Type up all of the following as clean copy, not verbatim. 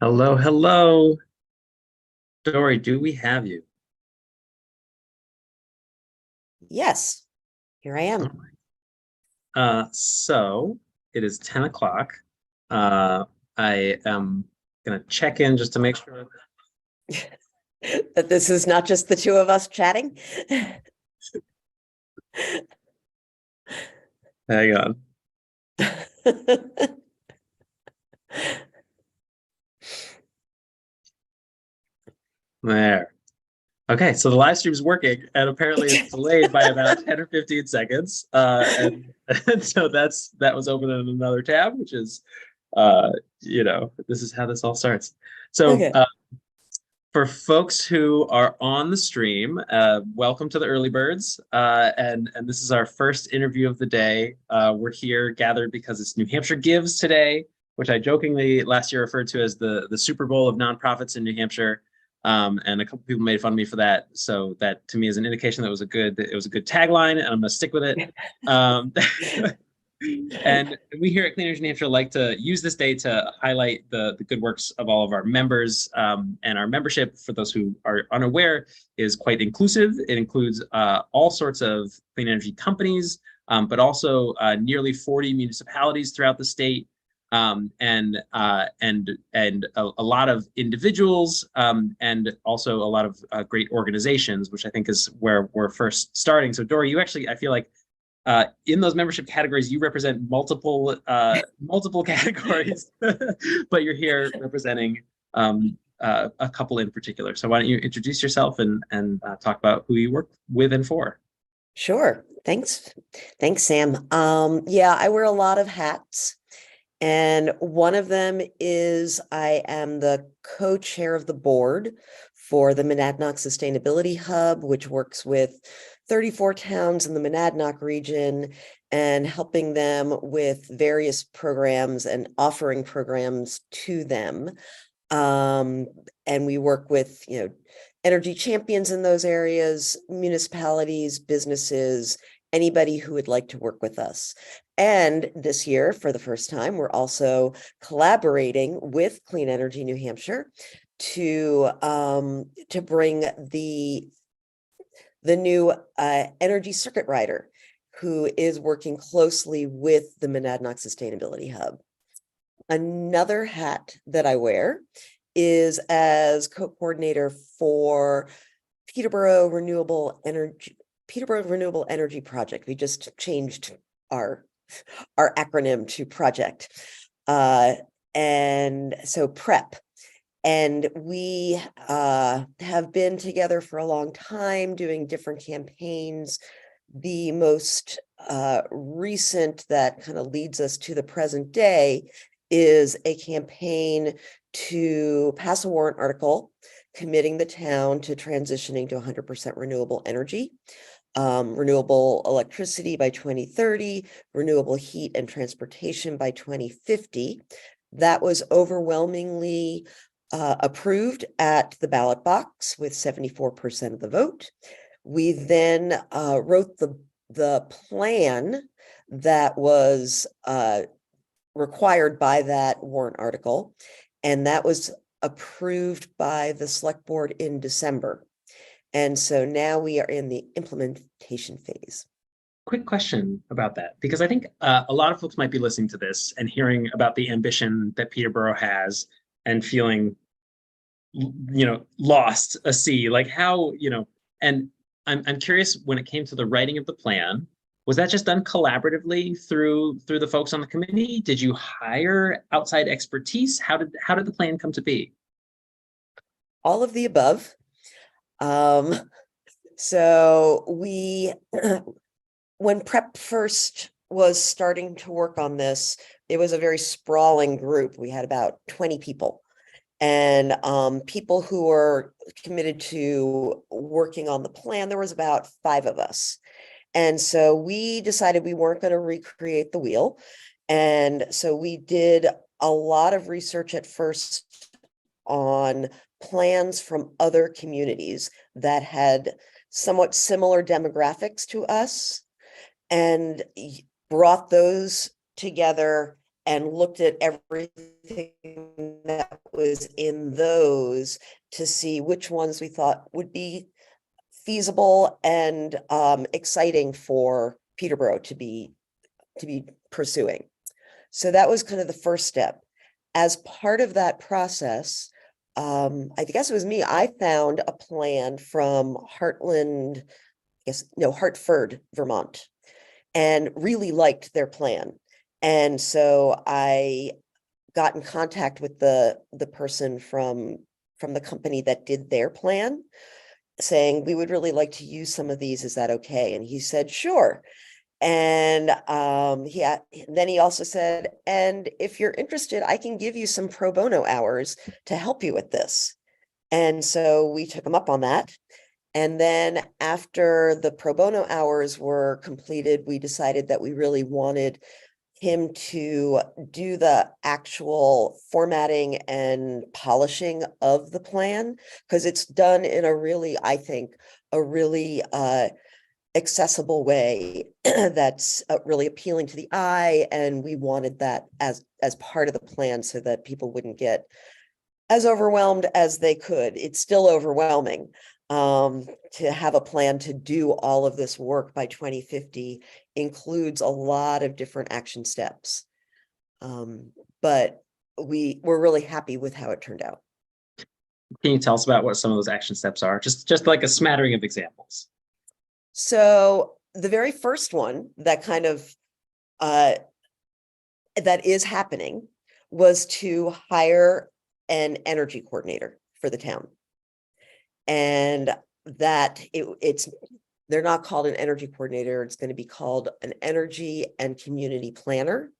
Hello, hello. Dory, do we have you? Yes, here I All am. right. So it is 10 o'clock. Uh, I am gonna check in just to make sure. That this is not just the two of us chatting. Hang on. There. Okay, so the live stream is working, and apparently it's delayed by about 10 or 15 seconds. And so that was open in another tab, which is this is how this all starts. So Okay. for folks who are on the stream, welcome to the early birds. And this is our first interview of the day. We're here gathered because it's New Hampshire Gives today, which I jokingly last year referred to as the Super Bowl of nonprofits in New Hampshire. And a couple people made fun of me for that. So that to me is an indication that it was a good tagline, and I'm gonna stick with it. Um, And we here at Clean Energy New Hampshire like to use this day to highlight the good works of all of our members. And our membership, for those who are unaware, is quite inclusive. It includes all sorts of clean energy companies, but also nearly 40 municipalities throughout the state, and a lot of individuals, and also a lot of great organizations, which I think is where we're first starting. So, Dory, you actually, I feel like in those membership categories, you represent multiple categories, but you're here representing a couple in particular. So why don't you introduce yourself and talk about who you work with and for? Sure. Thanks. Thanks, Sam. Yeah, I wear a lot of hats. And one of them is I am the co-chair of the board for the Monadnock Sustainability Hub, which works with 34 towns in the Monadnock region and helping them with various programs and offering programs to them. And we work with, energy champions in those areas, municipalities, businesses, anybody who would like to work with us. And this year, for the first time, we're also collaborating with Clean Energy New Hampshire to bring the new energy circuit rider, who is working closely with the Monadnock Sustainability Hub. Another hat that I wear is as co-coordinator for Peterborough Renewable Energy Project. We just changed our acronym to project. And so PrEP. And we have been together for a long time doing different campaigns. The most recent that kind of leads us to the present day is a campaign to pass a warrant article committing the town to transitioning to 100% renewable energy, renewable electricity by 2030, renewable heat and transportation by 2050. That was overwhelmingly approved at the ballot box with 74% of the vote. We then wrote the plan that was required by that warrant article, and that was approved by the select board in December. And so now we are in the implementation phase. Quick question about that, because I think a lot of folks might be listening to this and hearing about the ambition that Peterborough has and feeling, lost a sea. Like how, and I'm curious, when it came to the writing of the plan, was that just done collaboratively through the folks on the committee? Did you hire outside expertise? How did the plan come to be? All of the above. So we, when PrEP first was starting to work on this, it was a very sprawling group. We had about 20 people. And people who were committed to working on the plan, there was about 5 of us. And so we decided we weren't going to recreate the wheel. And so we did a lot of research at first on plans from other communities that had somewhat similar demographics to us, and brought those together and looked at everything that was in those to see which ones we thought would be feasible and exciting for Peterborough to be pursuing. So that was kind of the first step. As part of that process, I guess it was me, I found a plan from Hartford, Vermont, and really liked their plan. And so I got in contact with the person from the company that did their plan, saying, we would really like to use some of these. Is that okay? And he said, sure. And then he also said, and if you're interested, I can give you some pro bono hours to help you with this. And so we took him up on that. And then after the pro bono hours were completed, we decided that we really wanted him to do the actual formatting and polishing of the plan, because it's done in a really, I think, a really accessible way that's really appealing to the eye. And we wanted that as part of the plan so that people wouldn't get as overwhelmed as they could. It's still overwhelming to have a plan to do all of this work by 2050 includes a lot of different action steps. But we're really happy with how it turned out. Can you tell us about what some of those action steps are? Just like a smattering of examples. So the very first one that kind of that is happening was to hire an energy coordinator for the town. And that they're not called an energy coordinator. It's going to be called an energy and community planner,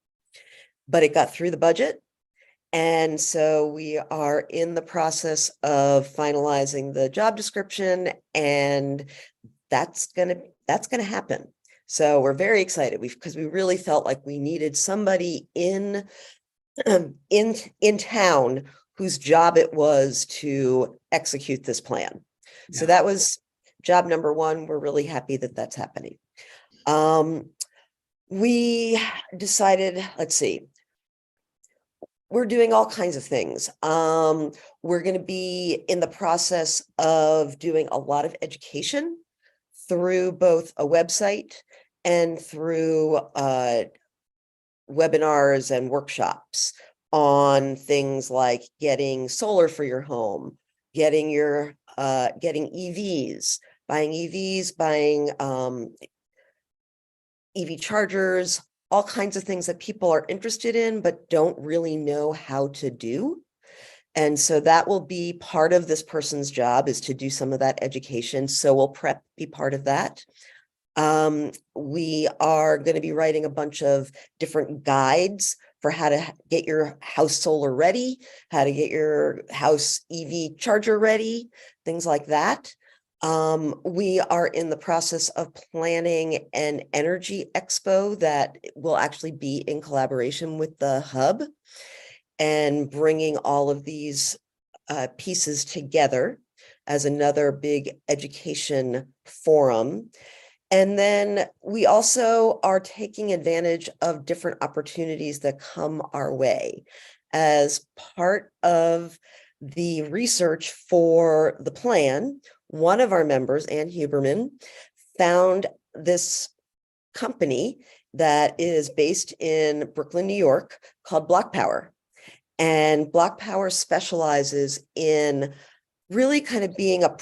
but it got through the budget. And so we are in the process of finalizing the job description, and that's going to happen. So we're very excited because we really felt like we needed somebody in town whose job it was to execute this plan. Yeah. So that was job number one. We're really happy that that's happening. We decided, let's see, we're doing all kinds of things. We're going to be in the process of doing a lot of education through both a website and through webinars and workshops on things like getting solar for your home, getting EVs, buying EV chargers, all kinds of things that people are interested in but don't really know how to do. And so that will be part of this person's job, is to do some of that education. So will prep be part of that. We are going to be writing a bunch of different guides for how to get your house solar ready, how to get your house EV charger ready, things like that. We are in the process of planning an energy expo that will actually be in collaboration with the hub, and bringing all of these pieces together as another big education forum. And then we also are taking advantage of different opportunities that come our way. As part of the research for the plan, one of our members, Ann Huberman, found this company that is based in Brooklyn, New York, called Block Power. And Block Power specializes in really kind of being a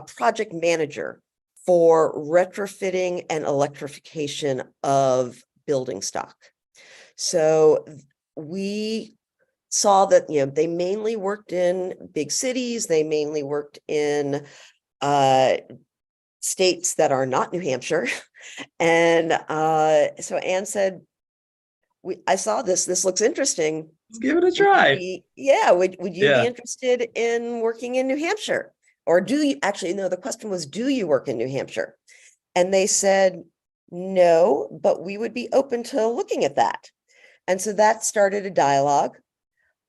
project manager for retrofitting and electrification of building stock. So we saw that, they mainly worked in big cities. They mainly worked in states that are not New Hampshire. And so Anne said, I saw this looks interesting. Let's give it a try. Would you be interested in working in New Hampshire? Or do you actually, no, the question was, do you work in New Hampshire? And they said, no, but we would be open to looking at that. And so that started a dialogue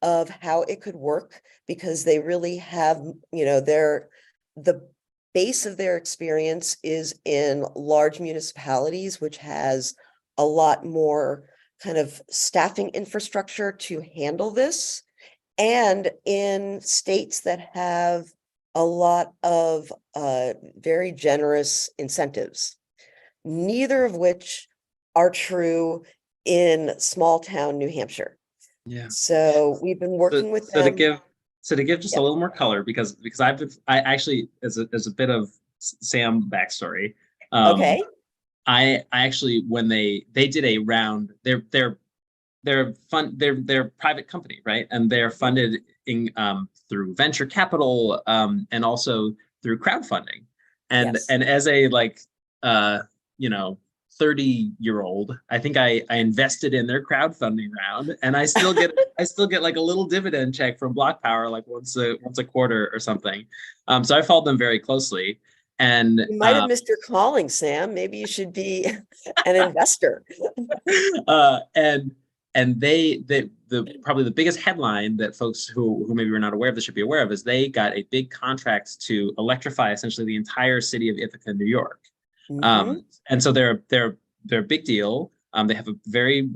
of how it could work, because they really have, the base of their experience is in large municipalities, which has a lot more kind of staffing infrastructure to handle this. And in states that have a lot of very generous incentives, neither of which are true in small town New Hampshire. Yeah. So we've been working with So to them. give just a Yep. little more color, because I actually, as a bit of Sam backstory, Okay. I actually, when they did a round, they're private company, right? And they're funded through venture capital, and also through crowdfunding. And Yes. as a like you know 30-year-old, I think I invested in their crowdfunding round, and I still get like a little dividend check from Block Power like once a quarter or something. So I followed them very closally. And You might have missed your calling, Sam. Maybe you should be an investor. and the probably the biggest headline that folks who maybe were not aware of this should be aware of is they got a big contract to electrify essentially the entire city of Ithaca, New York. Mhm. And so they're a big deal. They have a very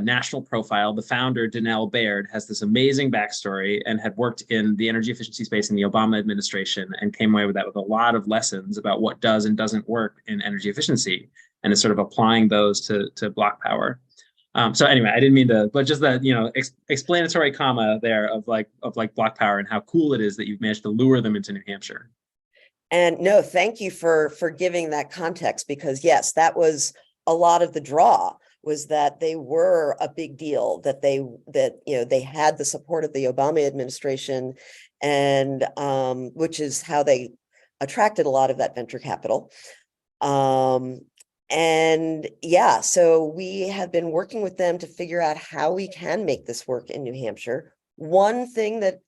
national profile. The founder, Danelle Baird, has this amazing backstory and had worked in the energy efficiency space in the Obama administration and came away with that with a lot of lessons about what does and doesn't work in energy efficiency, and is sort of applying those to Block Power. So anyway, I didn't mean to, but just that, explanatory comma there of Block Power and how cool it is that you've managed to lure them into New Hampshire. And no, thank you for giving that context, because yes, that was a lot of the draw, was that they were a big deal, that they had the support of the Obama administration, and which is how they attracted a lot of that venture capital. And yeah, so we have been working with them to figure out how we can make this work in New Hampshire. One thing that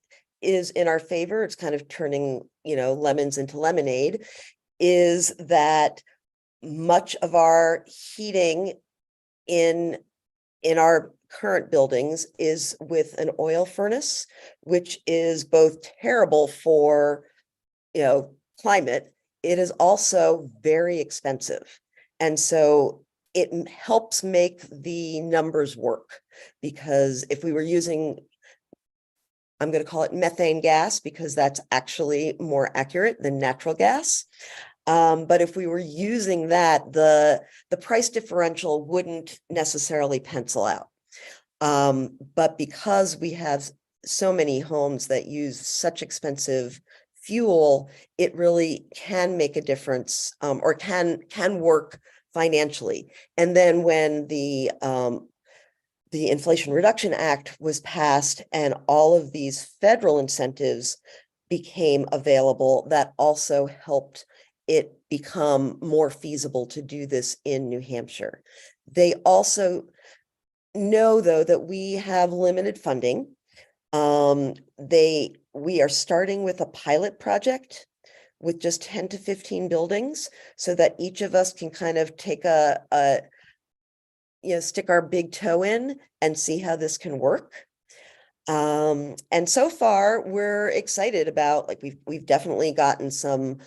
is in our favor, it's kind of turning, lemons into lemonade, is that much of our heating in our current buildings is with an oil furnace, which is both terrible for, climate. It is also very expensive. And so it helps make the numbers work, because if we were using, I'm going to call it methane gas, because that's actually more accurate than natural gas. But if we were using that, the price differential wouldn't necessarily pencil out. But because we have so many homes that use such expensive fuel, it really can make a difference, or can work financially. And then when the Inflation Reduction Act was passed and all of these federal incentives became available, that also helped it become more feasible to do this in New Hampshire. They also know, though, that we have limited funding. We are starting with a pilot project with just 10 to 15 buildings, so that each of us can kind of take stick our big toe in and see how this can work. And so far we're excited about, like, we've definitely gotten some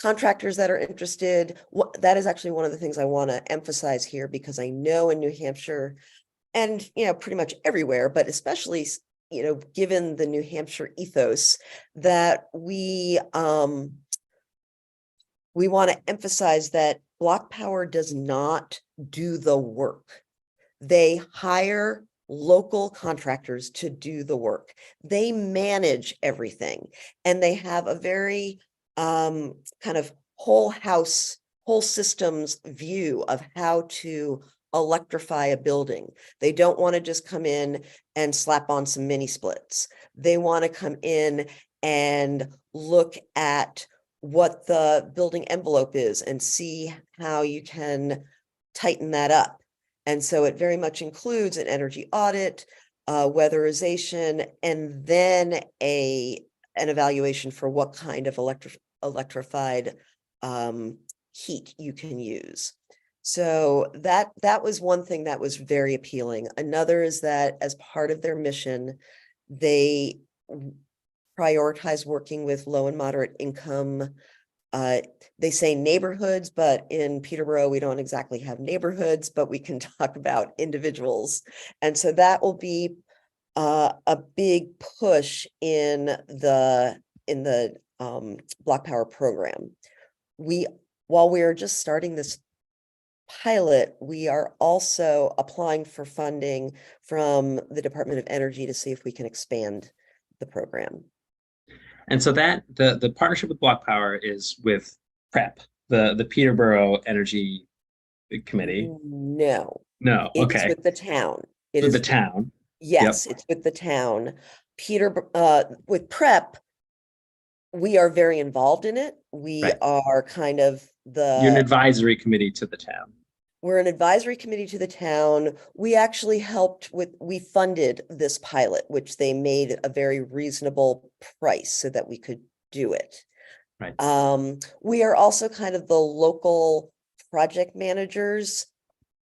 contractors that are interested. That is actually one of the things I want to emphasize here, because I know in New Hampshire, and pretty much everywhere, but especially given the New Hampshire ethos, that we want to emphasize that Block Power does not do the work. They hire local contractors to do the work. They manage everything, and they have a very kind of whole systems view of how to electrify a building. They don't want to just come in and slap on some mini splits. They want to come in and look at what the building envelope is and see how you can tighten that up. And so it very much includes an energy audit, weatherization, and then an evaluation for what kind of electrified heat you can use. So that was one thing that was very appealing. Another is that as part of their mission, they prioritize working with low and moderate income they say neighborhoods, but in Peterborough, we don't exactly have neighborhoods, but we can talk about individuals. And so that will be a big push in the block power program. While we are just starting this pilot, we are also applying for funding from the Department of Energy to see if we can expand the program. And so that the partnership with Block Power is with PrEP, the Peterborough Energy Committee. No, No, it is okay. with the town. It With is the town. Yes, it's with the town. With PrEP, we are very involved in it. We Right. are kind of You're an advisory committee to the town. we're an advisory committee to the town. We actually we funded this pilot, which they made a very reasonable price so that we could do it. Right. We are also kind of the local project managers,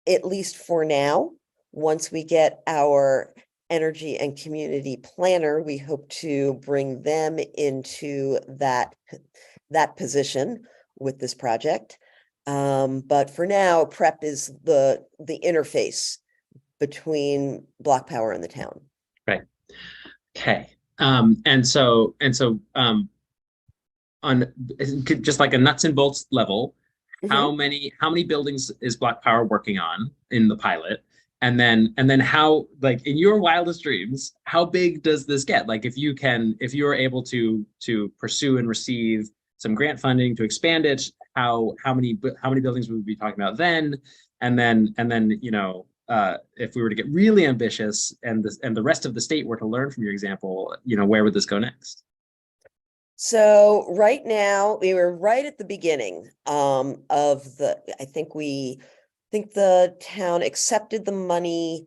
at least for now. Once we get our energy and community planner, we hope to bring them into that position with this project. But for now, PrEP is the interface between Block Power and the town. Right. Okay. And so on just like a nuts and bolts level, how many buildings is Block Power working on in the pilot? And then how, like in your wildest dreams, how big does this get? Like if you're able to pursue and receive some grant funding to expand it, how many buildings would we be talking about then? And then if we were to get really ambitious and the rest of the state were to learn from your example, where would this go next? So right now we were right at the beginning I think the town accepted the money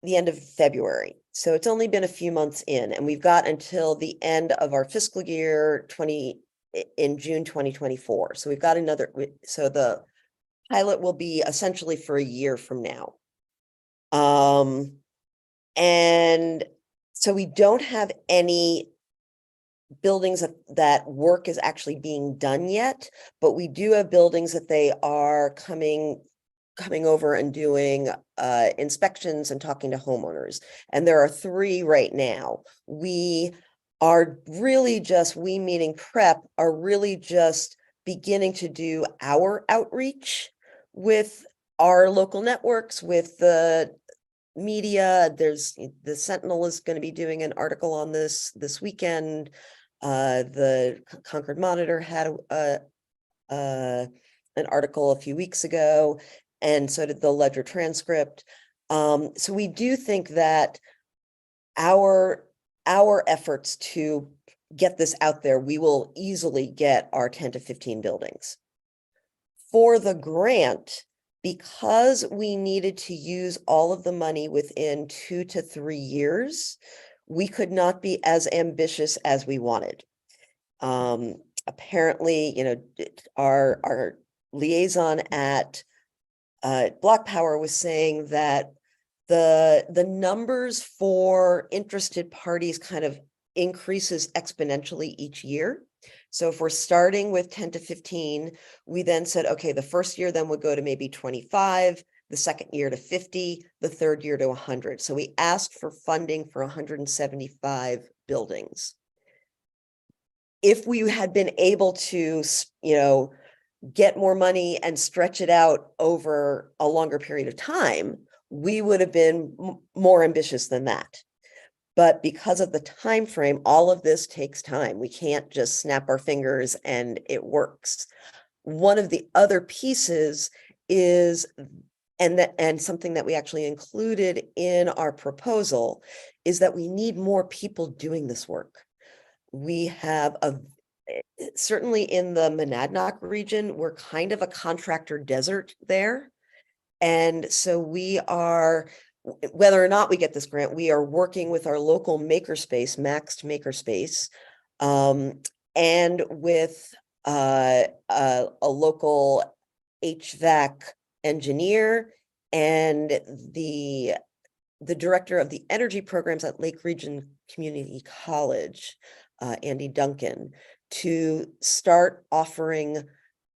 the end of February. So it's only been a few months in, and we've got until the end of our fiscal year in June 2024. So we've got so the pilot will be essentially for a year from now. And so we don't have any buildings that work is actually being done yet, but we do have buildings that they are coming over and doing inspections and talking to homeowners. And there are 3 right now. We meaning PrEP, are really just beginning to do our outreach with our local networks, with the media. The Sentinel is going to be doing an article on this weekend. The Concord Monitor had an article a few weeks ago, and so did the Ledger Transcript. So we do think that our efforts to get this out there, we will easily get our 10 to 15 buildings. For the grant, because we needed to use all of the money within 2 to 3 years, we could not be as ambitious as we wanted. Apparently, our liaison at Block Power was saying that the numbers for interested parties kind of increases exponentially each year. So if we're starting with 10 to 15, we then said, okay, the first year then would go to maybe 25, the second year to 50, the third year to 100. So we asked for funding for 175 buildings. If we had been able to, get more money and stretch it out over a longer period of time, we would have been more ambitious than that. But because of the time frame, all of this takes time. We can't just snap our fingers and it works. One of the other pieces is, and something that we actually included in our proposal, is that we need more people doing this work. We have certainly in the Monadnock region, we're kind of a contractor desert there. And so we are, whether or not we get this grant, we are working with our local makerspace, Maxed Makerspace, and with a local HVAC engineer and the director of the energy programs at Lake Region Community College, Andy Duncan. to start offering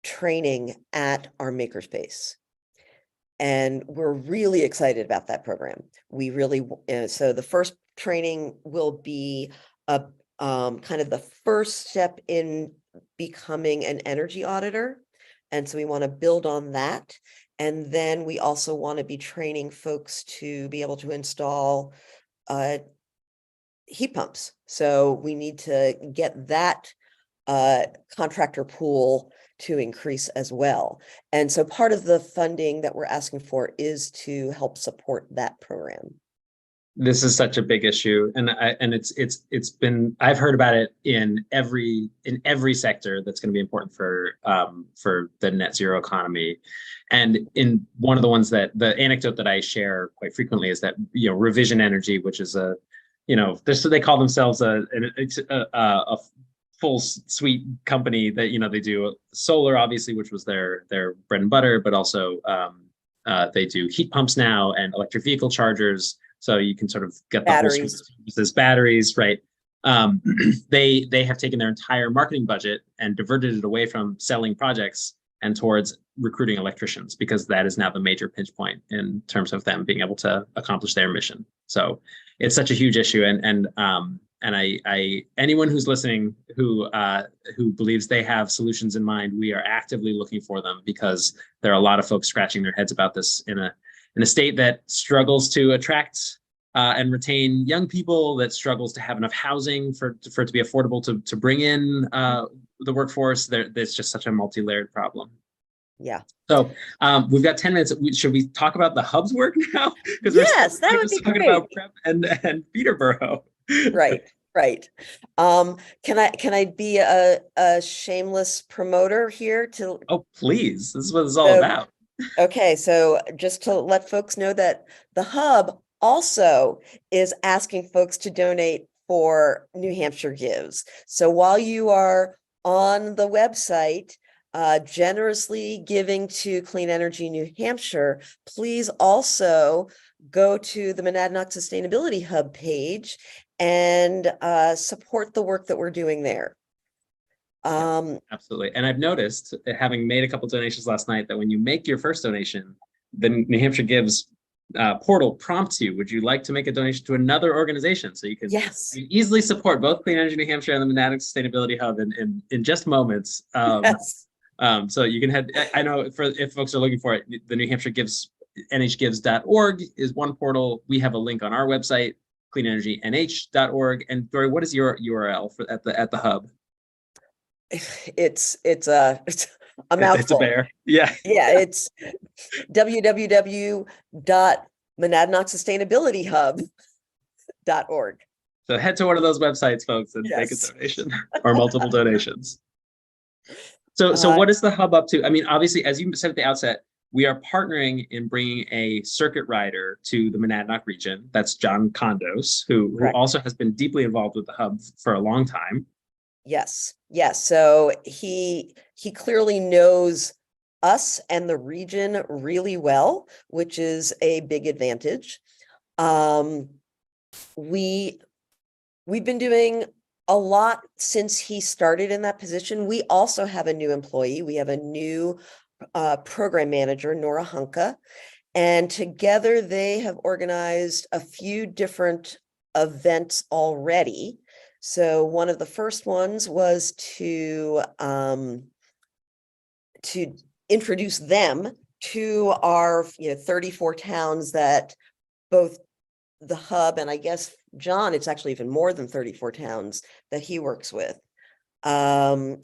training at our makerspace. And we're really excited about that program. We really, so the first training will be a kind of the first step in becoming an energy auditor. And so we want to build on that. And then we also want to be training folks to be able to install heat pumps. So we need to get that contractor pool to increase as well. And so part of the funding that we're asking for is to help support that program. This is such a big issue, and it's been, I've heard about it in every sector that's going to be important for the net zero economy. And in one of the ones that the anecdote that I share quite frequently is that, you know, Revision Energy, which is a, you know, they call themselves a full suite company that, you know, they do solar, obviously, which was their bread and butter, but also they do heat pumps now and electric vehicle chargers. So you can sort of get the whole suite of services, batteries, right? They have taken their entire marketing budget and diverted it away from selling projects and towards recruiting electricians, because that is now the major pinch point in terms of them being able to accomplish their mission. So it's such a huge issue, and I anyone who's listening who believes they have solutions in mind, we are actively looking for them, because there are a lot of folks scratching their heads about this in a state that struggles to attract and retain young people, that struggles to have enough housing for it to be affordable to bring in the workforce. There's just such a multi-layered problem. Yeah. So we've got 10 minutes. Should we talk about the hub's work now? Because yes, that would be talking great. about Prep and Peterborough. Right. Can I be a shameless promoter here to? Oh, please. This is what it's all about. Okay, so just to let folks know that the hub also is asking folks to donate for New Hampshire Gives. So while you are on the website, generously giving to Clean Energy New Hampshire, please also go to the Monadnock Sustainability Hub page and support the work that we're doing there. Absolutely. And I've noticed, having made a couple donations last night, that when you make your first donation, the New Hampshire Gives portal prompts you, would you like to make a donation to another organization? So you can easily support both Clean Energy New Hampshire and the Monadnock Sustainability Hub in just moments. So you can head, I know if folks are looking for it, the New Hampshire Gives, nhgives.org is one portal. We have a link on our website, cleanenergynh.org. And Dori, what is your URL for at the hub? It's a mouthful. It's a bear. Yeah. Yeah, it's www.monadnocksustainabilityhub.org. So head to one of those websites, folks, and make a donation or multiple donations. So what is the hub up to? I mean, obviously, as you said at the outset, we are partnering in bringing a circuit rider to the Monadnock region. That's John KONDOS, who also has been deeply involved with the hub for a long time. Yes. So he clearly knows us and the region really well, which is a big advantage. We've been doing a lot since he started in that position. We also have a new employee. We have a new program manager, Nora Hunka, and together they have organized a few different events already. So one of the first ones was to introduce them to our 34 towns that both the hub, and I guess John, it's actually even more than 34 towns that he works with. And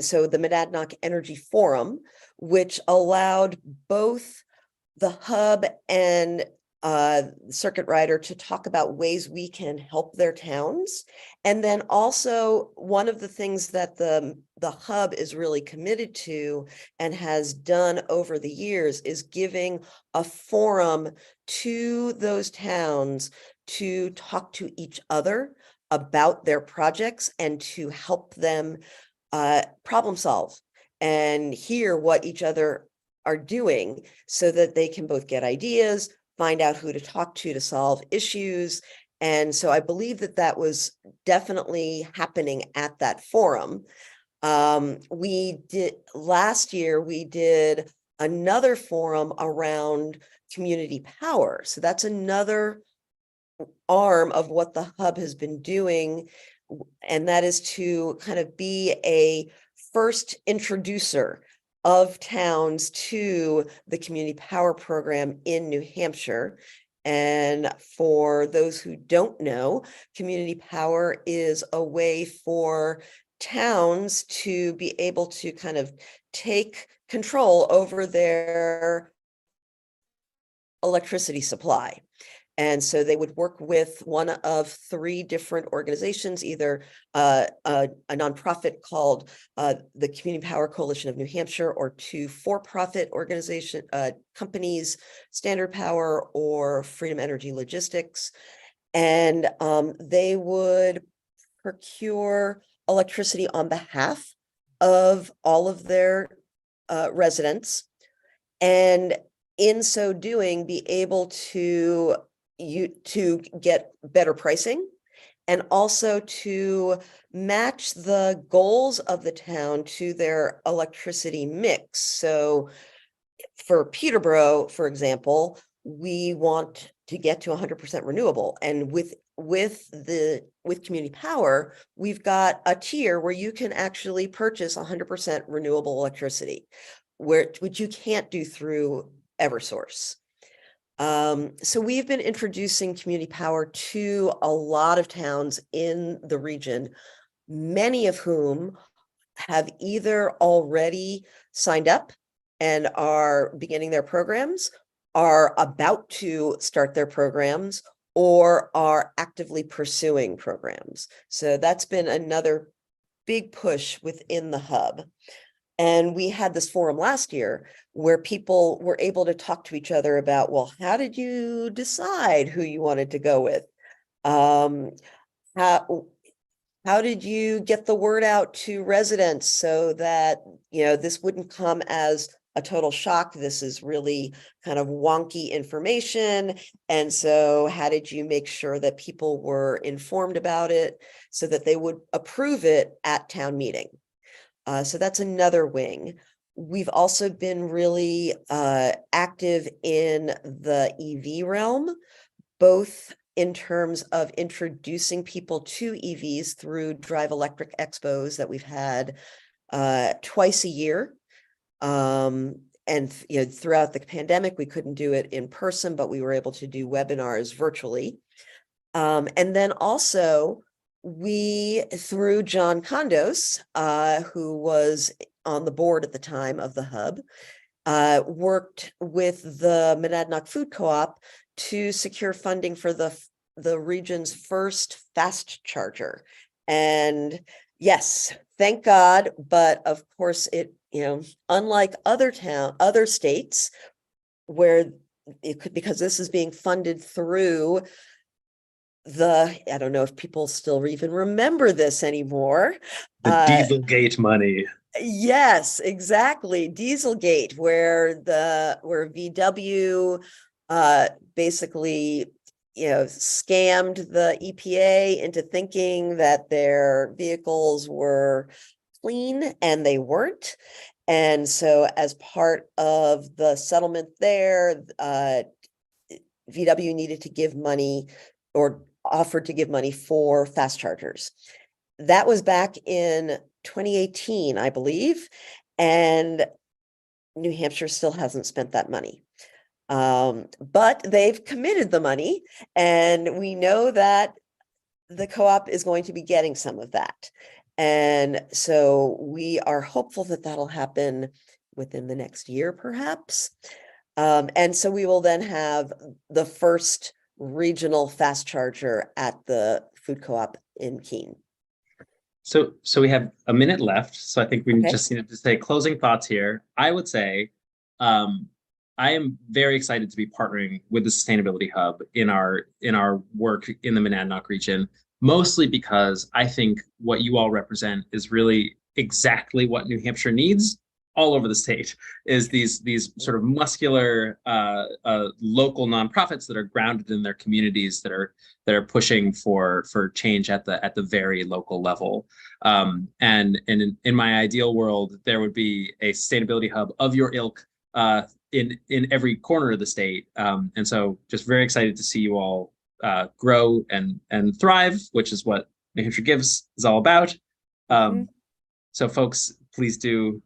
so the Monadnock Energy Forum, which allowed both the hub and circuit rider to talk about ways we can help their towns. And then also one of the things that the hub is really committed to and has done over the years is giving a forum to those towns to talk to each other about their projects and to help them problem solve and hear what each other are doing so that they can both get ideas, find out who to talk to solve issues, And so I believe that that was definitely happening at that forum. Last year, we did another forum around community power. So that's another arm of what the hub has been doing. And that is to kind of be a first introducer of towns to the community power program in New Hampshire. And for those who don't know, community power is a way for towns to be able to kind of take control over their electricity supply. And so they would work with one of 3 different organizations, either a nonprofit called the Community Power Coalition of New Hampshire, or 2 for-profit organization companies, Standard Power or Freedom Energy Logistics. And they would procure electricity on behalf of all of their residents, and in so doing, be able to get better pricing, and also to match the goals of the town to their electricity mix. So for Peterborough, for example, we want to get to 100% renewable. And with community power, we've got a tier where you can actually purchase 100% renewable electricity, which you can't do through Eversource. So we've been introducing community power to a lot of towns in the region, many of whom have either already signed up and are beginning their programs, are about to start their programs, or are actively pursuing programs. So that's been another big push within the hub. And we had this forum last year where people were able to talk to each other about, well, how did you decide who you wanted to go with? How did you get the word out to residents so that, this wouldn't come as a total shock? This is really kind of wonky information. And so how did you make sure that people were informed about it so that they would approve it at town meeting? So that's another wing. We've also been really active in the EV realm, both in terms of introducing people to EVs through Drive Electric Expos that we've had twice a year. And throughout the pandemic, we couldn't do it in person, but we were able to do webinars virtually. And then also, through John KONDOS, who was on the board at the time of the hub, worked with the Monadnock Food Co-op to secure funding for the region's first fast charger. And yes, thank God, but of course it, unlike other states where it could, because this is being funded through I don't know if people still even remember this anymore. The Dieselgate money. Yes, exactly. Dieselgate, where VW basically, scammed the EPA into thinking that their vehicles were clean, and they weren't. And so as part of the settlement there, VW needed to give money, or offered to give money, for fast chargers. That was back in 2018, I believe, and New Hampshire still hasn't spent that money. But they've committed the money, and we know that the co-op is going to be getting some of that. And so we are hopeful that that'll happen within the next year, perhaps. And so we will then have the first regional fast charger at the food co-op in Keene. So we have a minute left. So I think we just need to say closing thoughts here. I would say, I am very excited to be partnering with the Sustainability Hub in our work in the Monadnock region, mostly because I think what you all represent is really exactly what New Hampshire needs. all over the state, is these sort of muscular local nonprofits that are grounded in their communities, that are pushing for change at the very local level. And in my ideal world, there would be a sustainability hub of your ilk in every corner of the state. And so just very excited to see you all grow and thrive, which is what New Hampshire Gives is all about. So folks, please do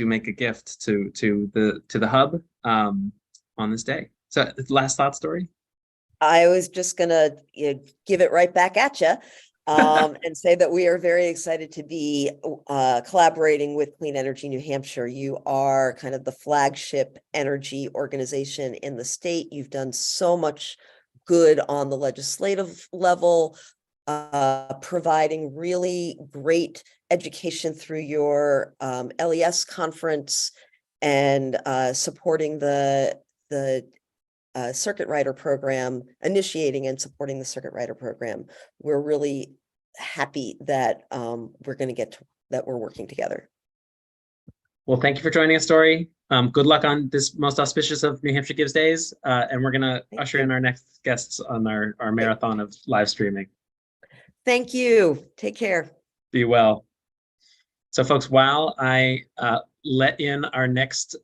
make a gift to the hub on this day. So last thoughts, Dory? I was just gonna give it right back at you and say that we are very excited to be collaborating with Clean Energy New Hampshire. You are kind of the flagship energy organization in the state. You've done so much good on the legislative level, providing really great education through your LES conference and supporting the circuit rider program, initiating and supporting the circuit rider program. We're really happy that we're working together. Well, thank you for joining us, Dory. Good luck on this most auspicious of New Hampshire Gives days. And we're gonna usher in our next guests on our marathon of live streaming. Thank you. Take care. Be well. So folks, while I let in our next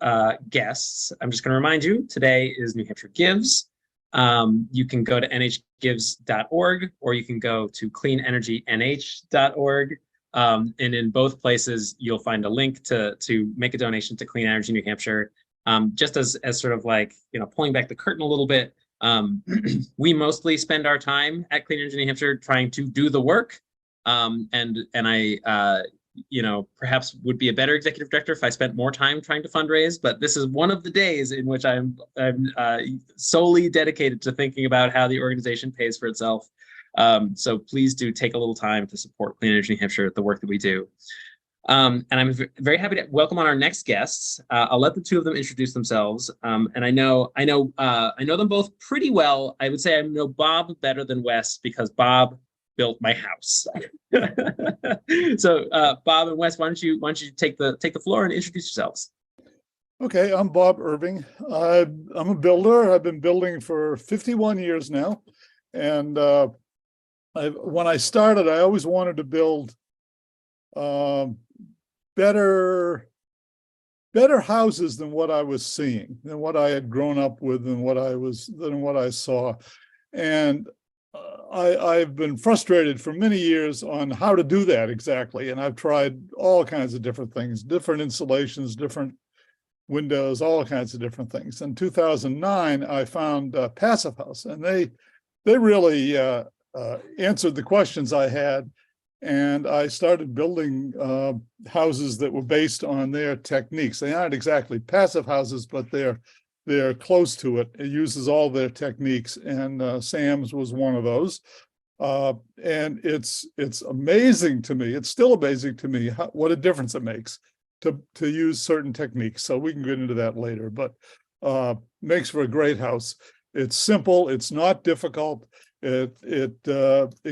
guests, I'm just going to remind you, today is New Hampshire Gives. You can go to nhgives.org, or you can go to cleanenergynh.org. And in both places, you'll find a link to make a donation to Clean Energy New Hampshire. Just as sort of like, pulling back the curtain a little bit, we mostly spend our time at Clean Energy New Hampshire trying to do the work. And I perhaps would be a better executive director if I spent more time trying to fundraise, but this is one of the days in which I'm solely dedicated to thinking about how the organization pays for itself. So please do take a little time to support Clean Energy New Hampshire, the work that we do. And I'm very happy to welcome on our next guests. I'll let the two of them introduce themselves. And I know them both pretty well. I would say I know Bob better than Wes because Bob built my house. So Bob and Wes, why don't you take the floor and introduce yourselves? Okay, I'm Bob Irving. I'm a builder. I've been building for 51 years now. And when I started, I always wanted to build better houses than what I was seeing, than what I had grown up with, than what I saw. And I've been frustrated for many years on how to do that exactly. And I've tried all kinds of different things, different installations, different windows, all kinds of different things. In 2009, I found Passive House, and they really answered the questions I had. And I started building houses that were based on their techniques. They aren't exactly passive houses, but they're close to it. It uses all their techniques, and Sam's was one of those. And it's amazing to me. It's still amazing to me what a difference it makes to use certain techniques. So we can get into that later, but makes for a great house. It's simple. It's not difficult. It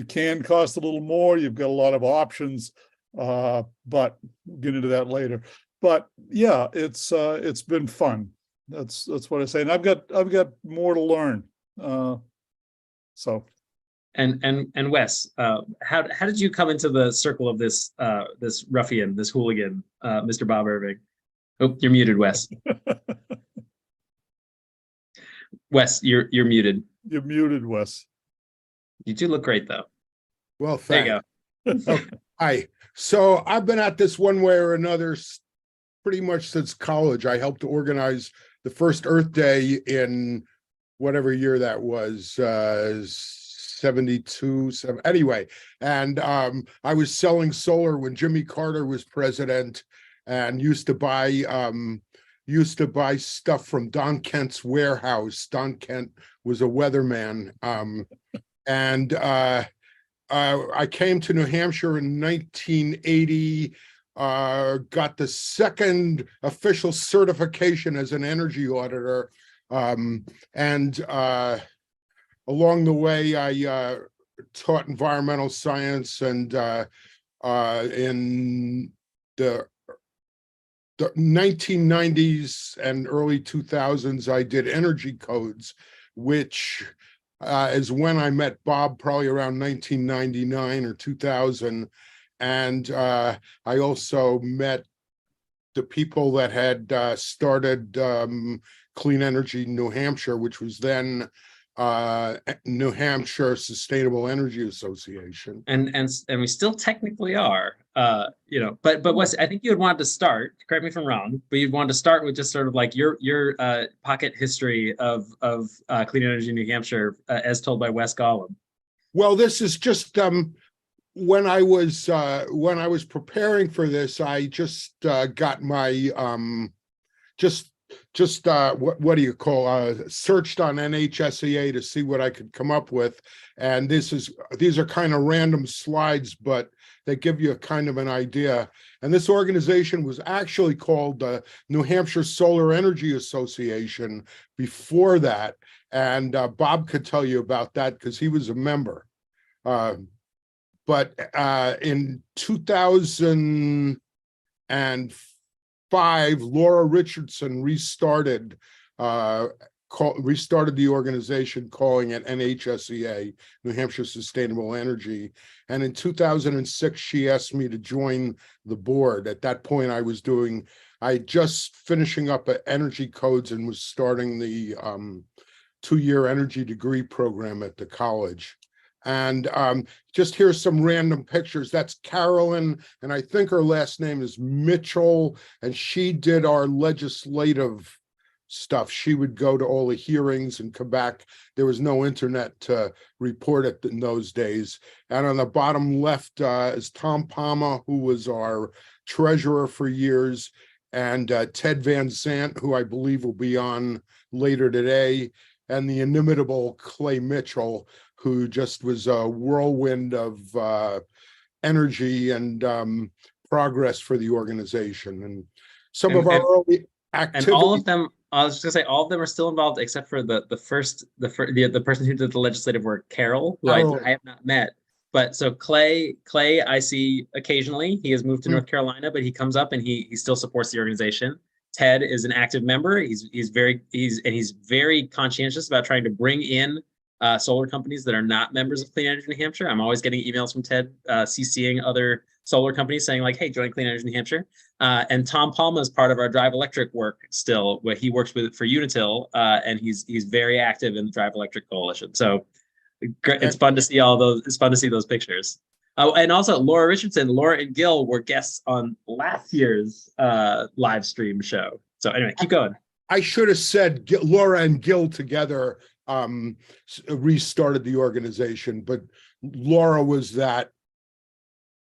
can cost a little more. You've got a lot of options, but we'll get into that later. But yeah, it's been fun. That's what I say, and I've got more to learn. So, and Wes, how did you come into the circle of this ruffian, this hooligan, Mr. Bob Irving? Oh, you're muted, Wes. Wes, you're muted. You're muted, Wes. You do look great, though. Well, there you go. Hi. So I've been at this one way or another pretty much since college. I helped to organize the first Earth Day in whatever year that was, 72, anyway. And I was selling solar when Jimmy Carter was president, and used to buy stuff from Don Kent's warehouse. Don Kent was a weatherman. And I came to New Hampshire in 1980, got the second official certification as an energy auditor. And along the way, I taught environmental science, and in the the 1990s and early 2000s, I did energy codes, which is when I met Bob, probably around 1999 or 2000. And I also met the people that had started Clean Energy New Hampshire, which was then New Hampshire Sustainable Energy Association. And we still technically are, you know, but Wes, I think you would want to start, correct me if I'm wrong, but you'd want to start with just sort of like your pocket history of Clean Energy New Hampshire as told by Wes GOLUMB. Well, this is just when I was preparing for this, I just got my what do you call searched on NHSEA to see what I could come up with, and these are kind of random slides, but they give you a kind of an idea. And this organization was actually called the New Hampshire Solar Energy Association before that, and Bob could tell you about that because he was a member. But in 2005, Laura Richardson restarted the organization, calling it NHSEA, New Hampshire Sustainable Energy. And in 2006, she asked me to join the board. At that point, I just finishing up at Energy Codes and was starting the 2-year energy degree program at the college. And just here's some random pictures. That's Carolyn, and I think her last name is Mitchell, and she did our legislative stuff. She would go to all the hearings and come back. There was no internet to report it in those days. And on the bottom left is Tom Palmer, who was our treasurer for years, and Ted VANSANT, who I believe will be on later today, and the inimitable Clay Mitchell, who just was a whirlwind of energy and progress for the organization. And some of our early activities. And all of them, I was just gonna say, all of them are still involved except for the person who did the legislative work, Carol, who I have not met. But so Clay, I see occasionally. He has moved to North Carolina, but he comes up and he still supports the organization. Ted is an active member. He's very conscientious about trying to bring in solar companies that are not members of Clean Energy New Hampshire. I'm always getting emails from Ted CCing other solar companies saying like, hey, join Clean Energy New Hampshire. And Tom Palma is part of our Drive Electric work still, where he works for Unitil, and he's very active in the Drive Electric Coalition. So it's fun to see all those. It's fun to see those pictures. Oh, and also Laura Richardson, Laura and Gil were guests on last year's live stream show. So anyway, keep going. I should have said Laura and Gil together restarted the organization, but Laura was that.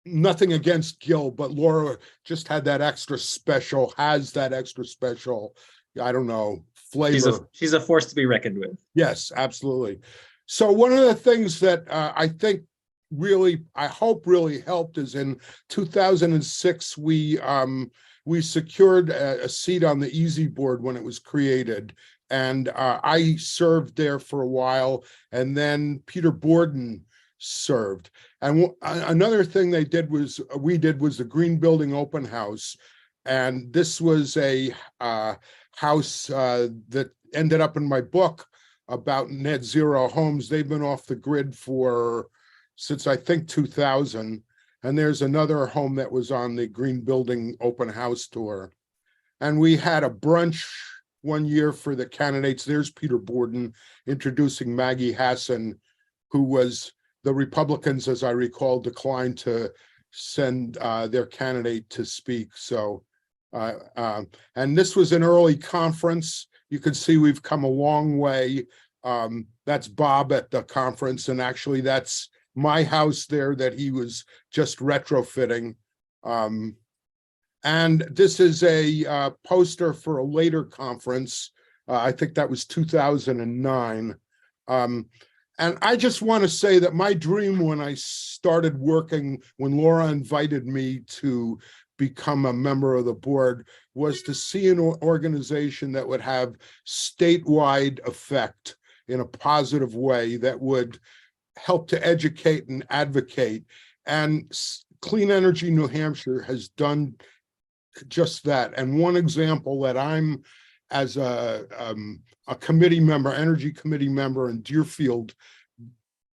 Nothing against Gil, but Laura just had that extra special, I don't know, flavor. She's a force to be reckoned with. Yes, absolutely. So one of the things that I think I hope really helped is in 2006, we secured a seat on the Easy Board when it was created. And I served there for a while, and then Peter Borden served. And another thing we did was the Green Building Open House. And this was a house that ended up in my book about net zero homes. They've been off the grid since I think 2000. And there's another home that was on the Green Building Open House tour. And we had a brunch one year for the candidates. There's Peter Borden introducing Maggie Hassan, who was the Republicans, as I recall, declined to send their candidate to speak. So, and this was an early conference. You can see we've come a long way. That's Bob at the conference, and actually that's my house there that he was just retrofitting. And this is a poster for a later conference. I think that was 2009. And I just want to say that my dream when I started working, when Laura invited me to become a member of the board, was to see an organization that would have statewide effect in a positive way, that would help to educate and advocate. And Clean Energy New Hampshire has just that. And one example that I'm, as a committee member, energy committee member in Deerfield,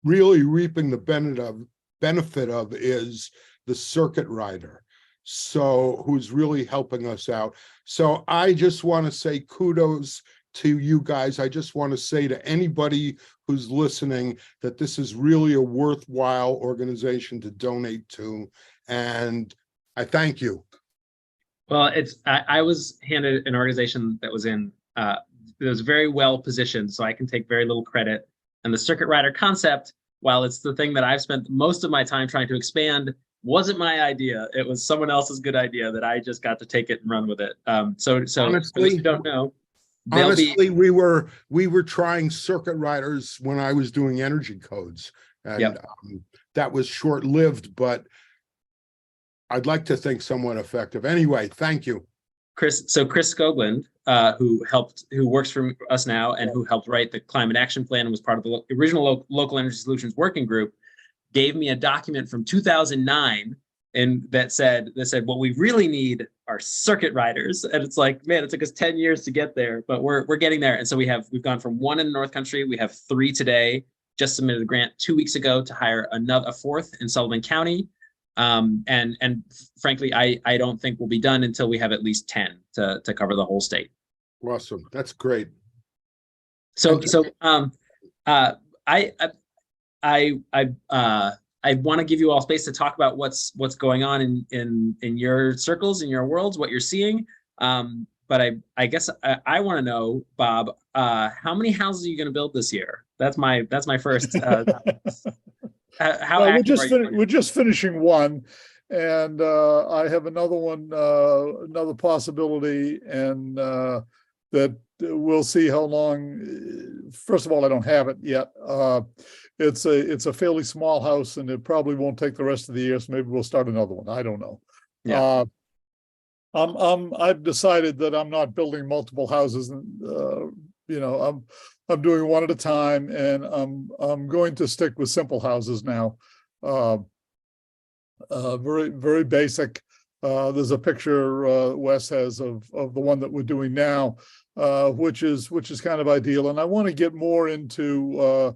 really reaping the benefit of is the circuit rider. So who's really helping us out. So I just want to say kudos to you guys. I just want to say to anybody who's listening that this is really a worthwhile organization to donate to. And I thank you. Well, I was handed an organization that was that was very well positioned, so I can take very little credit. And the circuit rider concept, while it's the thing that I've spent most of my time trying to expand, wasn't my idea. It was someone else's good idea that I just got to take it and run with it. So honestly, for those who don't know, honestly, we were trying circuit riders when I was doing energy codes, and that was short-lived, but I'd like to think somewhat effective. Anyway, thank you, Chris. So Chris SKOGLUND, who works for us now and who helped write the climate action plan and was part of the original local energy solutions working group, gave me a document from 2009 and that said what we really need are circuit riders. And it's like, man, it took us 10 years to get there, but we're getting there. And so we've gone from 1 in the North Country. We have 3 today. Just submitted a grant 2 weeks ago to hire a fourth in Sullivan County. And frankly, I don't think we'll be done until we have at least 10 to cover the whole state. Awesome. That's great. So I want to give you all space to talk about what's going on in your circles, in your worlds, what you're seeing. But I guess I want to know, Bob, how many houses are you going to build this year? That's my first. We're just finishing one, and I have another one, another possibility, and that we'll see how long. First of all, I don't have it yet. It's a fairly small house, and it probably won't take the rest of the year. So maybe we'll start another one. I don't know. Yeah. I've decided that I'm not building multiple houses, and I'm doing one at a time, and I'm going to stick with simple houses now. Very, very basic. There's a picture Wes has of the one that we're doing now, which is kind of ideal. And I want to get more into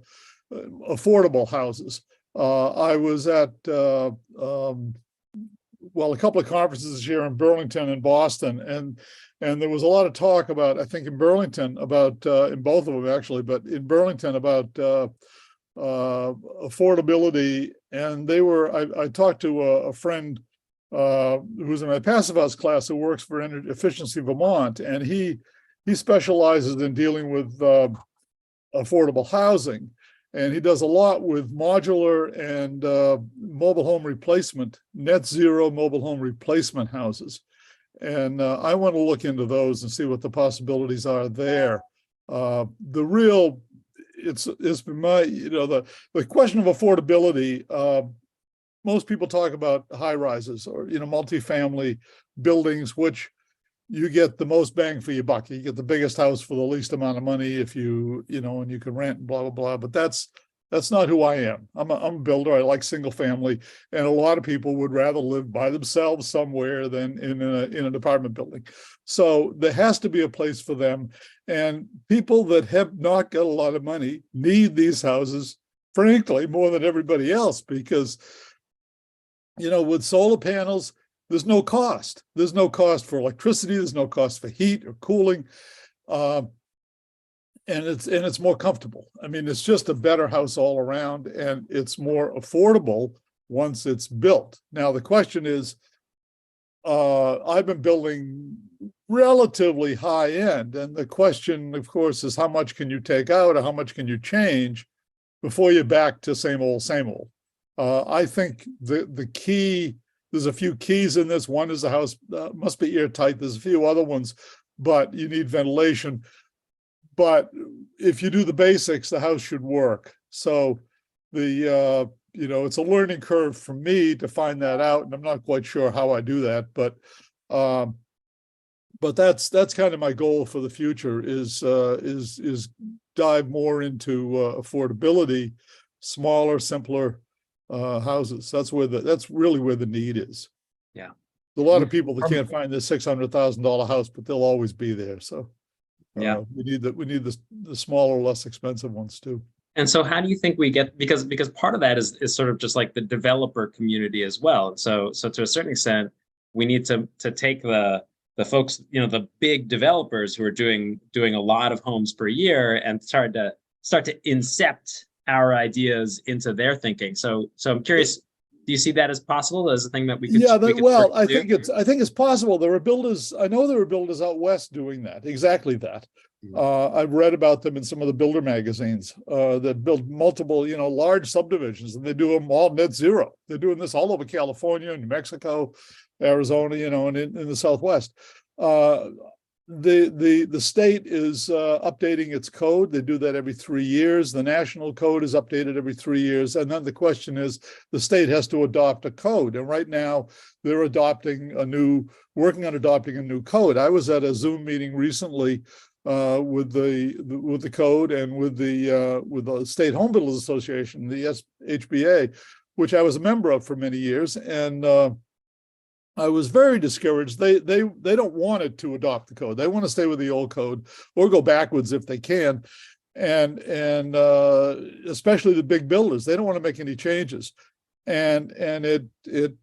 affordable houses. I was at a couple of conferences here in Burlington and Boston, and there was a lot of talk about, I think in Burlington about, in both of them actually, but in Burlington about affordability. And I talked to a friend who's in my Passive House class who works for Energy Efficiency Vermont, and he specializes in dealing with affordable housing. And he does a lot with modular and mobile home replacement, net zero mobile home replacement houses. And I want to look into those and see what the possibilities are there. It's been my, the question of affordability. Most people talk about high rises or, multifamily buildings, which you get the most bang for your buck. You get the biggest house for the least amount of money if and you can rent and blah, blah, blah. But that's not who I am. I'm a builder. I like single family. And a lot of people would rather live by themselves somewhere than in an apartment building. So there has to be a place for them. And people that have not got a lot of money need these houses, frankly, more than everybody else, because, with solar panels, there's no cost. There's no cost for electricity. There's no cost for heat or cooling. And it's more comfortable. I mean, it's just a better house all around, and it's more affordable once it's built. Now, the question is, I've been building relatively high end. And the question, of course, is how much can you take out or how much can you change before you're back to same old, same old. I think the key, there's a few keys in this. One is the house must be airtight. There's a few other ones, but you need ventilation. But if you do the basics, the house should work. So it's a learning curve for me to find that out, and I'm not quite sure how I do that. But that's kind of my goal for the future is dive more into affordability, smaller, simpler houses. That's really where the need is. Yeah. There's a lot of people that can't find this $600,000 house, but they'll always be there. So Yeah. we need the smaller, less expensive ones too. And so how do you think we get, because part of that is sort of just like the developer community as well. So to a certain extent, we need to take the folks, you know, the big developers who are doing a lot of homes per year and start to incept our ideas into their thinking. So I'm curious, do you see that as possible, as a thing that we could? Well, I think it's possible. There are builders, I know there are builders out west doing that, exactly that. I've read about them in some of the builder magazines that build multiple, you know, large subdivisions, and they do them all net zero. They're doing this all over California, New Mexico, Arizona, you know, and in the Southwest. The state is updating its code. They do that every 3 years. The national code is updated every 3 years. And then the question is, the state has to adopt a code. And right now they're working on adopting a new code. I was at a Zoom meeting recently with the code and with the State Home Builders Association, the HBA, which I was a member of for many years. And I was very discouraged. They don't want it to adopt the code. They want to stay with the old code or go backwards if they can. And especially the big builders, they don't want to make any changes. And it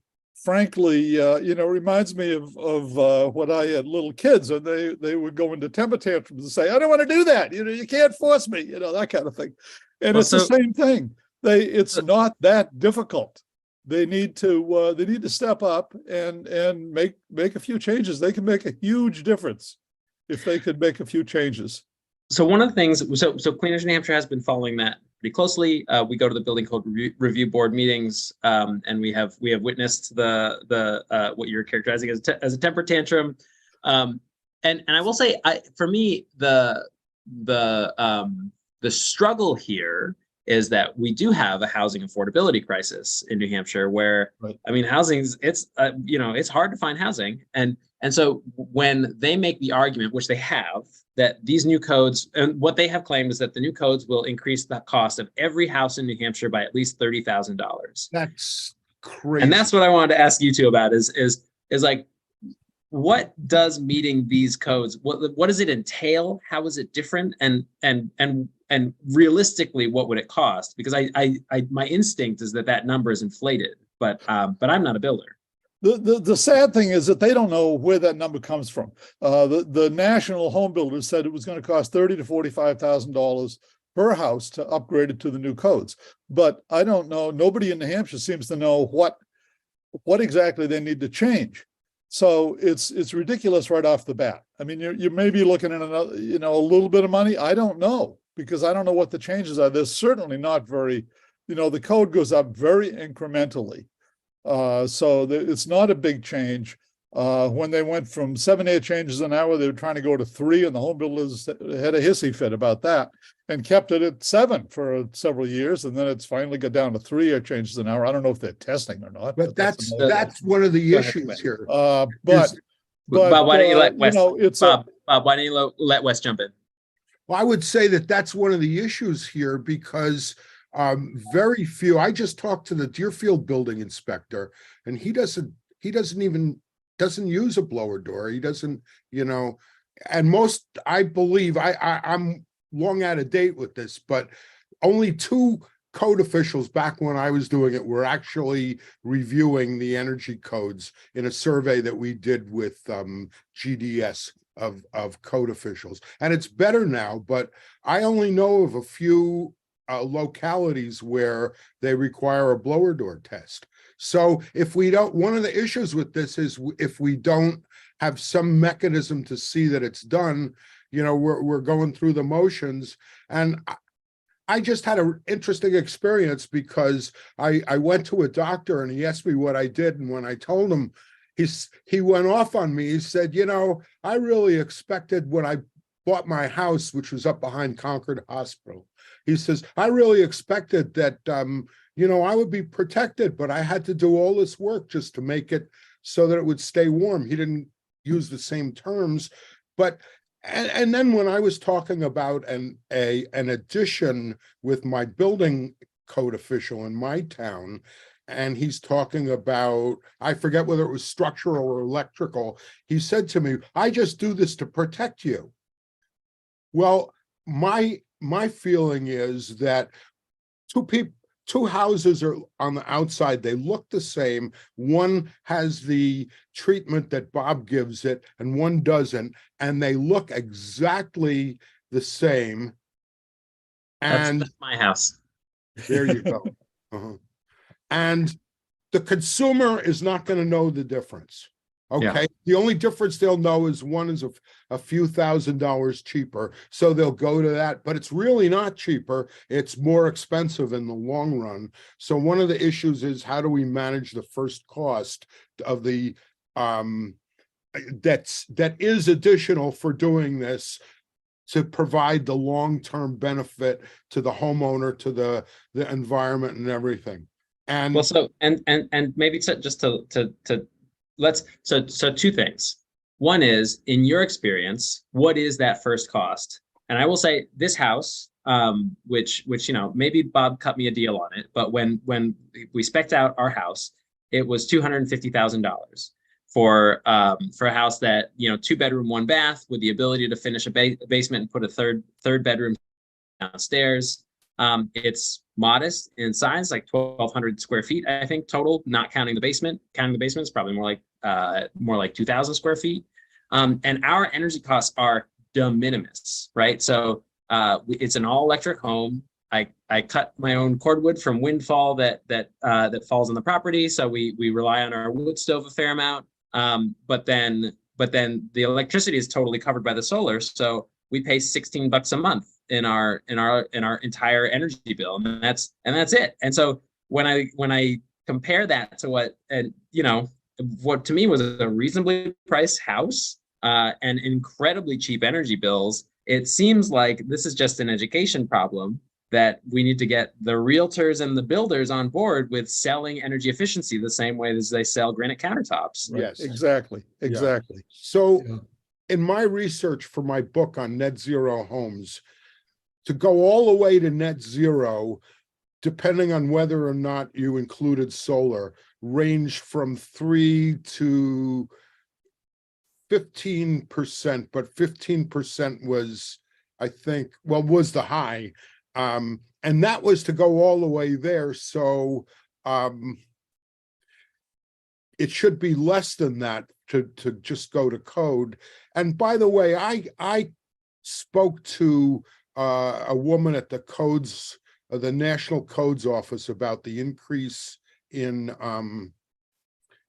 frankly, you know, reminds me of when I had little kids, and they would go into temper tantrums and say, I don't want to do that. You know, you can't force me, you know, that kind of thing. And it's the same thing. It's not that difficult. They need to step up and make a few changes. They can make a huge difference if they could make a few changes. So one of the things, so Clean Energy New Hampshire has been following that pretty closely. We go to the Building Code Review Board meetings, and we have witnessed the what you're characterizing as a temper tantrum. And I will say, for me, the struggle here is that we do have a housing affordability crisis in New Hampshire, where, right. I mean, it's you know, it's hard to find housing. And so when they make the argument, which they have, that these new codes, and what they have claimed is that the new codes will increase the cost of every house in New Hampshire by at least $30,000. That's crazy. And that's what I wanted to ask you two about is like, what does meeting these codes, what does it entail? How is it different? And realistically, what would it cost? Because my instinct is that number is inflated, but I'm not a builder. The sad thing is that they don't know where that number comes from. The national home builders said it was going to cost $30,000 to $45,000 per house to upgrade it to the new codes. But I don't know. Nobody in New Hampshire seems to know what exactly they need to change. So it's ridiculous right off the bat. I mean, you may be looking at another, you know, a little bit of money. I don't know, because I don't know what the changes are. There's certainly not very, you know, the code goes up very incrementally. So it's not a big change. When they went from 7 air changes an hour, they were trying to go to 3, and the home builders had a hissy fit about that and kept it at 7 for several years. And then it's finally got down to 3 air changes an hour. I don't know if they're testing or not. But that's one of the issues here. Bob, why don't you let Wes? You know, Bob, why don't you let Wes jump in? Well, I would say that's one of the issues here, because very few. I just talked to the Deerfield building inspector, and he doesn't use a blower door. He doesn't, you know, and most, I believe, I'm long out of date with this, but only 2 code officials back when I was doing it were actually reviewing the energy codes in a survey that we did with GDS of code officials. And it's better now, but I only know of a few localities where they require a blower door test. So if we don't, one of the issues with this is if we don't have some mechanism to see that it's done, you know, we're going through the motions. And I just had an interesting experience, because I went to a doctor and he asked me what I did. And when I told him, he went off on me. He said, you know, I really expected when I bought my house, which was up behind Concord Hospital, he says, I really expected that, you know, I would be protected, but I had to do all this work just to make it so that it would stay warm. He didn't use the same terms, but, and then when I was talking about an addition with my building code official in my town, and he's talking about, I forget whether it was structural or electrical. He said to me, I just do this to protect you. Well, my feeling is that two houses are on the outside, they look the same. One has the treatment that Bob gives it and one doesn't, and they look exactly the same. And That's my house. there you go. And the consumer is not going to know the difference. Okay. Yeah. The only difference they'll know is one is a few $1,000s cheaper. So they'll go to that, but it's really not cheaper. It's more expensive in the long run. So one of the issues is, how do we manage the first cost of the that is additional for doing this, to provide the long-term benefit to the homeowner, to the environment and everything. And Well, so and maybe so two things. One is, in your experience, what is that first cost? And I will say this house, which you know, maybe Bob cut me a deal on it, but when we spec'd out our house, it was $250,000 for a house that, you know, 2-bedroom, 1-bath with the ability to finish a basement and put a third bedroom downstairs. It's modest in size, like 1,200 square feet, I think, total, not counting the basement. Counting the basement is probably more like 2,000 square feet. And our energy costs are de minimis, right? So it's an all electric home. I cut my own cordwood from windfall that falls on the property. So we rely on our wood stove a fair amount. But then the electricity is totally covered by the solar. So we pay $16 a month in our entire energy bill, and that's it. And so when I compare that to what to me was a reasonably priced house and incredibly cheap energy bills, it seems like this is just an education problem, that we need to get the realtors and the builders on board with selling energy efficiency the same way as they sell granite countertops. Right, yes, exactly. so Yeah. in my research for my book on net zero homes, to go all the way to net zero, depending on whether or not you included solar, range from 3 to 15%, but 15% was, I think, well, was the high. And that was to go all the way there. So it should be less than that to just go to code. And by the way, I spoke to a woman at the codes, the National Codes Office, about the increase in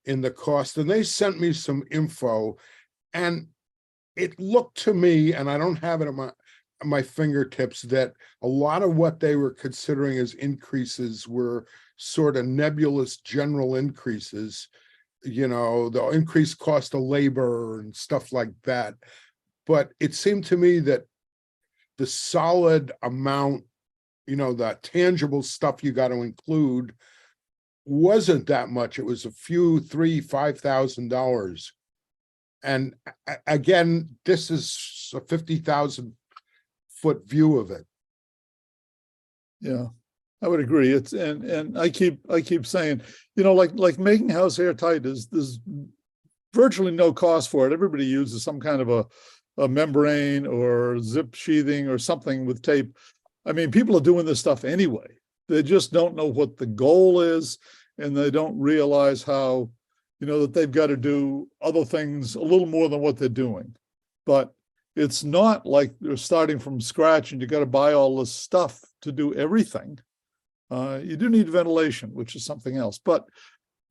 the cost, and they sent me some info, and it looked to me, and I don't have it at my fingertips, that a lot of what they were considering as increases were sort of nebulous general increases, you know, the increased cost of labor and stuff like that. But it seemed to me that the solid amount, you know, the tangible stuff you got to include wasn't that much. It was a few, $3,000-$5,000. And again, this is a 50,000-foot view of it. Yeah, I would agree. It's and I keep saying, you know, like making house airtight there's virtually no cost for it. Everybody uses some kind of a membrane or zip sheathing or something with tape. I mean, people are doing this stuff anyway. They just don't know what the goal is, and they don't realize how, you know, that they've got to do other things a little more than what they're doing. But it's not like they're starting from scratch and you got to buy all this stuff to do everything. You do need ventilation, which is something else. But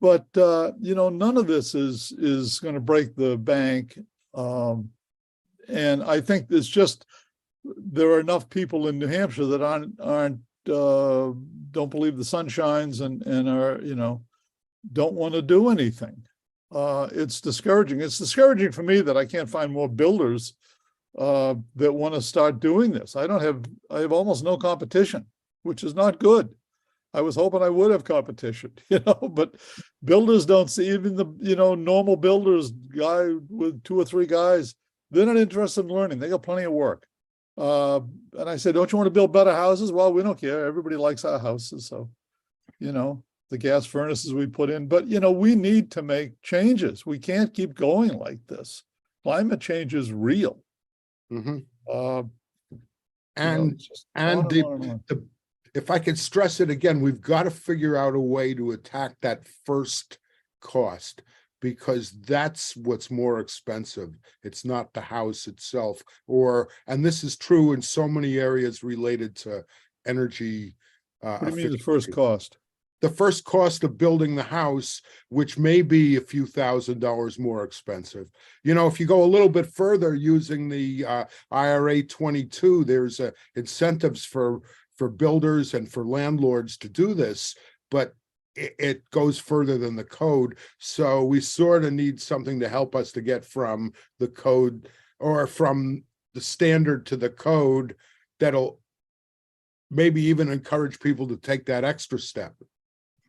you know, none of this is going to break the bank. And I think there's just, there are enough people in New Hampshire that don't believe the sun shines and are, you know, don't want to do anything. It's discouraging. It's discouraging for me that I can't find more builders that want to start doing this. I have almost no competition, which is not good. I was hoping I would have competition, you know, but builders don't see, even the, you know, normal builders, guy with 2 or 3 guys, they're not interested in learning. They got plenty of work. And I said, don't you want to build better houses? Well, we don't care. Everybody likes our houses. So, you know, the gas furnaces we put in. But, you know, we need to make changes. We can't keep going like this. Climate change is real. Mhm. And if I could stress it again, we've got to figure out a way to attack that first cost, because that's what's more expensive. It's not the house itself, and this is true in so many areas related to energy. What do you mean the first cost? The first cost of building the house, which may be a few $1,000s more expensive. You know, if you go a little bit further using the IRA 22, there's incentives for builders and for landlords to do this, but it goes further than the code. So we sort of need something to help us to get from the code, or from the standard to the code, that'll maybe even encourage people to take that extra step.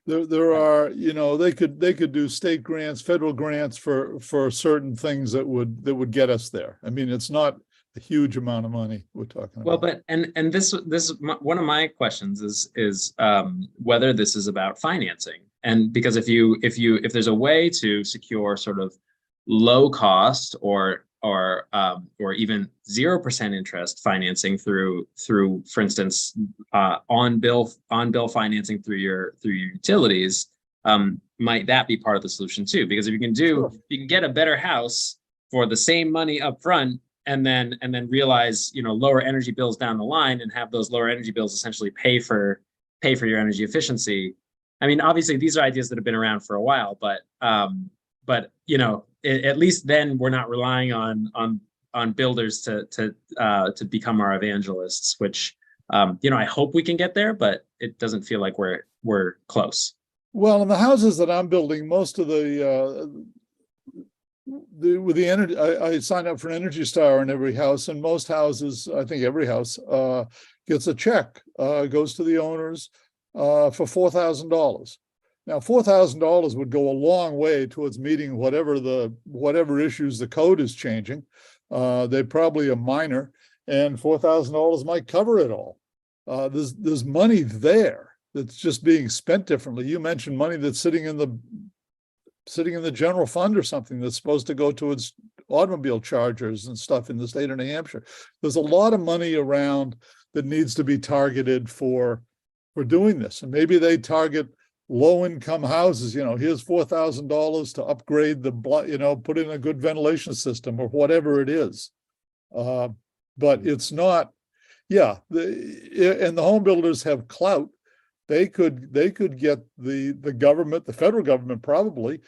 There are, you know, they could do state grants, federal grants for certain things that would get us there. I mean, it's not a huge amount of money we're talking about. Well, but and this one of my questions is whether this is about financing, and because if there's a way to secure sort of low cost or even 0% interest financing through, for instance, on bill financing through your utilities, might that be part of the solution too? Because if you can you can get a better house for the same money up front, and then realize, you know, lower energy bills down the line, and have those lower energy bills essentially pay for your energy efficiency. I mean, obviously these are ideas that have been around for a while, but you know, at least then we're not relying on builders to become our evangelists, which you know, I hope we can get there, but it doesn't feel like we're close. Well, in the houses that I'm building, most of with the energy, I signed up for an Energy Star in every house, and most houses, I think every house, gets a check, goes to the owners for $4,000. Now, $4,000 would go a long way towards meeting whatever issues the code is changing. They probably are minor, and $4,000 might cover it all. There's money there that's just being spent differently. You mentioned money that's sitting in the general fund or something that's supposed to go towards automobile chargers and stuff in the state of New Hampshire. There's a lot of money around that needs to be targeted for doing this, and maybe they target low-income houses. You know, here's $4,000 to upgrade put in a good ventilation system or whatever it is. But it's not, and the home builders have clout. They could get the government, the federal government probably,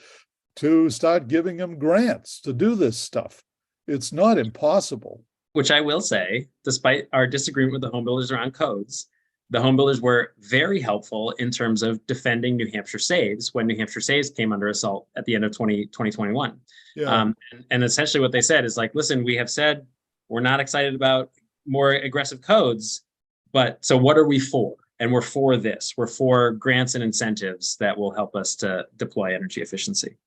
to start giving them grants to do this stuff. It's not impossible. Which I will say, despite our disagreement with the home builders around codes, the home builders were very helpful in terms of defending New Hampshire saves when New Hampshire saves came under assault at the end of 2021. Yeah. And essentially what they said is like, listen, we have said we're not excited about more aggressive codes, but so what are we for? And we're for this. We're for grants and incentives that will help us to deploy energy efficiency.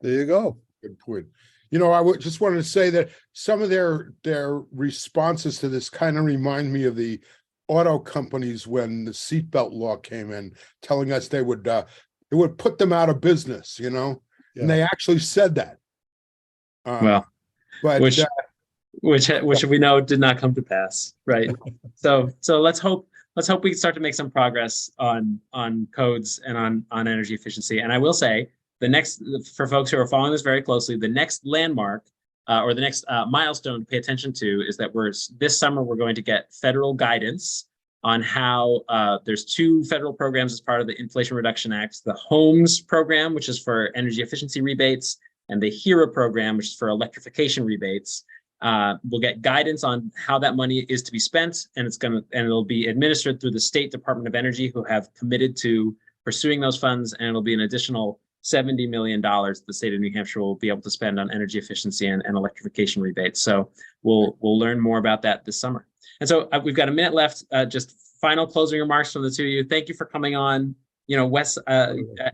There you go. Good point. You know, I just wanted to say that some of their responses to this kind of remind me of the auto companies when the seatbelt law came in, telling us it would put them out of business, you know, and they actually said that. But which we know did not come to pass, right? So let's hope we can start to make some progress on codes and on energy efficiency. And I will say, for folks who are following this very closely, the next landmark or the next milestone to pay attention to is that this summer we're going to get federal guidance on how there's two federal programs as part of the Inflation Reduction Act: the HOMES program, which is for energy efficiency rebates, and the HERA program, which is for electrification rebates. We'll get guidance on how that money is to be spent, and it'll be administered through the State Department of Energy, who have committed to pursuing those funds, and it'll be an additional $70 million the state of New Hampshire will be able to spend on energy efficiency and electrification rebates. So we'll learn more about that this summer. And so we've got a minute left. Just final closing remarks from the two of you. Thank you for coming on. You know, Wes, I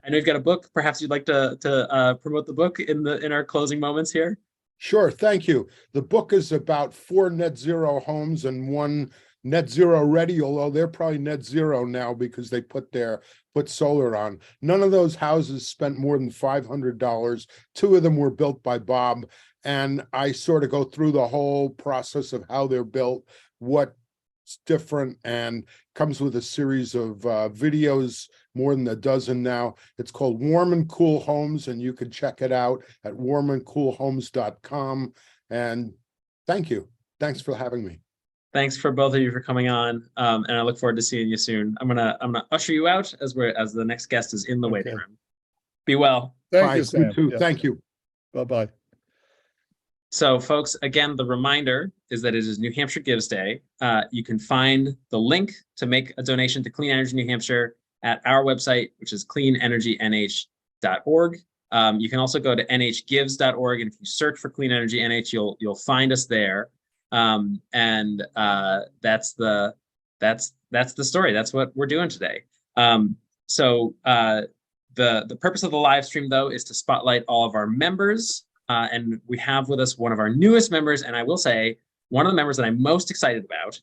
know you've got a book. Perhaps you'd like to promote the book in our closing moments here. Sure, thank you. The book is about 4 net zero homes and 1 net zero ready, although they're probably net zero now because they put solar on. None of those houses spent more than $500. 2 of them were built by Bob. And I sort of go through the whole process of how they're built, what's different, and comes with a series of videos, more than a dozen now. It's called Warm and Cool Homes, and you can check it out at warmandcoolhomes.com. And thank you. Thanks for having me. Thanks for both of you for coming on, and I look forward to seeing you soon. I'm gonna usher you out as the next guest is in the waiting room. Be well. Thank you, Sam. You too. Yeah. Thank you. Bye-bye. So folks, again, the reminder is that it is New Hampshire Gives Day. You can find the link to make a donation to Clean Energy New Hampshire at our website, which is cleanenergynh.org. You can also go to nhgives.org, and if you search for Clean Energy NH, you'll find us there. That's the story. That's what we're doing today. The purpose of the live stream, though, is to spotlight all of our members. And we have with us one of our newest members, and I will say one of the members that I'm most excited about,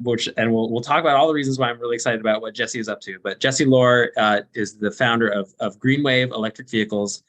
we'll talk about all the reasons why I'm really excited about what Jesse is up to. But Jesse Lohr is the founder of Greenwave Electric Vehicles.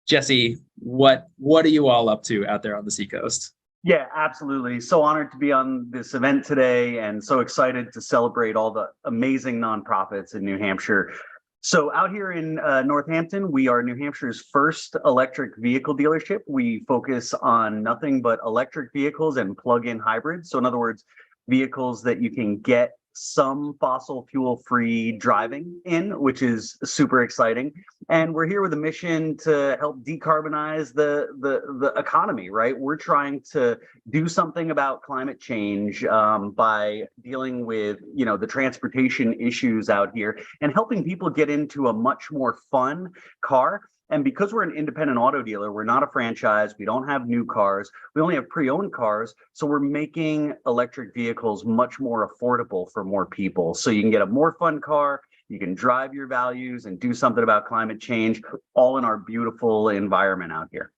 Jesse, what are you all up to out there on the Seacoast? Yeah, absolutely. So honored to be on this event today, and so excited to celebrate all the amazing nonprofits in New Hampshire. So out here in Northampton, we are New Hampshire's first electric vehicle dealership. We focus on nothing but electric vehicles and plug-in hybrids. So in other words, vehicles that you can get some fossil fuel-free driving in, which is super exciting. And we're here with a mission to help decarbonize the economy, right? We're trying to do something about climate change by dealing with, the transportation issues out here and helping people get into a much more fun car. And because we're an independent auto dealer, we're not a franchise, we don't have new cars, we only have pre-owned cars. So we're making electric vehicles much more affordable for more people. So you can get a more fun car, you can drive your values and do something about climate change, all in our beautiful environment out here.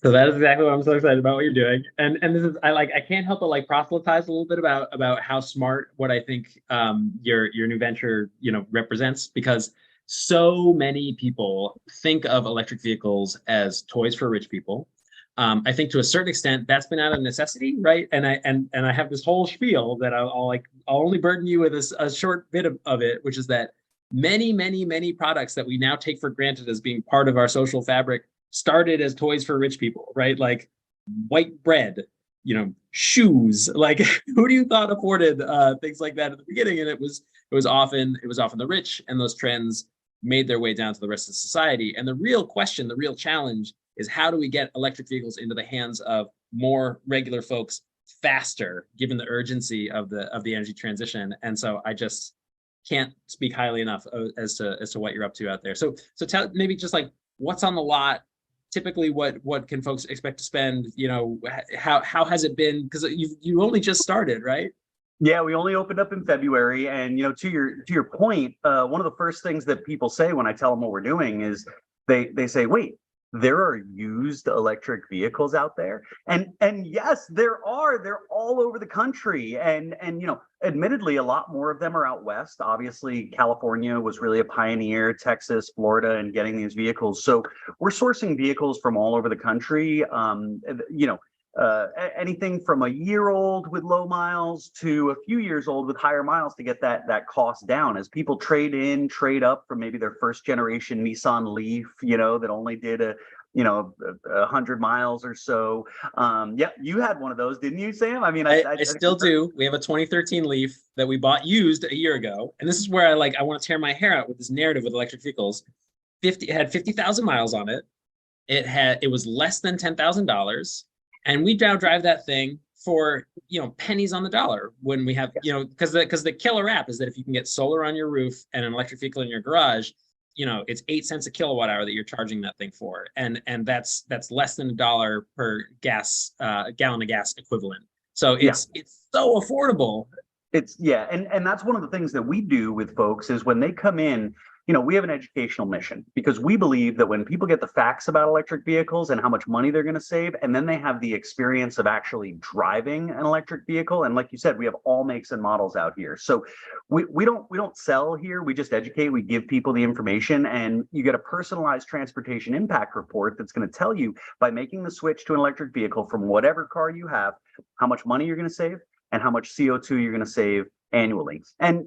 So that is exactly what I'm so excited about what you're doing. And this is, I can't help but proselytize a little bit about how smart what I think your new venture, represents, because so many people think of electric vehicles as toys for rich people. I think to a certain extent that's been out of necessity, right? And I have this whole spiel that I'll only burden you with a short bit of it, which is that many products that we now take for granted as being part of our social fabric started as toys for rich people, right? Like white bread, shoes. Like who do you thought afforded things like that at the beginning? And it was often the rich, and those trends made their way down to the rest of society. And the real question, the real challenge is how do we get electric vehicles into the hands of more regular folks faster, given the urgency of the energy transition? And so I just can't speak highly enough as to what you're up to out there. So tell maybe just what's on the lot. Typically, what can folks expect to spend? How has it been? Because you only just started, right? Yeah, we only opened up in February, and to your point, one of the first things that people say when I tell them what we're doing is they say, "Wait, there are used electric vehicles out there?" And yes, there are. They're all over the country, and admittedly, a lot more of them are out west. Obviously, California was really a pioneer, Texas, Florida, in getting these vehicles. So we're sourcing vehicles from all over the country. Anything from a year old with low miles to a few years old with higher miles to get that cost down as people trade up from maybe their first generation Nissan Leaf, that only did 100 miles or so. Yeah, you had one of those, didn't you, Sam? I mean, I still do. We have a 2013 Leaf that we bought used a year ago. And this is where I want to tear my hair out with this narrative with electric vehicles. It had 50,000 miles on it. It was less than $10,000. And we now drive that thing for, pennies on the dollar when we have, because the killer app is that if you can get solar on your roof and an electric vehicle in your garage, it's 8 cents a kilowatt hour that you're charging that thing for. And that's less than $1 per gallon of gas equivalent. So it's so affordable. And that's one of the things that we do with folks is when they come in, we have an educational mission because we believe that when people get the facts about electric vehicles and how much money they're going to save, and then they have the experience of actually driving an electric vehicle, and like you said, we have all makes and models out here. So we don't sell here, we just educate, we give people the information, and you get a personalized transportation impact report that's going to tell you, by making the switch to an electric vehicle from whatever car you have, how much money you're going to save and how much CO2 you're going to save annually. And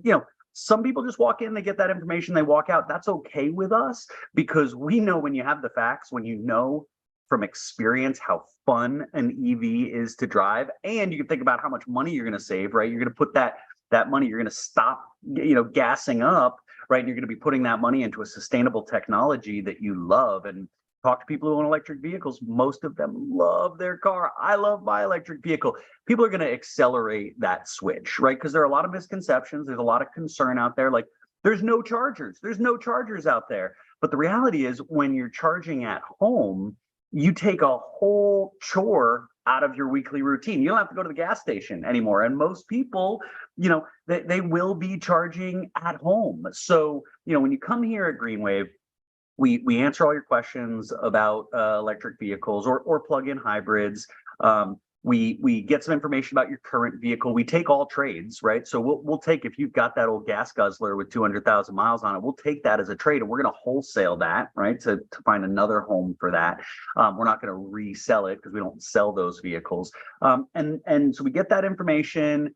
some people just walk in, they get that information, they walk out. That's okay with us because we know when you have the facts, when you know from experience how fun an EV is to drive, and you can think about how much money you're going to save, right? You're going to put that money, you're going to stop, gassing up, right? And you're going to be putting that money into a sustainable technology that you love. And talk to people who own electric vehicles. Most of them love their car. I love my electric vehicle. People are going to accelerate that switch, right? Because there are a lot of misconceptions. There's a lot of concern out there. Like, there's no chargers. There's no chargers out there. But the reality is, when you're charging at home, you take a whole chore out of your weekly routine. You don't have to go to the gas station anymore. And most people, they will be charging at home. So, when you come here at GreenWave, we answer all your questions about electric vehicles or plug-in hybrids. We get some information about your current vehicle. We take all trades, right? So we'll take, if you've got that old gas guzzler with 200,000 miles on it, we'll take that as a trade, and we're going to wholesale that, right? To find another home for that. We're not going to resell it because we don't sell those vehicles. And so we get that information.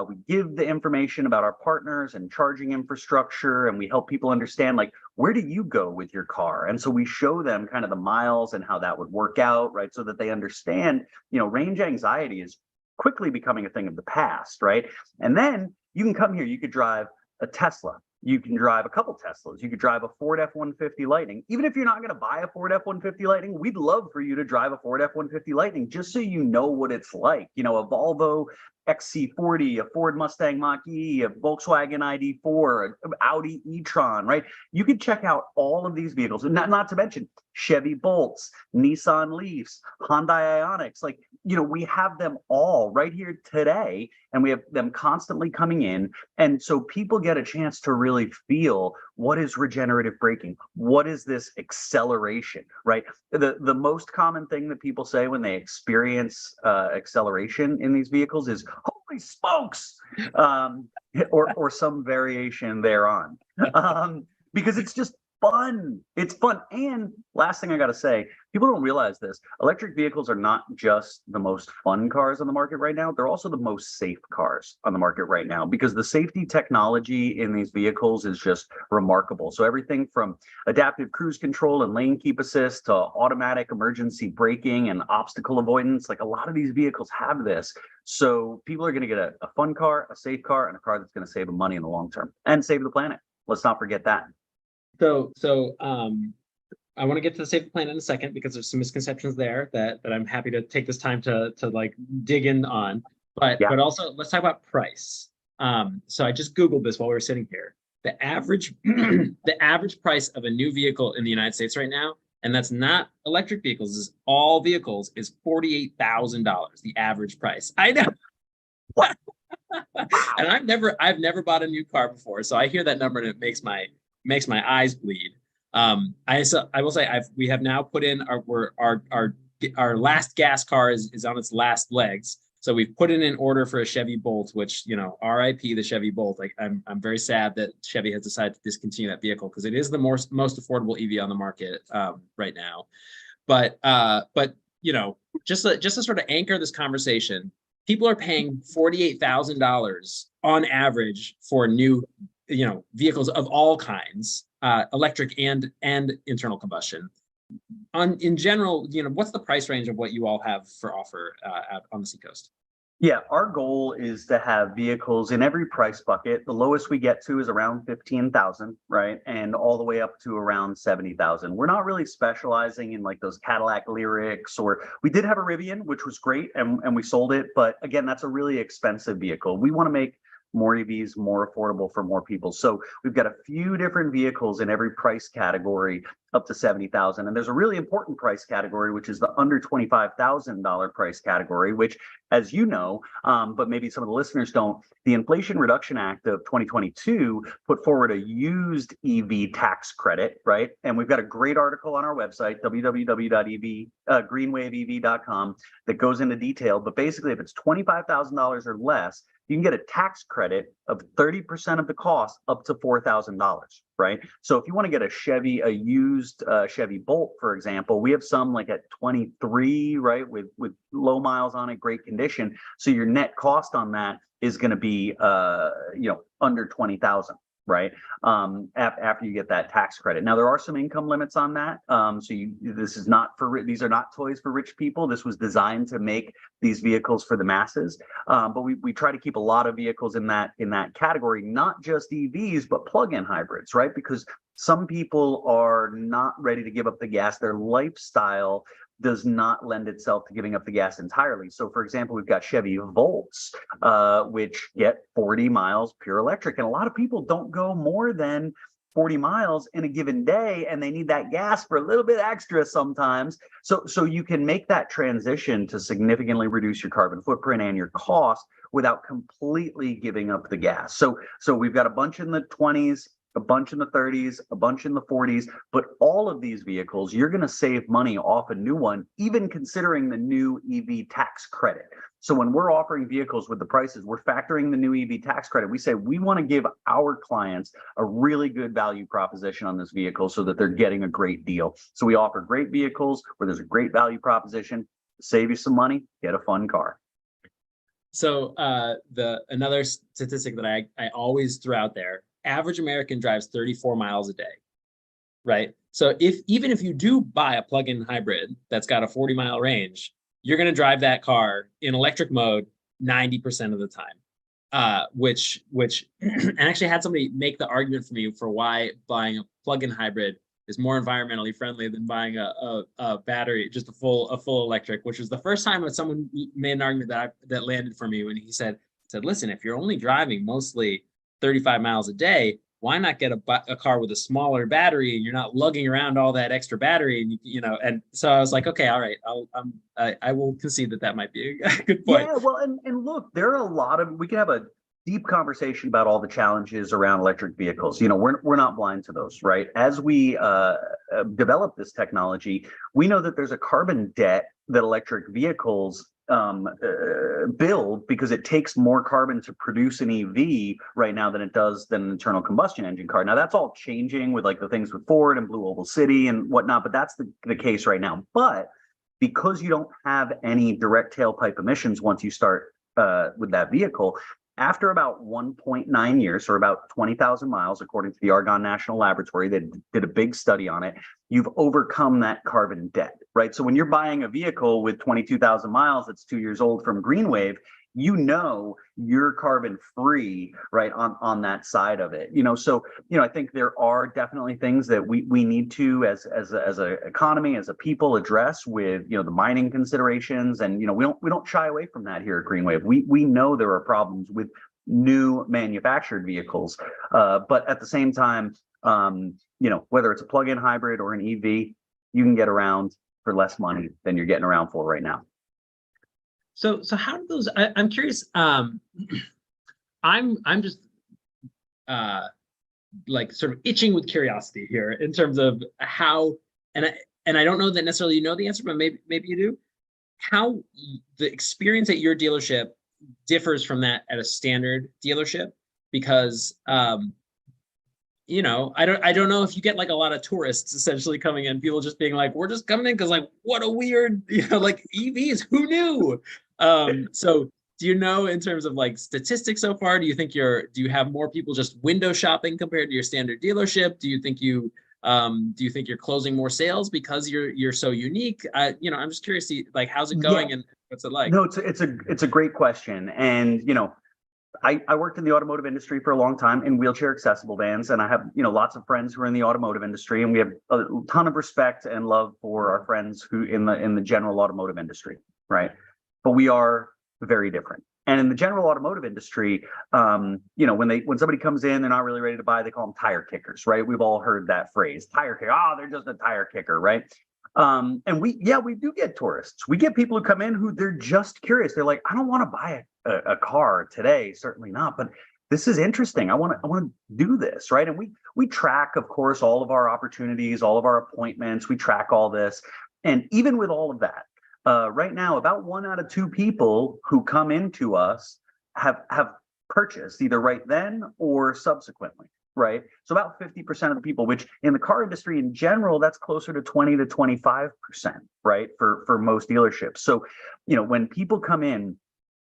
We give the information about our partners and charging infrastructure, and we help people understand, like, where do you go with your car? And so we show them kind of the miles and how that would work out, right? So that they understand, range anxiety is quickly becoming a thing of the past, right? And then you can come here, you could drive a Tesla. You can drive a couple Teslas. You could drive a Ford F-150 Lightning. Even if you're not going to buy a Ford F-150 Lightning, we'd love for you to drive a Ford F-150 Lightning just so you know what it's like. A Volvo XC40, a Ford Mustang Mach-E, a Volkswagen ID4, an Audi e-tron, right? You could check out all of these vehicles, and not to mention Chevy Bolts, Nissan Leafs, Hyundai Ioniqs. Like, we have them all right here today, and we have them constantly coming in. And so people get a chance to really feel, what is regenerative braking? What is this acceleration, right? The most common thing that people say when they experience acceleration in these vehicles is, holy smokes, or some variation thereon, because it's just fun. It's fun. And last thing I got to say, people don't realize this. Electric vehicles are not just the most fun cars on the market right now. They're also the most safe cars on the market right now, because the safety technology in these vehicles is just remarkable. So everything from adaptive cruise control and lane keep assist to automatic emergency braking and obstacle avoidance, like, a lot of these vehicles have this. So people are going to get a fun car, a safe car, and a car that's going to save them money in the long term and save the planet. Let's not forget that. So I want to get to the Save the Planet in a second, because there's some misconceptions there that I'm happy to take this time to like dig in on. But also, let's talk about price. So I just Googled this while we were sitting here. The average the average price of a new vehicle in the United States right now, and that's not electric vehicles, is all vehicles, is $48,000. The average price. I know. And I've never bought a new car before, so I hear that number and it makes my eyes bleed. I will say we have now put in our last gas car is on its last legs. So we've put in an order for a Chevy Bolt, which, RIP the Chevy Bolt. Like, I'm very sad that Chevy has decided to discontinue that vehicle, because it is the most affordable EV on the market right now. But just to sort of anchor this conversation, people are paying $48,000 on average for new vehicles of all kinds, electric and internal combustion. In general, what's the price range of what you all have for offer out on the Seacoast? Yeah, our goal is to have vehicles in every price bucket. The lowest we get to is around 15,000, right? And all the way up to around 70,000. We're not really specializing in like those Cadillac Lyrics, or we did have a Rivian, which was great, and we sold it. But again, that's a really expensive vehicle. We want to make more EVs, more affordable for more people. So we've got a few different vehicles in every price category up to 70,000. And there's a really important price category, which is the under $25,000 price category, which, as you know, but maybe some of the listeners don't, the Inflation Reduction Act of 2022 put forward a used EV tax credit, right? And we've got a great article on our website, greenwaveev.com, that goes into detail. But basically, if it's $25,000 or less, you can get a tax credit of 30% of the cost up to $4,000, right? So if you want to get a used Chevy Bolt, for example, we have some like at 23, right, with low miles on it, great condition. So your net cost on that is going to be, under 20,000. Right, after you get that tax credit. Now there are some income limits on that. This is not for these are not toys for rich people. This was designed to make these vehicles for the masses. But we try to keep a lot of vehicles in that category, not just EVs, but plug-in hybrids, right? Because some people are not ready to give up the gas. Their lifestyle does not lend itself to giving up the gas entirely. So for example, we've got Chevy Volts, which get 40 miles pure electric. And a lot of people don't go more than 40 miles in a given day, and they need that gas for a little bit extra sometimes. So you can make that transition to significantly reduce your carbon footprint and your cost without completely giving up the gas. So we've got a bunch in the 20s, a bunch in the 30s, a bunch in the 40s, but all of these vehicles, you're going to save money off a new one, even considering the new EV tax credit. So when we're offering vehicles with the prices, we're factoring the new EV tax credit. We say we want to give our clients a really good value proposition on this vehicle so that they're getting a great deal. So we offer great vehicles where there's a great value proposition, save you some money, get a fun car. So another statistic that I always throw out there, average American drives 34 miles a day, right? So even if you do buy a plug-in hybrid that's got a 40-mile range, you're going to drive that car in electric mode 90% of the time, which and actually had somebody make the argument for me for why buying a plug-in hybrid is more environmentally friendly than buying a battery, just a full electric, which was the first time that someone made an argument that landed for me when he said, listen, if you're only driving mostly 35 miles a day, why not get a car with a smaller battery and you're not lugging around all that extra battery? And and so I was like, okay, all right, I will concede that might be a good point. Yeah, well, and look, there are a lot of, we can have a deep conversation about all the challenges around electric vehicles. We're not blind to those, right? As we develop this technology, we know that there's a carbon debt that electric vehicles build, because it takes more carbon to produce an EV right now than it does than an internal combustion engine car. Now that's all changing with like the things with Ford and Blue Oval City and whatnot, but that's the case right now. But because you don't have any direct tailpipe emissions once you start with that vehicle, after about 1.9 years, or about 20,000 miles, according to the Argonne National Laboratory, they did a big study on it, you've overcome that carbon debt, right? So when you're buying a vehicle with 22,000 miles that's 2 years old from Greenwave, you're carbon free, right, on that side of it. So I think there are definitely things that we need to, as an economy, as a people, address with the mining considerations, and we don't shy away from that here at Greenwave. We know there are problems with new manufactured vehicles, but at the same time, whether it's a plug-in hybrid or an EV, you can get around for less money than you're getting around for right now. So how do those? I'm curious. I'm just like sort of itching with curiosity here in terms of how, and I don't know that necessarily you know the answer, but maybe you do. How the experience at your dealership differs from that at a standard dealership, because I don't know if you get like a lot of tourists essentially coming in, people just being like, we're just coming in because like, what a weird, like EVs, who knew? So do you know, in terms of like statistics so far, do you have more people just window shopping compared to your standard dealership? Do you think you're closing more sales because you're so unique? I'm just curious, like, how's it going and what's it like? No, it's a great question. And, I worked in the automotive industry for a long time in wheelchair accessible vans, and I have, lots of friends who are in the automotive industry, and we have a ton of respect and love for our friends who in the general automotive industry, right? But we are very different, And in the general automotive industry, you know, when somebody comes in, they're not really ready to buy, they call them tire kickers, right? We've all heard that phrase, tire kicker. Oh, they're just a tire kicker, right? And we do get tourists. We get people who come in who they're just curious. They're like, I don't want to buy a car today, certainly not, but this is interesting. I want to do this, right? And we track, of course, all of our opportunities, all of our appointments. We track all this, and even with all of that. Right now, about 1 out of 2 people who come into us have purchased either right then or subsequently, right? So about 50% of the people, which in the car industry in general, that's closer to 20 to 25%, right? For most dealerships. So, you know, when people come in,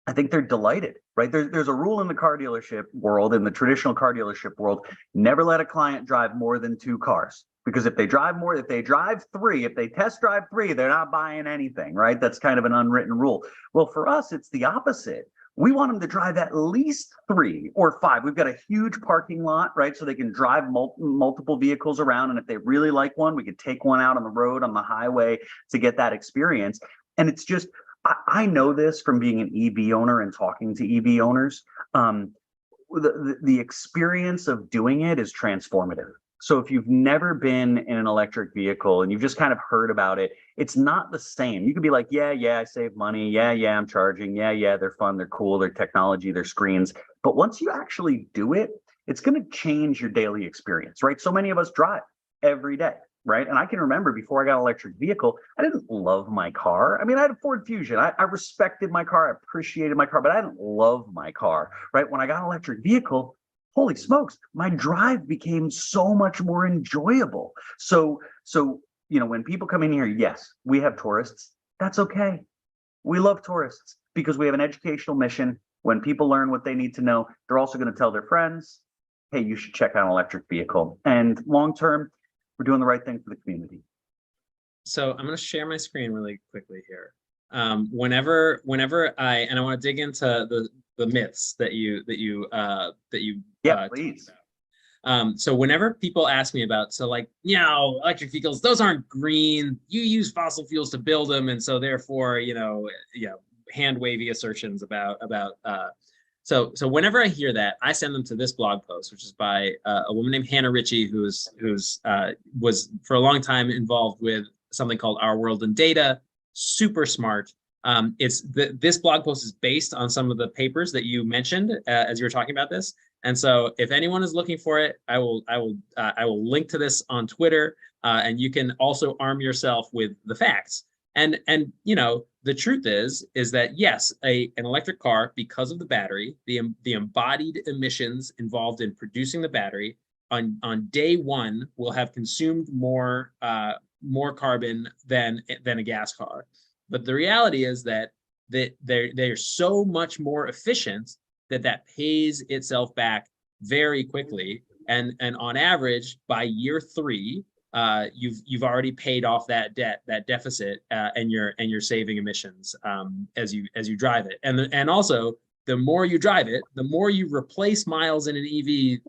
I think they're delighted, right? There's a rule in the car dealership world, in the traditional car dealership world, never let a client drive more than 2 cars. Because if they drive 3, if they test drive 3, they're not buying anything, right? That's kind of an unwritten rule. Well, for us, it's the opposite. We want them to drive at least 3 or 5. We've got a huge parking lot, right? So they can drive multiple vehicles around. And if they really like one, we could take one out on the road, on the highway to get that experience. And it's just, I know this from being an EV owner and talking to EV owners. The experience of doing it is transformative. So if you've never been in an electric vehicle and you've just kind of heard about it, it's not the same. You could be like, yeah, I save money. Yeah, I'm charging. Yeah, they're fun. They're cool. They're technology. They're screens. But once you actually do it, it's going to change your daily experience, right? So many of us drive every day, right? And I can remember before I got an electric vehicle, I didn't love my car. I mean, I had a Ford Fusion. I respected my car. I appreciated my car, but I didn't love my car, right? When I got an electric vehicle, holy smokes, my drive became so much more enjoyable. So, you know, when people come in here, yes, we have tourists. That's okay. We love tourists because we have an educational mission. When people learn what they need to know, they're also going to tell their friends, hey, you should check out an electric vehicle. And long-term, we're doing the right thing for the community. So I'm going to share my screen really quickly here. Whenever I want to dig into the myths that you please. So whenever people ask me about, so like, you know, electric vehicles, those aren't green, you use fossil fuels to build them, and so therefore, you know, hand wavy assertions about so whenever I hear that, I send them to this blog post, which is by a woman named Hannah Ritchie, who's was for a long time involved with something called Our World in Data. Super smart. This blog post is based on some of the papers that you mentioned as you were talking about this. And so if anyone is looking for it, I will link to this on Twitter, and you can also arm yourself with the facts. And you know, the truth is that yes, an electric car, because of the battery, the embodied emissions involved in producing the battery on day one will have consumed more carbon than a gas car. But the reality is that they're so much more efficient that pays itself back very quickly. And on average, by year 3, you've already paid off that deficit, and you're saving emissions as you drive it. And also, the more you drive it, the more you replace miles in an EV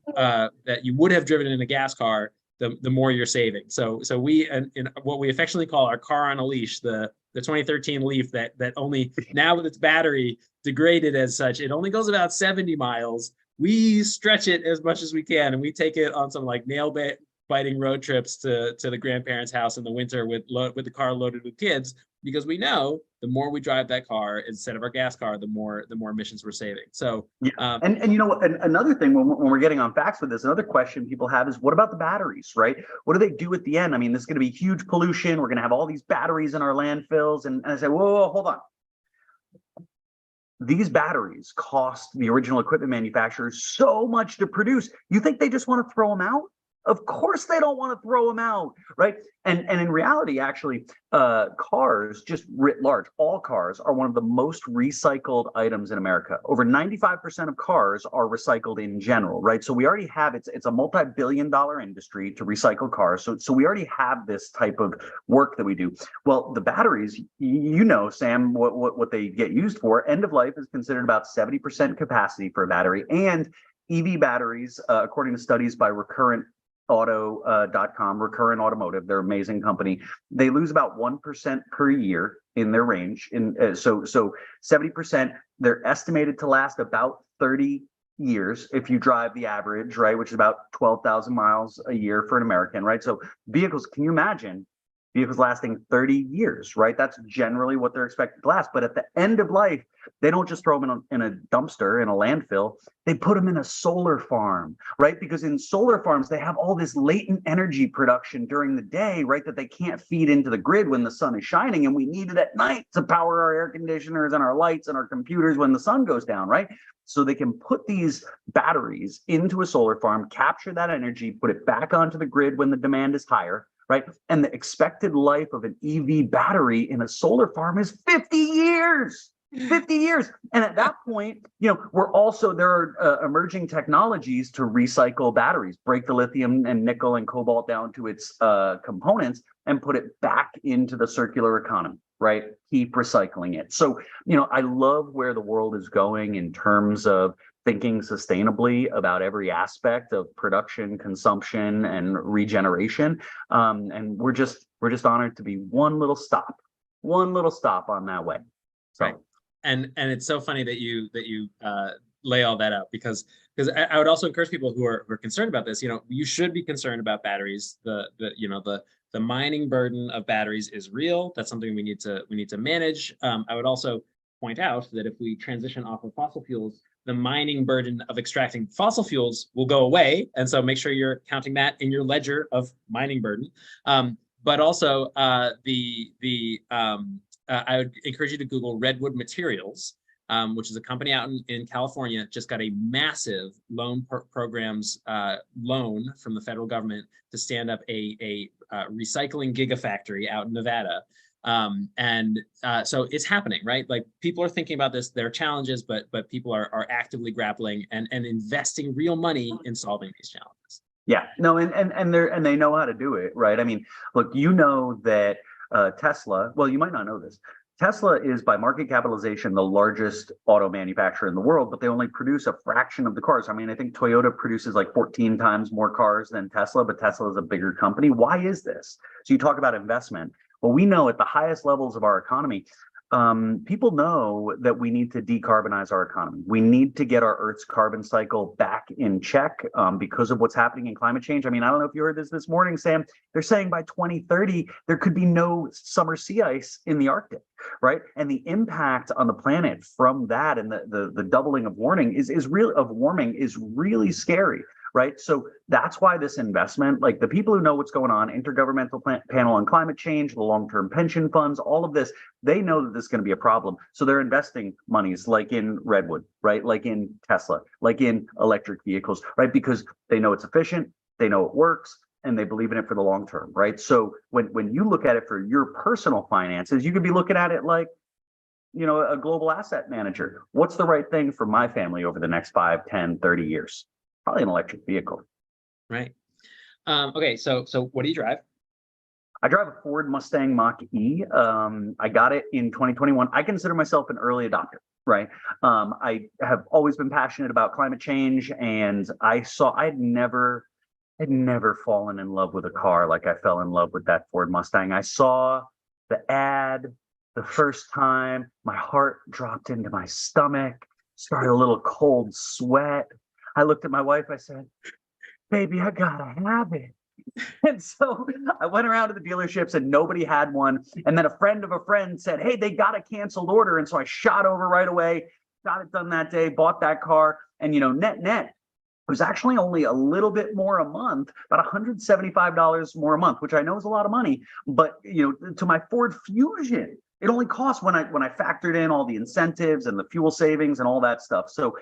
that you would have driven in a gas car, the more you're saving. So we, in what we affectionately call our car on a leash, the 2013 Leaf that only now with its battery degraded as such, it only goes about 70 miles. We stretch it as much as we can, and we take it on some like nail-biting road trips to the grandparents' house in the winter with the car loaded with kids, because we know the more we drive that car instead of our gas car, the more emissions we're saving. So yeah. And you know what, another thing when we're getting on facts with this, another question people have is, what about the batteries, right? What do they do at the end? I mean, there's going to be huge pollution. We're going to have all these batteries in our landfills. And I say, whoa, hold on. These batteries cost the original equipment manufacturers so much to produce. You think they just want to throw them out? Of course they don't want to throw them out, right? And in reality, actually, cars, just writ large, all cars are one of the most recycled items in America. Over 95% of cars are recycled in general, right? So we already have, it's a multi-billion-dollar industry to recycle cars. So we already have this type of work that we do. Well, the batteries, you know, Sam, what they get used for. End of life is considered about 70% capacity for a battery, and EV batteries, according to studies by Recurrent recurrentauto.com, Recurrent Automotive. They're an amazing company. They lose about 1% per year in their range. So 70%, they're estimated to last about 30 years if you drive the average, right, which is about 12,000 miles a year for an American, right? So vehicles, can you imagine vehicles lasting 30 years, right? That's generally what they're expected to last. But at the end of life, they don't just throw them in a dumpster, in a landfill. They put them in a solar farm, right? Because in solar farms, they have all this latent energy production during the day, right, that they can't feed into the grid when the sun is shining. And we need it at night to power our air conditioners and our lights and our computers when the sun goes down, right? So they can put these batteries into a solar farm, capture that energy, put it back onto the grid when the demand is higher, right? And the expected life of an EV battery in a solar farm is 50 years. 50 years. And at that point, there are emerging technologies to recycle batteries, break the lithium and nickel and cobalt down to its components and put it back into the circular economy, right? Keep recycling it. So, I love where the world is going in terms of thinking sustainably about every aspect of production, consumption, and regeneration. And we're just honored to be one little stop on that way. So. Right. And it's so funny that you lay all that out, because I would also encourage people who are concerned about this. You should be concerned about batteries. The mining burden of batteries is real. That's something we need to manage. I would also point out that if we transition off of fossil fuels, the mining burden of extracting fossil fuels will go away. And so make sure you're counting that in your ledger of mining burden. But also I would encourage you to Google Redwood Materials, which is a company out in California, just got a massive loan programs loan from the federal government to stand up a recycling gigafactory out in Nevada. So it's happening, right? Like, people are thinking about this. There are challenges, but people are actively grappling and investing real money in solving these challenges. Yeah, no, and they know how to do it, right? I mean, look, that Tesla, well, you might not know this. Tesla is, by market capitalization, the largest auto manufacturer in the world, but they only produce a fraction of the cars. I mean, I think Toyota produces like 14 times more cars than Tesla, but Tesla is a bigger company. Why is this? So you talk about investment. Well, we know at the highest levels of our economy, people know that we need to decarbonize our economy. We need to get our Earth's carbon cycle back in check because of what's happening in climate change. I mean, I don't know if you heard this morning, Sam. They're saying by 2030, there could be no summer sea ice in the Arctic, right? And the impact on the planet from that and the doubling of warming is really scary. Right. So that's why this investment, like the people who know what's going on, Intergovernmental Panel on Climate Change, the long-term pension funds, all of this, they know that this is going to be a problem. So they're investing monies like in Redwood, right? Like in Tesla, like in electric vehicles, right? Because they know it's efficient, they know it works, and they believe in it for the long term, right? So when you look at it for your personal finances, you could be looking at it like, a global asset manager. What's the right thing for my family over the next 5, 10, 30 years? Probably an electric vehicle. Right. Okay. So what do you drive? I drive a Ford Mustang Mach-E. I got it in 2021. I consider myself an early adopter, right? I have always been passionate about climate change, and I'd never fallen in love with a car like I fell in love with that Ford Mustang. I saw the ad the first time, my heart dropped into my stomach, started a little cold sweat. I looked at my wife, I said, baby, I gotta have it. And so I went around to the dealerships and nobody had one. And then a friend of a friend said, hey, they got a canceled order. And so I shot over right away, got it done that day, bought that car. And, net, it was actually only a little bit more a month, about $175 more a month, which I know is a lot of money. But, to my Ford Fusion, it only cost when I factored in all the incentives and the fuel savings and all that stuff. So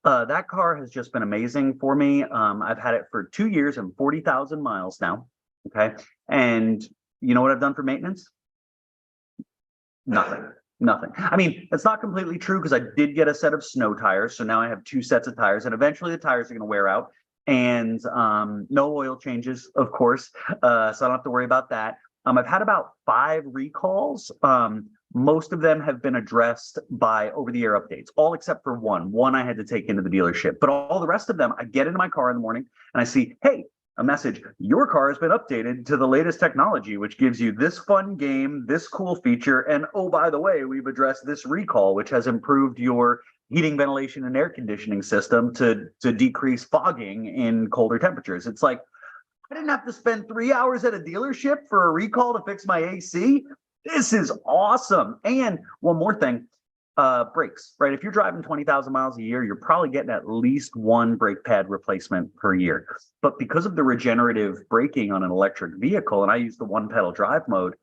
that car has just been amazing for me. I've had it for 2 years and 40,000 miles now. Okay. And you know what I've done for maintenance? Nothing. I mean, it's not completely true because I did get a set of snow tires. So now I have 2 sets of tires, and eventually the tires are going to wear out, and no oil changes, of course. So I don't have to worry about that. I've had about 5 recalls. Most of them have been addressed by over-the-air updates, all except for one. One I had to take into the dealership. But all the rest of them, I get into my car in the morning and I see, hey, a message, your car has been updated to the latest technology, which gives you this fun game, this cool feature, and oh, by the way, we've addressed this recall, which has improved your heating, ventilation, and air conditioning system to decrease fogging in colder temperatures. It's like, I didn't have to spend 3 hours at a dealership for a recall to fix my AC. This is awesome. And one more thing, brakes, right? If you're driving 20,000 miles a year, you're probably getting at least one brake pad replacement per year. But because of the regenerative braking on an electric vehicle, and I use the one pedal drive mode,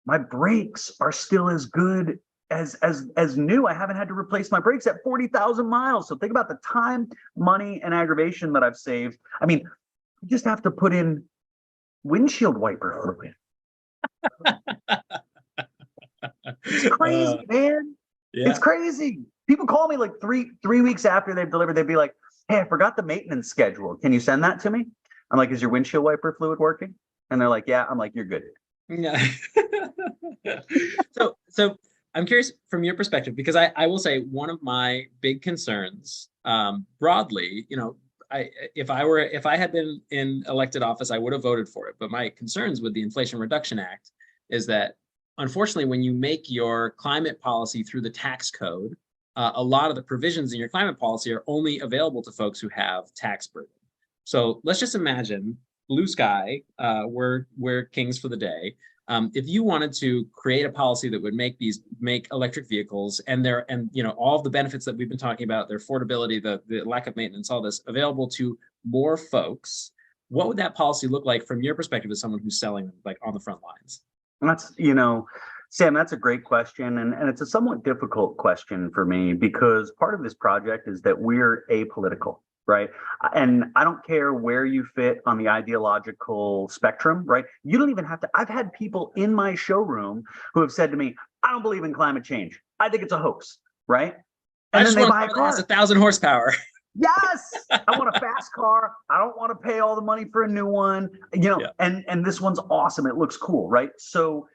my brakes are still as good as new. I haven't had to replace my brakes at 40,000 miles. So think about the time, money, and aggravation that I've saved. I mean, you just have to put in windshield wiper fluid. It's crazy, man. Yeah. It's crazy. People call me like three weeks after they've delivered. They'd be like, hey, I forgot the maintenance schedule. Can you send that to me? I'm like, is your windshield wiper fluid working? And they're like, yeah. I'm like, you're good. Yeah. So I'm curious from your perspective, because I will say one of my big concerns, broadly, you know, if I had been in elected office, I would have voted for it. But my concerns with the Inflation Reduction Act is that, unfortunately, when you make your climate policy through the tax code, a lot of the provisions in your climate policy are only available to folks who have tax burden. So let's just imagine blue sky, we're kings for the day. If you wanted to create a policy that would make electric vehicles and you know, all of the benefits that we've been talking about, their affordability, the lack of maintenance, all this available to more folks, what would that policy look like from your perspective as someone who's selling them, like on the front lines? That's, you know, Sam, that's a great question. And it's a somewhat difficult question for me because part of this project is that we're apolitical, right? And I don't care where you fit on the ideological spectrum, right? You don't even have to. I've had people in my showroom who have said to me, I don't believe in climate change. I think it's a hoax, right? And I just then they want buy a a car that car. has 1,000 horsepower. Yes, I want a fast car. I don't want to pay all the money for a new one, you know, Yeah. and this one's awesome. It looks cool, right? So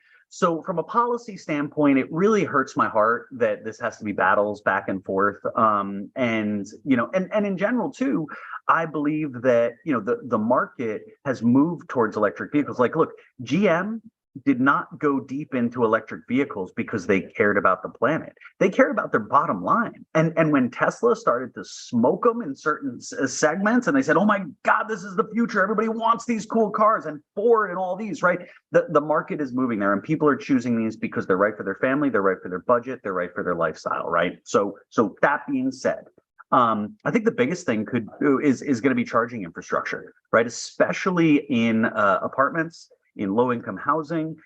from a policy standpoint, it really hurts my heart that this has to be battles back and forth. And, you know, and in general, too, I believe that, you know, the market has moved towards electric vehicles. Like, look, GM did not go deep into electric vehicles because they cared about the planet. They cared about their bottom line. And when Tesla started to smoke them in certain segments, and they said, oh my God, this is the future. Everybody wants these cool cars, and Ford and all these, right? The market is moving there, and people are choosing these because they're right for their family, they're right for their budget, they're right for their lifestyle, right? So that being said, I think the biggest thing is going to be charging infrastructure, right? Especially in apartments, in low-income housing,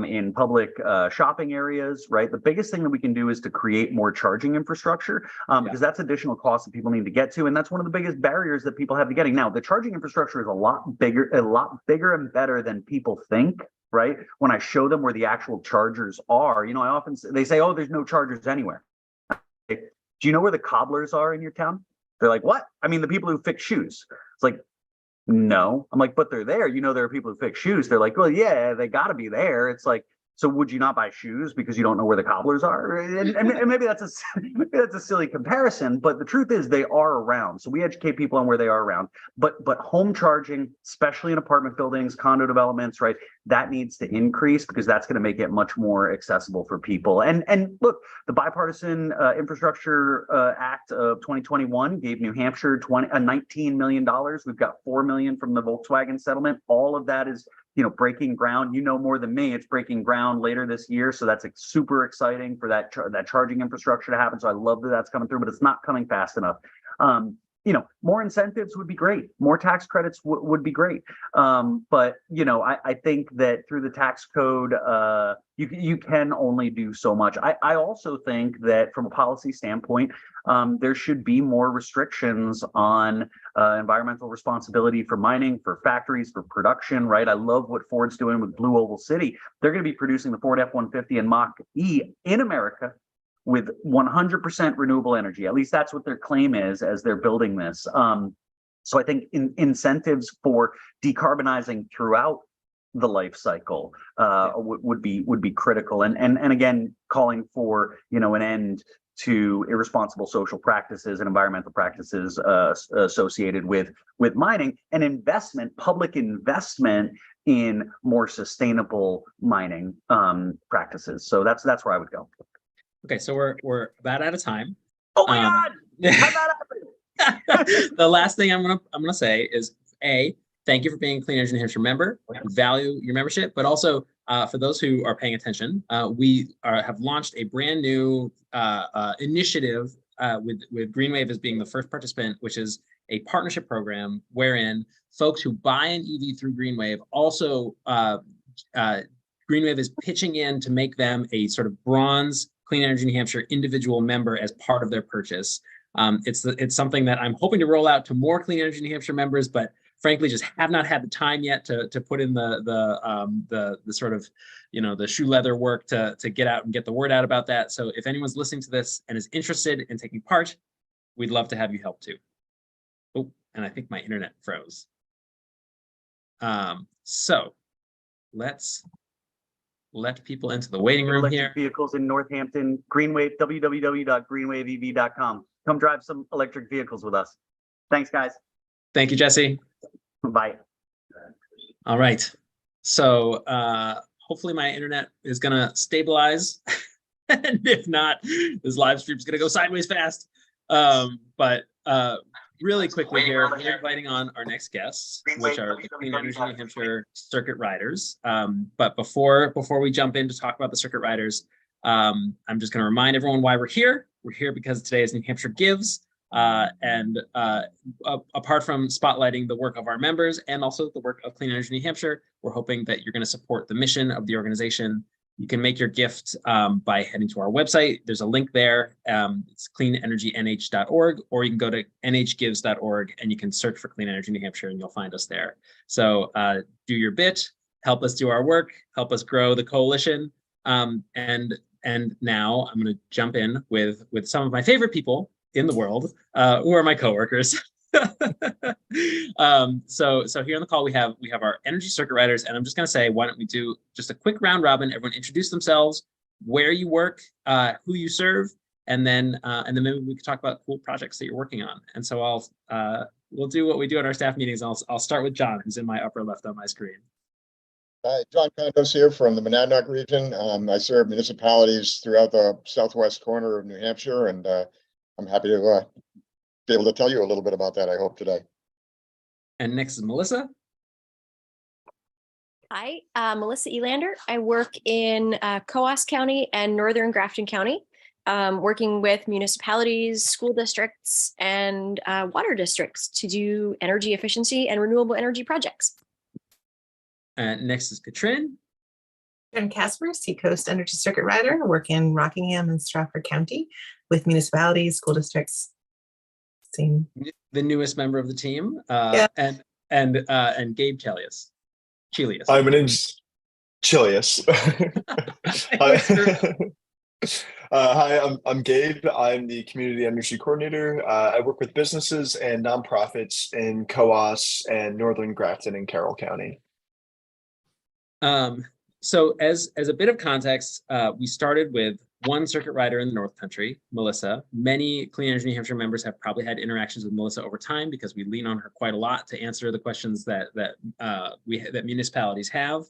in public shopping areas, right? The biggest thing that we can do is to create more charging infrastructure because that's additional costs that people need to get to, and that's one of the biggest barriers that people have to getting. Now, the charging infrastructure is a lot bigger and better than people think, right? When I show them where the actual chargers are, you know, they say, oh, there's no chargers anywhere. Do you know where the cobblers are in your town? They're like, what? I mean, the people who fix shoes. It's like, no. I'm like, but they're there. You know, there are people who fix shoes. They're like, well, yeah, they got to be there. It's like, so would you not buy shoes because you don't know where the cobblers are? And maybe that's a silly comparison, but the truth is they are around. So we educate people on where they are around. But home charging, especially in apartment buildings, condo developments, right? That needs to increase because that's going to make it much more accessible for people. And look, the Bipartisan Infrastructure Act of 2021 gave New Hampshire $19 million. We've got $4 million from the Volkswagen settlement. All of that is, you know, breaking ground. You know more than me. It's breaking ground later this year, so that's super exciting for that charging infrastructure to happen. So I love that that's coming through, but it's not coming fast enough. You know, more incentives would be great. More tax credits would be great. But you know, I think that through the tax code, you can only do so much. I also think that from a policy standpoint, there should be more restrictions on environmental responsibility for mining, for factories, for production, right? I love what Ford's doing with Blue Oval City. They're going to be producing the Ford F-150 and Mach-E in America with 100% renewable energy. At least that's what their claim is as they're building this. So I think incentives for decarbonizing throughout the life cycle would be critical. And again, calling for, you know, an end to irresponsible social practices and environmental practices associated with mining, and public investment in more sustainable mining practices. So that's where I would go. Okay, so we're about out of time. Oh my God! How'd that happen? The last thing I'm gonna say is thank you for being a Clean Energy New Hampshire member. We value your membership, but also for those who are paying attention, we have launched a brand new initiative with GreenWave as being the first participant, which is a partnership program wherein folks who buy an EV through GreenWave also GreenWave is pitching in to make them a sort of bronze Clean Energy New Hampshire individual member as part of their purchase. It's something that I'm hoping to roll out to more Clean Energy New Hampshire members, but frankly just have not had the time yet to put in the sort of, you know, the shoe leather work to get out and get the word out about that. So if anyone's listening to this and is interested in taking part, we'd love to have you help too. Oh, and I think my internet froze. So let's let people into the waiting room Electric here. vehicles in Northampton, Greenwave, www.greenwaveev.com. Come drive some electric vehicles with us. Thanks, guys. Thank you, Jesse. Bye. All right. So hopefully my internet is going to stabilize. And if not, this live stream is going to go sideways fast. But really quickly here, we're inviting on our next guests, which are the Clean Energy New Hampshire Circuit Riders. But before we jump in to talk about the Circuit Riders, I'm just going to remind everyone why we're here. We're here because today is New Hampshire Gives. And apart from spotlighting the work of our members and also the work of Clean Energy New Hampshire, we're hoping that you're going to support the mission of the organization. You can make your gift by heading to our website. There's a link there. It's cleanenergynh.org, or you can go to nhgives.org and you can search for Clean Energy New Hampshire and you'll find us there. So do your bit, help us do our work, help us grow the coalition. And now I'm going to jump in with some of my favorite people in the world, who are my coworkers. So here on the call we have our energy circuit riders, and I'm just going to say, why don't we do just a quick round robin? Everyone introduce themselves, where you work, who you serve, and then maybe we could talk about cool projects that you're working on. And so we'll do what we do at our staff meetings. I'll start with John, who's in my upper left on my screen. Hi, John KONDOS here from the Monadnock region. I serve municipalities throughout the southwest corner of New Hampshire, and I'm happy to be able to tell you a little bit about that, I hope, today. And next is Melissa. Hi, Melissa Elander. I work in Coos County and Northern Grafton County, working with municipalities, school districts, and water districts to do energy efficiency and renewable energy projects. Next is KATRIN. I'm KASPER, Seacoast Energy Circuit Rider. I work in Rockingham and Stratford County with municipalities, school districts. Same. The newest member of the team, Yeah. and GABE CHELIUS. I'm an CHELIUS. Hi, I'm Gabe. I'm the Community Energy Coordinator. I work with businesses and nonprofits in Coos and Northern Grafton and Carroll County. So as a bit of context, we started with one circuit rider in the North Country, Melissa. Many Clean Energy New Hampshire members have probably had interactions with Melissa over time because we lean on her quite a lot to answer the questions that municipalities have.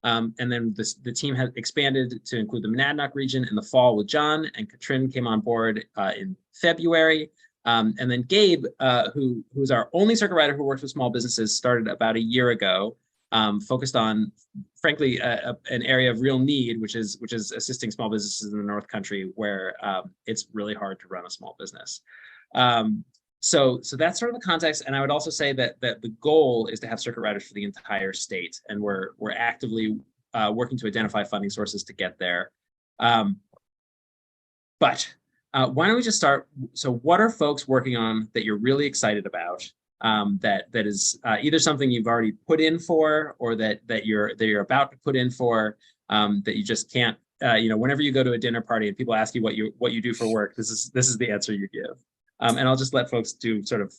And then the team has expanded to include the Monadnock region in the fall with John, and KATRIN came on board in February. And then Gabe, who's our only circuit rider who works with small businesses, started about a year ago. Focused on, frankly, an area of real need, which is assisting small businesses in the North Country, where it's really hard to run a small business. So that's sort of the context. And I would also say that the goal is to have circuit riders for the entire state, and we're actively working to identify funding sources to get there. But why don't we just start? So what are folks working on that you're really excited about? That is either something you've already put in for, or that you're about to put in for, that you just can't. Whenever you go to a dinner party and people ask you what you do for work, this is the answer you give. And I'll just let folks do sort of,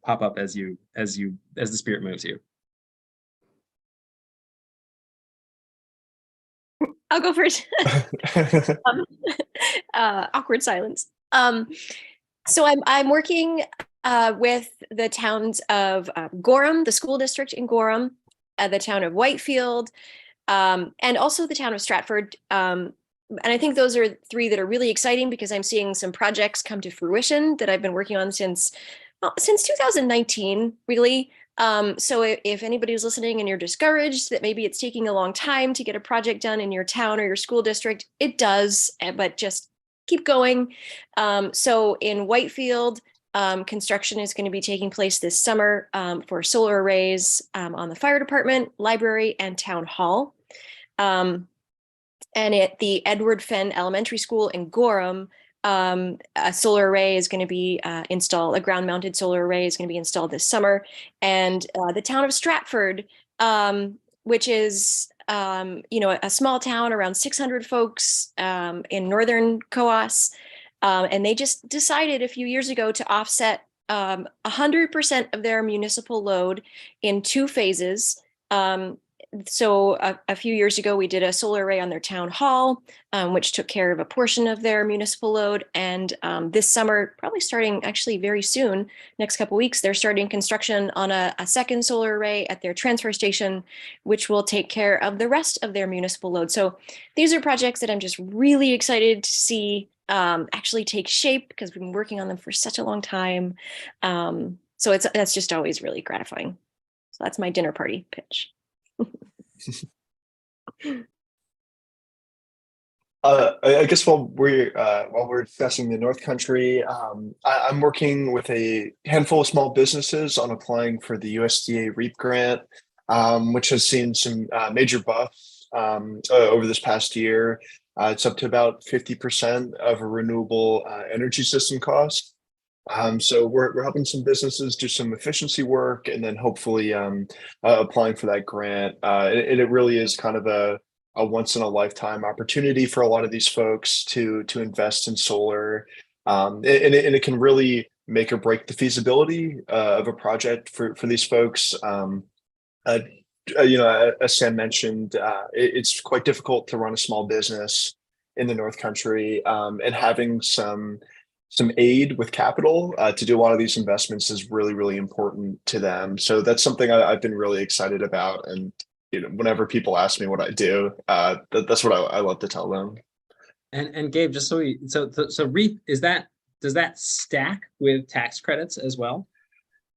pop up as the spirit moves you. I'll go first. Awkward silence. So I'm working with the towns of Gorham, the school district in Gorham, the town of Whitefield, and also the town of Stratford. And I think those are three that are really exciting because I'm seeing some projects come to fruition that I've been working on since 2019, really. So if anybody's listening and you're discouraged that maybe it's taking a long time to get a project done in your town or your school district, it does, but just keep going. So in Whitefield, construction is going to be taking place this summer for solar arrays on the fire department, library, and town hall. And at the Edward Fenn Elementary School in Gorham, a solar array is going to be installed, a ground-mounted solar array is going to be installed this summer. And the town of Stratford, which is a small town, around 600 folks in northern COAS, and they just decided a few years ago to offset 100% of their municipal load in 2 phases. So a few years ago, we did a solar array on their town hall, which took care of a portion of their municipal load. And this summer, probably starting actually very soon, next couple weeks, they're starting construction on a second solar array at their transfer station, which will take care of the rest of their municipal load. So these are projects that I'm just really excited to see actually take shape because we've been working on them for such a long time. So that's just always really gratifying. So that's my dinner party pitch. I guess while we're discussing the North Country, I'm working with a handful of small businesses on applying for the USDA REAP grant, which has seen some major buffs over this past year. It's up to about 50% of a renewable energy system cost. So we're helping some businesses do some efficiency work and then hopefully applying for that grant. And it really is kind of a once in a lifetime opportunity for a lot of these folks to invest in solar. And it can really make or break the feasibility of a project for these folks. As Sam mentioned, it's quite difficult to run a small business in the North Country, and having some aid with capital to do a lot of these investments is really, really important to them. So that's something I've been really excited about. And whenever people ask me what I do, that's what I love to tell them. And Gabe, just so REAP, does that stack with tax credits as well?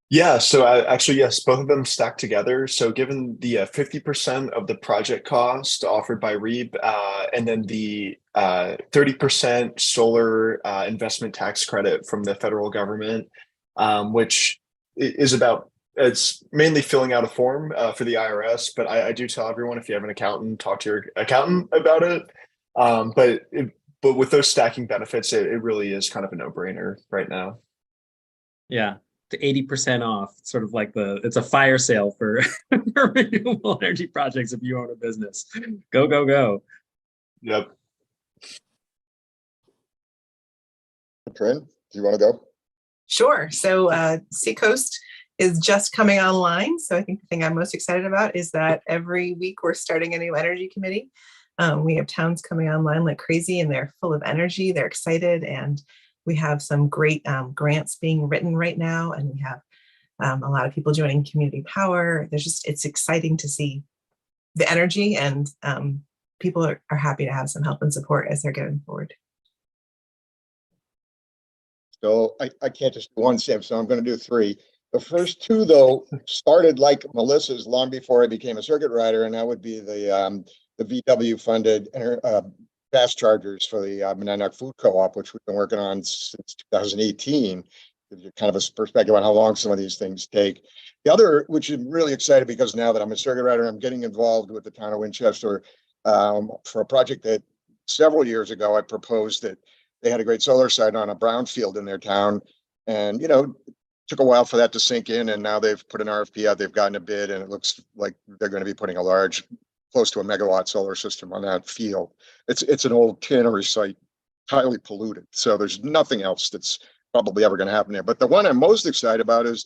Yeah, so actually, yes, both of them stack together. So given the 50% of the project cost offered by REAP, and then the 30% solar investment tax credit from the federal government, which is it's mainly filling out a form for the IRS. But I do tell everyone, if you have an accountant, talk to your accountant about it. But with those stacking benefits, it really is kind of a no-brainer right now. Yeah. To 80% off, sort of like it's a fire sale for renewable energy projects if you own a business. Go, go, go. Yep. KATRIN, do you want to go? Sure. So Seacoast is just coming online. So I think the thing I'm most excited about is that every week we're starting a new energy committee. We have towns coming online like crazy and they're full of energy. They're excited, and we have some great grants being written right now, and we have a lot of people joining community power. It's exciting to see the energy, and people are happy to have some help and support as they're going forward. So I can't just do one, Sam, so I'm going to do 3. The first 2, though, started like Melissa's long before I became a circuit rider, and that would be the VW-funded fast chargers for the Monadnock Food Co-op, which we've been working on since 2018. Gives you kind of a perspective on how long some of these things take. The other, which I'm really excited because now that I'm a circuit rider, I'm getting involved with the town of Winchester for a project that several years ago I proposed that they had a great solar site on a brownfield in their town. And, took a while for that to sink in, and now they've put an RFP out, they've gotten a bid, and it looks like they're going to be putting a large, close to a megawatt solar system on that field. It's an old tannery site, highly polluted. So there's nothing else that's probably ever going to happen there. But the one I'm most excited about is,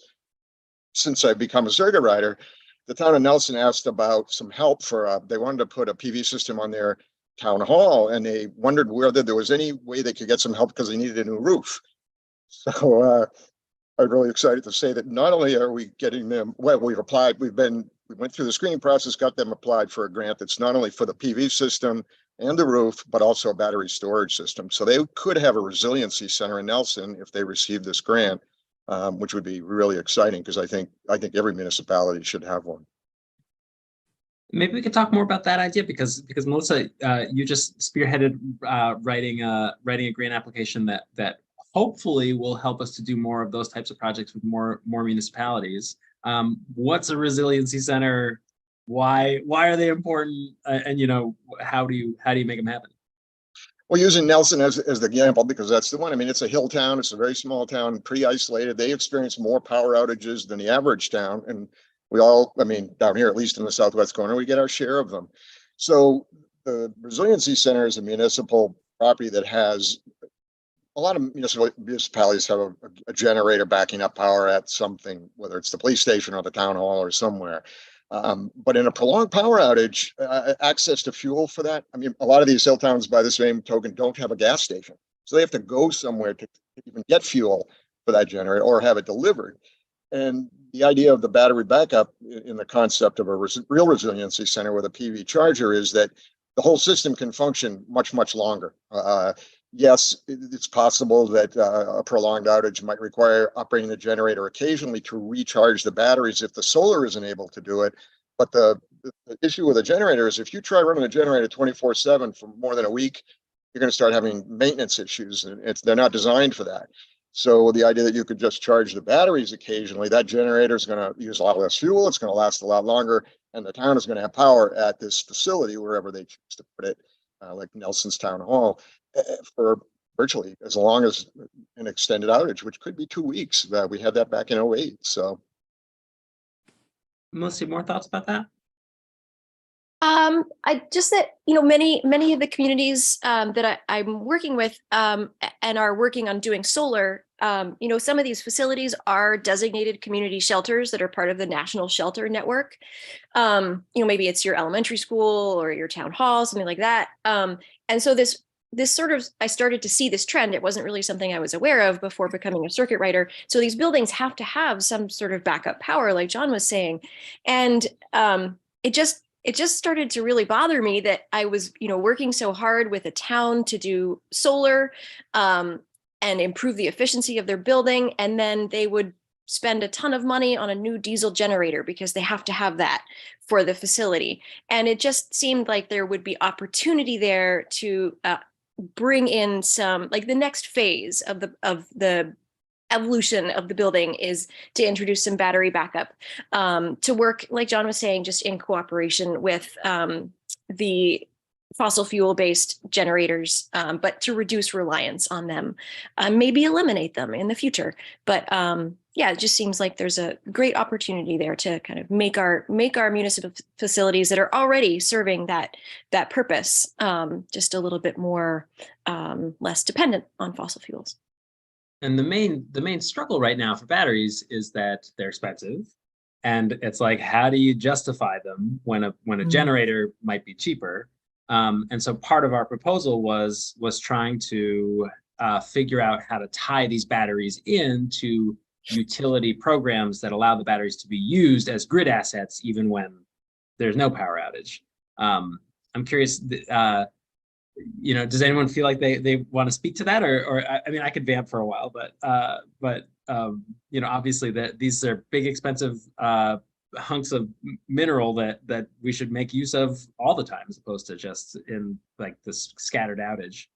since I've become a circuit rider, the town of Nelson asked about some help for, they wanted to put a PV system on their town hall, and they wondered whether there was any way they could get some help because they needed a new roof. So I'm really excited to say that not only are we getting them, well, we've applied, we went through the screening process, got them applied for a grant that's not only for the PV system and the roof, but also a battery storage system. So they could have a resiliency center in Nelson if they receive this grant, which would be really exciting because I think every municipality should have one. Maybe we could talk more about that idea because Melissa, you just spearheaded writing a grant application that hopefully will help us to do more of those types of projects with more municipalities. What's a resiliency center? Why are they important? And you know, how do you make them happen? Well, using Nelson as the example, because that's the one. I mean, it's a hill town. It's a very small town, pretty isolated. They experience more power outages than the average town. And we all, I mean, down here, at least in the southwest corner, we get our share of them. So the Resiliency Center is a municipal property that has a lot of municipalities have a generator backing up power at something, whether it's the police station or the town hall or somewhere. But in a prolonged power outage, access to fuel for that, I mean, a lot of these hill towns by the same token don't have a gas station. So they have to go somewhere to even get fuel for that generator or have it delivered. And the idea of the battery backup in the concept of a real resiliency center with a PV charger is that the whole system can function much, much longer. Yes, it's possible that a prolonged outage might require operating the generator occasionally to recharge the batteries if the solar isn't able to do it. But the issue with a generator is if you try running a generator 24/7 for more than a week, you're going to start having maintenance issues, and they're not designed for that. So the idea that you could just charge the batteries occasionally, that generator is going to use a lot less fuel, it's going to last a lot longer, and the town is going to have power at this facility, wherever they choose to put it, like Nelson's Town Hall, for virtually as long as an extended outage, which could be 2 weeks. We had that back in 2008. So, Melissa, more thoughts about that? I just that, you know, many of the communities that I'm working with and are working on doing solar, you know, some of these facilities are designated community shelters that are part of the National Shelter Network. You know, maybe it's your elementary school or your town hall, something like that. And so this sort of, I started to see this trend. It wasn't really something I was aware of before becoming a circuit writer. So these buildings have to have some sort of backup power, like John was saying. And it just started to really bother me that I was, you know, working so hard with a town to do solar and improve the efficiency of their building. And then they would spend a ton of money on a new diesel generator because they have to have that for the facility. And it just seemed like there would be opportunity there to bring in some, like the next phase of the evolution of the building is to introduce some battery backup, to work, like John was saying, just in cooperation with the fossil fuel based generators, but to reduce reliance on them, maybe eliminate them in the future. But yeah, it just seems like there's a great opportunity there to kind of make our municipal facilities that are already serving that purpose just a little bit more less dependent on fossil fuels. And the main struggle right now for batteries is that they're expensive, and it's like, how do you justify them when a generator might be cheaper? And so part of our proposal was trying to figure out how to tie these batteries into utility programs that allow the batteries to be used as grid assets even when there's no power outage. I'm curious. You know, does anyone feel like they want to speak to that, or I mean, I could vamp for a while, but you know, obviously these are big, expensive hunks of mineral that we should make use of all the time, as opposed to just in like this scattered outage.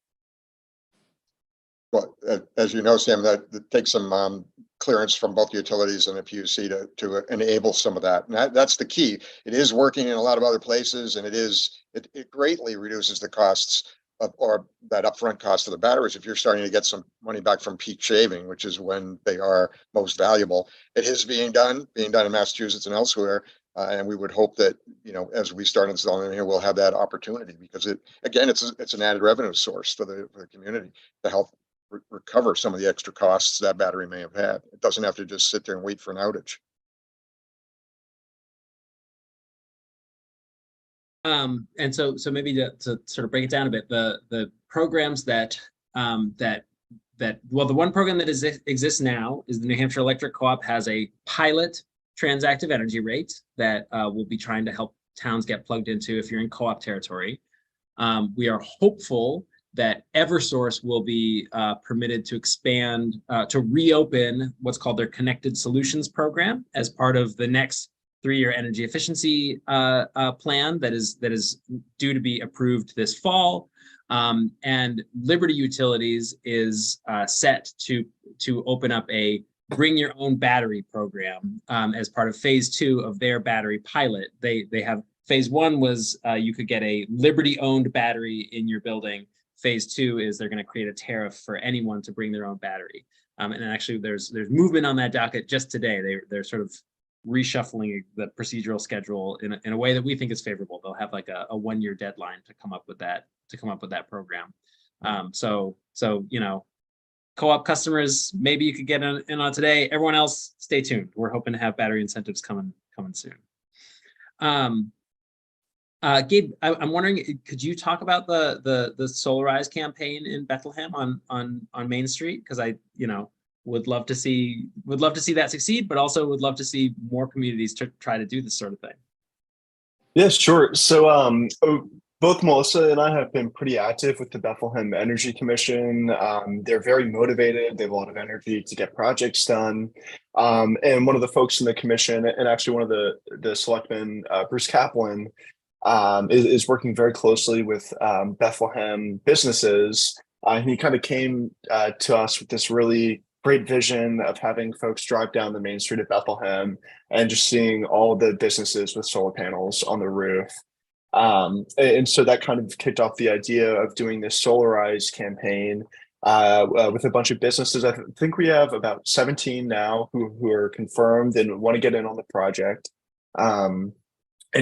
Well, as you know, Sam, that takes some clearance from both utilities and the PUC to enable some of that. And that's the key. It is working in a lot of other places, and it greatly reduces the costs or that upfront cost of the batteries. If you're starting to get some money back from peak shaving, which is when they are most valuable, it is being done in Massachusetts and elsewhere. And we would hope that, you know, as we start installing here, we'll have that opportunity, because it's an added revenue source for the community to help recover some of the extra costs that battery may have had. It doesn't have to just sit there and wait for an outage. And so maybe to sort of break it down a bit, the programs that well, the one program that exists now is the New Hampshire Electric Co-op has a pilot transactive energy rate that we'll be trying to help towns get plugged into if you're in co-op territory. We are hopeful that Eversource will be permitted to expand, to reopen what's called their Connected Solutions program as part of the next 3-year energy efficiency plan that is due to be approved this fall. And Liberty Utilities is set to open up a bring your own battery program as part of phase 2 of their battery pilot. They have phase 1 was you could get a Liberty owned battery in your building. Phase 2 is they're going to create a tariff for anyone to bring their own battery. And actually there's movement on that docket just today. They're sort of reshuffling the procedural schedule in a way that we think is favorable. They'll have like a 1-year deadline to come up with that program. So you know, co-op customers, maybe you could get in on today. Everyone else, stay tuned. We're hoping to have battery incentives coming soon. Gabe, I'm wondering, could you talk about the Solarize campaign in Bethlehem on Main Street? Because I, you know, would love to see that succeed, but also would love to see more communities to try to do this sort of thing. Yeah, sure. So both Melissa and I have been pretty active with the Bethlehem Energy Commission. They're very motivated. They have a lot of energy to get projects done. And one of the folks in the commission, and actually one of the selectmen, Bruce Kaplan, is working very closely with Bethlehem businesses. And he kind of came to us with this really great vision of having folks drive down the main street of Bethlehem and just seeing all the businesses with solar panels on the roof. And so that kind of kicked off the idea of doing this Solarize campaign with a bunch of businesses. I think we have about 17 now who are confirmed and want to get in on the project. And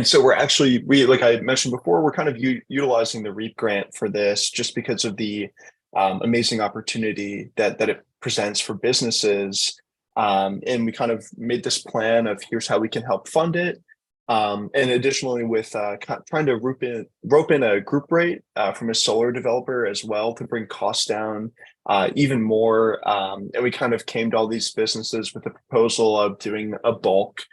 so we're actually, like I mentioned before, we're kind of utilizing the REAP grant for this just because of the amazing opportunity that it presents for businesses. And we kind of made this plan of here's how we can help fund it. And additionally with trying to rope in a group rate from a solar developer as well to bring costs down even more. And we kind of came to all these businesses with the proposal of doing a bulk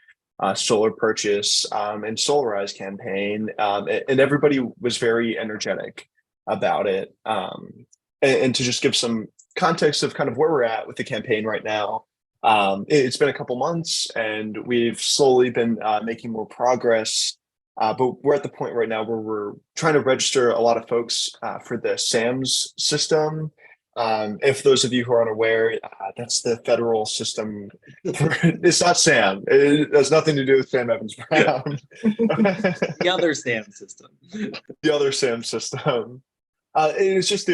solar purchase and Solarize campaign. And everybody was very energetic about it. And to just give some context of kind of where we're at with the campaign right now, it's been a couple months and we've slowly been making more progress, but we're at the point right now where we're trying to register a lot of folks for the SAMS system. If those of you who are unaware, that's the federal system. It's not SAM. It has nothing to do with Sam Evans-Brown. The other SAM system. The other SAM system. It's just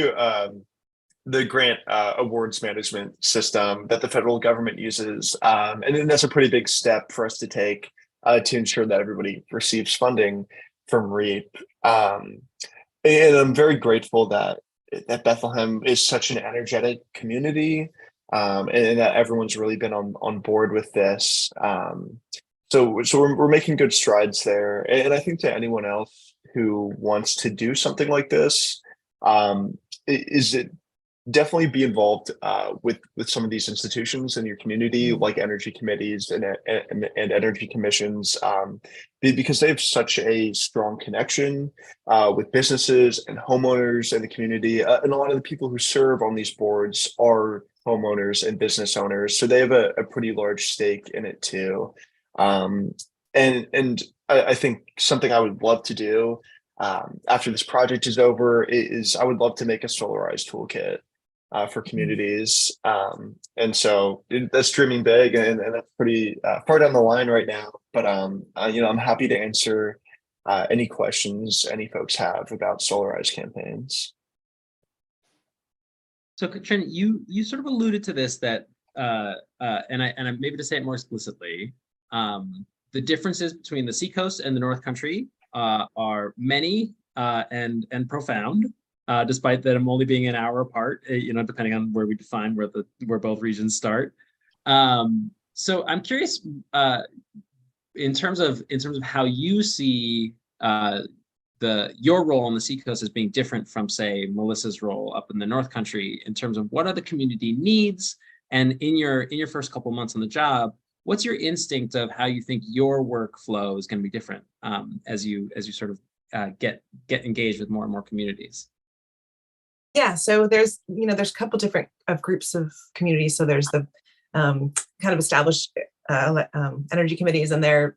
the grant awards management system that the federal government uses. And then that's a pretty big step for us to take to ensure that everybody receives funding from REAP. And I'm very grateful that Bethlehem is such an energetic community and that everyone's really been on board with this. So we're making good strides there. And I think to anyone else who wants to do something like this, is it definitely be involved with some of these institutions in your community, like energy committees and energy commissions, because they have such a strong connection with businesses and homeowners in the community. And a lot of the people who serve on these boards are homeowners and business owners, so they have a pretty large stake in it too. And I think something I would love to do after this project is over is I would love to make a Solarize toolkit for communities. And so that's dreaming big and that's pretty far down the line right now. But you know, I'm happy to answer any questions any folks have about Solarize campaigns. So Katrin, you sort of alluded to this that and I maybe to say it more explicitly, the differences between the Seacoast and the North Country are many and profound, despite them only being an hour apart, you know, depending on where we define where both regions start. So I'm curious, in terms of how you see your role on the Seacoast as being different from, say, Melissa's role up in the North Country in terms of what are the community needs, and in your first couple months on the job, what's your instinct of how you think your workflow is going to be different as you sort of get engaged with more and more communities? Yeah, so there's a couple different groups of communities. So there's the kind of established energy committees, and they're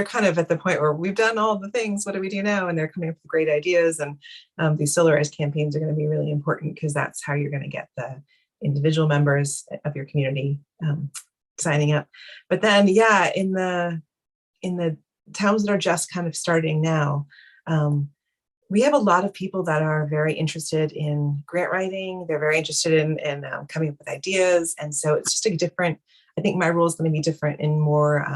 kind of at the point where we've done all the things. What do we do now? And they're coming up with great ideas. And these solarized campaigns are going to be really important because that's how you're going to get the individual members of your community signing up. But then, yeah, in the towns that are just kind of starting now, we have a lot of people that are very interested in grant writing. They're very interested in coming up with ideas. And so it's just a different, I think my role is going to be different in more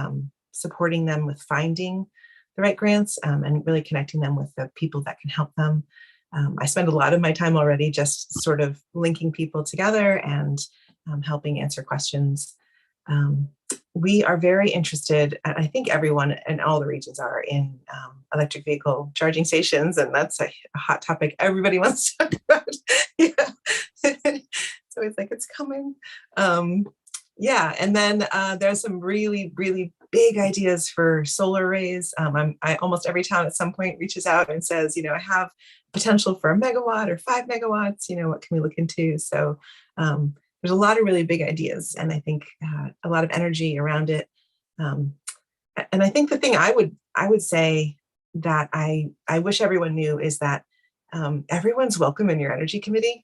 supporting them with finding the right grants and really connecting them with the people that can help them. I spend a lot of my time already just sort of linking people together and helping answer questions. We are very interested, and I think everyone in all the regions are, in electric vehicle charging stations, and that's a hot topic everybody wants to talk about. Yeah. So it's like, it's coming. Yeah, and then there's some really, really big ideas for solar arrays. Almost every town at some point reaches out and says, I have potential for 1 megawatt or 5 megawatts, what can we look into? So there's a lot of really big ideas, and I think a lot of energy around it. And I think the thing I would say that I wish everyone knew is that everyone's welcome in your energy committee.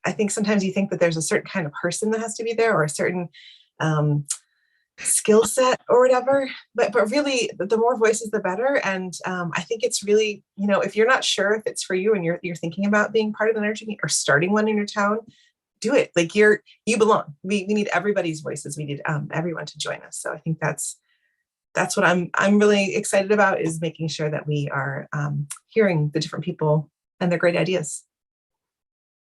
I think sometimes you think that there's a certain kind of person that has to be there, or a certain skill set or whatever, but really the more voices the better. And I think it's really, if you're not sure if it's for you and you're thinking about being part of an energy committee or starting one in your town, do it. Like, you belong. We need everybody's voices. We need everyone to join us. So I think that's what I'm really excited about, is making sure that we are hearing the different people and their great ideas.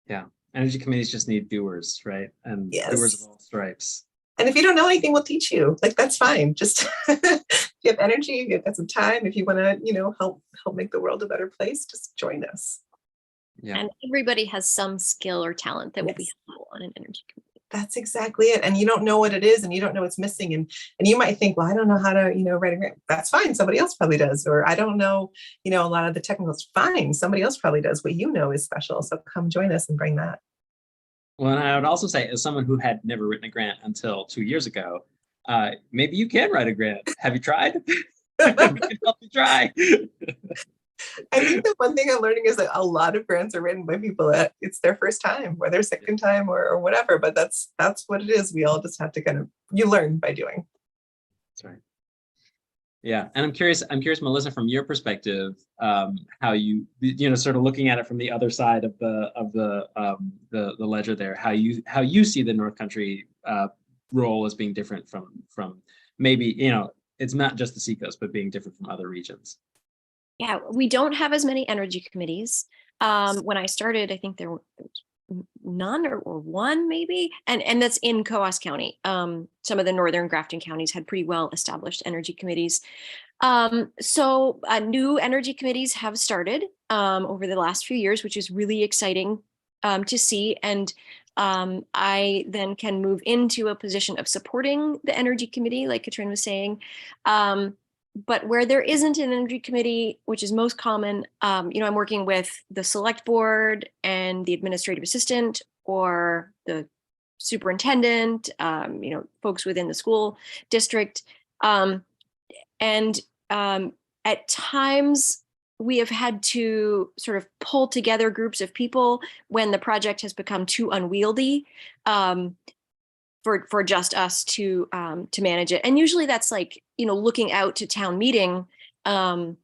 Yeah. Energy committees just need doers, right? And doers of all stripes. And if you don't know anything, we'll teach you. Like, that's fine. Just if you have energy, if you've got some time, if you want to, help make the world a better place, just join us. Yeah. And everybody has some skill or talent that will be helpful on an energy committee. That's exactly it. And you don't know what it is, and you don't know what's missing. And you might think, well, I don't know how to, write a grant. That's fine. Somebody else probably does. Or I don't know, a lot of the technicals. Fine. Somebody else probably does. What is special. So come join us and bring that. Well, and I would also say, as someone who had never written a grant until 2 years ago, maybe you can write a grant. Have you tried? I can help you try. I think the one thing I'm learning is that a lot of grants are written by people that it's their first time or their second time or whatever, but that's what it is. We all just have to you learn by doing. That's right. Yeah, and I'm curious, Melissa, from your perspective, how you sort of looking at it from the other side of the ledger there, how you see the North Country role as being different from maybe, it's not just the Seacoast, but being different from other regions. Yeah, we don't have as many energy committees. When I started, I think there was none or one maybe, and that's in Coos County. Some of the northern Grafton counties had pretty well established energy committees. So new energy committees have started over the last few years, which is really exciting to see. And I then can move into a position of supporting the energy committee, like Katrin was saying. But where there isn't an energy committee, which is most common, I'm working with the select board and the administrative assistant or the superintendent, folks within the school district. And at times we have had to sort of pull together groups of people when the project has become too unwieldy. For just us to manage it. And usually that's like, looking out to town meeting where,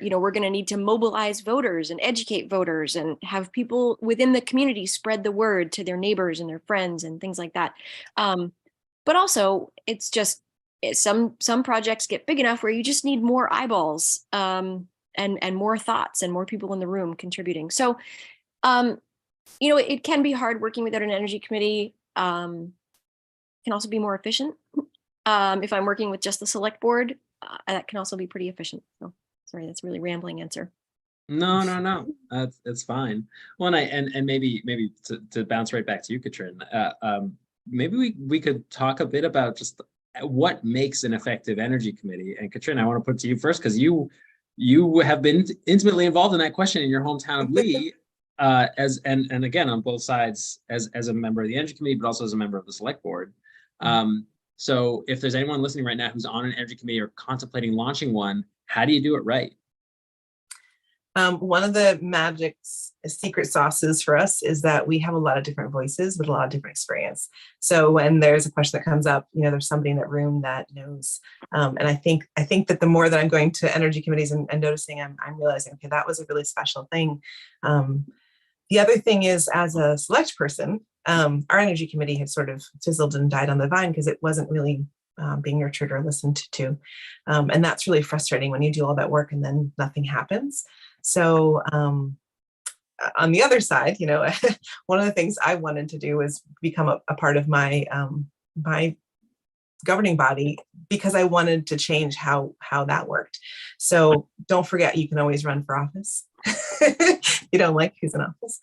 we're going to need to mobilize voters and educate voters and have people within the community spread the word to their neighbors and their friends and things like that. But also it's just some projects get big enough where you just need more eyeballs and more thoughts and more people in the room contributing. So, it can be hard working without an energy committee. Can also be more efficient. If I'm working with just the select board, that can also be pretty efficient. So sorry, that's a really rambling answer. No. It's fine. Well, and maybe to bounce right back to you, Katrin. Maybe we could talk a bit about just what makes an effective energy committee. And Katrin, I want to put to you first because you have been intimately involved in that question in your hometown of Lee, and again on both sides as a member of the energy committee, but also as a member of the select board. So if there's anyone listening right now who's on an energy committee or contemplating launching one, how do you do it right? One of the magic secret sauces for us is that we have a lot of different voices with a lot of different experience. So when there's a question that comes up, there's somebody in that room that knows. And I think that the more that I'm going to energy committees and noticing, I'm realizing, okay, that was a really special thing. The other thing is, as a select person, our energy committee had sort of fizzled and died on the vine because it wasn't really being nurtured or listened to. And that's really frustrating when you do all that work and then nothing happens. So on the other side, one of the things I wanted to do was become a part of my my governing body because I wanted to change how that worked. So don't forget, you can always run for office. You don't like who's in office.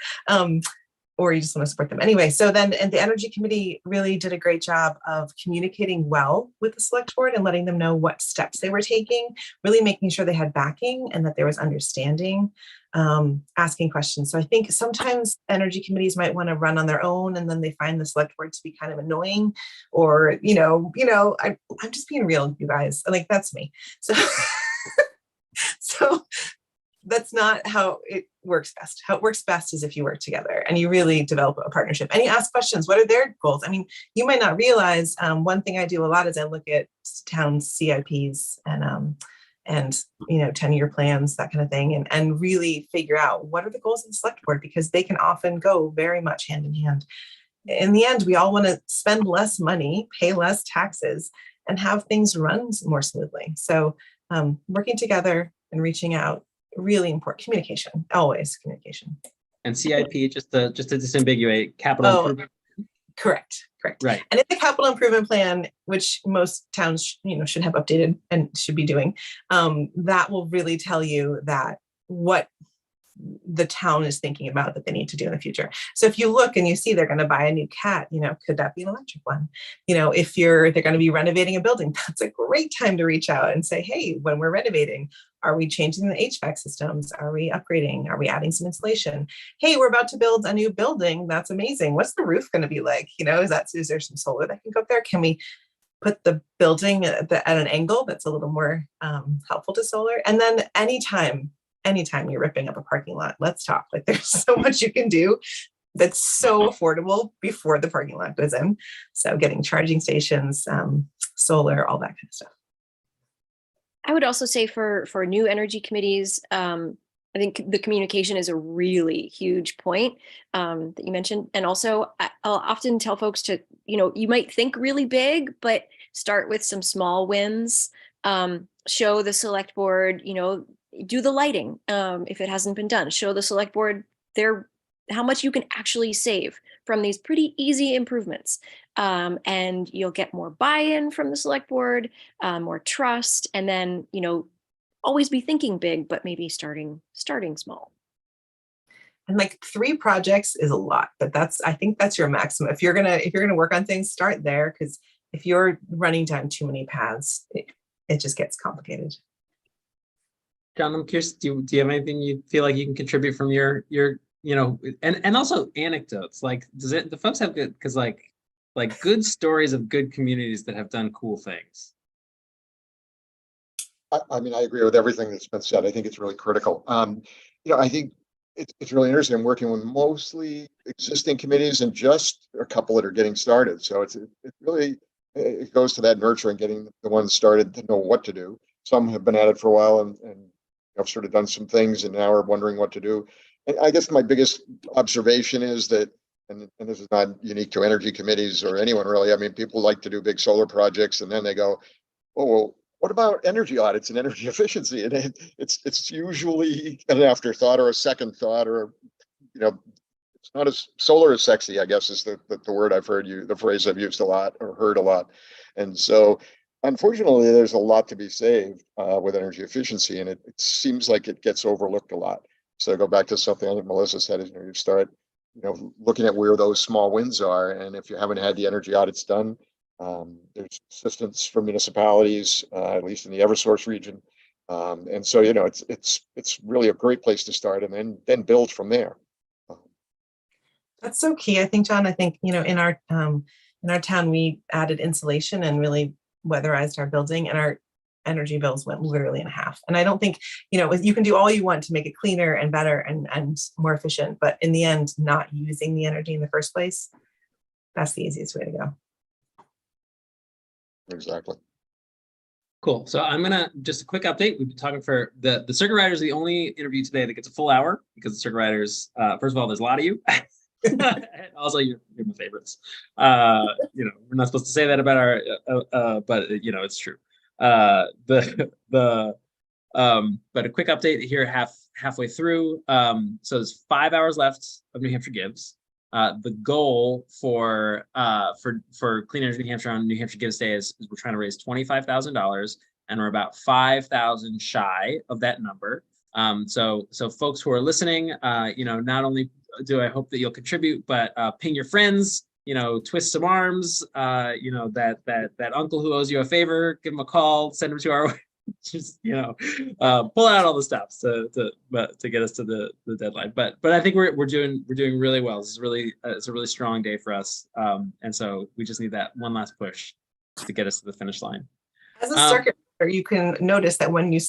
Or you just want to support them. Anyway, so then and the energy committee really did a great job of communicating well with the select board and letting them know what steps they were taking, really making sure they had backing and that there was understanding, asking questions. So I think sometimes energy committees might want to run on their own and then they find the select board to be kind of annoying or, I'm just being real, you guys, like that's me. So, so that's not how it works best. How it works best is if you work together and you really develop a partnership and you ask questions. What are their goals? I mean, you might not realize one thing I do a lot is I look at town CIPs and 10-year plans, that kind of thing, and really figure out what are the goals of the select board because they can often go very much hand in hand. In the end, we all want to spend less money, pay less taxes, and have things run more smoothly. So working together and reaching out, really important. Communication, always communication. And CIP, just to disambiguate, capital improvement. Correct. Right. And in the capital improvement plan, which most towns, should have updated and should be doing, that will really tell you that what the town is thinking about that they need to do in the future. So if you look and you see they're going to buy a new cat, could that be an electric one? If they're going to be renovating a building, that's a great time to reach out and say, hey, when we're renovating, are we changing the HVAC systems? Are we upgrading? Are we adding some insulation? Hey, we're about to build a new building. That's amazing. What's the roof going to be like? Is there some solar that can go up there? Can we put the building at an angle that's a little more helpful to solar? And then anytime you're ripping up a parking lot, let's talk. Like there's so much you can do that's so affordable before the parking lot goes in. So getting charging stations, solar, all that kind of stuff. I would also say for new energy committees, I think the communication is a really huge point that you mentioned. And also I'll often tell folks to, you might think really big, but start with some small wins, show the select board, do the lighting if it hasn't been done, show the select board how much you can actually save from these pretty easy improvements. And you'll get more buy-in from the select board, more trust, and then, always be thinking big, but maybe starting small. And like 3 projects is a lot, but I think that's your maximum. If you're gonna work on things, start there, because if you're running down too many paths, it just gets complicated. John, I'm curious, do you have anything you feel like you can contribute from your and also anecdotes? Like, do folks have good, because like good stories of good communities that have done cool things? I mean, I agree with everything that's been said. I think it's really critical. I think it's really interesting. I'm working with mostly existing committees and just a couple that are getting started. So it really goes to that nurturing, getting the ones started to know what to do. Some have been at it for a while and have sort of done some things and now are wondering what to do. And I guess my biggest observation is that, and this is not unique to energy committees or anyone really. I mean, people like to do big solar projects and then they go, oh, well, what about energy audits and energy efficiency? And it's usually an afterthought or a second thought, or, it's not as solar is sexy, I guess is the word I've heard the phrase I've used a lot or heard a lot. And so unfortunately, there's a lot to be saved with energy efficiency, and it seems like it gets overlooked a lot. So go back to something I think Melissa said, is, you know, you start, you know, looking at where those small wins are. And if you haven't had the energy audits done, there's assistance from municipalities, at least in the Eversource region. And so, you know, it's really a great place to start, and then build from there. That's so key. I think, John, I think, you know, in our town, we added insulation and really weatherized our building, and our energy bills went literally in half. And I don't think, you know, you can do all you want to make it cleaner and better and more efficient, but in the end, not using the energy in the first place, that's the easiest way to go. Exactly. Cool. So I'm gonna just a quick update. We've been talking for the circuit riders. The only interview today that gets a full hour, because the circuit riders, first of all, there's a lot of you. And also, you're my favorites. You know, we're not supposed to say that about our, but you know, it's true. But a quick update here, halfway through. So there's 5 hours left of New Hampshire Gives. The goal for Clean Energy New Hampshire on New Hampshire Gives Day is we're trying to raise $25,000, and we're about 5,000 shy of that number. So folks who are listening, you know, not only do I hope that you'll contribute, but ping your friends, you know, twist some arms, you know, that uncle who owes you a favor, give him a call, send him to our just, you know, pull out all the stops to get us to the deadline. But I think we're doing really well. This is really it's a really strong day for us, and so we just need that one last push to get us to the finish line. As a circuit rider, you can notice that when you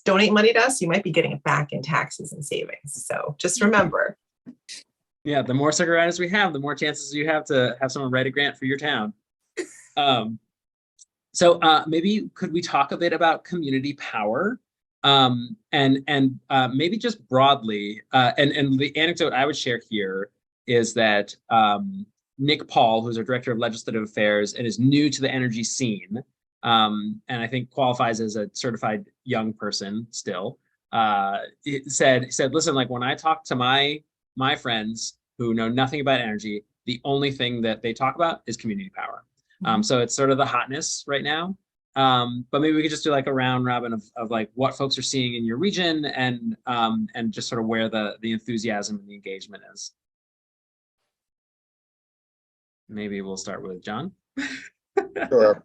donate money to us, you might be getting it back in taxes and savings. So just remember. Yeah, the more circuit riders we have, the more chances you have to have someone write a grant for your town. So maybe could we talk a bit about community power, and maybe just broadly, and the anecdote I would share here is that Nick Paul, who's our Director of Legislative Affairs and is new to the energy scene, and I think qualifies as a certified young person still, said, listen, like when I talk to my friends who know nothing about energy, the only thing that they talk about is community power. So it's sort of the hotness right now. But maybe we could just do like a round robin of like what folks are seeing in your region, and just sort of where the enthusiasm and the engagement is. Maybe we'll start with John. Sure.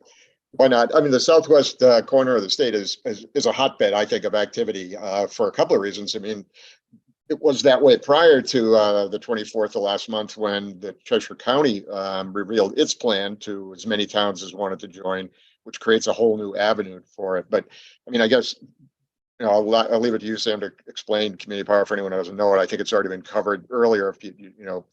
Why not? I mean, the southwest corner of the state is a hotbed, I think, of activity for a couple of reasons. I mean, it was that way prior to the 24th of last month, when the Cheshire County revealed its plan to as many towns as wanted to join, which creates a whole new avenue for it. But I mean, I guess, you know, I'll leave it to you, Sam, to explain community power for anyone who doesn't know it. I think it's already been covered earlier if you know,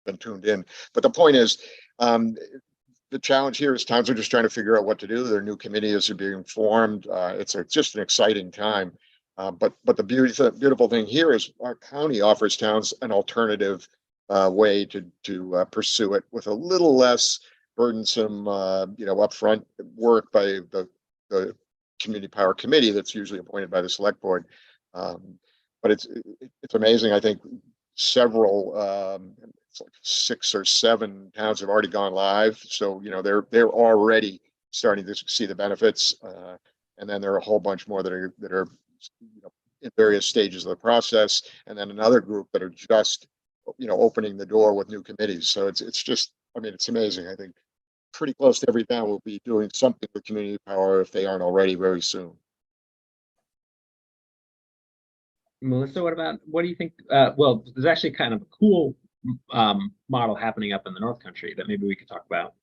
been tuned in. But the point is, the challenge here is towns are just trying to figure out what to do. Their new committees are being formed. It's just an exciting time. But the beautiful thing here is our county offers towns an alternative way to pursue it with a little less burdensome, you know, upfront work by the community power committee that's usually appointed by the select board. But it's amazing. I think several, it's like 6 or 7 towns have already gone live. So, you know, they're already starting to see the benefits. And then there are a whole bunch more that are you know, in various stages of the process, and then another group that are just, you know, opening the door with new committees. So it's just, I mean, it's amazing. I think pretty close to every town will be doing something with community power if they aren't already very soon. Melissa, what do you think? Well, there's actually kind of a cool model happening up in the North Country that maybe we could talk about.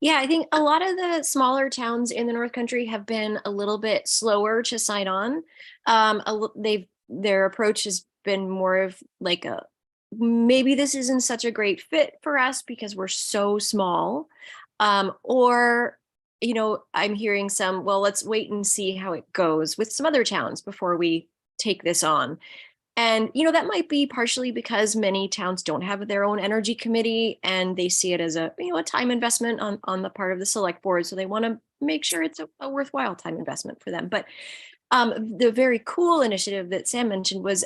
Yeah, I think a lot of the smaller towns in the North Country have been a little bit slower to sign on. Their approach has been more of like maybe this isn't such a great fit for us because we're so small. Or, you know, I'm hearing some, well, let's wait and see how it goes with some other towns before we take this on. And, you know, that might be partially because many towns don't have their own energy committee, and they see it as a, you know, a time investment on the part of the select board. So they want to make sure it's a worthwhile time investment for them. But the very cool initiative that Sam mentioned was,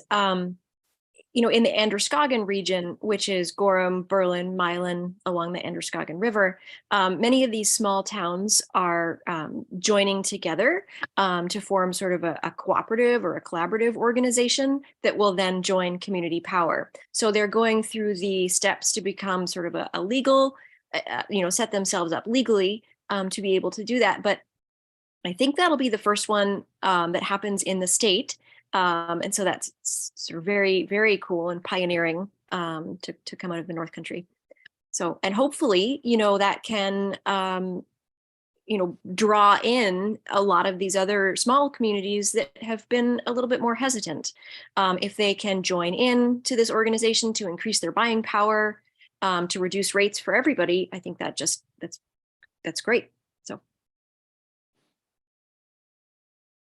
in the Androscoggin region, which is Gorham, Berlin, Milan, along the Androscoggin River, many of these small towns are joining together to form sort of a cooperative or a collaborative organization that will then join community power. So they're going through the steps to become sort of a legal, set themselves up legally to be able to do that. But I think that'll be the first one that happens in the state. And so that's sort of very, very cool and pioneering to come out of the North Country. So, and hopefully, that can, draw in a lot of these other small communities that have been a little bit more hesitant. If they can join in to this organization to increase their buying power, to reduce rates for everybody, I think that's great.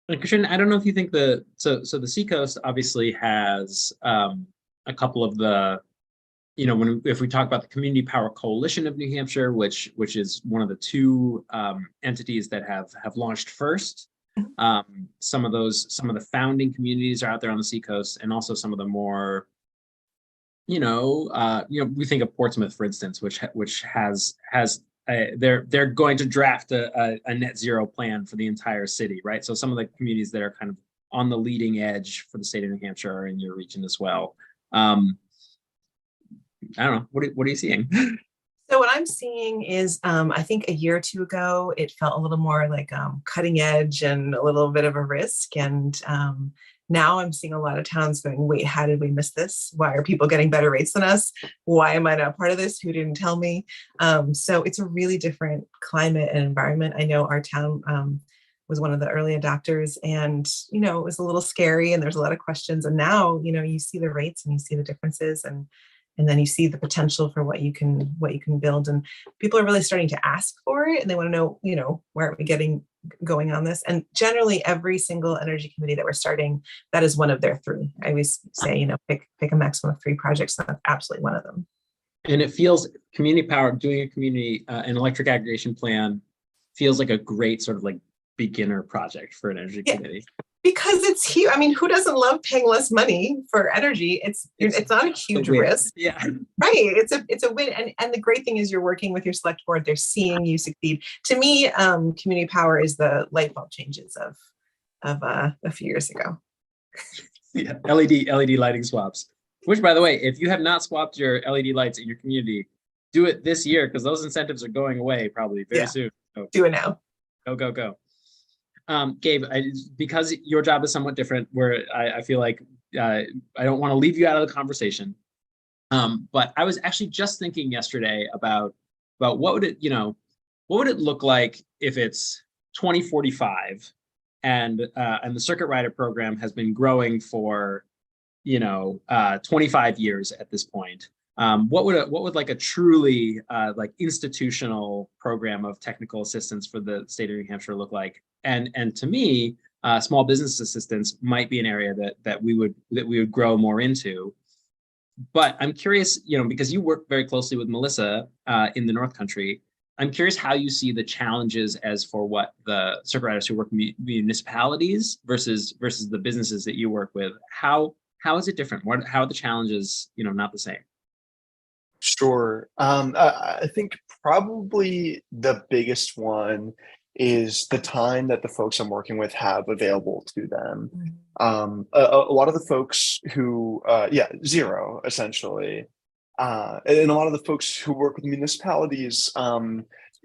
And Katrin, I don't know if you think so the Seacoast obviously has a couple of the, if we talk about the Community Power Coalition of New Hampshire, which is one of the two entities that have launched first. Some of the founding communities are out there on the Seacoast, and also some of the more, we think of Portsmouth, for instance, which has they're going to draft a net zero plan for the entire city, right? So some of the communities that are kind of on the leading edge for the state of New Hampshire are in your region as well. I don't know. What are you seeing? So what I'm seeing is, I think a year or two ago, it felt a little more like cutting edge and a little bit of a risk. And now I'm seeing a lot of towns going, wait, how did we miss this? Why are people getting better rates than us? Why am I not part of this? Who didn't tell me? So it's a really different climate and environment. I know our town was one of the early adopters, and, it was a little scary and there's a lot of questions. And now, you see the rates and you see the differences, and then you see the potential for what you can build. And people are really starting to ask for it, and they want to know, where are we going on this? And generally every single energy committee that we're starting, that is one of their three. I always say, pick a maximum of 3 projects. That's absolutely one of them. And it feels community power, doing a community, an electric aggregation plan feels like a great sort of like beginner project for an energy committee. Because it's huge. I mean, who doesn't love paying less money for energy? It's not a huge risk. Yeah. Right. It's a win. And the great thing is you're working with your select board. They're seeing you succeed. To me, community power is the light bulb changes of a few years ago. Yeah. LED lighting swaps. Which, by the way, if you have not swapped your LED lights in your community, do it this year, because those incentives are going away probably very soon. So do it now. Go. Gabe, because your job is somewhat different, where I feel like I don't want to leave you out of the conversation. But I was actually just thinking yesterday about what would it look like if it's 2045 and the circuit rider program has been growing for 25 years at this point. What would like a truly like institutional program of technical assistance for the state of New Hampshire look like? And to me, small business assistance might be an area that we would grow more into. But I'm curious, because you work very closely with Melissa in the North Country, I'm curious how you see the challenges as for what the circuit riders who work in municipalities versus the businesses that you work with. How is it different? How are the challenges, not the same? Sure. I think probably the biggest one is the time that the folks I'm working with have available to them. A lot of the folks who, zero essentially. And a lot of the folks who work with municipalities,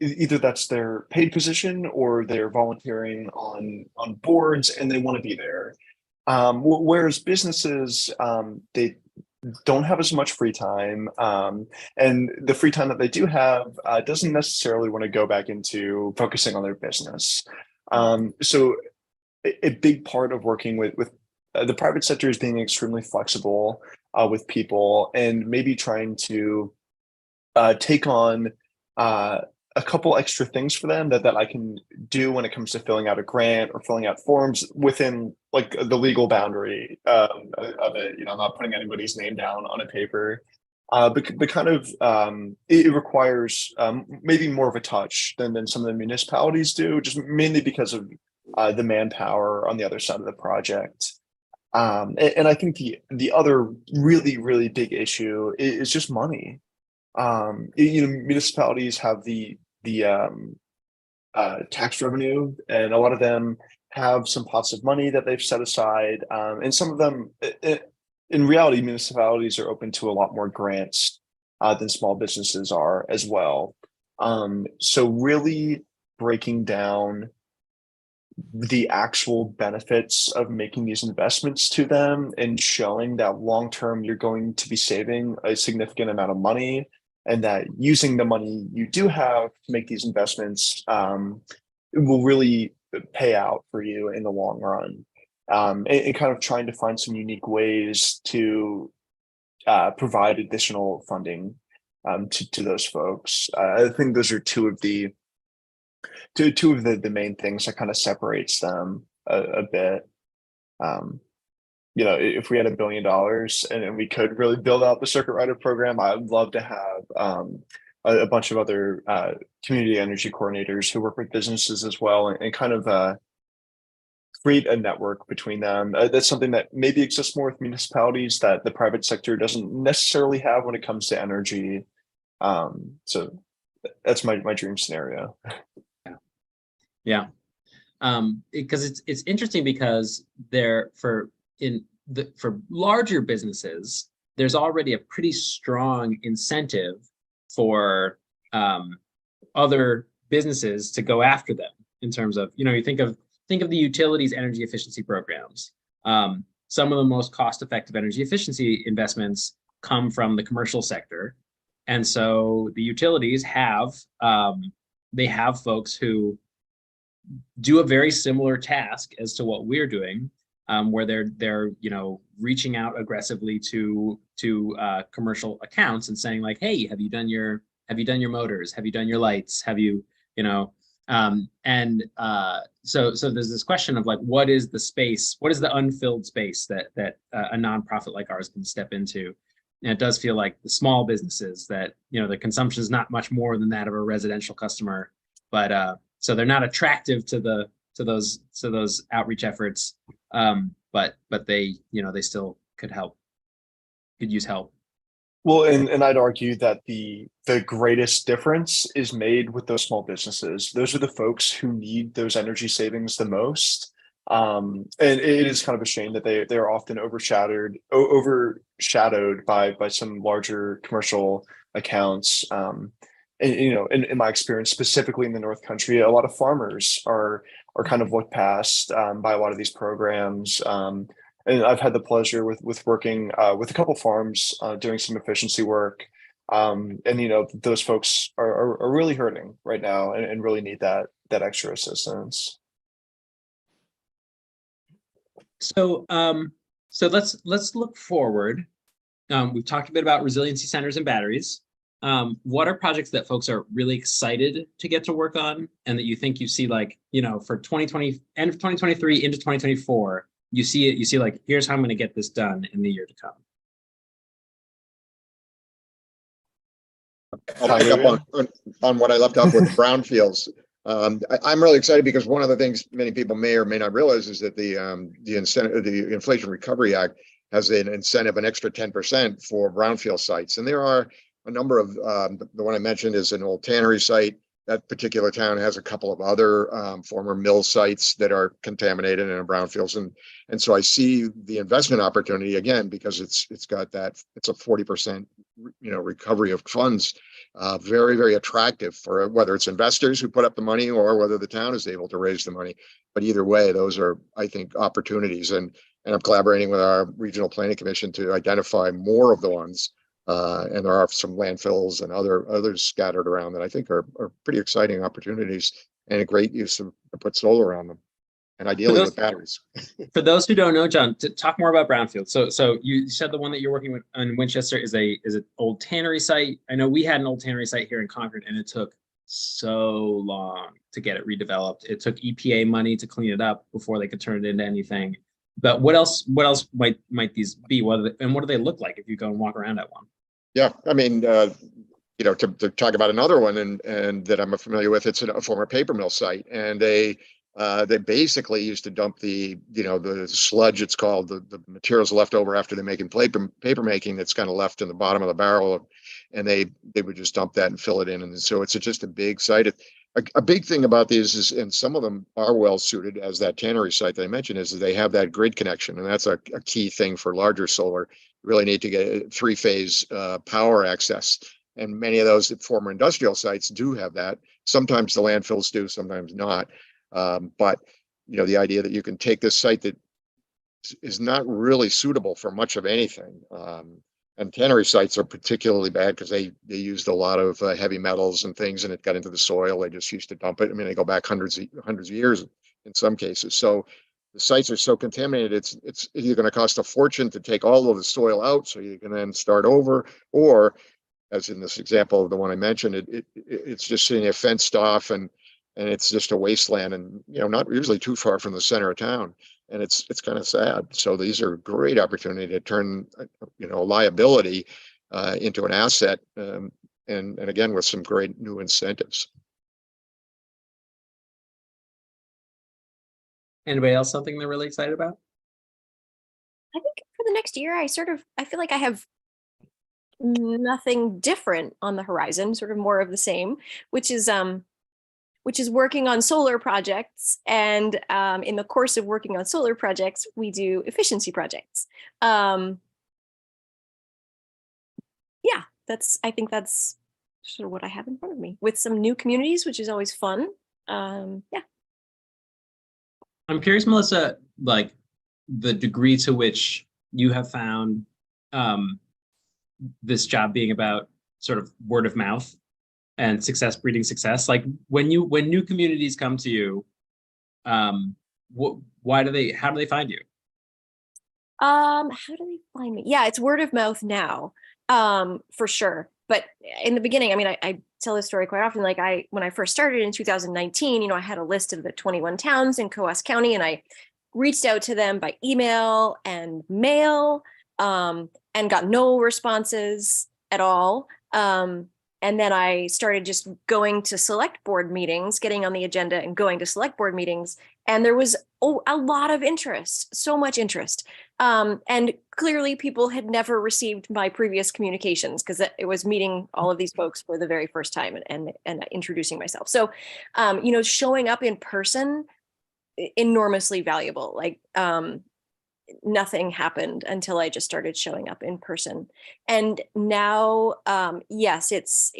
either that's their paid position or they're volunteering on boards and they want to be there. Whereas businesses, they don't have as much free time, and the free time that they do have doesn't necessarily want to go back into focusing on their business. So a big part of working with the private sector is being extremely flexible with people, and maybe trying to take on a couple extra things for them that I can do when it comes to filling out a grant or filling out forms within like the legal boundary of it. I'm not putting anybody's name down on a paper, but kind of it requires maybe more of a touch than some of the municipalities do, just mainly because of the manpower on the other side of the project. And I think the other really big issue is just money. Municipalities have the tax revenue, and a lot of them have some pots of money that they've set aside, and some of them, in reality, municipalities are open to a lot more grants than small businesses are as well. So really breaking down the actual benefits of making these investments to them and showing that long term you're going to be saving a significant amount of money, and that using the money you do have to make these investments will really pay out for you in the long run. And kind of trying to find some unique ways to provide additional funding to those folks. I think those are two of the main things that kind of separates them a bit. If we had $1 billion and we could really build out the circuit rider program, I'd love to have a bunch of other community energy coordinators who work with businesses as well, and kind of create a network between them. That's something that maybe exists more with municipalities that the private sector doesn't necessarily have when it comes to energy. So that's my dream scenario. Yeah. Because it's interesting because for larger businesses, there's already a pretty strong incentive for other businesses to go after them in terms of, you think of the utilities energy efficiency programs. Some of the most cost-effective energy efficiency investments come from the commercial sector. And so the utilities have folks who do a very similar task as to what we're doing, where they're reaching out aggressively to commercial accounts and saying like, hey, have you done your motors? Have you done your lights? Have you so there's this question of like, what is the space? What is the unfilled space that a nonprofit like ours can step into? And it does feel like the small businesses that the consumption is not much more than that of a residential customer, but so they're not attractive to those outreach efforts, but they they still could use help. Well, and I'd argue that the greatest difference is made with those small businesses. Those are the folks who need those energy savings the most. And it is kind of a shame that they're often overshadowed by some larger commercial accounts. And in my experience, specifically in the North Country, a lot of farmers are kind of looked past by a lot of these programs. And I've had the pleasure with working with a couple farms doing some efficiency work. And those folks are really hurting right now and really need that extra assistance. So let's look forward. We've talked a bit about resiliency centers and batteries. What are projects that folks are really excited to get to work on, and that you think you see like, for 2020, end of 2023 into 2024, you see like, here's how I'm going to get this done in the year to come? I'll pick up on what I left off with brownfields. I'm really excited because one of the things many people may or may not realize is that the Inflation Recovery Act has an incentive, an extra 10% for brownfield sites. And there are a number of, the one I mentioned is an old tannery site. That particular town has a couple of other former mill sites that are contaminated in brownfields. And so I see the investment opportunity again, because it's got that, it's a 40%, recovery of funds. Very, very attractive for whether it's investors who put up the money or whether the town is able to raise the money. But either way, those are, I think, opportunities. And I'm collaborating with our regional planning commission to identify more of the ones. And there are some landfills and others scattered around that I think are pretty exciting opportunities and a great use to put solar on them, and ideally with batteries. For those who don't know, John, to talk more about brownfield. So you said the one that you're working with in Winchester is an old tannery site. I know we had an old tannery site here in Concord, and it took so long to get it redeveloped. It took EPA money to clean it up before they could turn it into anything. But what else might these be? What do they look like if you go and walk around at one? Yeah, I mean, to talk about another one and that I'm familiar with, it's a former paper mill site, and they They basically used to dump the sludge, it's called, the materials left over after they're making paper making that's kind of left in the bottom of the barrel, and they would just dump that and fill it in. And so it's just a big site. A big thing about these is, and some of them are well suited, as that tannery site that I mentioned, is that they have that grid connection, and that's a key thing for larger solar. You really need to get three-phase power access, and many of those former industrial sites do have that. Sometimes the landfills do, sometimes not. But the idea that you can take this site that is not really suitable for much of anything. And tannery sites are particularly bad because they used a lot of heavy metals and things, and it got into the soil. They just used to dump it. I mean, they go back hundreds of years in some cases. So the sites are so contaminated, it's either going to cost a fortune to take all of the soil out so you can then start over, or, as in this example of the one I mentioned, it's just sitting there fenced off, and it's just a wasteland, and not usually too far from the center of town. And it's kind of sad. So these are a great opportunity to turn a liability into an asset, and again with some great new incentives. Anybody else something they're really excited about? I think for the next year, I feel like I have nothing different on the horizon, sort of more of the same, which is working on solar projects. And in the course of working on solar projects, we do efficiency projects. Yeah, I think that's sort of what I have in front of me, with some new communities, which is always fun. Yeah. I'm curious, Melissa, like the degree to which you have found this job being about sort of word of mouth and success breeding success. Like when new communities come to you, how do they find you? How do they find me? Yeah, it's word of mouth now, for sure. But in the beginning, I mean, I tell this story quite often. Like when I first started in 2019, I had a list of the 21 towns in Coos County, and I reached out to them by email and mail, and got no responses at all. And then I started just going to select board meetings, getting on the agenda and going to select board meetings. And there was a lot of interest, so much interest. And clearly people had never received my previous communications, because it was meeting all of these folks for the very first time and introducing myself. So, showing up in person, enormously valuable. Like, nothing happened until I just started showing up in person. And now, yes, it's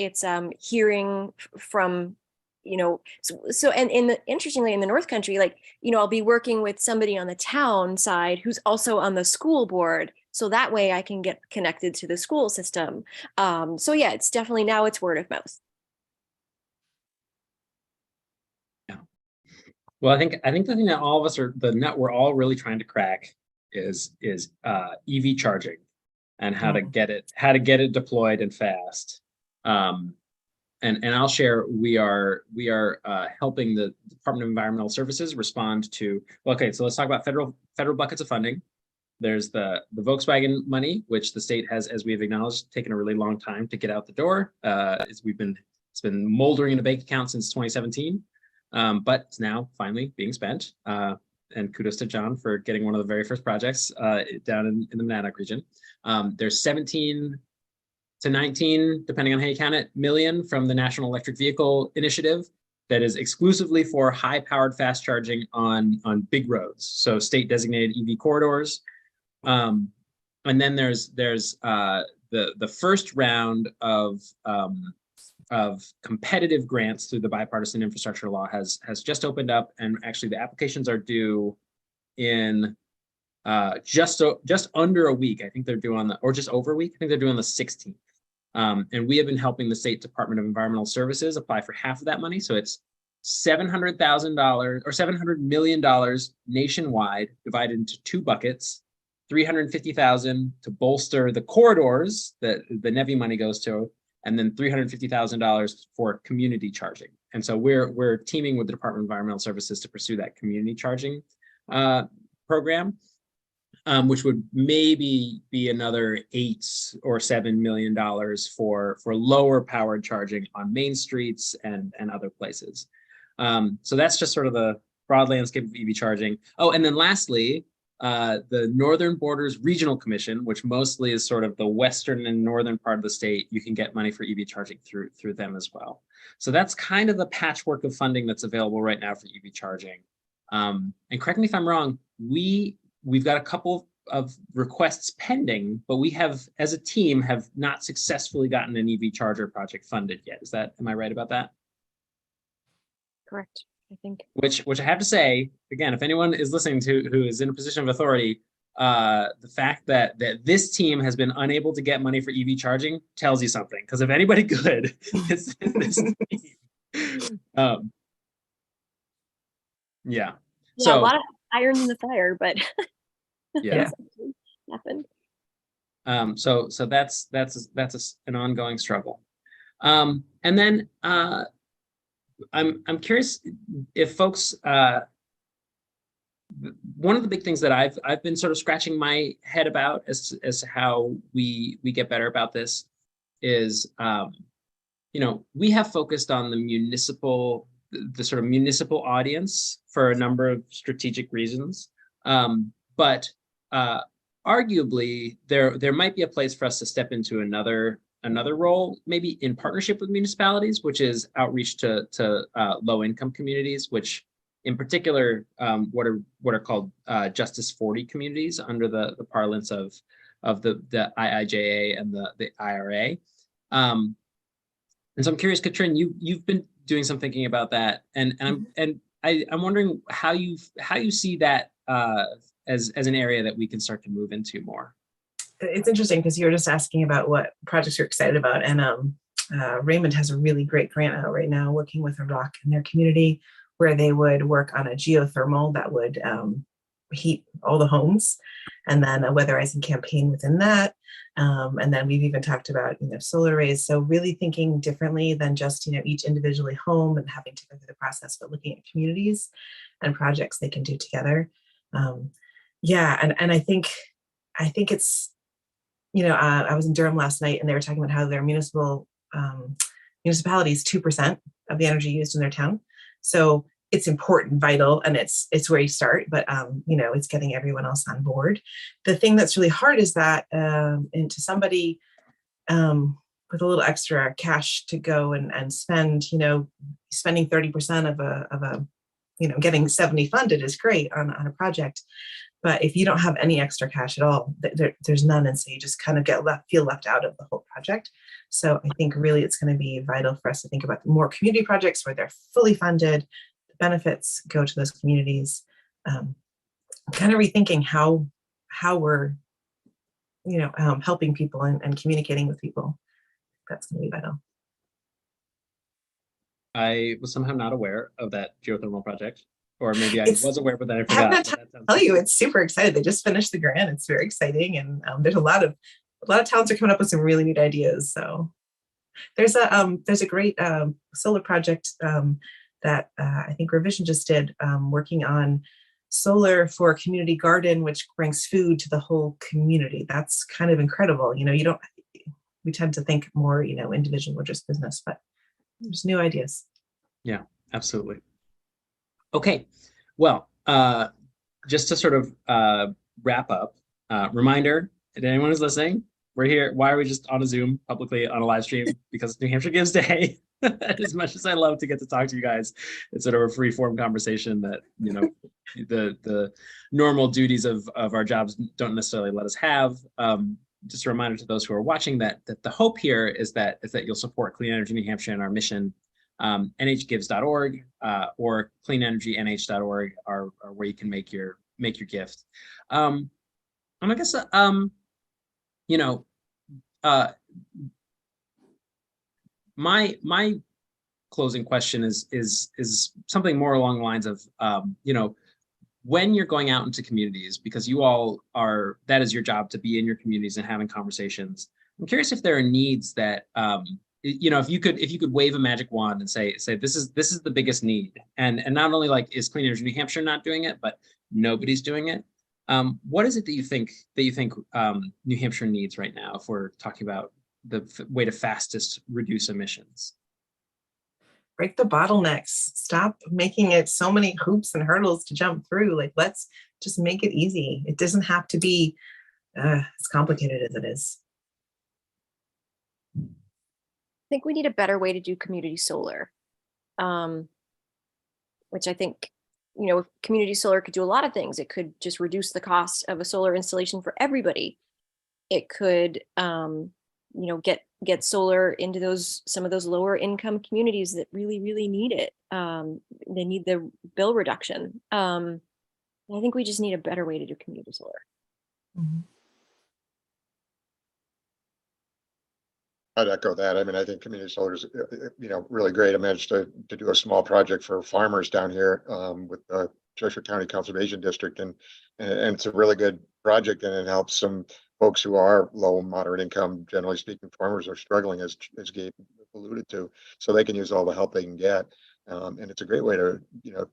hearing from, and interestingly, in the North Country, like, I'll be working with somebody on the town side who's also on the school board. So that way I can get connected to the school system. So yeah, it's definitely, now it's word of mouth. Yeah. Well, I think the thing that all of us we're all really trying to crack is EV charging, and how to get it deployed and fast. And I'll share, we are helping the Department of Environmental Services respond to, well, okay, so let's talk about federal buckets of funding. There's the Volkswagen money, which the state has, as we've acknowledged, taken a really long time to get out the door. It's been moldering in a bank account since 2017, but it's now finally being spent. And kudos to John for getting one of the very first projects down in the Monadnock region. There's 17 to 19, depending on how you count it, million from the National Electric Vehicle Initiative that is exclusively for high-powered fast charging on big roads, so state-designated EV corridors. And then there's the first round of competitive grants through the bipartisan infrastructure law has just opened up, and actually the applications are due in just under a week. I think they're due or just over a week. I think they're due on the 16th. And we have been helping the State Department of Environmental Services apply for half of that money. So it's $700,000 or $700 million nationwide, divided into two buckets. $350,000 to bolster the corridors that the NEVI money goes to, and then $350,000 for community charging. And so we're teaming with the Department of Environmental Services to pursue that community charging program, which would maybe be another $8 or $7 million for lower powered charging on main streets and other places. So that's just sort of the broad landscape of EV charging. Oh, and then lastly, the Northern Borders Regional Commission, which mostly is sort of the western and northern part of the state, you can get money for EV charging through them as well. So that's kind of the patchwork of funding that's available right now for EV charging. And correct me if I'm wrong, we've got a couple of requests pending, but we have, as a team, have not successfully gotten an EV charger project funded yet. Am I right about that? Correct, I think. Which I have to say, again, if anyone is listening to who is in a position of authority, the fact that this team has been unable to get money for EV charging tells you something. Because if anybody good, it's this team. Yeah. Yeah, a lot of iron in the fire, but yeah, happened. So that's an ongoing struggle. And then I'm curious if folks, one of the big things that I've been sort of scratching my head about as to how we get better about this is, we have focused on the sort of municipal audience for a number of strategic reasons. But arguably there might be a place for us to step into another role, maybe in partnership with municipalities, which is outreach to low-income communities, which in particular, what are called Justice 40 communities under the parlance of the IIJA and the IRA. And so I'm curious, Katrin, you've been doing some thinking about that, and I'm wondering how you see that as an area that we can start to move into more. It's interesting because you were just asking about what projects you're excited about, and Raymond has a really great grant out right now working with a rock in their community where they would work on a geothermal that would heat all the homes, and then a weatherizing campaign within that. And then we've even talked about solar arrays. So really thinking differently than just each individually home and having to go through the process, but looking at communities and projects they can do together. Yeah, and I think it's, I was in Durham last night and they were talking about how their municipality is 2% of the energy used in their town. So it's important, vital, and it's where you start, but it's getting everyone else on board. The thing that's really hard is that into somebody with a little extra cash to go and spend, spending 30% of a getting 70 funded is great on a project. But if you don't have any extra cash at all, there's none. And so you just kind of feel left out of the whole project. So I think really it's going to be vital for us to think about more community projects where they're fully funded, the benefits go to those communities, kind of rethinking how we're, helping people and communicating with people. That's going to be vital. I was somehow not aware of that geothermal project, or maybe I was aware, but then I forgot. I have to tell you, it's super excited. They just finished the grant. It's very exciting, and there's a lot of towns are coming up with some really neat ideas. So there's a great solar project that I think Revision just did, working on solar for a community garden, which brings food to the whole community. That's kind of incredible. We tend to think more, individual or just business, but there's new ideas. Yeah, absolutely. Okay, well, just to sort of wrap up, reminder to anyone who's listening, we're here. Why are we just on a Zoom publicly on a live stream? Because it's New Hampshire Gives Day. As much as I love to get to talk to you guys, it's sort of a free form conversation that, the normal duties of our jobs don't necessarily let us have. Just a reminder to those who are watching that the hope here is that you'll support Clean Energy New Hampshire and our mission. NHGives.org or cleanenergynh.org are where you can make your gift. And I guess my closing question is something more along the lines of when you're going out into communities, because you all that is your job, to be in your communities and having conversations. I'm curious if there are needs that if you could wave a magic wand and say this is the biggest need, and not only is Clean Energy New Hampshire not doing it, but nobody's doing it. What is it that you think New Hampshire needs right now if we're talking about the way to fastest reduce emissions? break the bottlenecks. Stop making it so many hoops and hurdles to jump through. Like, let's just make it easy. It doesn't have to be as complicated as it is. I think we need a better way to do community solar, which I think, you know, community solar could do a lot of things. It could just reduce the cost of a solar installation for everybody. It could, you know, get solar into some of those lower income communities that really need it. They need the bill reduction. I think we just need a better way to do community solar. Mhm. I'd echo that. I mean, I think community solar is, you know, really great. I managed to do a small project for farmers down here with the Cheshire County Conservation District, and it's a really good project, and it helps some folks who are low and moderate income. Generally speaking, farmers are struggling, as Gabe alluded to, so they can use all the help they can get, and it's a great way to, you know,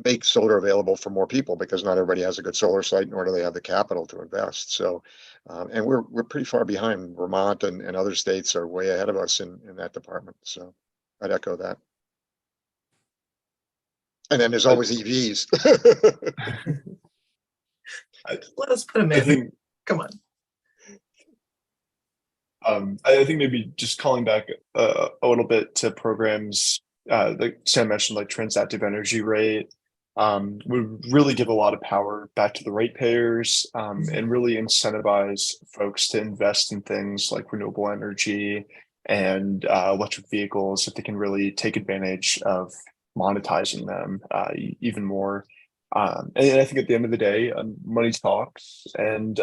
make solar available for more people, because not everybody has a good solar site, nor do they have the capital to invest. So, and we're pretty far behind. Vermont and other states are way ahead of us in that department. So I'd echo that. And then there's always EVs. Let us put them I in. think Come on. I think maybe just calling back a little bit to programs like Sam mentioned, like transactive energy rate, would really give a lot of power back to the ratepayers, and really incentivize folks to invest in things like renewable energy and electric vehicles, if they can really take advantage of monetizing them even more. And I think at the end of the day, money talks, and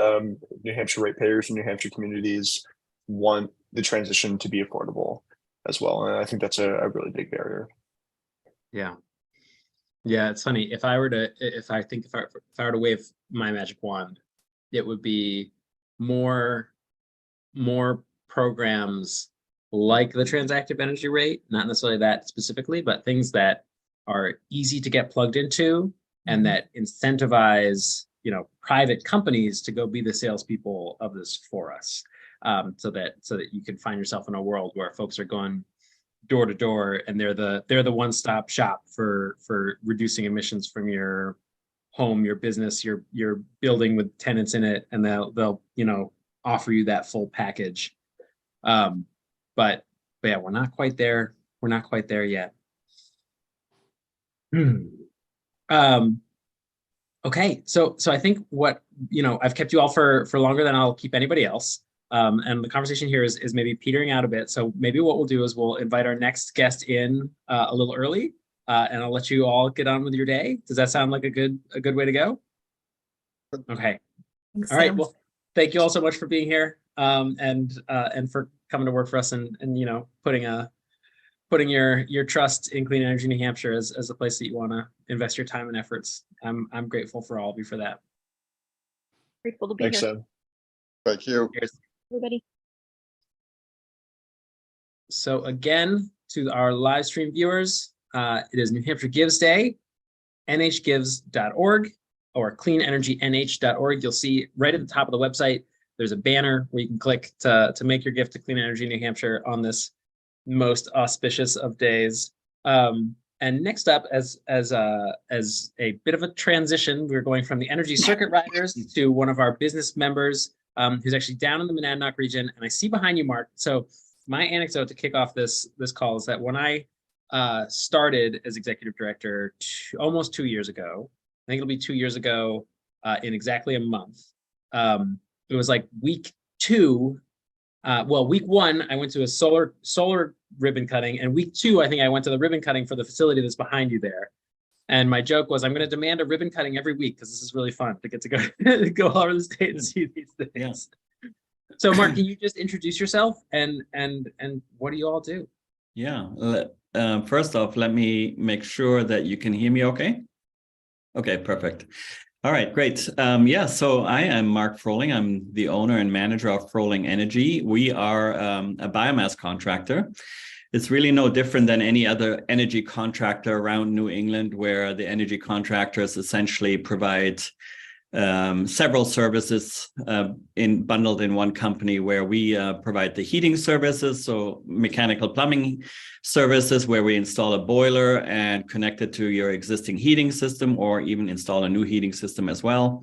New Hampshire ratepayers and New Hampshire communities want the transition to be affordable as well. And I think that's a really big barrier. Yeah. Yeah, it's funny. If I were to wave my magic wand, it would be more programs like the transactive energy rate, not necessarily that specifically, but things that are easy to get plugged into and that incentivize, you know, private companies to go be the salespeople of this for us, so that you can find yourself in a world where folks are going door to door, and they're the one-stop shop for reducing emissions from your home, your business, your building with tenants in it, and they'll you know, offer you that full package. But yeah, we're not quite there. We're not quite there yet. Okay, so I think what, you know, I've kept you all for longer than I'll keep anybody else. And the conversation here is maybe petering out a bit. So maybe what we'll do is we'll invite our next guest in a little early, and I'll let you all get on with your day. Does that sound like a good way to go? Okay. Thanks, All right. Sam. Well, thank you all so much for being here, and for coming to work for us, and you know, putting your trust in Clean Energy New Hampshire as a place that you want to invest your time and efforts. I'm grateful for all of you for that. Grateful to be Thanks, here. Sam. Thank you. Cheers. Everybody. So again, to our live stream viewers, it is New Hampshire Gives Day, nhgives.org or cleanenergynh.org. You'll see right at the top of the website, there's a banner where you can click to make your gift to Clean Energy New Hampshire on this most auspicious of days. And next up, as a bit of a transition, we're going from the energy circuit riders to one of our business members, who's actually down in the Monadnock region. And I see behind you, Mark. So my anecdote to kick off this call is that when I started as executive director almost 2 years ago, I think it'll be 2 years ago in exactly a month. It was like week 2. Week 1, I went to a solar ribbon cutting, and week 2, I think I went to the ribbon cutting for the facility that's behind you there. And my joke was, I'm going to demand a ribbon cutting every week because this is really fun to get to go all over the state and see these things. Yeah. So, Mark, can you just introduce yourself and what do you all do? Yeah. First off, let me make sure that you can hear me okay. Okay, perfect. All right, great. So I am Mark Froling. I'm the owner and manager of Froling Energy. We are a biomass contractor. It's really no different than any other energy contractor around New England, where the energy contractors essentially provide several services bundled in one company, where we provide the heating services, so mechanical plumbing services, where we install a boiler and connect it to your existing heating system, or even install a new heating system as well.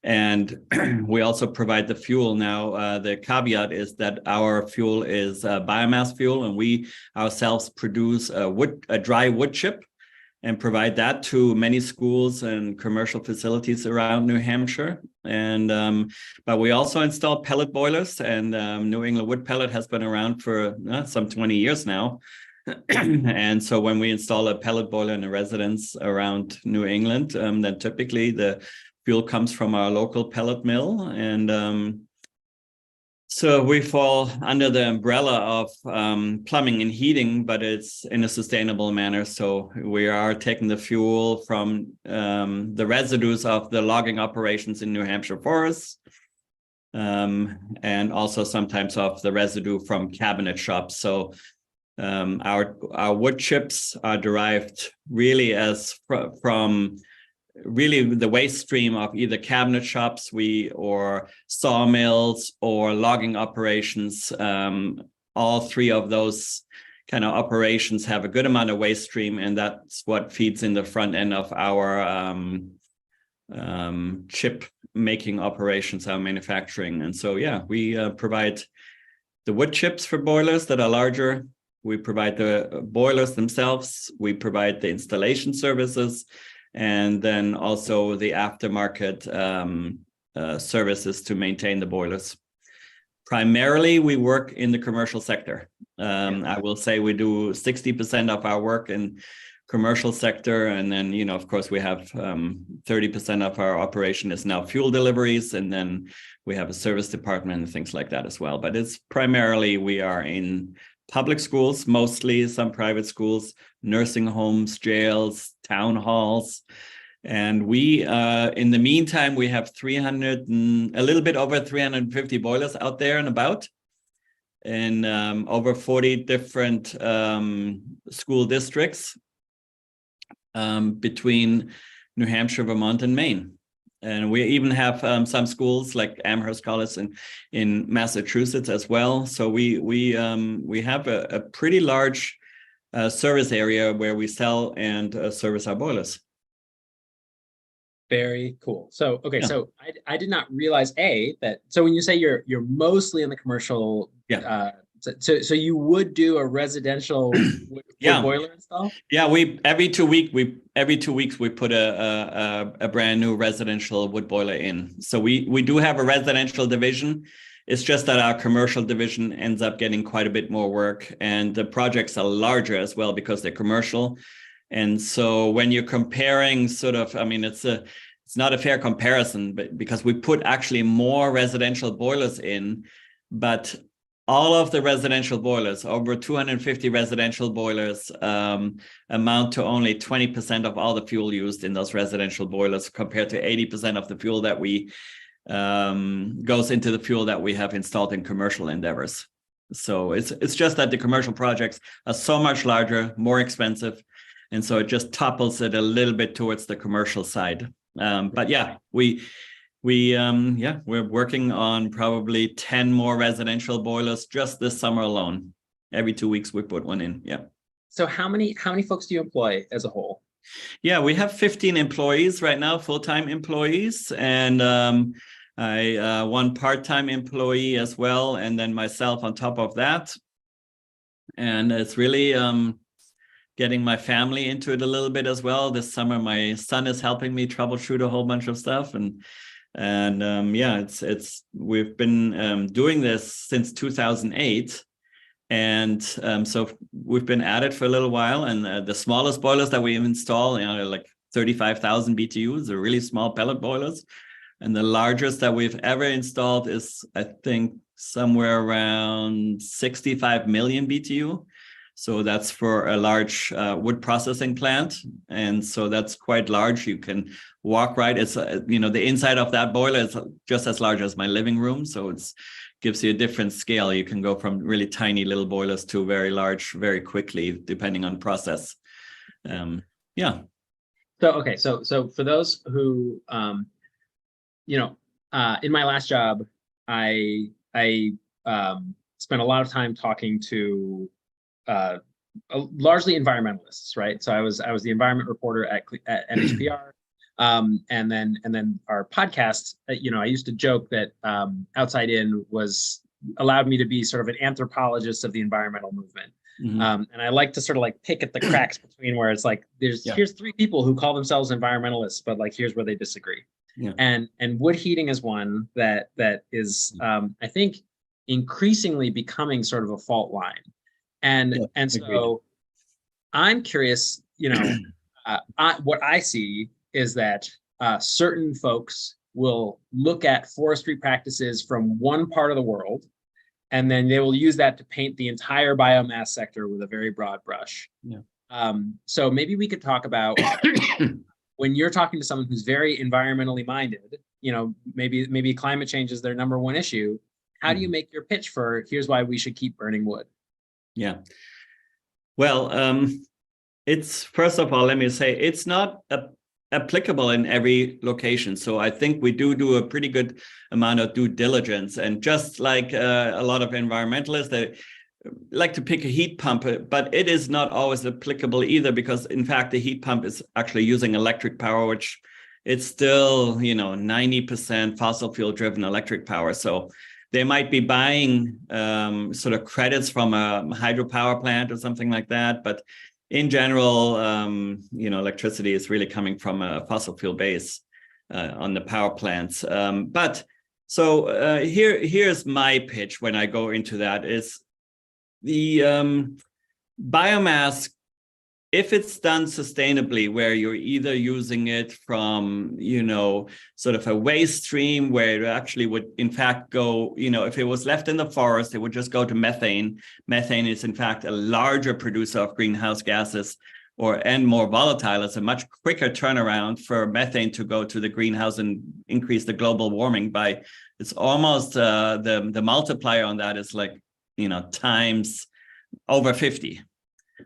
And we also provide the fuel. Now, the caveat is that our fuel is biomass fuel, and we ourselves produce a dry wood chip and provide that to many schools and commercial facilities around New Hampshire. And but we also install pellet boilers, and New England wood pellet has been around for some 20 years now. And so when we install a pellet boiler in a residence around New England, then typically the fuel comes from our local pellet mill. And so we fall under the umbrella of plumbing and heating, but it's in a sustainable manner. So we are taking the fuel from the residues of the logging operations in New Hampshire forests, and also sometimes of the residue from cabinet shops. So our wood chips are derived really from really the waste stream of either cabinet shops or sawmills or logging operations. All three of those kind of operations have a good amount of waste stream, and that's what feeds in the front end of our chip making operations, our manufacturing. And so, yeah, we provide the wood chips for boilers that are larger. We provide the boilers themselves. We provide the installation services, and then also the aftermarket services to maintain the boilers. Primarily, we work in the commercial sector. I will say we do 60% of our work in commercial sector, and then, you know, of course, we have 30% of our operation is now fuel deliveries, and then we have a service department and things like that as well. But it's primarily we are in public schools, mostly some private schools, nursing homes, jails, town halls. And we, in the meantime, we have a little bit over 350 boilers out there and about, in over 40 different school districts between New Hampshire, Vermont, and Maine. And we even have some schools like Amherst College in Massachusetts as well. So we have a pretty large service area where we sell and service our boilers. Very cool. So, okay, Yeah. so I did not realize that. So when you say you're mostly in the commercial, Yeah. So you would do a residential wood Yeah. boiler install? Yeah, every 2 weeks we put a brand new residential wood boiler in. So we do have a residential division. It's just that our commercial division ends up getting quite a bit more work, and the projects are larger as well because they're commercial. And so when you're comparing sort of, I mean, it's not a fair comparison, but because we put actually more residential boilers in, but all of the residential boilers, over 250 residential boilers, amount to only 20% of all the fuel used in those residential boilers, compared to 80% of the fuel that we goes into the fuel that we have installed in commercial endeavors. So it's just that the commercial projects are so much larger, more expensive, and so it just topples it a little bit towards the commercial side. But yeah, we're working on probably 10 more residential boilers just this summer alone. Every 2 weeks we put one in. Yeah. So how many folks do you employ as a whole? Yeah, we have 15 employees right now, full-time employees, and one part-time employee as well, and then myself on top of that. And it's really getting my family into it a little bit as well. This summer, my son is helping me troubleshoot a whole bunch of stuff, and yeah, we've been doing this since 2008, and so we've been at it for a little while. And the smallest boilers that we install, like 35,000 BTUs, are really small pellet boilers, and the largest that we've ever installed is, I think, somewhere around 65 million BTU. So that's for a large wood processing plant. And so that's quite large. You can walk right. It's, the inside of that boiler is just as large as my living room. So it gives you a different scale. You can go from really tiny little boilers to very large very quickly, depending on process. Yeah. So, okay. So for those who in my last job, I spent a lot of time talking to largely environmentalists, right? So I was the environment reporter at NHPR, and then our podcast. I used to joke that Outside In allowed me to be sort of an anthropologist of the environmental movement. And I like to sort of like pick at the cracks between where it's like here's three people who call themselves environmentalists, but like here's where they disagree. Yeah. And wood heating is one that is I think increasingly becoming sort of a fault line. And so I'm curious, what I see is that certain folks will look at forestry practices from one part of the world, and then they will use that to paint the entire biomass sector with a very broad brush. Yeah. So maybe we could talk about when you're talking to someone who's very environmentally minded, maybe climate change is their number one issue. How do you make your pitch for here's why we should keep burning wood? Yeah. Well, it's first of all, let me say it's not applicable in every location. So I think we do a pretty good amount of due diligence. And just like a lot of environmentalists, they like to pick a heat pump, but it is not always applicable either, because in fact, the heat pump is actually using electric power, which it's still, 90% fossil fuel driven electric power. So they might be buying sort of credits from a hydropower plant or something like that. But in general, electricity is really coming from a fossil fuel base on the power plants. Here's my pitch when I go into that is the biomass, if it's done sustainably, where you're either using it from, sort of a waste stream where it actually would in fact go, if it was left in the forest, it would just go to methane. Methane is in fact a larger producer of greenhouse gases and more volatile. It's a much quicker turnaround for methane to go to the greenhouse and increase the global warming by, it's almost the multiplier on that is like, times over 50.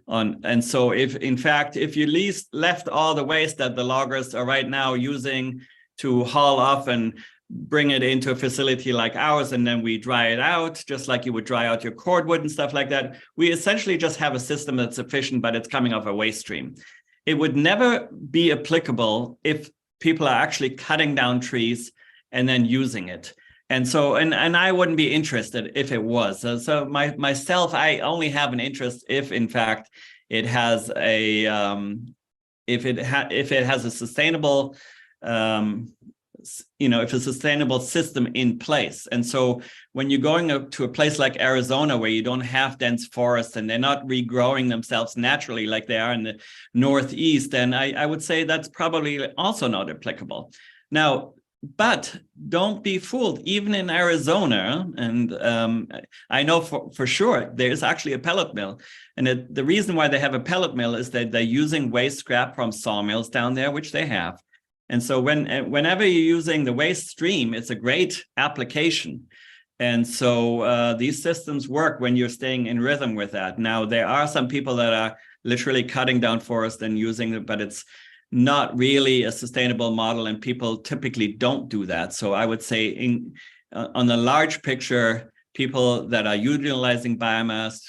And so if you left all the waste that the loggers are right now using to haul off and bring it into a facility like ours, and then we dry it out, just like you would dry out your cordwood and stuff like that, we essentially just have a system that's efficient, but it's coming off a waste stream. It would never be applicable if people are actually cutting down trees and then using it. And so, and I wouldn't be interested if it was. So myself, I only have an interest if, in fact, it has a if it has a sustainable if a sustainable system in place. And so when you're going up to a place like Arizona, where you don't have dense forests and they're not regrowing themselves naturally like they are in the Northeast, then I would say that's probably also not applicable. Now, but don't be fooled. Even in Arizona, and I know for sure, there's actually a pellet mill. And the reason why they have a pellet mill is that they're using waste scrap from sawmills down there, which they have. And so whenever you're using the waste stream, it's a great application. And so these systems work when you're staying in rhythm with that. Now, there are some people that are literally cutting down forest and using it, but it's not really a sustainable model, and people typically don't do that. So I would say on the large picture, people that are utilizing biomass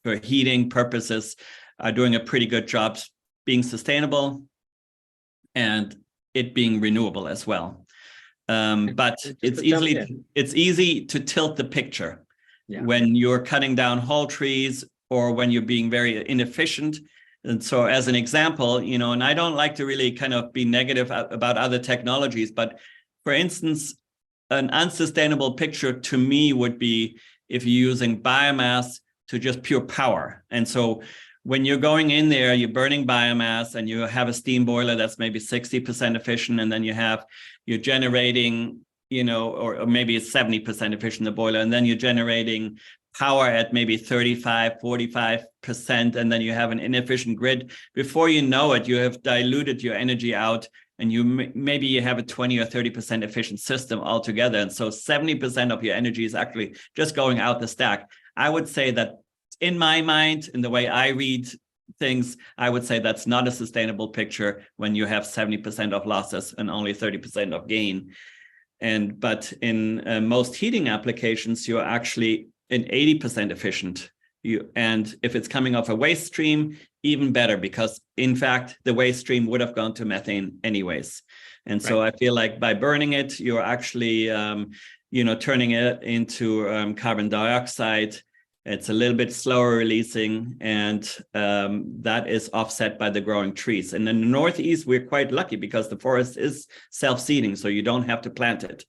for heating purposes are doing a pretty good job being sustainable and it being renewable as well. But it's easy to tilt the picture when you're cutting down whole trees or when you're being very inefficient. And so as an example, and I don't like to really kind of be negative about other technologies, but for instance, an unsustainable picture to me would be if you're using biomass to just pure power. And so when you're going in there, you're burning biomass and you have a steam boiler that's maybe 60% efficient, and then you're generating, or maybe it's 70% efficient, the boiler, and then you're generating power at maybe 35-45%, and then you have an inefficient grid. Before you know it, you have diluted your energy out, and maybe you have a 20 or 30% efficient system altogether. And so 70% of your energy is actually just going out the stack. I would say that in my mind, in the way I read things, I would say that's not a sustainable picture when you have 70% of losses and only 30% of gain. But in most heating applications, you're actually in 80% efficient. And if it's coming off a waste stream, even better, because in fact, the waste stream would have gone to methane anyways. And so I feel like by burning it, you're actually, turning it into carbon dioxide. It's a little bit slower releasing, and that is offset by the growing trees. And in the Northeast, we're quite lucky because the forest is self-seeding, so you don't have to plant it.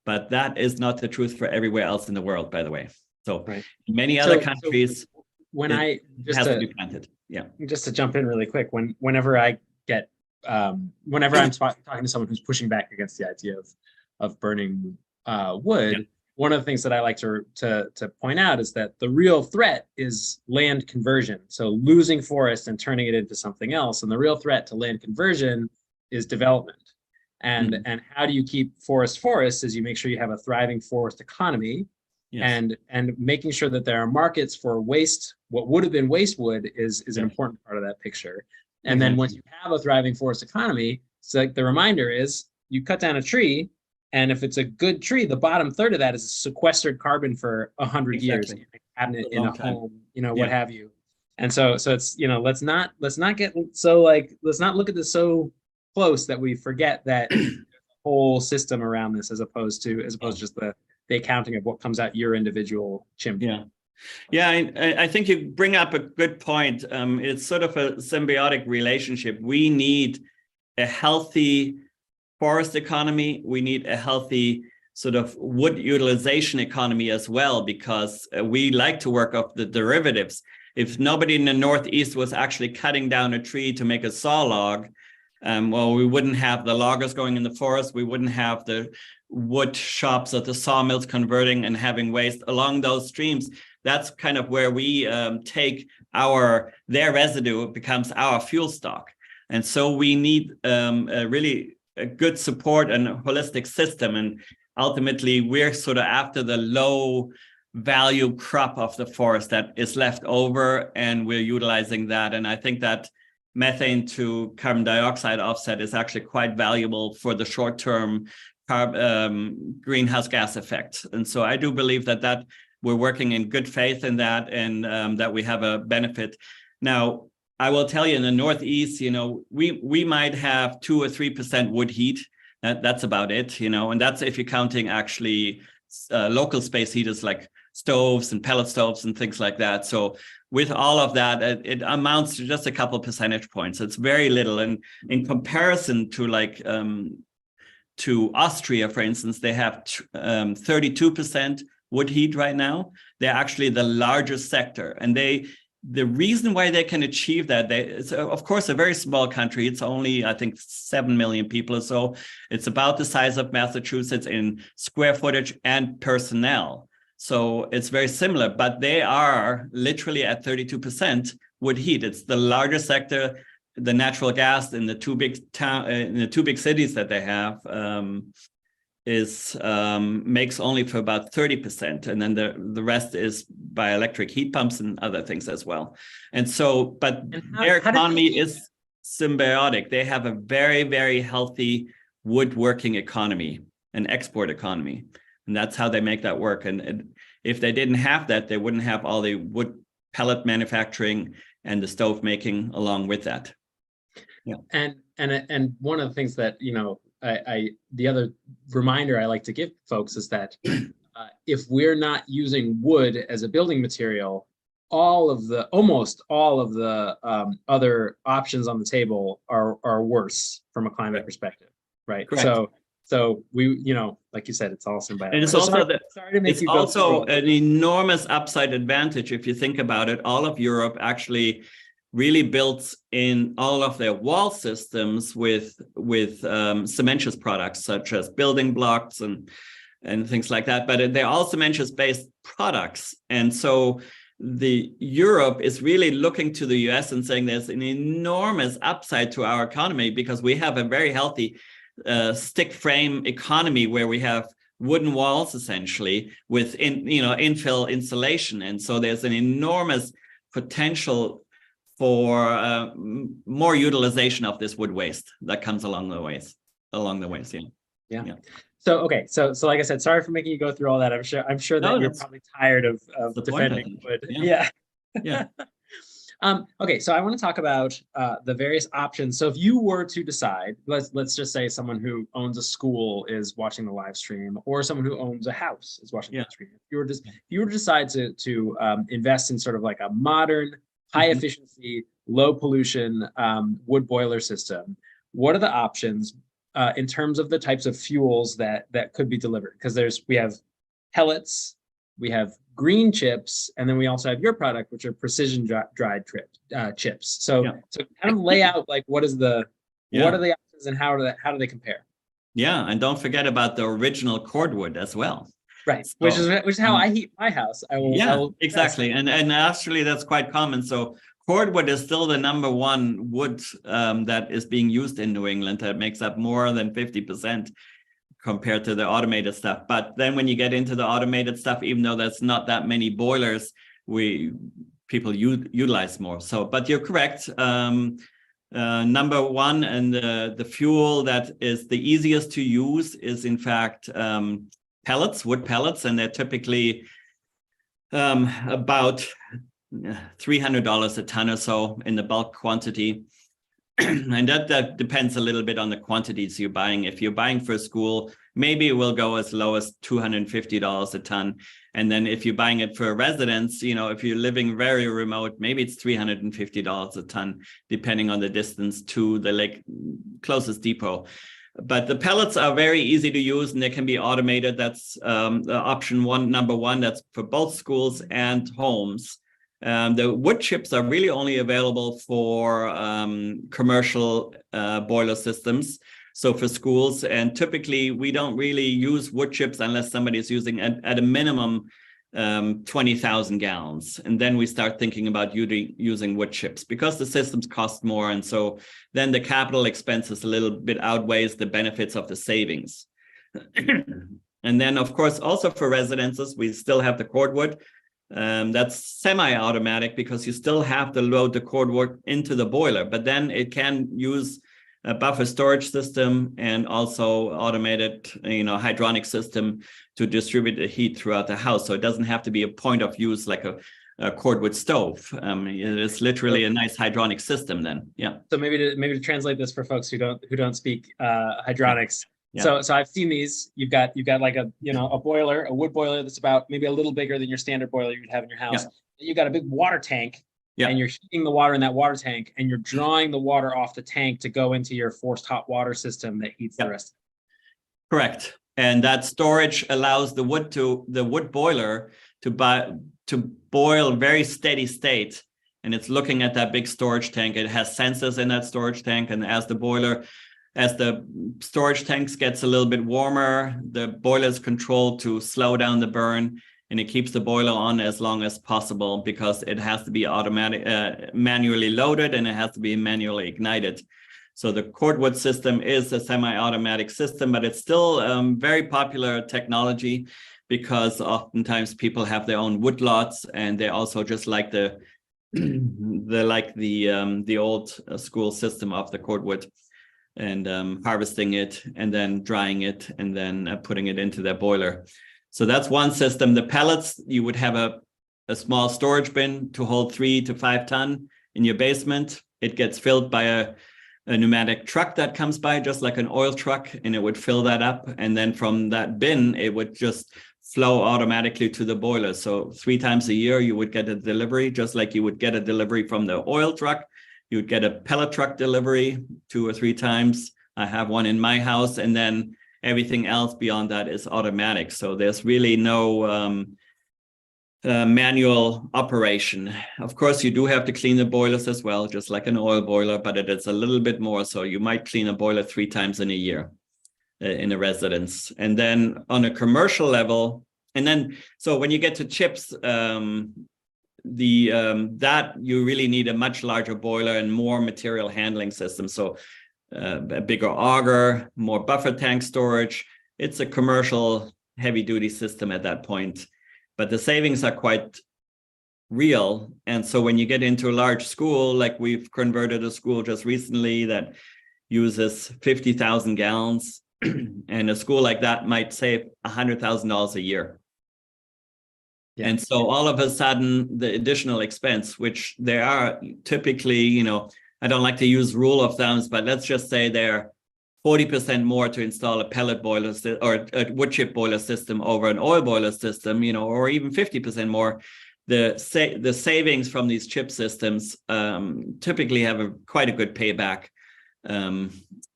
But that is not the truth for everywhere else in the world, by the way. So in many other countries, when it has to be planted. Yeah. Just to jump in really quick, whenever I get, whenever I'm talking to someone who's pushing back against the idea of burning wood, one of the things that I like to point out is that the real threat is land conversion. So losing forest and turning it into something else. And the real threat to land conversion is development. And how do you keep forests is you make sure you have a thriving forest economy. And making sure that there are markets for waste, what would have been waste wood is an important part of that picture. And then once you have a thriving forest economy, so like the reminder is you cut down a tree, and if it's a good tree, the bottom third of that is sequestered carbon for 100 years in a cabinet, in a home, what have you. And so it's, let's not get so let's not look at this so close that we forget that whole system around this, as opposed to just the accounting of what comes out your individual chimney. I think you bring up a good point. It's sort of a symbiotic relationship. We need a healthy forest economy. We need a healthy sort of wood utilization economy as well, because we like to work off the derivatives. If nobody in the Northeast was actually cutting down a tree to make a saw log, we wouldn't have the loggers going in the forest. We wouldn't have the wood shops at the sawmills converting and having waste along those streams. That's kind of where we take their residue becomes our fuel stock. And so we need a good support and holistic system. And ultimately, we're sort of after the low value crop of the forest that is left over, and we're utilizing that. And I think that methane to carbon dioxide offset is actually quite valuable for the short-term greenhouse gas effect. And so I do believe that we're working in good faith in that, and that we have a benefit. Now, I will tell you, in the Northeast, we might have 2 or 3% wood heat. That's about it, and that's if you're counting actually local space heaters like stoves and pellet stoves and things like that. So with all of that, it amounts to just a couple percentage points. It's very little. And in comparison to to Austria, for instance, they have 32% wood heat right now. They're actually the largest sector. And the reason why they can achieve that, it's of course a very small country. It's only, I think, 7 million people or so. It's about the size of Massachusetts in square footage and personnel. So it's very similar, but they are literally at 32% wood heat. It's the largest sector. The natural gas in the two big cities that they have makes only for about 30%, and then the rest is by electric heat pumps and other things as well. And so, but their economy is symbiotic. They have a very, very healthy woodworking economy, an export economy, and that's how they make that work. And if they didn't have that, they wouldn't have all the wood pellet manufacturing and the stove making along with that. Yeah. And one of the things that the other reminder I like to give folks is that if we're not using wood as a building material, almost all of the other options on the table are worse from a climate perspective, right? Correct. So we, like you said, it's all symbiotic. And it's so also sorry an enormous upside advantage if you think about it. All of Europe actually really built in all of their wall systems with cementitious products such as building blocks and things like that. But they're all cementitious based products, and so Europe is really looking to the US and saying there's an enormous upside to our economy because we have a very healthy stick frame economy where we have wooden walls essentially with infill insulation, and so there's an enormous potential for more utilization of this wood waste that comes along the ways. Yeah. Yeah. So, okay. So like I said, sorry for making you go through all that. I'm sure that No, you're that's probably tired of the point, I defending think. wood. Yeah. Yeah. Yeah. Okay, so I want to talk about the various options. So if you were to decide, let's just say someone who owns a school is watching the live stream, or someone who owns a house is watching the live stream. If you were to decide to invest in sort of like a modern, high efficiency, low pollution wood boiler system, what are the options in terms of the types of fuels that could be delivered? Because we have pellets, we have green chips, and then we also have your product, which are precision dried chips. So kind of lay out like what are the options and how do they compare? Yeah, and don't forget about the original cordwood as well. Right, So, which is how I heat my house. I will exactly, and actually that's quite common. So cordwood is still the #1 wood that is being used in New England. That makes up more than 50% compared to the automated stuff. But then when you get into the automated stuff, even though there's not that many boilers, people utilize more. So, but you're correct. #1 and the fuel that is the easiest to use is in fact pellets, wood pellets, and they're typically about $300 a ton or so in the bulk quantity. And that depends a little bit on the quantities you're buying. If you're buying for a school, maybe it will go as low as $250 a ton. And then if you're buying it for a residence, if you're living very remote, maybe it's $350 a ton, depending on the distance to the closest depot. But the pellets are very easy to use and they can be automated. That's option #1. That's for both schools and homes. The wood chips are really only available for commercial boiler systems. So for schools, and typically we don't really use wood chips unless somebody is using at a minimum 20,000 gallons. And then we start thinking about using wood chips because the systems cost more. And so then the capital expenses a little bit outweighs the benefits of the savings. And then of course, also for residences, we still have the cordwood. That's semi-automatic because you still have to load the cordwood into the boiler, but then it can use a buffer storage system and also automated, hydronic system to distribute the heat throughout the house. So it doesn't have to be a point of use like a cordwood stove. It is literally a nice hydronic system then. Yeah. So maybe to translate this for folks who don't speak hydronics. Yeah. So I've seen these. You've got like a boiler, a wood boiler that's about maybe a little bigger than your standard boiler you'd have in your house. Yeah. You've got a big water tank, and you're heating the water in that water tank, and you're drawing the water off the tank to go into your forced hot water system that heats the rest. Correct. And that storage allows the wood boiler to boil very steady state. And it's looking at that big storage tank. It has sensors in that storage tank, and as the storage tanks gets a little bit warmer, the boiler is controlled to slow down the burn, and it keeps the boiler on as long as possible because it has to be manually loaded and it has to be manually ignited. So the cordwood system is a semi-automatic system, but it's still very popular technology because oftentimes people have their own wood lots, and they also just like the old school system of the cordwood, and harvesting it and then drying it and then putting it into their boiler. So that's one system. The pellets, you would have a small storage bin to hold 3 to 5 ton in your basement. It gets filled by a pneumatic truck that comes by, just like an oil truck, and it would fill that up. And then from that bin, it would just flow automatically to the boiler. So 3 times a year, you would get a delivery, just like you would get a delivery from the oil truck. You would get a pellet truck delivery 2 or 3 times. I have one in my house, and then everything else beyond that is automatic. So there's really no manual operation. Of course, you do have to clean the boilers as well, just like an oil boiler, but it is a little bit more. So you might clean a boiler 3 times in a year in a residence. And then on a commercial level, and then so when you get to chips, that you really need a much larger boiler and more material handling system. So a bigger auger, more buffer tank storage. It's a commercial heavy duty system at that point, but the savings are quite real. And so when you get into a large school, like we've converted a school just recently that uses 50,000 gallons And a school like that might save $100,000 a year. Yeah. And so all of a sudden, the additional expense, which there are typically, you know, I don't like to use rule of thumbs, but let's just say they're 40% more to install a pellet boiler or a wood chip boiler system over an oil boiler system, you know, or even 50% more. The savings from these chip systems typically have quite a good payback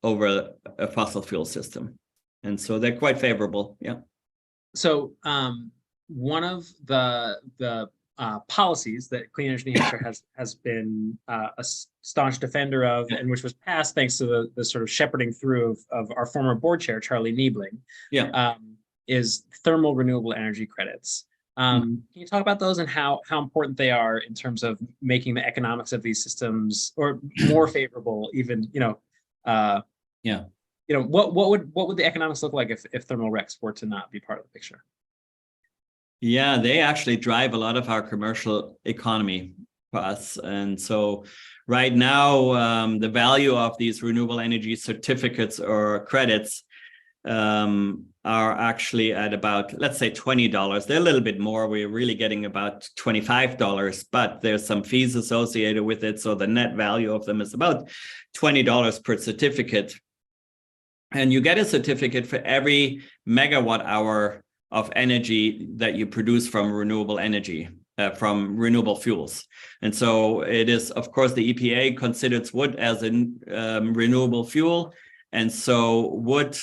over a fossil fuel system. And so they're quite favorable. Yeah. So one of the policies that Clean Energy New Hampshire has been a staunch defender of, and which was passed thanks to the sort of shepherding through of our former board chair, Charlie Niebling, is thermal renewable energy credits. Can you talk about those and how important they are in terms of making the economics of these systems or more favorable, even, you know, you know, what would the economics look like if thermal RECs were to not be part of the picture? Yeah, they actually drive a lot of our commercial economy for us. And so right now, the value of these renewable energy certificates or credits are actually at about, let's say, $20. They're a little bit more. We're really getting about $25, but there's some fees associated with it. So the net value of them is about $20 per certificate. And you get a certificate for every megawatt hour of energy that you produce from renewable energy, from renewable fuels. And so it is, of course, the EPA considers wood as a renewable fuel. And so wood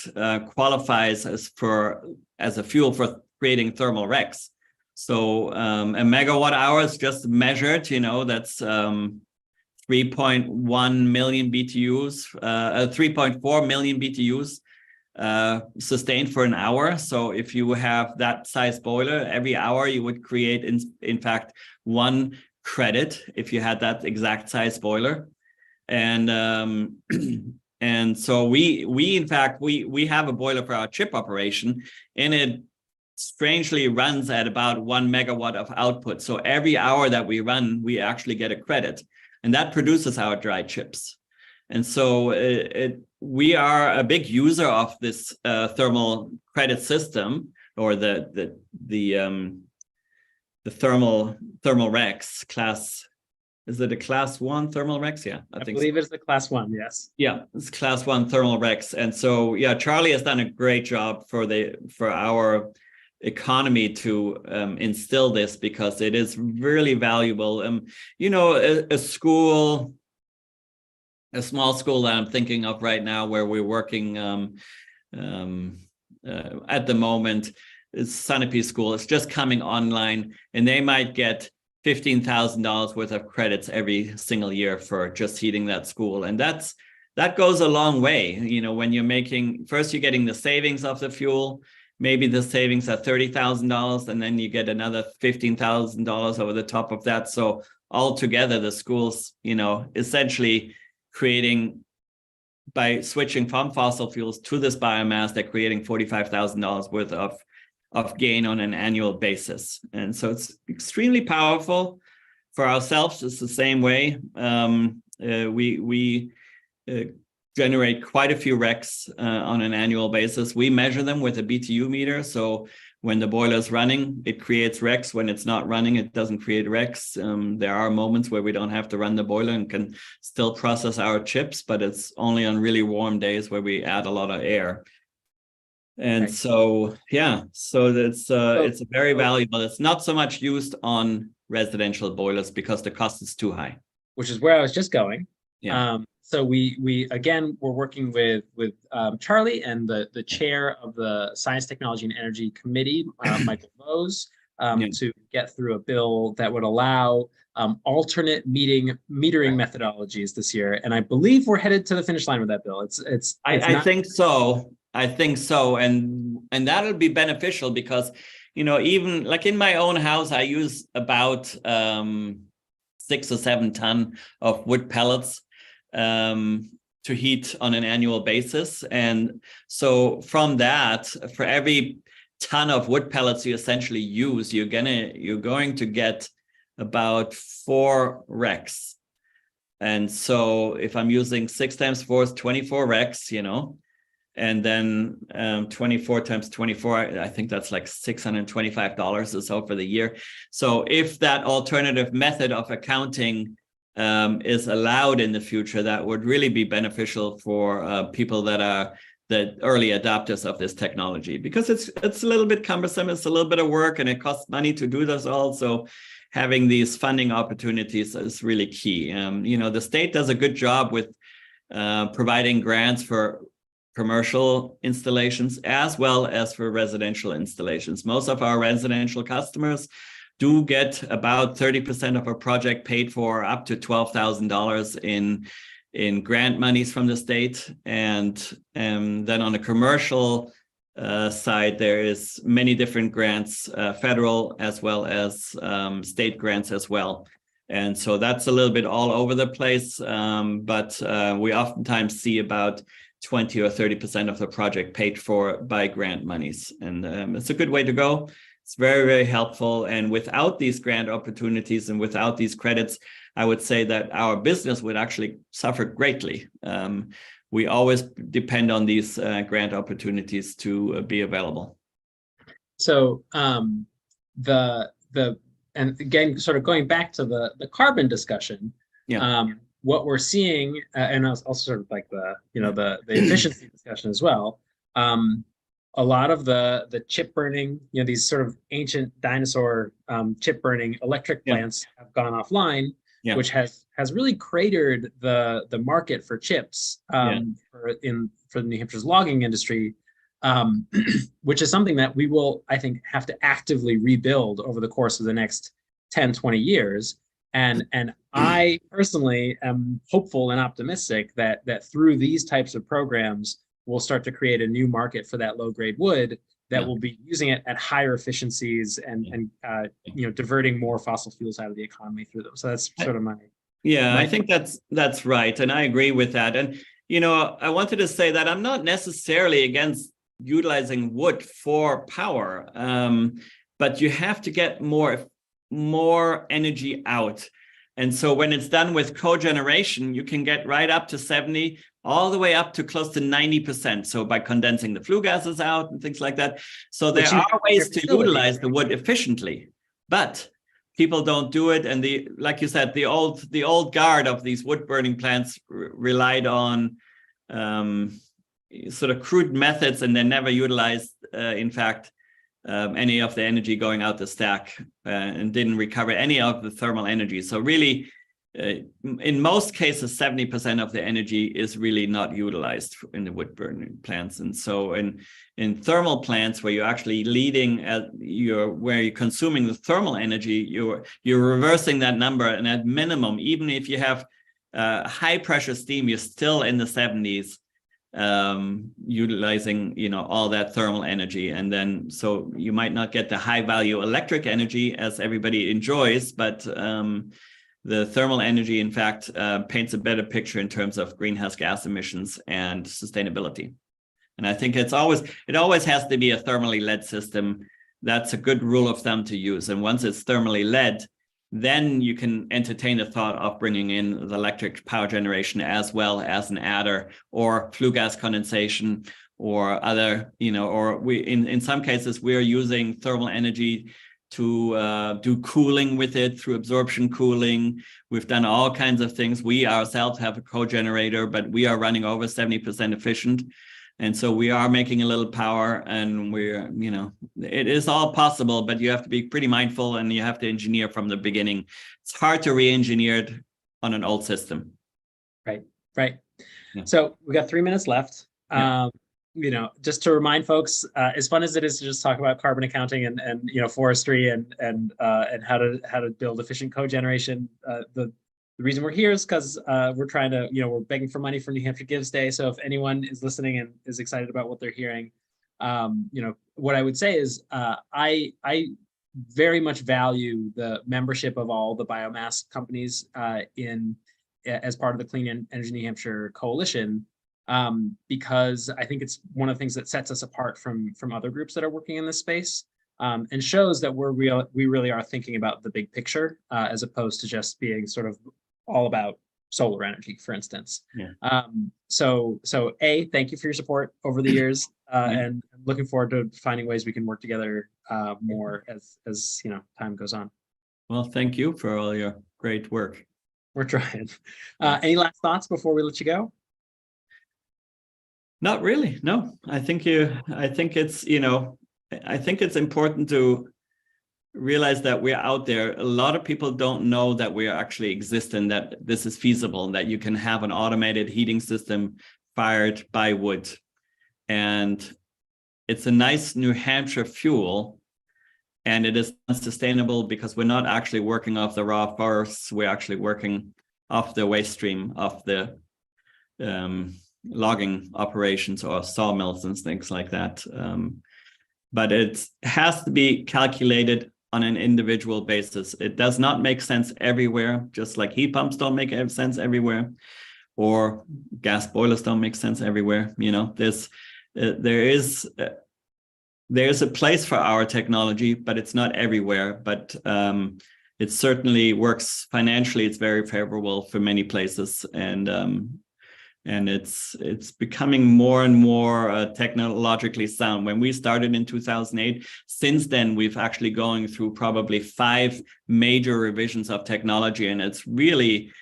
qualifies as a fuel for creating thermal RECs. So a megawatt hour is just measured, you know, that's 3.1 million BTUs, 3.4 million BTUs sustained for an hour. So if you have that size boiler, every hour you would create, in fact, 1 credit if you had that exact size boiler. And and so we in fact have a boiler for our chip operation, and it strangely runs at about 1 megawatt of output. So every hour that we run, we actually get a credit, and that produces our dry chips. And so we are a big user of this thermal credit system, or the thermal RECs class. Is it a class 1 thermal RECs? Yeah, I believe it's the class 1. Yes. Yeah, it's class 1 thermal RECs. And so, yeah, Charlie has done a great job for our economy to instill this, because it is really valuable. You know, a small school that I'm thinking of right now, where we're working at the moment, is Sunapee School. It's just coming online, and they might get $15,000 worth of credits every single year for just heating that school. And that goes a long way. You know, when you're you're getting the savings of the fuel, maybe the savings are $30,000, and then you get another $15,000 over the top of that. So altogether, the schools, you know, essentially creating, by switching from fossil fuels to this biomass, they're creating $45,000 worth of gain on an annual basis. And so it's extremely powerful. For ourselves, it's the same way. We generate quite a few RECs on an annual basis. We measure them with a BTU meter. So when the boiler is running, it creates RECs. When it's not running, it doesn't create RECs. There are moments where we don't have to run the boiler and can still process our chips, but it's only on really warm days where we add a lot of air. And right. So, yeah, so it's very valuable. It's not so much used on residential boilers because the cost is too high. Which is where I was just going. Yeah. So we again, we're working with Charlie and the chair of the Science, Technology, and Energy Committee, Michael Mose, to get through a bill that would allow alternate metering methodologies this year. And I believe we're headed to the finish line with that bill. I think so. I think so. And that'll be beneficial because, you know, even like in my own house, I use about 6 or 7 tons of wood pellets to heat on an annual basis. And so from that, for every ton of wood pellets you essentially use, you're going to get about 4 RECs. And so if I'm using 6 times 4 is 24 RECs, you know, And then 24 times 24, I think that's like $625 or so for the year. So if that alternative method of accounting is allowed in the future, that would really be beneficial for people that are the early adopters of this technology, because it's a little bit cumbersome, it's a little bit of work, and it costs money to do this all. So having these funding opportunities is really key. You know, the state does a good job with providing grants for commercial installations as well as for residential installations. Most of our residential customers do get about 30% of a project paid for, up to $12,000 in grant monies from the state. And then on the commercial side, there is many different grants, federal as well as state grants as well. And so that's a little bit all over the place, but we oftentimes see about 20 or 30% of the project paid for by grant monies. And it's a good way to go. It's very, very helpful. And without these grant opportunities and without these credits, I would say that our business would actually suffer greatly. We always depend on these grant opportunities to be available. So and again, sort of going back to the carbon discussion, yeah. What we're seeing, and also sort of like the efficiency discussion as well. A lot of the chip burning, these sort of ancient dinosaur chip burning electric plants have gone offline, which has really cratered the market for chips for the New Hampshire's logging industry, which is something that we will, I think, have to actively rebuild over the course of the next 10, 20 years. And I personally am hopeful and optimistic that through these types of programs, we'll start to create a new market for that low-grade wood that will be using it at higher efficiencies and diverting more fossil fuels out of the economy through them. So that's sort of my I think that's right, and I agree with that. And I wanted to say that I'm not necessarily against utilizing wood for power, but you have to get more energy out. And so when it's done with cogeneration, you can get right up to 70, all the way up to close to 90%. So by condensing the flue gases out and things like that. So there are ways to utilize the wood efficiently, but people don't do it. And like you said, the old guard of these wood burning plants relied on sort of crude methods, and they never utilized, in fact, any of the energy going out the stack, and didn't recover any of the thermal energy. So really, in most cases, 70% of the energy is really not utilized in the wood burning plants. And so in thermal plants, where you're actually where you're consuming the thermal energy, you're reversing that number. And at minimum, even if you have high pressure steam, you're still in the 70s. Utilizing all that thermal energy, and then so you might not get the high value electric energy as everybody enjoys, but the thermal energy in fact paints a better picture in terms of greenhouse gas emissions and sustainability. And I think it always has to be a thermally led system. That's a good rule of thumb to use. And once it's thermally led, then you can entertain the thought of bringing in the electric power generation as well as an adder or flue gas condensation or other, or in some cases, we're using thermal energy to do cooling with it through absorption cooling. We've done all kinds of things. We ourselves have a cogenerator, but we are running over 70% efficient. And so we are making a little power, and we're, it is all possible, but you have to be pretty mindful and you have to engineer from the beginning. It's hard to re-engineer it on an old system. Right. Yeah. So we got 3 minutes left. Yeah. Just to remind folks, as fun as it is to just talk about carbon accounting and forestry and how to build efficient cogeneration, the reason we're here is because we're trying to, we're begging for money for New Hampshire Gives Day. So if anyone is listening and is excited about what they're hearing, what I would say is I very much value the membership of all the biomass companies as part of the Clean Energy New Hampshire Coalition, because I think it's one of the things that sets us apart from other groups that are working in this space. And shows that we really are thinking about the big picture as opposed to just being sort of all about solar energy, for instance. Yeah. So thank you for your support over the years, Yeah. and I'm looking forward to finding ways we can work together more as time goes on. Well, thank you for all your great work. We're trying. Any last thoughts before we let you go? Not really. No, I think it's important to realize that we're out there. A lot of people don't know that we actually exist and that this is feasible, and that you can have an automated heating system fired by wood. And it's a nice New Hampshire fuel, and it is sustainable because we're not actually working off the raw forests. We're actually working off the waste stream of the logging operations or sawmills and things like that. But it has to be calculated on an individual basis. It does not make sense everywhere, just like heat pumps don't make sense everywhere, or gas boilers don't make sense everywhere. There's a place for our technology, but it's not everywhere. But it certainly works financially. It's very favorable for many places, and it's becoming more and more technologically sound. When we started in 2008, since then, we've actually going through probably 5 major revisions of technology, and it's really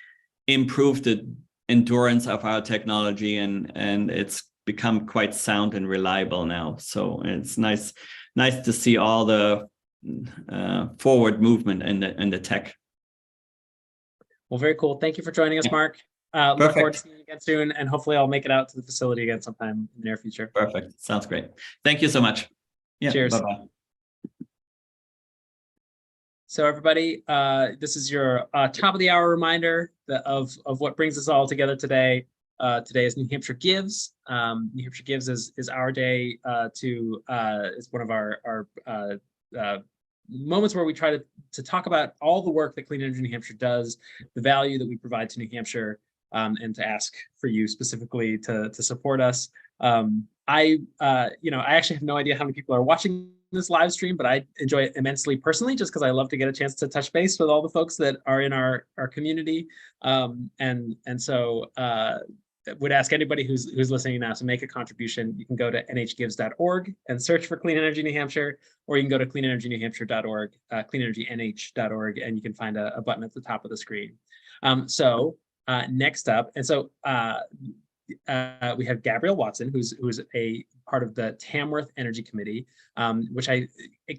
improved the endurance of our technology, and it's become quite sound and reliable now. So it's nice to see all the forward movement in the tech. Well, very cool. Thank you for joining us, Mark. Look forward to seeing you again soon, and hopefully I'll make it out to the facility again sometime in the near future. Perfect. Sounds great. Thank you so much. Yeah, cheers. Bye-bye. So everybody, this is your top of the hour reminder of what brings us all together today. Today is New Hampshire Gives. New Hampshire Gives is our day is one of our moments where we try to talk about all the work that Clean Energy New Hampshire does, the value that we provide to New Hampshire, and to ask for you specifically to support us. I actually have no idea how many people are watching this live stream, but I enjoy it immensely personally, just because I love to get a chance to touch base with all the folks that are in our community. And so would ask anybody who's listening now to make a contribution. You can go to nhgives.org and search for Clean Energy New Hampshire, or you can go to cleanenergynewhampshire.org, cleanenergynh.org, and you can find a button at the top of the screen. Next up, and so we have Gabrielle Watson, who's a part of the Tamworth Energy Committee, which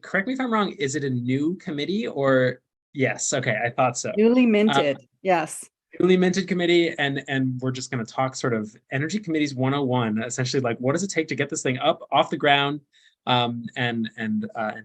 correct me if I'm wrong, is it a new committee or? Yes, okay, I thought so. Newly minted, yes. Newly minted committee, and we're just going to talk sort of Energy Committees 101, essentially, like, what does it take to get this thing up off the ground, and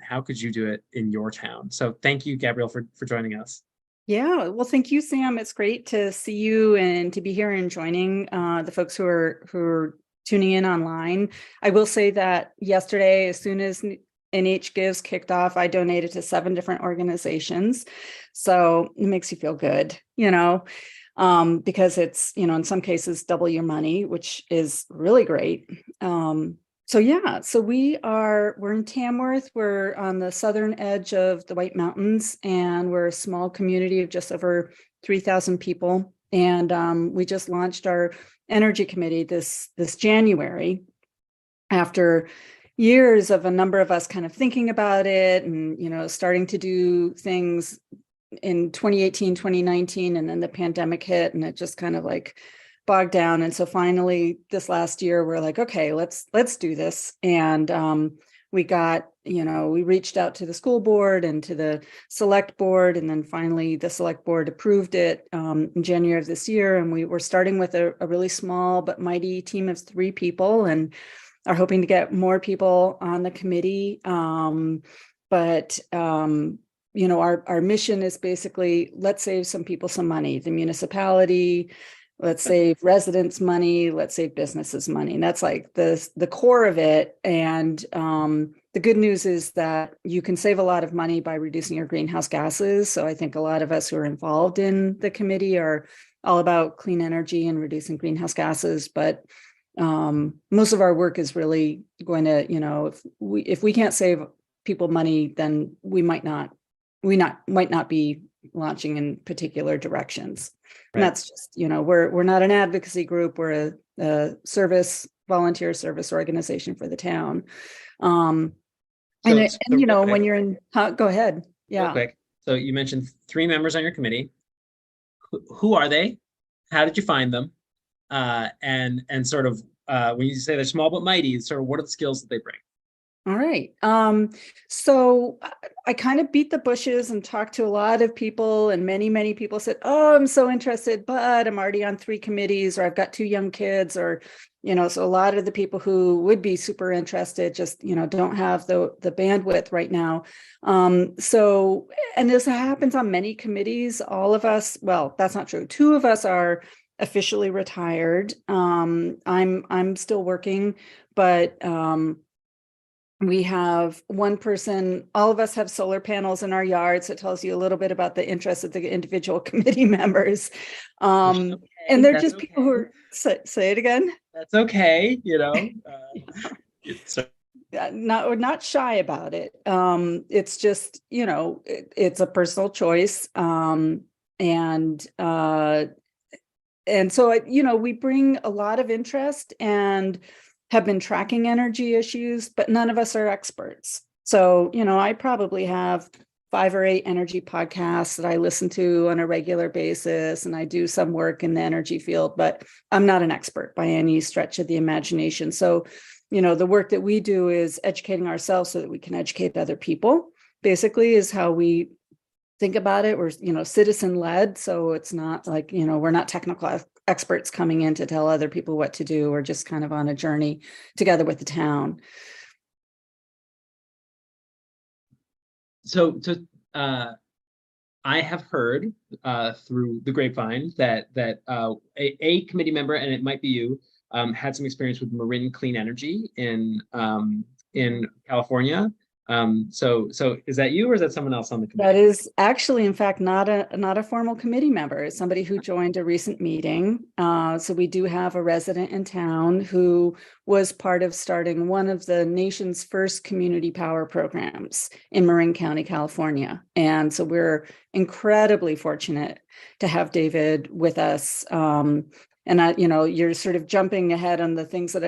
how could you do it in your town? So thank you, Gabrielle, for joining us. Yeah, well, thank you, Sam. It's great to see you and to be here and joining the folks who are tuning in online. I will say that yesterday, as soon as NH Gives kicked off, I donated to 7 different organizations. So it makes you feel good, because it's, in some cases double your money, which is really great. So we're in Tamworth. We're on the southern edge of the White Mountains, and we're a small community of just over 3,000 people. And we just launched our energy committee this January, after years of a number of us kind of thinking about it and, starting to do things in 2018, 2019, and then the pandemic hit and it just kind of like bogged down. And so finally this last year, we're like, okay, let's do this. And we got, we reached out to the school board and to the select board, and then finally the select board approved it in January of this year. And we were starting with a really small but mighty team of 3 people, and are hoping to get more people on the committee. Our mission is basically, let's save some people some money, the municipality, let's save residents money, let's save businesses money. And that's like the core of it. And the good news is that you can save a lot of money by reducing your greenhouse gases. So I think a lot of us who are involved in the committee are all about clean energy and reducing greenhouse gases. But most of our work is really going to, if we can't save people money, then we might not be launching in particular directions. And Right. that's just, we're not an advocacy group, we're a volunteer service organization for the town. And when you're in, go ahead. Real Yeah. quick. So you mentioned 3 members on your committee. Who are they? How did you find them? And sort of when you say they're small but mighty, sort of what are the skills that they bring? All right. So I kind of beat the bushes and talked to a lot of people, and many people said, "Oh, I'm so interested, but I'm already on 3 committees, or I've got 2 young kids," or, so a lot of the people who would be super interested just, don't have the bandwidth right now. And this happens on many committees. All of us, well, that's not true. 2 of us are officially retired. I'm still working, but we have 1 person, all of us have solar panels in our yard. So it tells you a little bit about the interest of the individual committee members. And they're just people who are, say it again. That's okay, So Not shy about it. It's just, it's a personal choice. And so, we bring a lot of interest and have been tracking energy issues, but none of us are experts. So, I probably have 5 or 8 energy podcasts that I listen to on a regular basis, and I do some work in the energy field, but I'm not an expert by any stretch of the imagination. So, the work that we do is educating ourselves so that we can educate other people, basically, is how we think about it. We're, citizen led. So it's not like, we're not technical experts coming in to tell other people what to do. We're just kind of on a journey together with the town. So I have heard through the grapevine that a committee member, and it might be you, had some experience with Marin Clean Energy in California. So is that you, or is that someone else on the committee? That is actually, in fact, not a formal committee member. It's somebody who joined a recent meeting. So we do have a resident in town who was part of starting one of the nation's first community power programs in Marin County, California. And so we're incredibly fortunate to have David with us. And you're sort of jumping ahead on the things that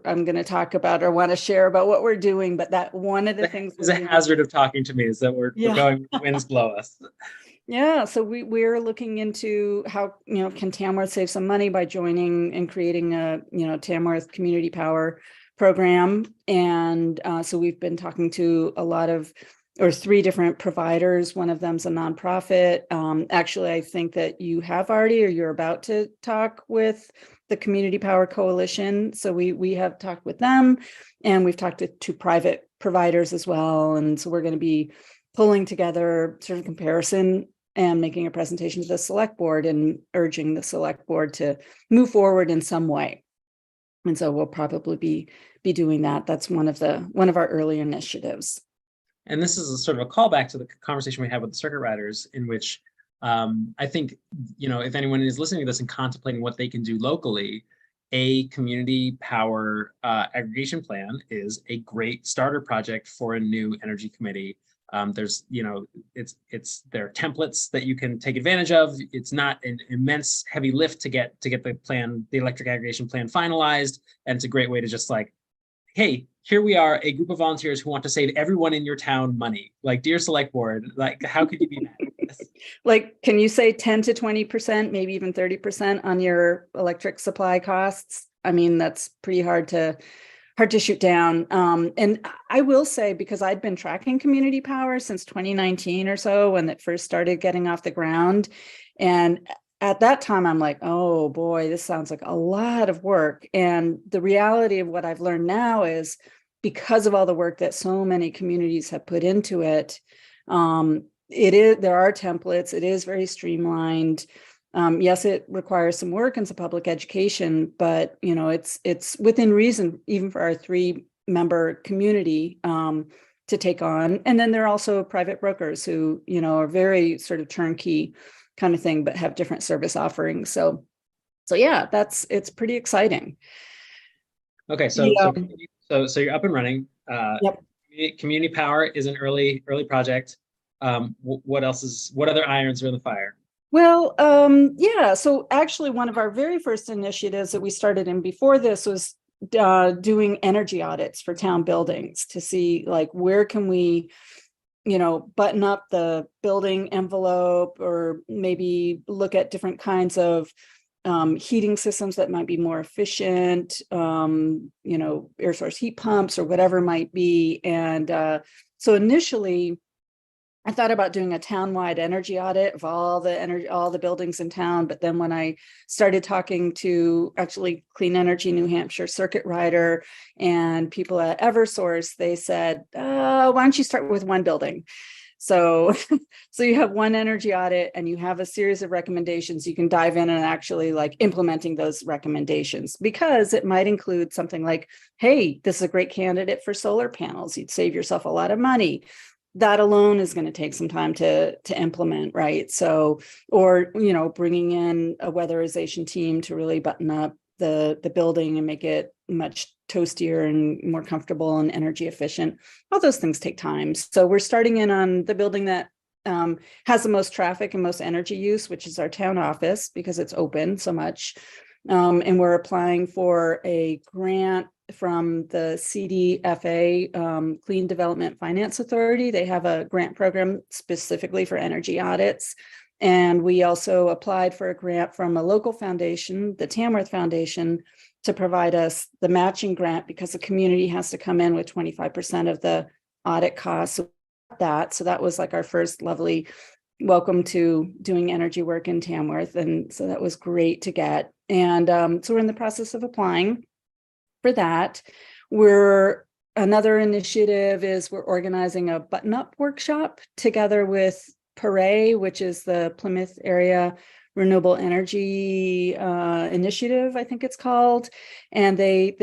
I'm going to talk about or want to share about what we're doing. But that one of the things is a hazard of talking to me is that we're going, winds blow us. Yeah. So we're looking into how, can Tamworth save some money by joining and creating a, Tamworth community power program. And so we've been talking to a lot of, or 3 different providers. One of them's a nonprofit. Actually, I think that you have already, or you're about to talk with the Community Power Coalition. So we have talked with them, and we've talked to 2 private providers as well. And so we're going to be pulling together sort of comparison and making a presentation to the select board and urging the select board to move forward in some way. And so we'll probably be doing that. That's one of our early initiatives. And this is a sort of a callback to the conversation we had with the circuit riders, in which I think, if anyone is listening to this and contemplating what they can do locally, a community power aggregation plan is a great starter project for a new energy committee. There's, there are templates that you can take advantage of. It's not an immense heavy lift to get the electric aggregation plan finalized. And it's a great way to just like, hey, here we are, a group of volunteers who want to save everyone in your town money. Like, dear select board, like, how could you be mad at this? Like, can you say 10 to 20%, maybe even 30% on your electric supply costs? I mean, that's pretty hard to shoot down. And I will say, because I'd been tracking community power since 2019 or so, when it first started getting off the ground. And at that time, I'm like, oh boy, this sounds like a lot of work. And the reality of what I've learned now is, because of all the work that so many communities have put into it, there are templates. It is very streamlined. Yes, it requires some work and some public education, but it's within reason, even for our 3-member community to take on. And then there are also private brokers who are very sort of turnkey kind of thing, but have different service offerings. So yeah, it's pretty exciting. Okay, so you're up and running. Yep. Community power is an early project. what other irons are in the fire? Well, yeah, so actually one of our very first initiatives that we started in before this was doing energy audits for town buildings to see like where can we, button up the building envelope, or maybe look at different kinds of heating systems that might be more efficient, air source heat pumps or whatever it might be. And so initially I thought about doing a townwide energy audit of all the buildings in town. But then when I started talking to actually Clean Energy New Hampshire circuit rider and people at Eversource, they said, why don't you start with one building? So, so you have one energy audit and you have a series of recommendations. You can dive in and actually like implementing those recommendations, because it might include something like, hey, this is a great candidate for solar panels. You'd save yourself a lot of money. That alone is going to take some time to implement, right? So, or, bringing in a weatherization team to really button up the building and make it much toastier and more comfortable and energy efficient. All those things take time. So we're starting in on the building that has the most traffic and most energy use, which is our town office, because it's open so much. And we're applying for a grant from the CDFA, Clean Development Finance Authority. They have a grant program specifically for energy audits. And we also applied for a grant from a local foundation, the Tamworth Foundation, to provide us the matching grant, because the community has to come in with 25% of the audit costs. So that was like our first lovely welcome to doing energy work in Tamworth. And so that was great to get. And so we're in the process of applying for that. Another initiative is we're organizing a button-up workshop together with PARE, which is the Plymouth Area Renewable Energy Initiative, I think it's called. And they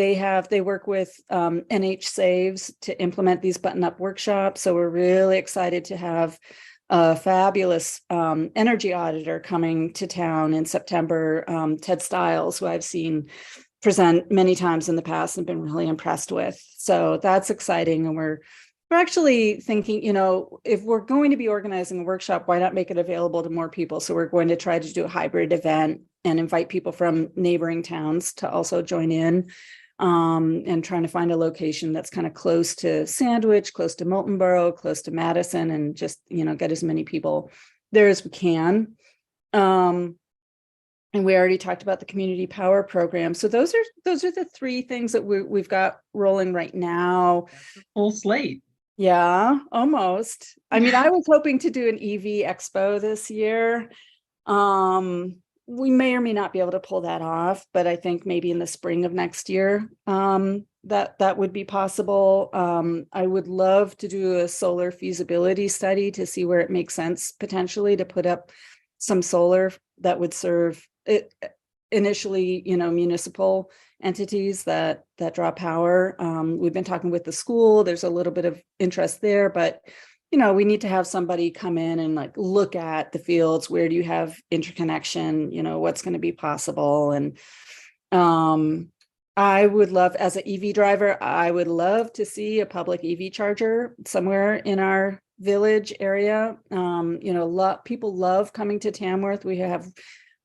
work with NH Saves to implement these button-up workshops. So we're really excited to have a fabulous energy auditor coming to town in September, Ted Stiles, who I've seen present many times in the past and been really impressed with. So that's exciting. And we're actually thinking, if we're going to be organizing a workshop, why not make it available to more people? So we're going to try to do a hybrid event and invite people from neighboring towns to also join in, and trying to find a location that's kind of close to Sandwich, close to Moultonborough, close to Madison, and just, get as many people there as we can. And we already talked about the community power program. So those are the three things that we've got rolling right now. Full slate. Yeah, almost. I mean, I was hoping to do an EV expo this year. We may or may not be able to pull that off, but I think maybe in the spring of next year, that would be possible. I would love to do a solar feasibility study to see where it makes sense potentially to put up some solar that would serve it initially, municipal entities that draw power. We've been talking with the school. There's a little bit of interest there, but we need to have somebody come in and like look at the fields. Where do you have interconnection? What's going to be possible? And I would love, as an EV driver, I would love to see a public EV charger somewhere in our village area. People love coming to Tamworth. We have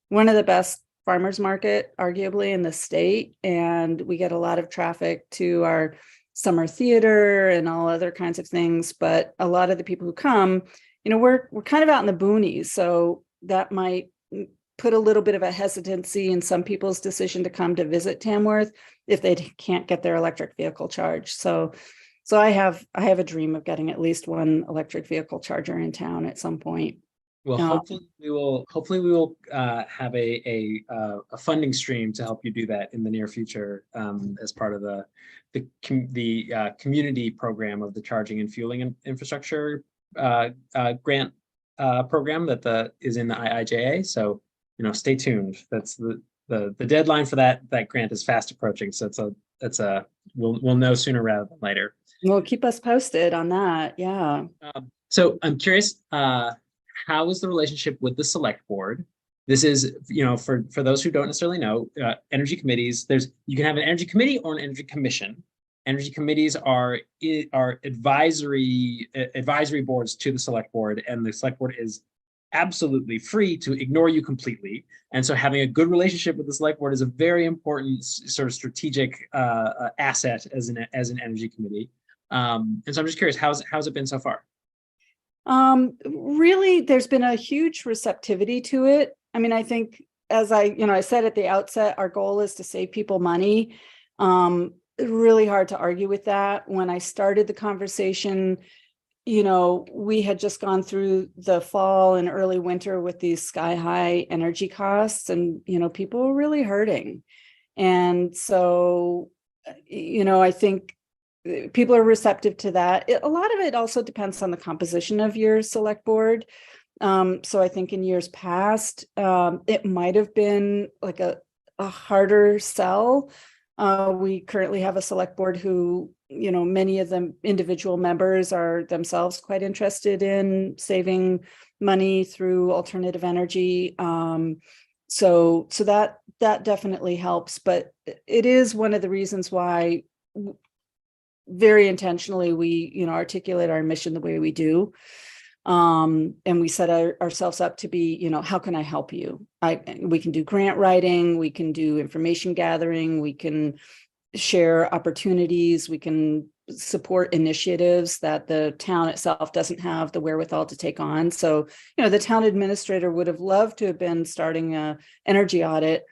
one of the best farmers market, arguably, in the state, and we get a lot of traffic to our summer theater and all other kinds of things. But a lot of the people who come, we're kind of out in the boonies, so that might put a little bit of a hesitancy in some people's decision to come to visit Tamworth if they can't get their electric vehicle charged. So I have a dream of getting at least one electric vehicle charger in town at some point. Well, hopefully we will have a funding stream to help you do that in the near future, as part of the community program of the charging and fueling infrastructure grant program that is in the IIJA. So stay tuned. That's the deadline for that grant is fast approaching. So we'll know sooner rather than later. Well, keep us posted on that. Yeah. So I'm curious. How is the relationship with the select board? This is, for those who don't necessarily know, energy committees, you can have an energy committee or an energy commission. Energy committees are advisory boards to the select board, and the select board is absolutely free to ignore you completely. And so having a good relationship with the select board is a very important sort of strategic asset as an energy committee. And so I'm just curious, how's it been so far? Really, there's been a huge receptivity to it. I mean, I think, as I said at the outset, our goal is to save people money. Really hard to argue with that. When I started the conversation, we had just gone through the fall and early winter with these sky high energy costs, and, people were really hurting. And so, I think people are receptive to that. A lot of it also depends on the composition of your select board. So I think in years past, it might have been like a harder sell. We currently have a select board who, many of the individual members are themselves quite interested in saving money through alternative energy. So that definitely helps, but it is one of the reasons why very intentionally we, articulate our mission the way we do. And we set ourselves up to be, how can I help you? We can do grant writing, we can do information gathering, we can share opportunities, we can support initiatives that the town itself doesn't have the wherewithal to take on. So, the town administrator would have loved to have been starting a energy audit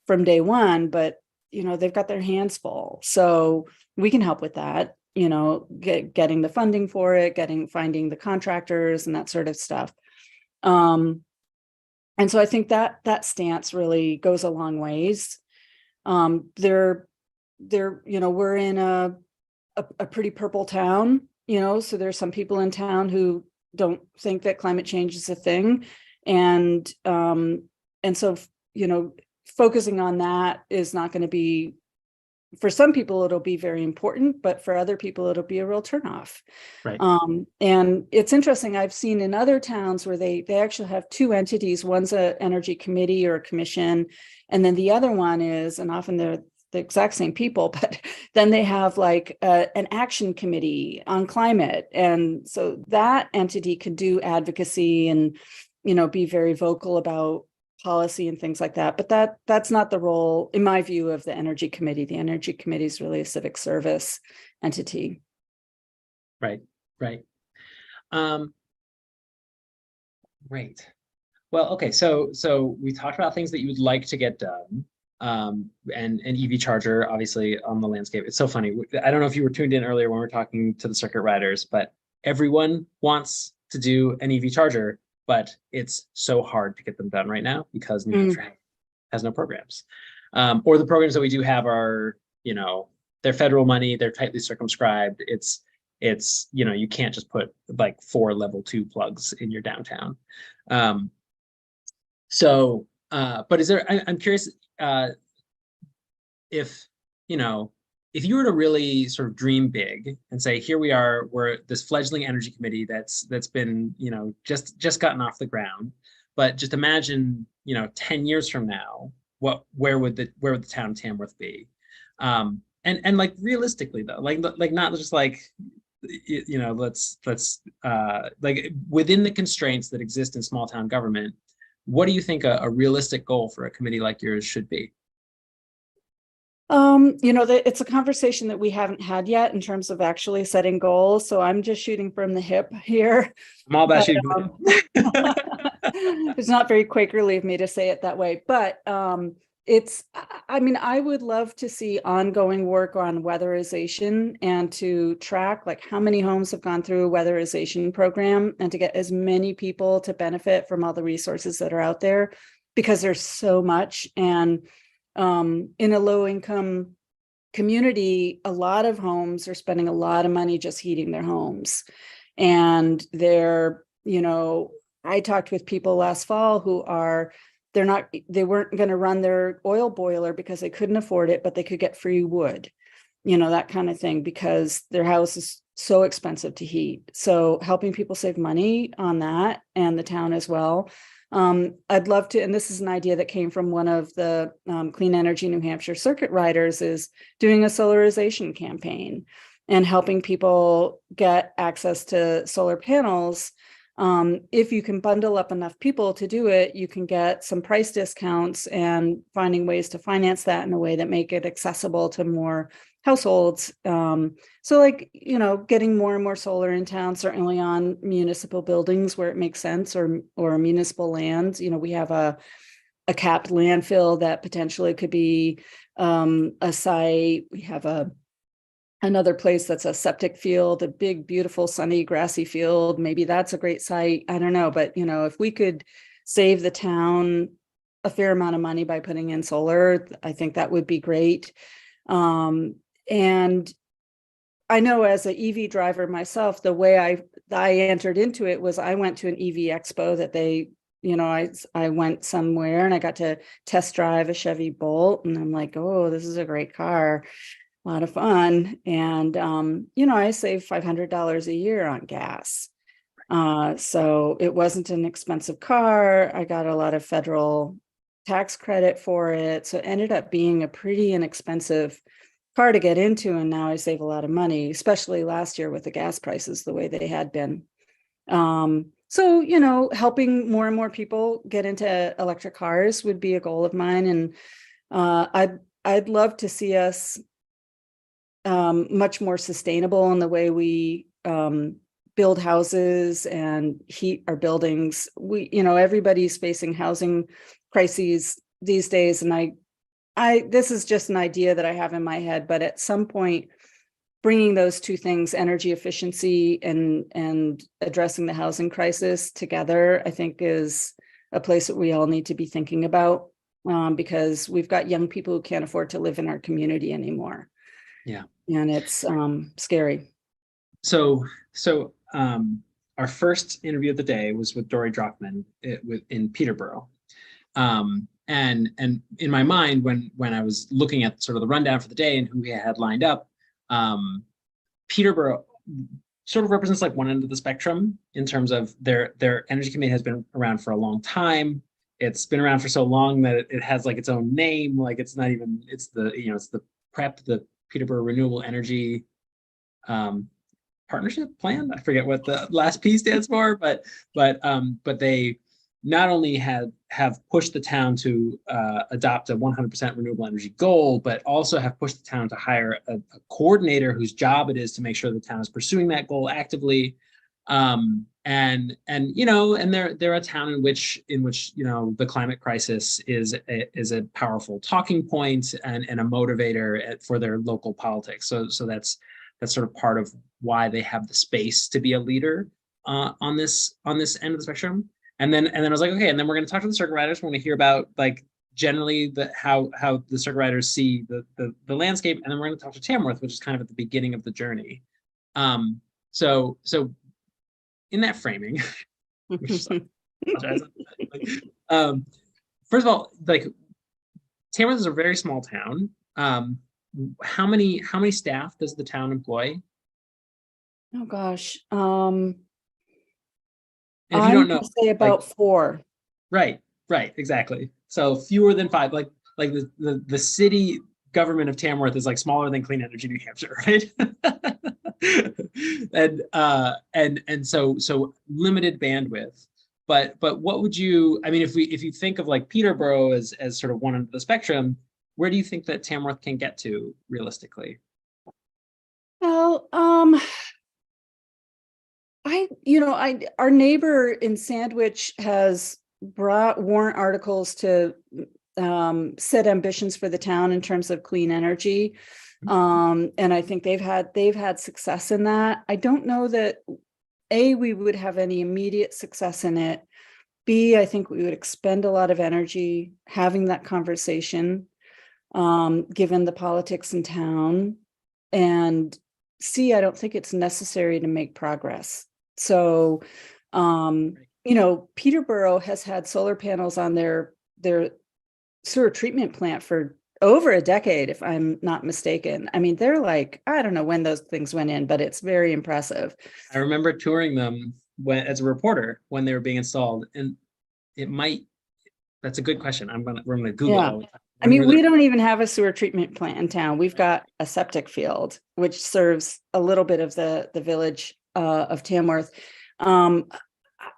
from day one, but, they've got their hands full. So we can help with that. Getting the funding for it, finding the contractors and that sort of stuff. And so I think that stance really goes a long ways. We're in a pretty purple town, so there's some people in town who don't think that climate change is a thing. And so, focusing on that is not going to be, for some people, it'll be very important, but for other people, it'll be a real turnoff. Right. And it's interesting. I've seen in other towns where they actually have two entities. One's an energy committee or a commission, and then the other one is, and often they're the exact same people, but then they have like an action committee on climate. And so that entity can do advocacy and, be very vocal about policy and things like that. But that's not the role, in my view, of the energy committee. The energy committee is really a civic service entity. Right. Great. Well, okay. So we talked about things that you would like to get done. And an EV charger, obviously, on the landscape. It's so funny. I don't know if you were tuned in earlier when we were talking to the circuit riders, but everyone wants to do an EV charger, but it's so hard to get them done right now because New Hampshire has no programs. Or the programs that we do have are, they're federal money, they're tightly circumscribed. It's you can't just put like 4 level 2 plugs in your downtown. But is there, I'm curious, if you were to really sort of dream big and say, here we are, we're this fledgling energy committee that's been, just gotten off the ground, but just imagine, 10 years from now, where would the town of Tamworth be? And like realistically though, like not just like, let's like within the constraints that exist in small town government, what do you think a realistic goal for a committee like yours should be? It's a conversation that we haven't had yet in terms of actually setting goals. So I'm just shooting from the hip here. I'm all about shooting. It's not very Quakerly of me to say it that way, but I would love to see ongoing work on weatherization and to track like how many homes have gone through a weatherization program and to get as many people to benefit from all the resources that are out there, because there's so much. And in a low income community, a lot of homes are spending a lot of money just heating their homes. And I talked with people last fall who they weren't going to run their oil boiler because they couldn't afford it, but they could get free wood, that kind of thing, because their house is so expensive to heat. So helping people save money on that, and the town as well. I'd love to, and this is an idea that came from one of the Clean Energy New Hampshire circuit riders, is doing a solarization campaign and helping people get access to solar panels. If you can bundle up enough people to do it, you can get some price discounts, and finding ways to finance that in a way that make it accessible to more households. So like, you know, getting more and more solar in town, certainly on municipal buildings where it makes sense, or municipal lands. You know, we have a capped landfill that potentially could be a site. We have another place that's a septic field, a big, beautiful, sunny, grassy field. Maybe that's a great site. I don't know. But, you know, if we could save the town a fair amount of money by putting in solar, I think that would be great. And I know as an EV driver myself, the way I entered into it was I went to an EV expo that they, you know, I went somewhere and I got to test drive a Chevy Bolt, and I'm like, oh, this is a great car. A lot of fun. And, you know, I saved $500 a year on gas. So it wasn't an expensive car. I got a lot of federal tax credit for it. So it ended up being a pretty inexpensive car to get into. And now I save a lot of money, especially last year with the gas prices the way they had been. So, you know, helping more and more people get into electric cars would be a goal of mine. And I'd love to see us much more sustainable in the way we build houses and heat our buildings. We, you know, everybody's facing housing crises these days, and this is just an idea that I have in my head, but at some point, bringing those two things, energy efficiency and addressing the housing crisis together, I think is a place that we all need to be thinking about, because we've got young people who can't afford to live in our community anymore. Yeah. And it's scary. So our first interview of the day was with DORI DRACHMAN in Peterborough. And in my mind, when I was looking at sort of the rundown for the day and who we had lined up, Peterborough sort of represents like one end of the spectrum in terms of their energy committee has been around for a long time. It's been around for so long that it has like its own name. Like it's not even, it's the, you know, it's the PREP, the Peterborough Renewable Energy Partnership Plan. I forget what the last P stands for, but they not only have pushed the town to adopt a 100% renewable energy goal, but also have pushed the town to hire a coordinator whose job it is to make sure the town is pursuing that goal actively. And you know, and they're a town in which you know the climate crisis is a powerful talking point and a motivator for their local politics. So that's sort of part of why they have the space to be a leader on this end of the spectrum. And then I was like, okay, and then we're going to talk to the circuit riders. We're going to hear about like generally how the circuit riders see the landscape, and then we're going to talk to Tamworth, which is kind of at the beginning of the journey. So in that framing, which is, first of all, like Tamworth is a very small town. How many staff does the town employ? Oh gosh. And if you don't know, say about like, 4. Right, exactly. So fewer than 5. Like the city government of Tamworth is like smaller than Clean Energy New Hampshire, right? and so limited bandwidth. But what would you? I mean, if you think of like Peterborough as sort of one end of the spectrum, where do you think that Tamworth can get to realistically? Well, our neighbor in Sandwich has brought warrant articles to set ambitions for the town in terms of clean energy. And I think they've had success in that. I don't know that A, we would have any immediate success in it. B, I think we would expend a lot of energy having that conversation, given the politics in town. And C, I don't think it's necessary to make progress. So, Peterborough has had solar panels on their sewer treatment plant for over a decade, if I'm not mistaken. I mean, they're like, I don't know when those things went in, but it's very impressive. I remember touring them as a reporter when they were being installed, and that's a good question. We're gonna Google. Yeah. I mean, we don't even have a sewer treatment plant in town. We've got a septic field, which serves a little bit of the village of Tamworth.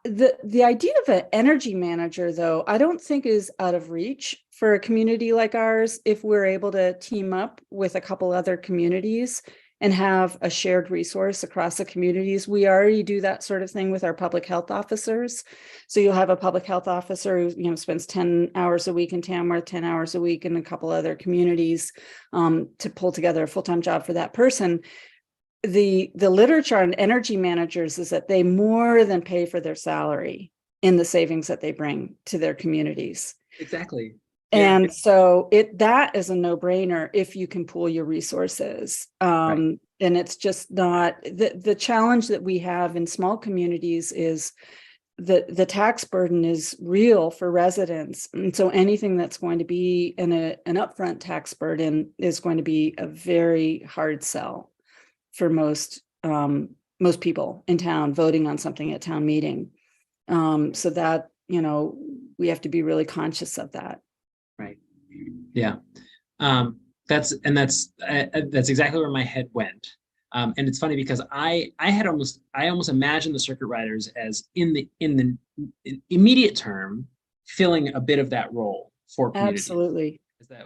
The idea of an energy manager, though, I don't think is out of reach for a community like ours if we're able to team up with a couple other communities and have a shared resource across the communities. We already do that sort of thing with our public health officers. So you'll have a public health officer who, you know, spends 10 hours a week in Tamworth, 10 hours a week in a couple other communities to pull together a full-time job for that person. The literature on energy managers is that they more than pay for their salary in the savings that they bring to their communities. Exactly. And so that is a no-brainer if you can pool your resources. Right. And it's just not the challenge that we have in small communities is the tax burden is real for residents. And so anything that's going to be an upfront tax burden is going to be a very hard sell for most people in town voting on something at town meeting. So that, you know, we have to be really conscious of that. Right. Yeah. That's exactly where my head went. And it's funny because I almost imagined the circuit riders as in the immediate term filling a bit of that role for communities. Absolutely.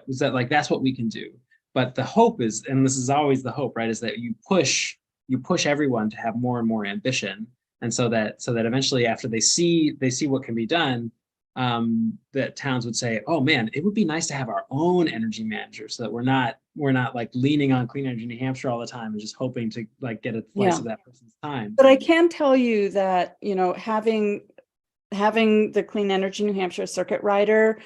Is that like that's what we can do. But the hope is, and this is always the hope, right, is that you push everyone to have more and more ambition, and so that eventually, after they see what can be done, that towns would say, oh man, it would be nice to have our own energy manager, so that we're not like leaning on Clean Energy New Hampshire all the time and just hoping to like get a slice of that person's time. But I can tell you that, you know, having the Clean Energy New Hampshire circuit rider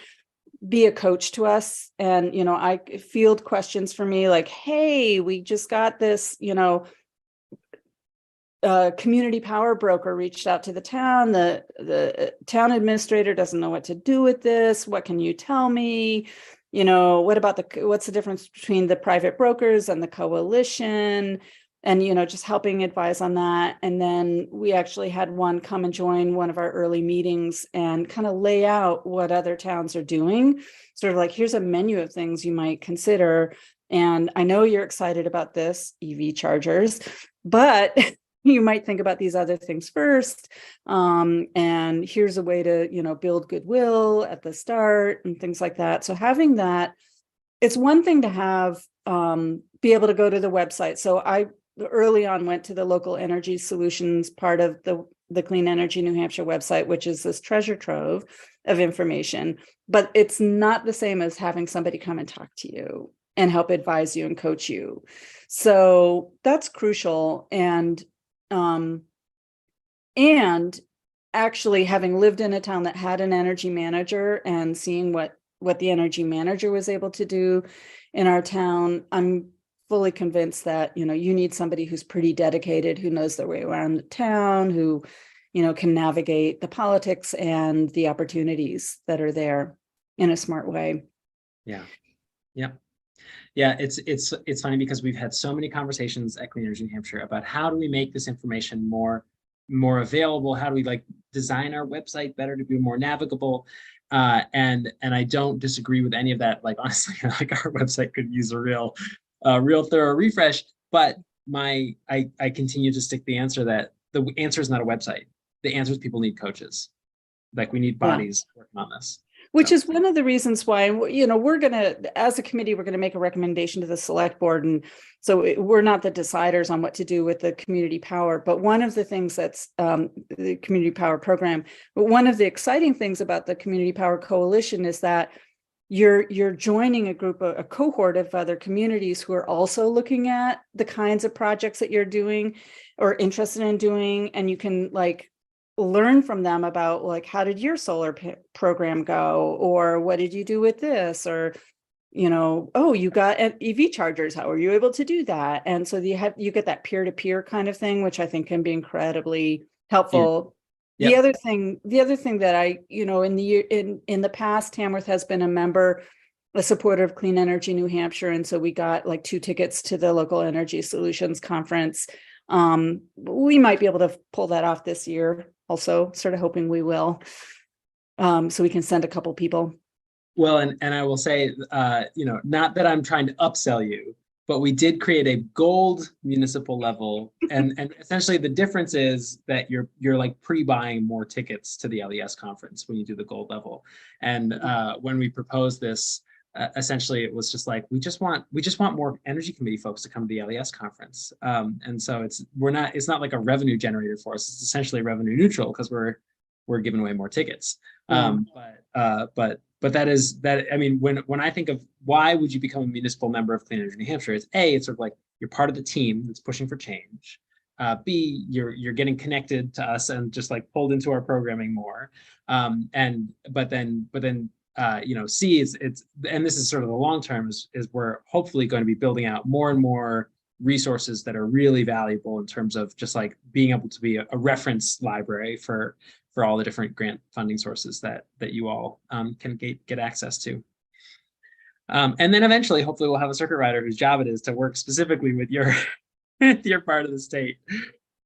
be a coach to us, and, you know, I field questions for me like, hey, we just got this, you know, community power broker reached out to the town. The town administrator doesn't know what to do with this. What can you tell me? You know, what's the difference between the private brokers and the coalition? And, you know, just helping advise on that. And then we actually had one come and join one of our early meetings and kind of lay out what other towns are doing. Sort of like, here's a menu of things you might consider. And I know you're excited about this, EV chargers, but you might think about these other things first. And here's a way to, you know, build goodwill at the start and things like that. So having that, it's one thing to have, be able to go to the website. So I early on went to the local energy solutions part of the Clean Energy New Hampshire website, which is this treasure trove of information, but it's not the same as having somebody come and talk to you and help advise you and coach you. So that's crucial. And actually having lived in a town that had an energy manager and seeing what the energy manager was able to do in our town, I'm fully convinced that, you know, you need somebody who's pretty dedicated, who knows their way around the town, who, you know, can navigate the politics and the opportunities that are there in a smart way. Yeah. It's funny because we've had so many conversations at Clean Energy New Hampshire about how do we make this information more available? How do we like design our website better to be more navigable? And I don't disagree with any of that. Like, honestly, like our website could use a real thorough refresh, but I continue to stick the answer that the answer is not a website. The answer is people need coaches. Like we need bodies working on this. Which is one of the reasons why, you know, we're going to, as a committee, we're going to make a recommendation to the select board. And so we're not the deciders on what to do with the community power. But one of the things that's the community power program, but one of the exciting things about the community power coalition is that you're joining a cohort of other communities who are also looking at the kinds of projects that you're doing or interested in doing. And you can like learn from them about like, how did your solar program go? Or what did you do with this? Or, you know, oh, you got EV chargers. How are you able to do that? And so you get that peer-to-peer kind of thing, which I think can be incredibly helpful. Yeah. Yep. The other thing that I, you know, in the past, Tamworth has been a member a supporter of Clean Energy New Hampshire. And so we got like 2 tickets to the local energy solutions conference. We might be able to pull that off this year also, sort of hoping we will. So we can send a couple people. Well, and I will say, not that I'm trying to upsell you, but we did create a gold municipal level, and essentially the difference is that you're like pre-buying more tickets to the LES conference when you do the gold level. And when we proposed this, essentially it was just like we just want more energy committee folks to come to the LES conference, and so it's not like a revenue generator for us. It's essentially revenue neutral because we're giving away more tickets. But that is that. I mean, when I think of why would you become a municipal member of Clean Energy New Hampshire, it's A, it's sort of like you're part of the team that's pushing for change. B, you're getting connected to us and just like pulled into our programming more. But then C, it's and this is sort of the long term is we're hopefully going to be building out more and more resources that are really valuable in terms of just like being able to be a reference library for all the different grant funding sources that you all can get access to. And then eventually, hopefully we'll have a circuit rider whose job it is to work specifically with your part of the state.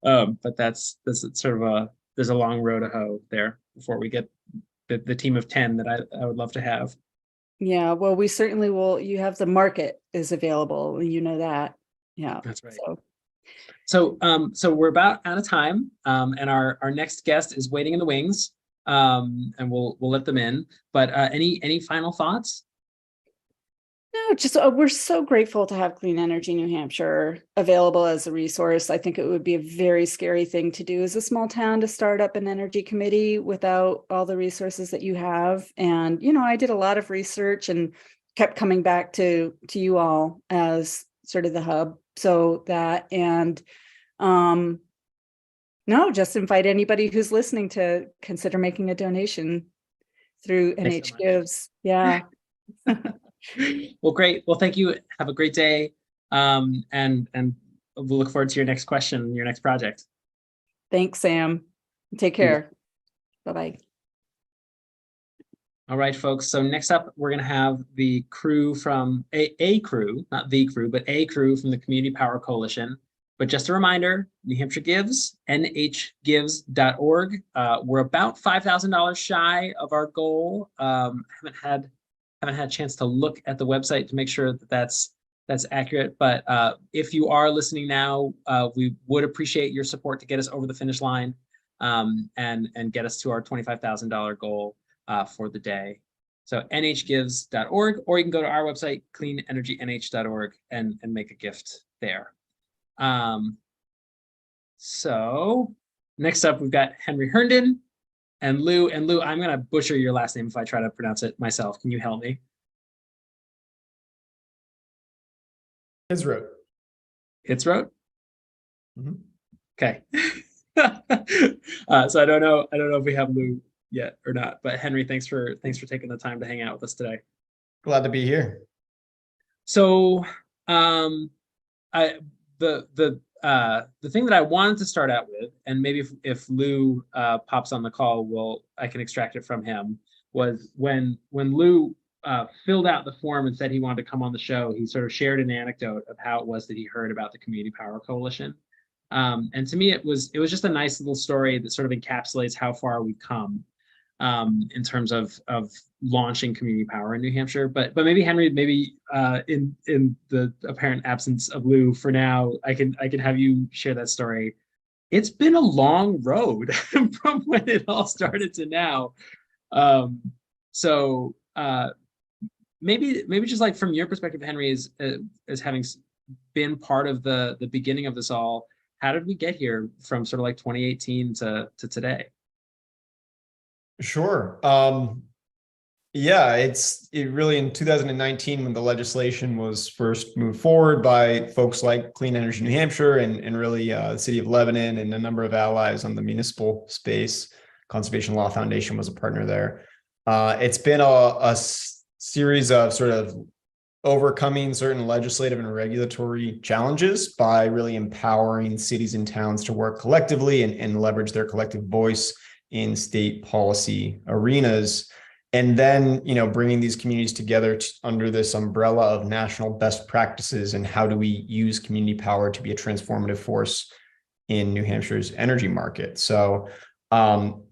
But that's sort of there's a long road to hoe there before we get the team of 10 that I would love to have. Yeah, well, we certainly will. You have the market is available. You know that. Yeah, that's right. So we're about out of time, and our next guest is waiting in the wings, and we'll let them in. But any final thoughts? No, just we're so grateful to have Clean Energy New Hampshire available as a resource. I think it would be a very scary thing to do as a small town to start up an energy committee without all the resources that you have. And I did a lot of research and kept coming back to you all as sort of the hub. So that, and no, just invite anybody who's listening to consider making a donation through NH Gives. Yeah. Well, great. Well, thank you. Have a great day. And we'll look forward to your next question, your next project. Thanks, Sam. Take care. Bye-bye. All right, folks. So next up, we're going to have the crew from a crew, not the crew, but a crew from the Community Power Coalition. But just a reminder, New Hampshire Gives, nhgives.org. We're about $5,000 shy of our goal. Haven't had a chance to look at the website to make sure that that's accurate. But if you are listening now, we would appreciate your support to get us over the finish line, and get us to our $25,000 goal for the day. So nhgives.org, or you can go to our website, cleanenergynh.org, and make a gift there. So next up, we've got Henry Herndon and Lou. And Lou, I'm going to butcher your last name if I try to pronounce it myself. Can you help me? HITZROT. HITZROT? Mm-hmm. Okay. So I don't know if we have Lou yet or not, but Henry, thanks for taking the time to hang out with us today. Glad to be here. So the thing that I wanted to start out with, and maybe if Lou pops on the call, I can extract it from him, was when Lou filled out the form and said he wanted to come on the show, he sort of shared an anecdote of how it was that he heard about the Community Power Coalition. And to me, it was just a nice little story that sort of encapsulates how far we've come in terms of launching community power in New Hampshire. But maybe Henry, in the apparent absence of Lou for now, I can have you share that story. It's been a long road from when it all started to now. So maybe just like from your perspective, Henry, as having been part of the beginning of this all, how did we get here from sort of like 2018 to today? Sure. Yeah, it really in 2019 when the legislation was first moved forward by folks like Clean Energy New Hampshire and really the City of Lebanon and a number of allies on the municipal space. Conservation Law Foundation was a partner there. It's been a series of sort of overcoming certain legislative and regulatory challenges by really empowering cities and towns to work collectively and leverage their collective voice in state policy arenas. And then, bringing these communities together under this umbrella of national best practices and how do we use community power to be a transformative force in New Hampshire's energy market. So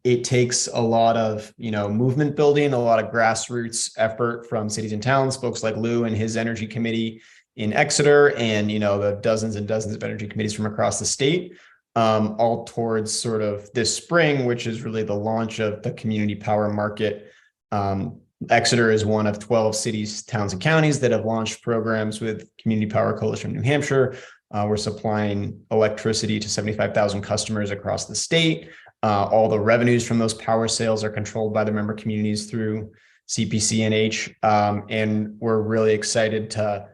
it takes a lot of, movement building, a lot of grassroots effort from cities and towns, folks like Lou and his energy committee in Exeter, and, the dozens and dozens of energy committees from across the state, all towards sort of this spring, which is really the launch of the community power market. Exeter is one of 12 cities, towns, and counties that have launched programs with Community Power Coalition of New Hampshire. We're supplying electricity to 75,000 customers across the state. All the revenues from those power sales are controlled by the member communities through CPCNH. And we're really excited to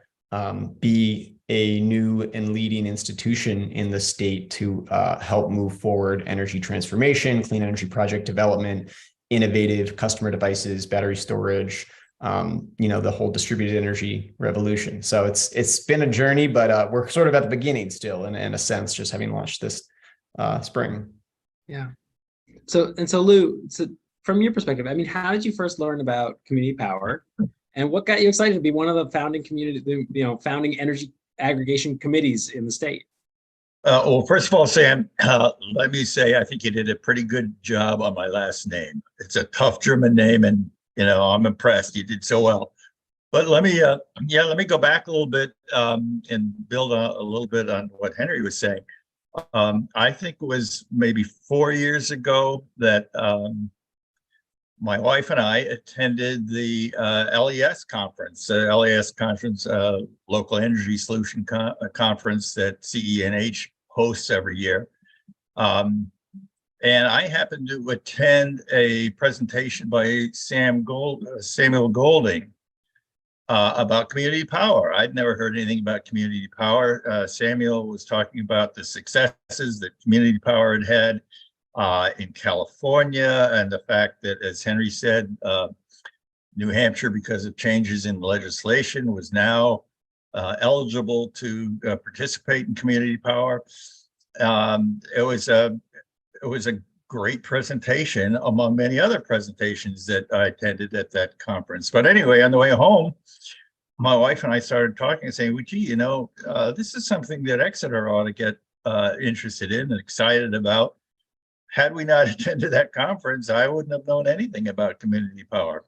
be a new and leading institution in the state to help move forward energy transformation, clean energy project development, innovative customer devices, battery storage, the whole distributed energy revolution. So it's been a journey, but we're sort of at the beginning still, in a sense, just having launched this spring. Yeah. So Lou, from your perspective, I mean, how did you first learn about community power, and what got you excited to be one of the founding founding energy aggregation committees in the state? Well, first of all, Sam, let me say, I think you did a pretty good job on my last name. It's a tough German name, and I'm impressed. You did so well. But let me go back a little bit and build a little bit on what Henry was saying. I think it was maybe 4 years ago that my wife and I attended the LES conference, Local Energy Solution Conference that CENH hosts every year. And I happened to attend a presentation by Samuel Golding about community power. I'd never heard anything about community power. Samuel was talking about the successes that community power had in California, and the fact that, as Henry said, New Hampshire, because of changes in legislation, was now eligible to participate in community power. It was a great presentation among many other presentations that I attended at that conference. But anyway, on the way home, my wife and I started talking and saying, well, gee, this is something that Exeter ought to get interested in and excited about. Had we not attended that conference, I wouldn't have known anything about community power.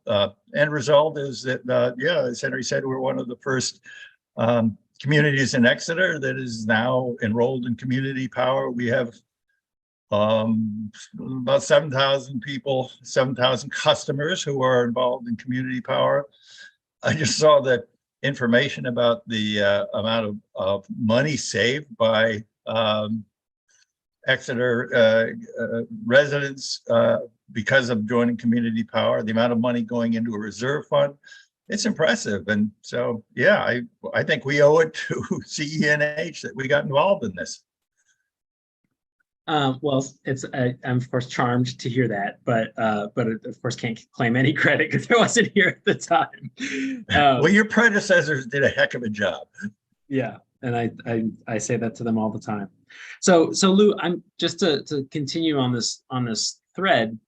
End result is that, as Henry said, we're one of the first communities in Exeter that is now enrolled in community power. We have about 7,000 people, 7,000 customers who are involved in community power. I just saw the information about the amount of money saved by Exeter residents because of joining community power, the amount of money going into a reserve fund. It's impressive. And so, yeah, I think we owe it to CENH that we got involved in this. Well, I'm of course charmed to hear that, but of course can't claim any credit because I wasn't here at the time. Well, your predecessors did a heck of a job. Yeah, and I say that to them all the time. So Lou, I'm just to continue on this thread.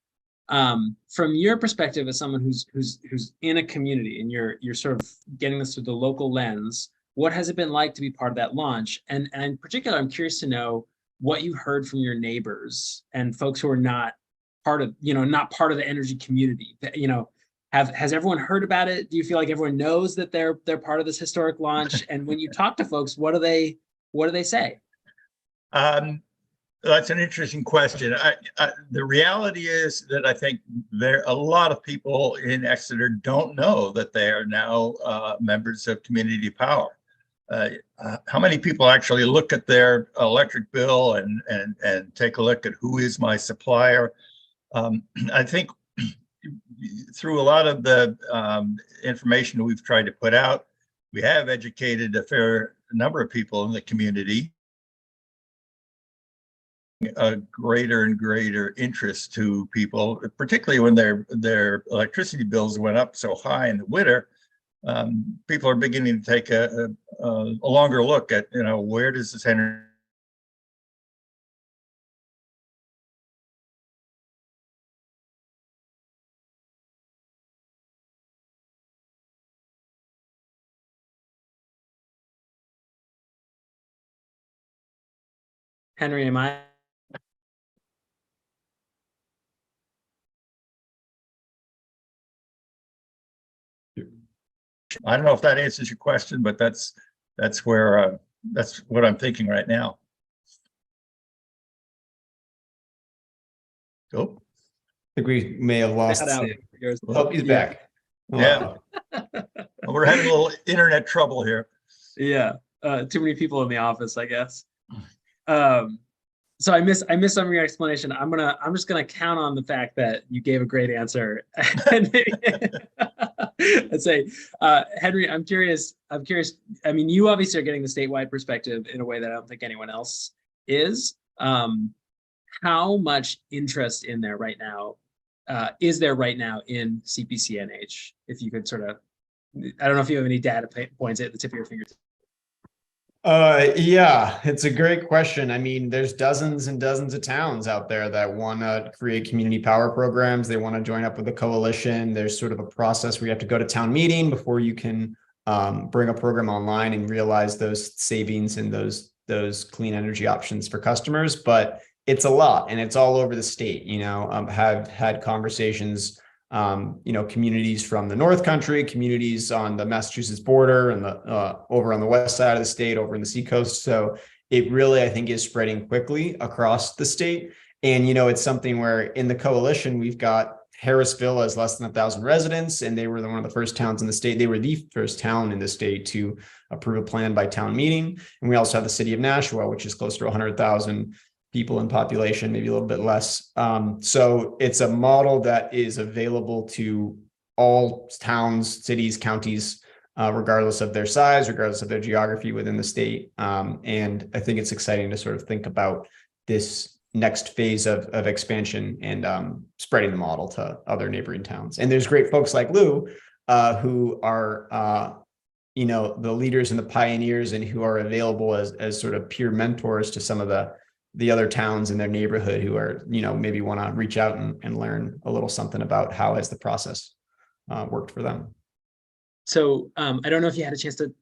From your perspective as someone who's in a community and you're sort of getting this through the local lens, what has it been like to be part of that launch? And in particular, I'm curious to know what you heard from your neighbors and folks who are not part of the energy community. Has everyone heard about it? Do you feel like everyone knows that they're part of this historic launch? And when you talk to folks, what do they say? That's an interesting question. The reality is that I think a lot of people in Exeter don't know that they are now members of community power. How many people actually look at their electric bill and take a look at who is my supplier? I think through a lot of the information we've tried to put out, we have educated a fair number of people in the community. A greater and greater interest to people, particularly when their electricity bills went up so high in the winter. People are beginning to take a longer look at, where does this energy Henry, am I? I don't know if that answers your question, but that's where that's what I'm thinking right now. Oh, I think we may have lost Cut out. Sam. Oh, he's back. Yeah. Well, we're having a little internet trouble here. Yeah, too many people in the office, I guess. So I missed some of your explanation. I'm just gonna count on the fact that you gave a great answer. And say, Henry, I'm curious. I mean, you obviously are getting the statewide perspective in a way that I don't think anyone else is. How much interest in there right now is there right now in CPCNH? If you could sort of, I don't know if you have any data points at the tip of your fingers. Yeah, it's a great question. I mean, there's dozens and dozens of towns out there that want to create community power programs. They want to join up with a coalition. There's sort of a process where you have to go to town meeting before you can bring a program online and realize those savings and those clean energy options for customers. But it's a lot, and it's all over the state. You know, have had conversations. You know, communities from the North Country, communities on the Massachusetts border, and the over on the west side of the state, over in the seacoast. So it really, I think, is spreading quickly across the state. And, you know, it's something where in the coalition, we've got Harrisville as less than 1,000 residents, and they were one of the first towns in the state. They were the first town in the state to approve a plan by town meeting. And we also have the city of Nashua, which is close to 100,000 people in population, maybe a little bit less. So it's a model that is available to all towns, cities, counties, regardless of their size, regardless of their geography within the state. And I think it's exciting to sort of think about this next phase of expansion and spreading the model to other neighboring towns. And there's great folks like Lou, who are you know, the leaders and the pioneers, and who are available as sort of peer mentors to some of the other towns in their neighborhood who are, you know, maybe want to reach out and learn a little something about how has the process worked for them. So I don't know if you had a chance to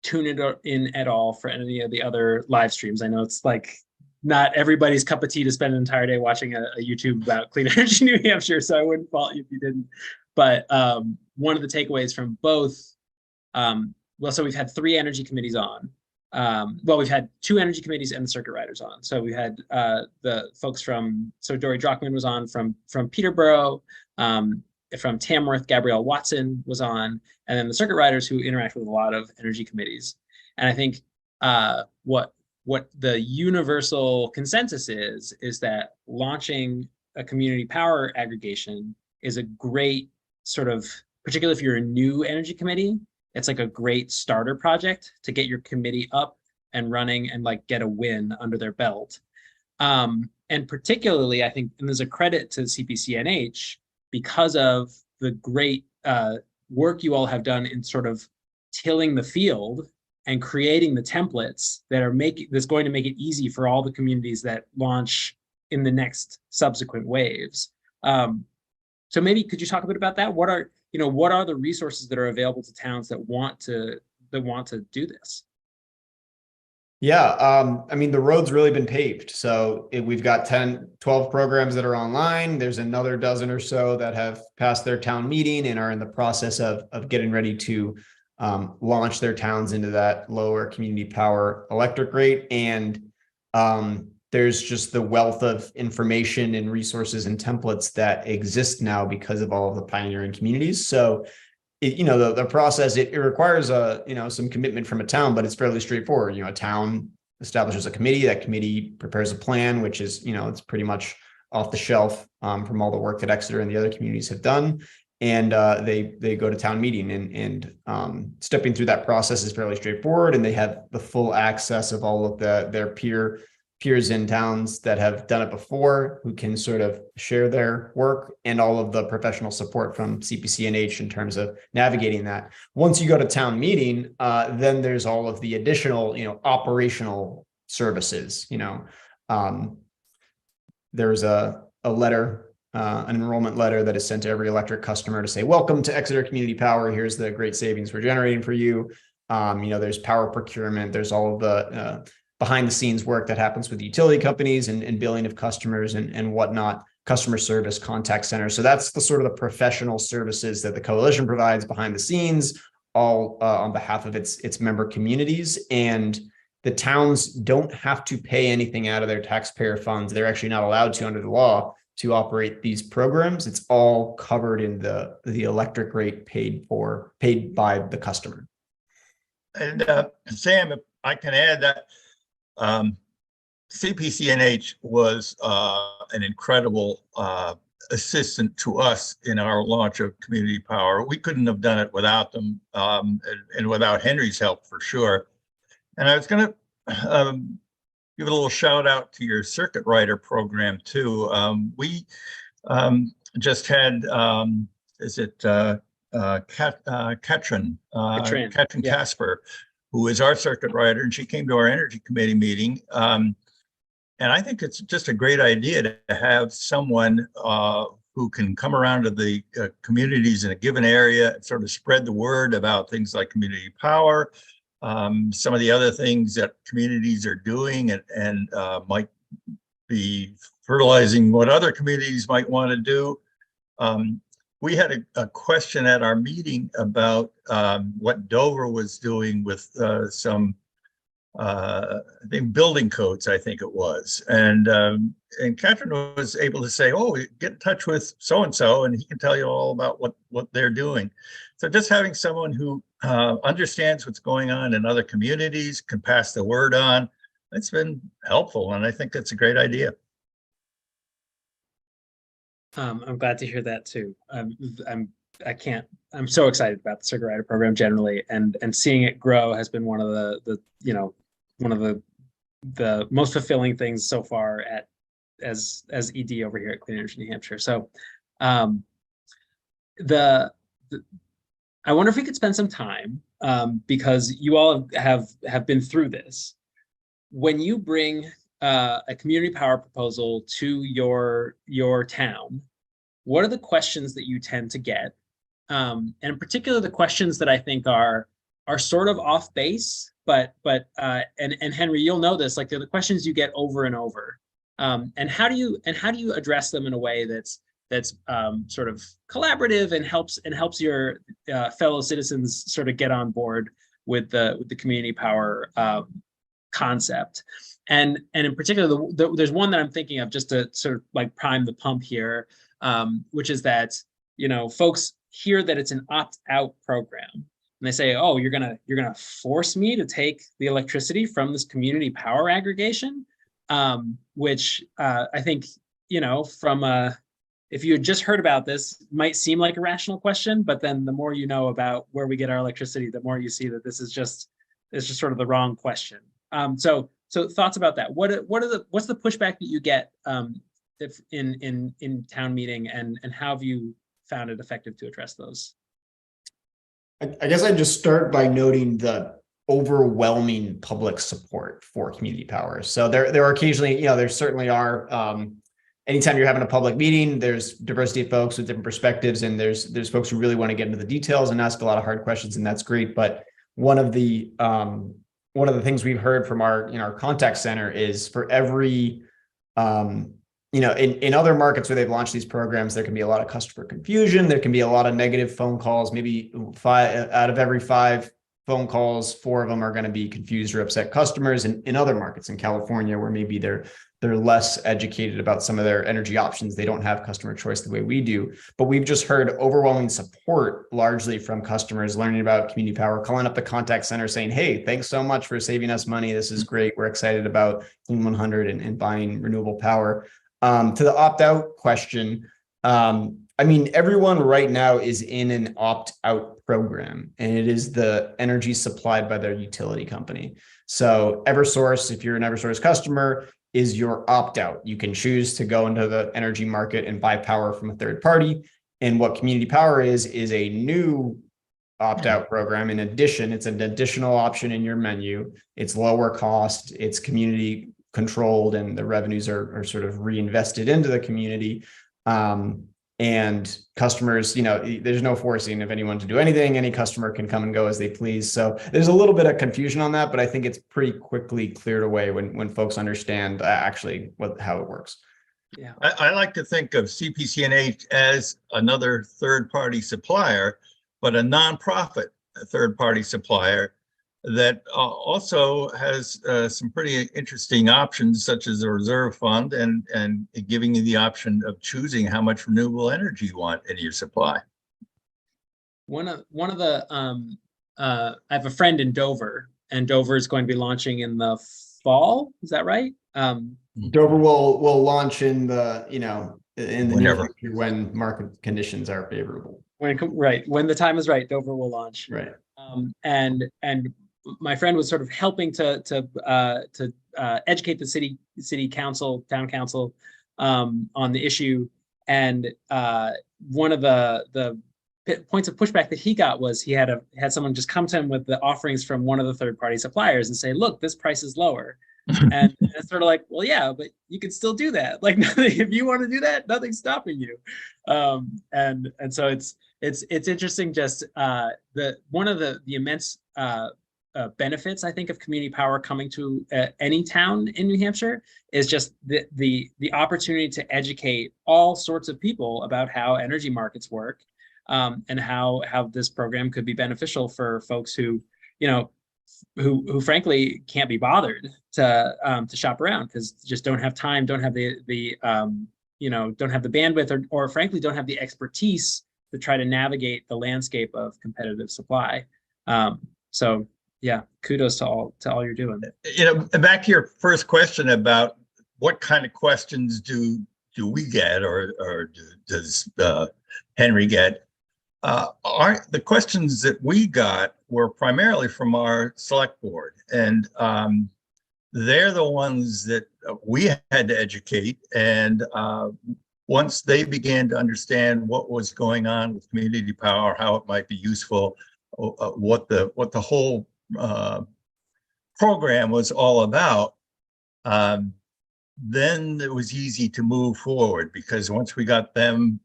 tune it in at all for any of the other live streams. I know it's like not everybody's cup of tea to spend an entire day watching a YouTube about clean energy New Hampshire, so I wouldn't fault you if you didn't. But one of the takeaways from both, well, so we've had 3 energy committees on. Well, we've had 2 energy committees and the circuit riders on. So we had the folks from, so DORI DRACHMAN was on from Peterborough, from Tamworth, Gabrielle Watson was on, and then the circuit riders who interact with a lot of energy committees. And I think what the universal consensus is that launching a community power aggregation is a great sort of, particularly if you're a new energy committee, it's like a great starter project to get your committee up and running and like get a win under their belt. And particularly, I think, and there's a credit to CPCNH because of the great work you all have done in sort of tilling the field and creating the templates that are that's going to make it easy for all the communities that launch in the next subsequent waves. So maybe could you talk a bit about that? What are the resources that are available to towns that want to do this? Yeah, I mean, the road's really been paved. So we've got 12 programs that are online. There's another dozen or so that have passed their town meeting and are in the process of getting ready to launch their towns into that lower community power electric rate. And there's just the wealth of information and resources and templates that exist now because of all of the pioneering communities. So the process, it requires some commitment from a town, but it's fairly straightforward. A town establishes a committee, that committee prepares a plan, which is, it's pretty much off the shelf from all the work that Exeter and the other communities have done. And they go to town meeting and stepping through that process is fairly straightforward. And they have the full access of all of their peers in towns that have done it before, who can sort of share their work, and all of the professional support from CPCNH in terms of navigating that. Once you go to town meeting, then there's all of the additional, operational services. There's a letter, an enrollment letter that is sent to every electric customer to say, welcome to Exeter Community Power. Here's the great savings we're generating for you. There's power procurement. There's all of the behind the scenes work that happens with utility companies and billing of customers and whatnot, customer service, contact center. So that's the sort of the professional services that the coalition provides behind the scenes, all on behalf of its member communities. And the towns don't have to pay anything out of their taxpayer funds. They're actually not allowed to under the law to operate these programs. It's all covered in the electric rate paid by the customer. And Sam, if I can add that CPCNH was an incredible assistant to us in our launch of community power. We couldn't have done it without them, and without Henry's help for sure. And I was going to give a little shout out to your circuit rider program too. We just had, KATRIN KASPER, who is our circuit rider, and she came to our energy committee meeting. And I think it's just a great idea to have someone who can come around to the communities in a given area and sort of spread the word about things like community power, some of the other things that communities are doing, and might be fertilizing what other communities might want to do. We had a question at our meeting about what Dover was doing with some, I think, building codes, I think it was. And KATRIN was able to say, oh, get in touch with so-and-so, and he can tell you all about what they're doing. So just having someone who understands what's going on in other communities, can pass the word on, it's been helpful. And I think that's a great idea. I'm glad to hear that too. I'm so excited about the circuit rider program generally, and seeing it grow has been one of the most fulfilling things so far as ED over here at Clean Energy New Hampshire. So I wonder if we could spend some time, because you all have been through this. When you bring a community power proposal to your town, what are the questions that you tend to get? And in particular, the questions that I think are sort of off base, but Henry, you'll know this, like they're the questions you get over and over. And how do you address them in a way that's sort of collaborative and helps your fellow citizens sort of get on board with the community power concept? And in particular, there's one that I'm thinking of just to sort of like prime the pump here, which is that, folks hear that it's an opt-out program, and they say, oh, you're gonna force me to take the electricity from this community power aggregation, which I think, if you had just heard about this, might seem like a rational question, but then the more you know about where we get our electricity, the more you see that this is just sort of the wrong question. So thoughts about that? What's the pushback that you get if in town meeting, and how have you found it effective to address those? I guess I'd just start by noting the overwhelming public support for community power. So there are occasionally, there certainly are. Anytime you're having a public meeting, there's diversity of folks with different perspectives, and there's folks who really want to get into the details and ask a lot of hard questions, and that's great. But one of the things we've heard from our contact center is for every, in other markets where they've launched these programs, there can be a lot of customer confusion. There can be a lot of negative phone calls. Maybe 5 out of every 5 phone calls, 4 of them are going to be confused or upset customers. And in other markets in California, where maybe they're less educated about some of their energy options, they don't have customer choice the way we do. But we've just heard overwhelming support, largely from customers learning about community power, calling up the contact center saying, hey, thanks so much for saving us money. This is great. We're excited about Clean 100 and buying renewable power. To the opt-out question, everyone right now is in an opt-out program, and it is the energy supplied by their utility company. So Eversource, if you're an Eversource customer, is your opt-out. You can choose to go into the energy market and buy power from a third party. And what community power is a new opt-out program. In addition, it's an additional option in your menu. It's lower cost, it's community controlled, and the revenues are sort of reinvested into the community. and customers, there's no forcing of anyone to do anything. Any customer can come and go as they please. So there's a little bit of confusion on that, but I think it's pretty quickly cleared away when folks understand actually how it works. Yeah, I like to think of CPCNH as another third-party supplier, but a nonprofit third-party supplier that also has some pretty interesting options, such as a reserve fund and giving you the option of choosing how much renewable energy you want in your supply. one of the I have a friend in Dover, and Dover is going to be launching in the fall. Is that right? Dover will launch in the in the near Whenever. future when market conditions are favorable. When the time is right, Dover will launch. Right. And my friend was sort of helping to educate the city council, town council, on the issue. And one of the points of pushback that he got was he had someone just come to him with the offerings from one of the third-party suppliers and say, "Look, this price is lower." And it's sort of like, well, yeah, but you can still do that. Like, if you want to do that, nothing's stopping you. And so it's interesting. Just one of the immense benefits, I think, of community power coming to any town in New Hampshire is just the opportunity to educate all sorts of people about how energy markets work, and how this program could be beneficial for folks who who frankly can't be bothered to shop around because just don't have time, don't have the don't have the bandwidth, or frankly don't have the expertise to try to navigate the landscape of competitive supply. So yeah, kudos to all you're doing. Back to your first question about what kind of questions do we get, or does Henry get? The questions that we got were primarily from our select board, and they're the ones that we had to educate. And once they began to understand what was going on with community power, how it might be useful, what the whole program was all about, then it was easy to move forward, because once we got them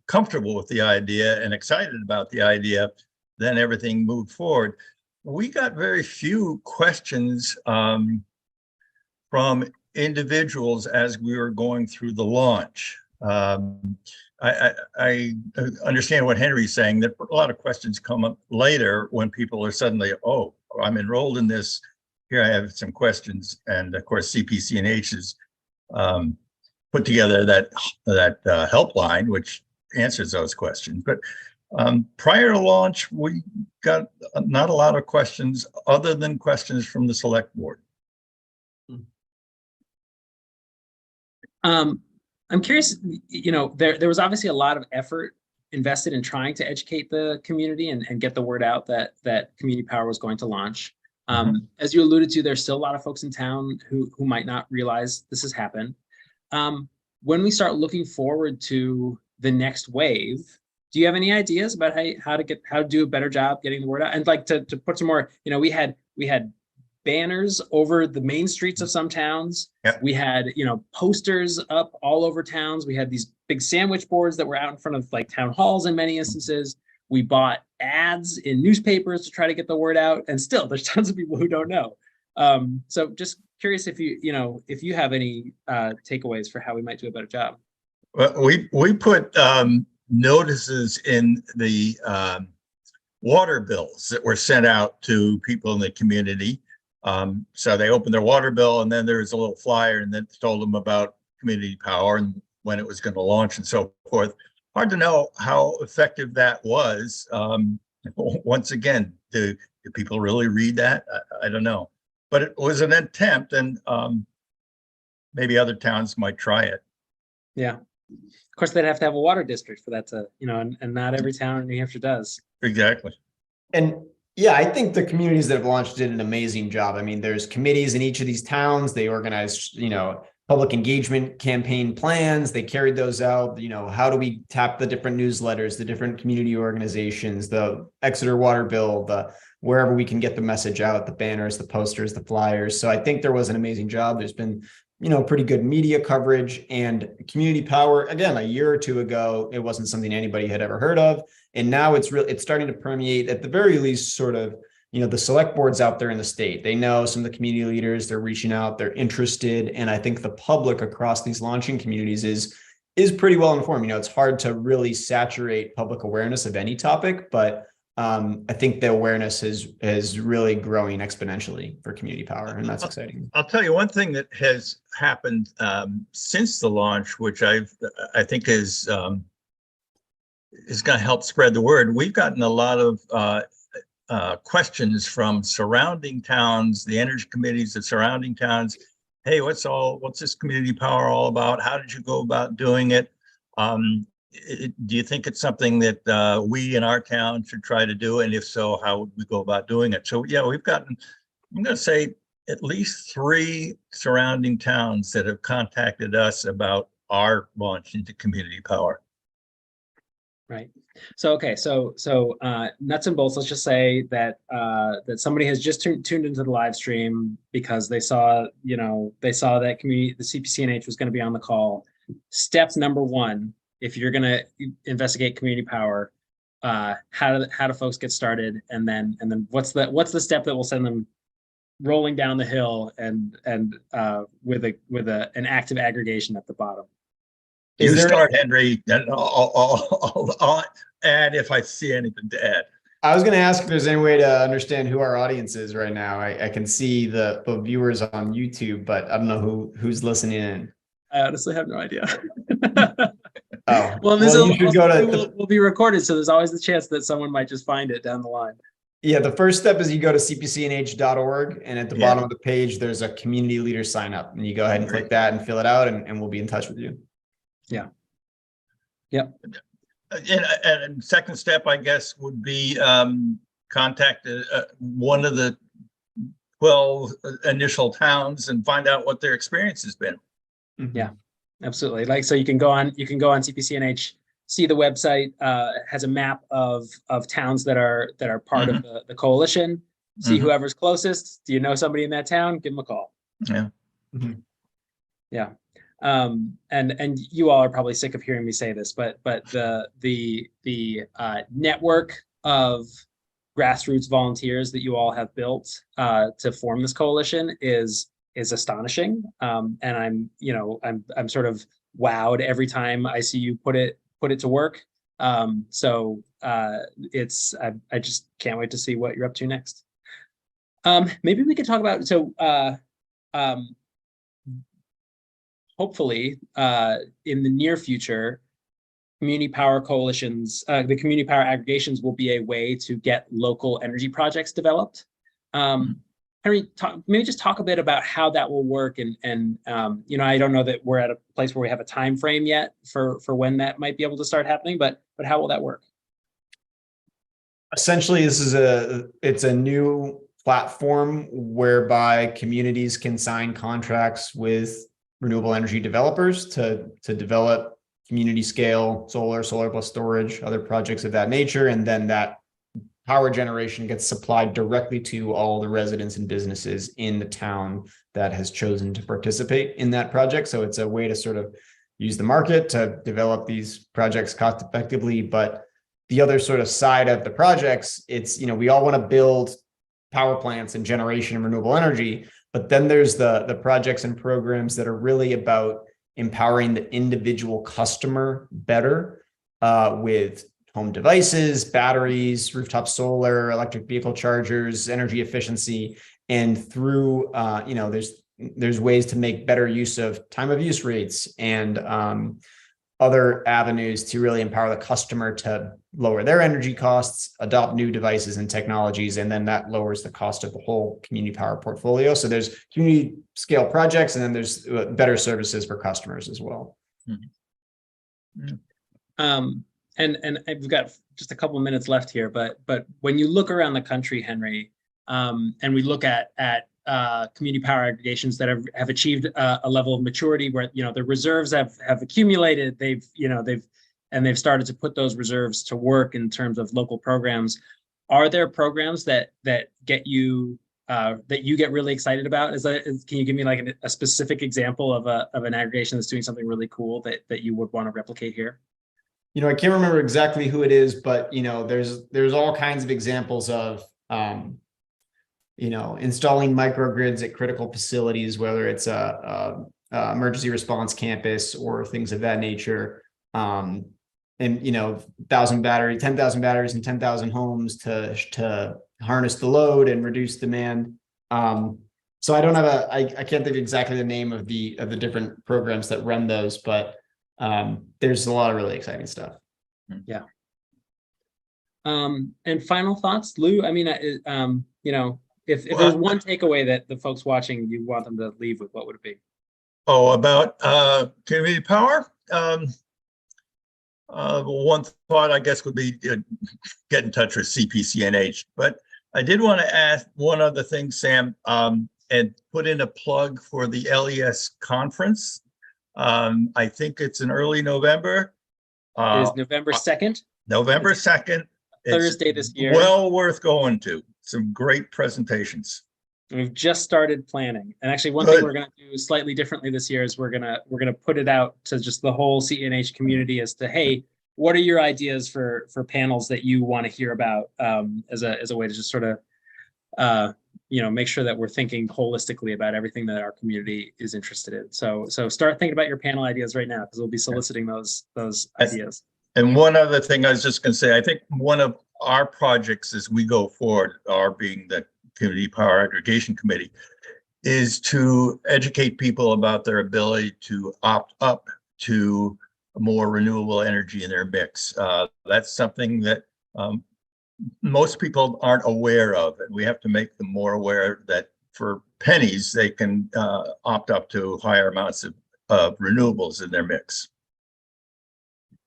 comfortable with the idea and excited about the idea, then everything moved forward. We got very few questions from individuals as we were going through the launch. I understand what Henry's saying, that a lot of questions come up later when people are suddenly, oh, I'm enrolled in this, here I have some questions. And of course, CPCNH has put together that helpline, which answers those questions. But prior to launch, we got not a lot of questions other than questions from the select board. I'm curious, there was obviously a lot of effort invested in trying to educate the community and get the word out that community power was going to launch. As you alluded to, there's still a lot of folks in town who might not realize this has happened. When we start looking forward to the next wave, do you have any ideas about how to do a better job getting the word out? And like to put some more, we had banners over the main streets of some towns. Yep. We had, posters up all over towns. We had these big sandwich boards that were out in front of like town halls in many instances. We bought ads in newspapers to try to get the word out, and still there's tons of people who don't know. So just curious if you have any takeaways for how we might do a better job. Well, we put notices in the water bills that were sent out to people in the community. So they opened their water bill, and then there's a little flyer, and then told them about community power and when it was going to launch and so forth. Hard to know how effective that was. Once again, do people really read that? I don't know, but it was an attempt, and maybe other towns might try it. Yeah. Of course, they'd have to have a water district for that to, and not every town in New Hampshire does. Exactly. And yeah, I think the communities that have launched did an amazing job. I mean, there's committees in each of these towns. They organized, public engagement campaign plans. They carried those out. How do we tap the different newsletters, the different community organizations, the Exeter water bill, wherever we can get the message out, the banners, the posters, the flyers. So I think there was an amazing job. There's been pretty good media coverage. And community power, again, a year or two ago, it wasn't something anybody had ever heard of. And now it's starting to permeate, at the very least, sort of, the select boards out there in the state. They know some of the community leaders, they're reaching out, they're interested. And I think the public across these launching communities is pretty well informed. It's hard to really saturate public awareness of any topic, but I think the awareness is really growing exponentially for community power, and that's exciting. I'll tell you one thing that has happened since the launch, which I think is going to help spread the word. We've gotten a lot of questions from surrounding towns, the energy committees of surrounding towns. Hey, what's this community power all about? How did you go about doing it? Do you think it's something that we in our town should try to do? And if so, how would we go about doing it? So yeah, we've gotten, I'm going to say, at least 3 surrounding towns that have contacted us about our launch into community power. Right. So, okay. So nuts and bolts, let's just say that that somebody has just tuned into the live stream because they saw, that community, the CPCNH was going to be on the call. Step number 1, if you're going to investigate community power, how do folks get started? And then what's the step that will send them rolling down the hill and with an active aggregation at the bottom? You start, Henry, and I'll add if I see anything to add. I was going to ask if there's any way to understand who our audience is right now. I can see the viewers on YouTube, but I don't know who's listening in. I honestly have no idea. Oh, well, you should go to will be recorded, so there's always the chance that someone might just find it down the line. Yeah, the first step is you go to cpcnh.org, and at the bottom of the page, there's a community leader sign up, and you go ahead and click that and fill it out, and we'll be in touch with you. Yeah. Yep. And second step, I guess, would be contact one of the 12 initial towns and find out what their experience has been. Yeah, absolutely. Like, so you can go on CPCNH, see the website, has a map of towns that are part of the coalition, see whoever's closest. Do you know somebody in that town? Give them a call. Yeah. Yeah. And you all are probably sick of hearing me say this, but the network of grassroots volunteers that you all have built to form this coalition is astonishing. And I'm sort of wowed every time I see you put it to work. So it's I just can't wait to see what you're up to next. Maybe we could talk about hopefully, in the near future, community power coalitions, the community power aggregations will be a way to get local energy projects developed. Henry, maybe just talk a bit about how that will work, and I don't know that we're at a place where we have a time frame yet for when that might be able to start happening, but how will that work? Essentially, it's a new platform whereby communities can sign contracts with renewable energy developers to develop community scale solar plus storage, other projects of that nature. And then that power generation gets supplied directly to all the residents and businesses in the town that has chosen to participate in that project. So it's a way to sort of use the market to develop these projects cost effectively. But the other sort of side of the projects, it's, we all want to build power plants and generation and renewable energy. But then there's the projects and programs that are really about empowering the individual customer better with home devices, batteries, rooftop solar, electric vehicle chargers, energy efficiency. And through, there's ways to make better use of time of use rates and other avenues to really empower the customer to lower their energy costs, adopt new devices and technologies, and then that lowers the cost of the whole community power portfolio. So there's community scale projects, and then there's better services for customers as well. And we've got just a couple of minutes left here, but when you look around the country, Henry, and we look at community power aggregations that have achieved a level of maturity where the reserves have accumulated, they've started to put those reserves to work in terms of local programs. Are there programs that get you that you get really excited about? Can you give me like a specific example of an aggregation that's doing something really cool that you would want to replicate here? You know, I can't remember exactly who it is, but you know, there's all kinds of examples of you know, installing microgrids at critical facilities, whether it's a emergency response campus or things of that nature. And you know, 10,000 batteries in 10,000 homes to harness the load and reduce demand. So I don't have I can't think exactly the name of the different programs that run those, but there's a lot of really exciting stuff. Yeah. And final thoughts, Lou? I mean, you know, if there's one takeaway that the folks watching you want them to leave with, what would it be? Oh, about community power. One thought, I guess, would be get in touch with CPCNH. But I did want to ask one other thing, Sam, and put in a plug for the LES conference. I think it's in early November. It is November 2nd. November 2nd. Thursday this year. Well worth going to. Some great presentations. We've just started planning, and actually one thing we're going to do slightly differently this year is we're gonna put it out to just the whole CENH community as to, hey, what are your ideas for panels that you want to hear about, as a way to just sort of you know, make sure that we're thinking holistically about everything that our community is interested in. So start thinking about your panel ideas right now, because we'll be soliciting those ideas. And one other thing I was just going to say, I think one of our projects as we go forward, our being the Community Power Aggregation Committee, is to educate people about their ability to opt up to more renewable energy in their mix. That's something that most people aren't aware of, and we have to make them more aware that for pennies, they can opt up to higher amounts of renewables in their mix.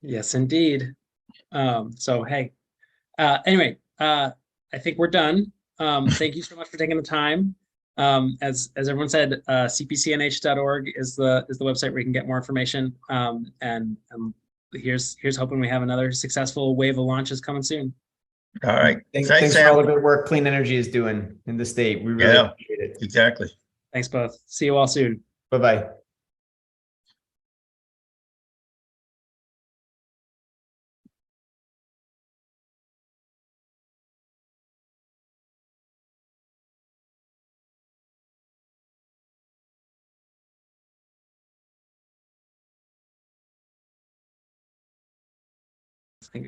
Yes, indeed. So, hey, anyway, I think we're done. Thank you so much for taking the time. As everyone said, cpcnh.org is the website where you can get more information. And here's hoping we have another successful wave of launches coming soon. All right. Thanks for all the good work Clean Energy is doing in the state. We really appreciate it. Exactly. Thanks both. See you all soon. Bye-bye.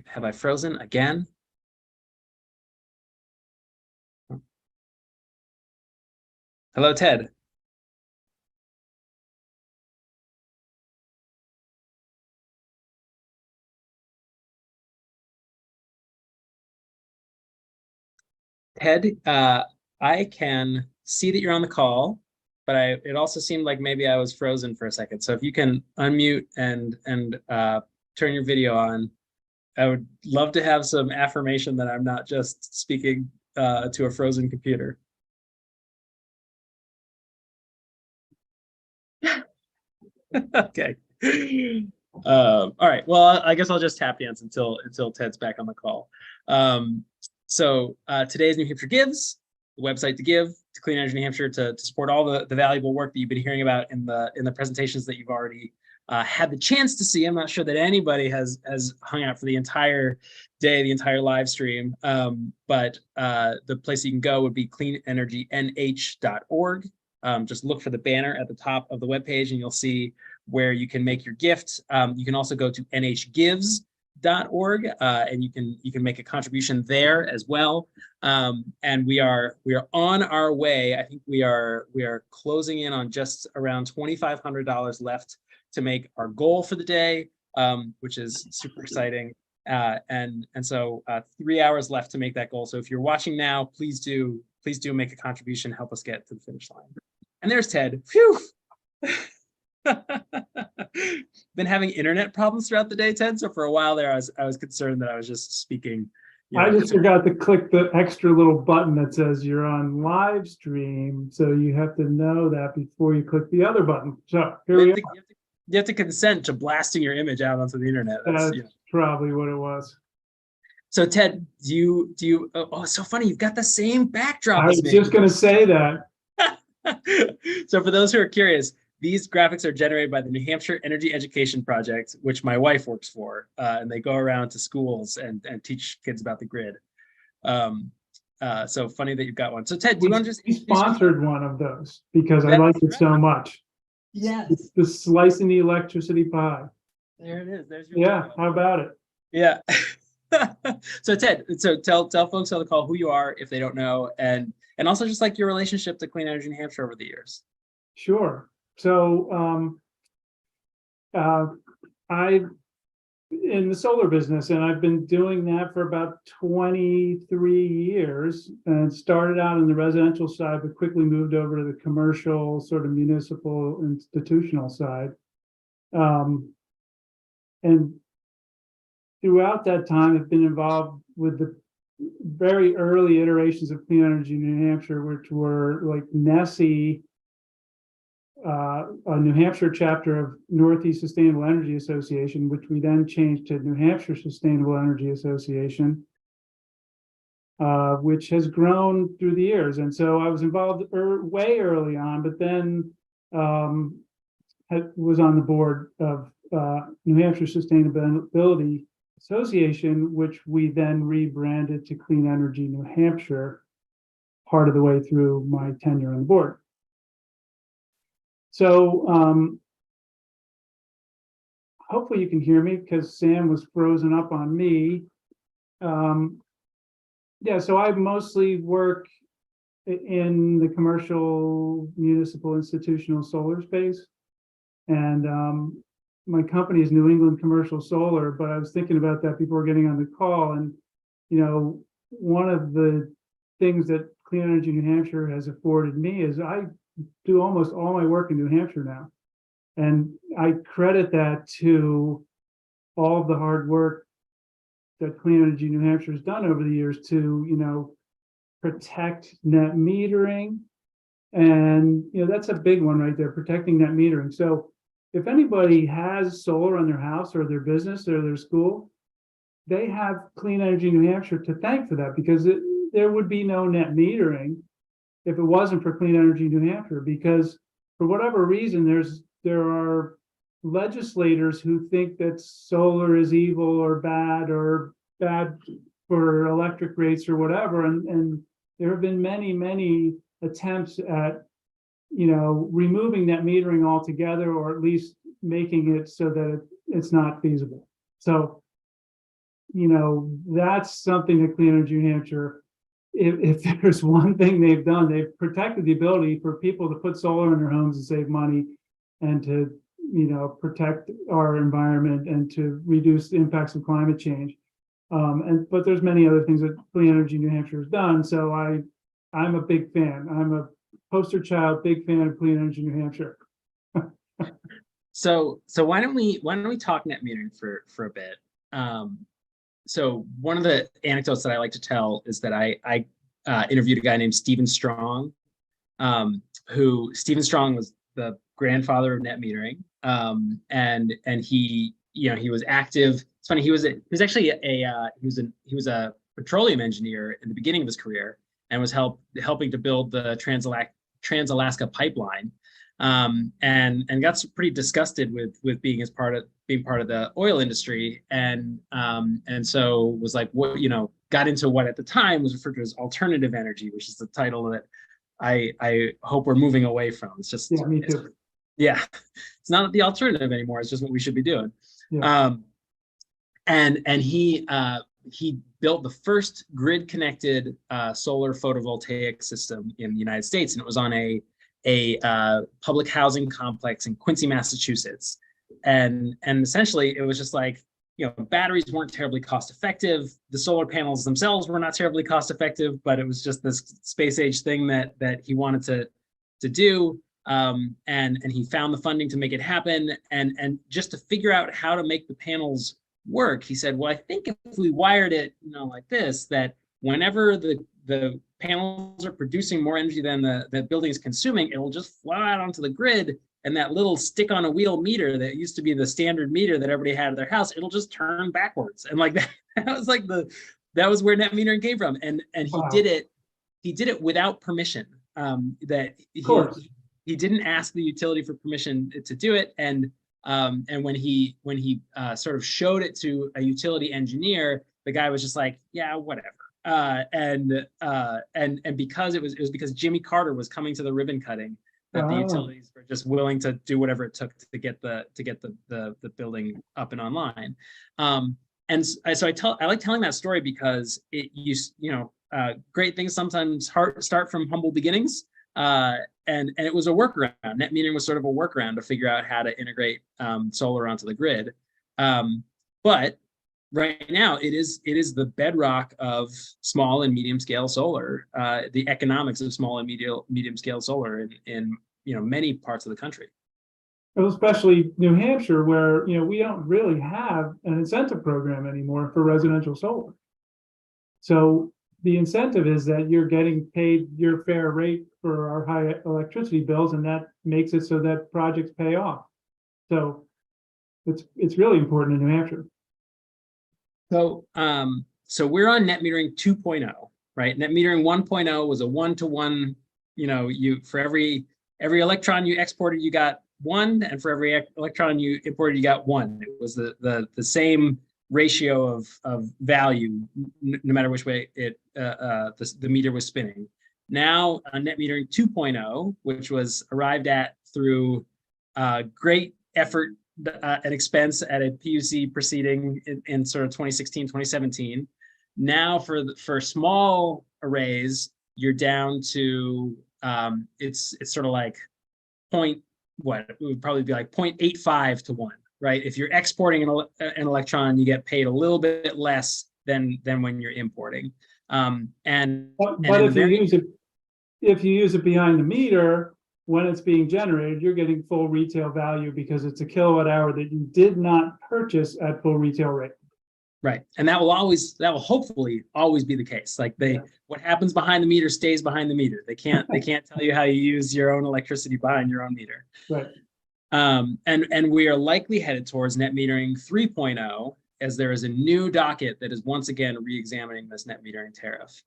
Have I frozen again? Hello, Ted. Ted, I can see that you're on the call, but it also seemed like maybe I was frozen for a second. So if you can unmute and turn your video on, I would love to have some affirmation that I'm not just speaking to a frozen computer. Okay. All right. Well, I guess I'll just tap dance until Ted's back on the call. So today's New Hampshire Gives, the website to give to Clean Energy New Hampshire to support all the valuable work that you've been hearing about in the presentations that you've already had the chance to see. I'm not sure that anybody has hung out for the entire day, the entire live stream, but the place you can go would be cleanenergynh.org. Just look for the banner at the top of the webpage and you'll see where you can make your gift. You can also go to nhgives.org and you can make a contribution there as well. And we are on our way. I think we are closing in on just around $2,500 left to make our goal for the day, which is super exciting. And so 3 hours left to make that goal. So if you're watching now, please do make a contribution, help us get to the finish line. And there's Ted. Phew. Been having internet problems throughout the day, Ted. So for a while there, I was concerned that I was just speaking. I just forgot to click the extra little button that says you're on live stream. So you have to know that before you click the other button. So here we are. You have to consent to blasting your image out onto the internet. That's probably what it was. So Ted, do you, oh, it's so funny. You've got the same backdrop I as was me. just going to say that. So for those who are curious, these graphics are generated by the New Hampshire Energy Education Project, which my wife works for, and they go around to schools and teach kids about the grid. So funny that you've got one. So Ted, do you want to just— We sponsored one of those because I liked it so much. Yes. It's the slicing the electricity pie. There it is. There's your Yeah, logo. how about it? Yeah. So Ted, so tell folks on the call who you are if they don't know, and also just like your relationship to Clean Energy New Hampshire over the years. Sure. So I'm in the solar business, and I've been doing that for about 23 years, and started out in the residential side, but quickly moved over to the commercial, sort of municipal, institutional side. And throughout that time, I've been involved with the very early iterations of Clean Energy New Hampshire, which were like NESE, a New Hampshire chapter of Northeast Sustainable Energy Association, which we then changed to New Hampshire Sustainable Energy Association, which has grown through the years. And so I was involved way early on, but then was on the board of New Hampshire Sustainability Association, which we then rebranded to Clean Energy New Hampshire part of the way through my tenure on the board. So hopefully you can hear me because Sam was frozen up on me. Yeah, so I mostly work in the commercial, municipal, institutional solar space. And my company is New England Commercial Solar, but I was thinking about that before getting on the call. And, you know, one of the things that Clean Energy New Hampshire has afforded me is I do almost all my work in New Hampshire now. And I credit that to all of the hard work that Clean Energy New Hampshire has done over the years to, you know, protect net metering. And, you know, that's a big one right there, protecting net metering. So if anybody has solar on their house or their business or their school, they have Clean Energy New Hampshire to thank for that, because there would be no net metering if it wasn't for Clean Energy New Hampshire, because for whatever reason, there are legislators who think that solar is evil or bad for electric rates or whatever. And there have been many, many attempts at, you know, removing net metering altogether, or at least making it so that it's not feasible. So, you know, that's something that Clean Energy New Hampshire, if there's one thing they've done, they've protected the ability for people to put solar in their homes and save money, and to, you know, protect our environment and to reduce the impacts of climate change. But there's many other things that Clean Energy New Hampshire has done. So I'm a big fan. I'm a poster child, big fan of Clean Energy New Hampshire. So why don't we talk net metering for a bit? So one of the anecdotes that I like to tell is that I interviewed a guy named Stephen Strong, who Stephen Strong was the grandfather of net metering, and he, you know, he was active. It's funny, he was actually he was a petroleum engineer in the beginning of his career, and was helping to build the Trans-Alaska pipeline, and got pretty disgusted with being part of the oil industry, and so was like, what, you know, got into what at the time was referred to as alternative energy, which is the title that I hope we're moving away from. It's just, yeah, me too. Yeah, it's not the alternative anymore. It's just what we should be doing. Yeah. And he built the first grid-connected solar photovoltaic system in the United States, and it was on a public housing complex in Quincy, Massachusetts. And essentially, it was just like, you know, batteries weren't terribly cost effective. The solar panels themselves were not terribly cost effective, but it was just this space age thing that he wanted to do. And he found the funding to make it happen. And just to figure out how to make the panels work, he said, well, I think if we wired it, you know, like this, that whenever the panels are producing more energy than the building is consuming, it will just fly out onto the grid, and that little stick on a wheel meter that used to be the standard meter that everybody had at their house, it'll just turn backwards. And like that was like the that was where net metering came from, and he Wow. did it without permission. That Of course. he didn't ask the utility for permission to do it, and when he sort of showed it to a utility engineer, the guy was just like, yeah, whatever. And because it was because Jimmy Carter was coming to the ribbon cutting, that the utilities were just willing to do whatever it took to get the building up and online. And so I like telling that story because great things sometimes start from humble beginnings. And it was a workaround. Net metering was sort of a workaround to figure out how to integrate solar onto the grid. But right now, it is the bedrock of small and medium scale solar. The economics of small and medium scale solar in many parts of the country. Well, especially New Hampshire, where we don't really have an incentive program anymore for residential solar. So the incentive is that you're getting paid your fair rate for our high electricity bills, and that makes it so that projects pay off. So it's really important in New Hampshire. So so we're on net metering 2.0, right? Net metering 1.0 was a one-to-one. You for every electron you exported, you got one, and for every electron you imported, you got one. It was the same ratio of value, no matter which way the meter was spinning. Now on net metering 2.0, which was arrived at through great effort and expense at a PUC proceeding in sort of 2016, 2017. Now for small arrays, you're down to it's sort of like it would probably be like 0.85 to 1. Right? If you're exporting an electron, you get paid a little bit less than when you're importing. But if you use it behind the meter, when it's being generated, you're getting full retail value because it's a kilowatt hour that you did not purchase at full retail rate. Right, and that will hopefully always be the case. Like what happens behind the meter stays behind the meter. They can't tell you how you use your own electricity behind your own meter. Right. And we are likely headed towards net metering 3.0, as there is a new docket that is once again re-examining this net metering tariff.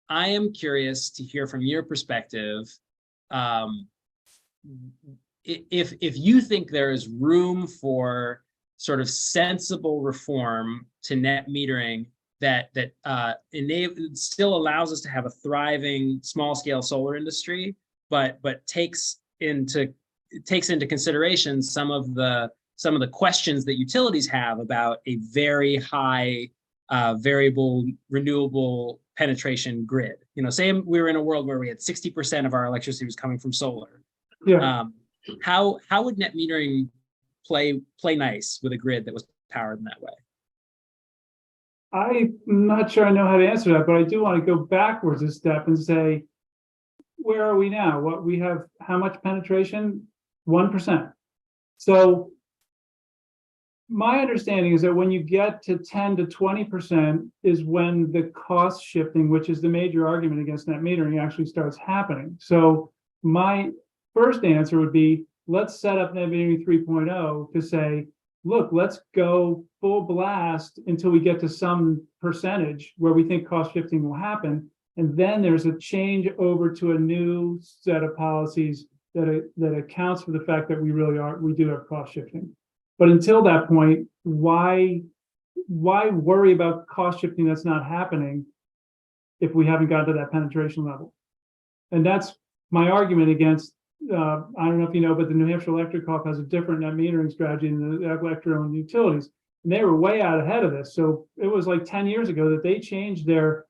I am curious to hear from your perspective, if you think there is room for sort of sensible reform to net metering that still allows us to have a thriving small scale solar industry, but takes into consideration some of the questions that utilities have about a very high variable renewable penetration grid. Say we were in a world where we had 60% of our electricity was coming from solar. Yeah. How would net metering play nice with a grid that was powered in that way? I'm not sure I know how to answer that, but I do want to go backwards a step and say, where are we now? What we have, how much penetration? 1%. So my understanding is that when you get to 10 to 20% is when the cost shifting, which is the major argument against net metering, actually starts happening. So my first answer would be, let's set up net metering 3.0 to say, look, let's go full blast until we get to some percentage where we think cost shifting will happen. And then there's a change over to a new set of policies that accounts for the fact that we do have cost shifting. But until that point, why worry about cost shifting that's not happening if we haven't gotten to that penetration level? And that's my argument against, I don't know if you know, but the New Hampshire Electric Co-op has a different net metering strategy than the electric-owned utilities. And they were way out ahead of this. So it was like 10 years ago that they changed their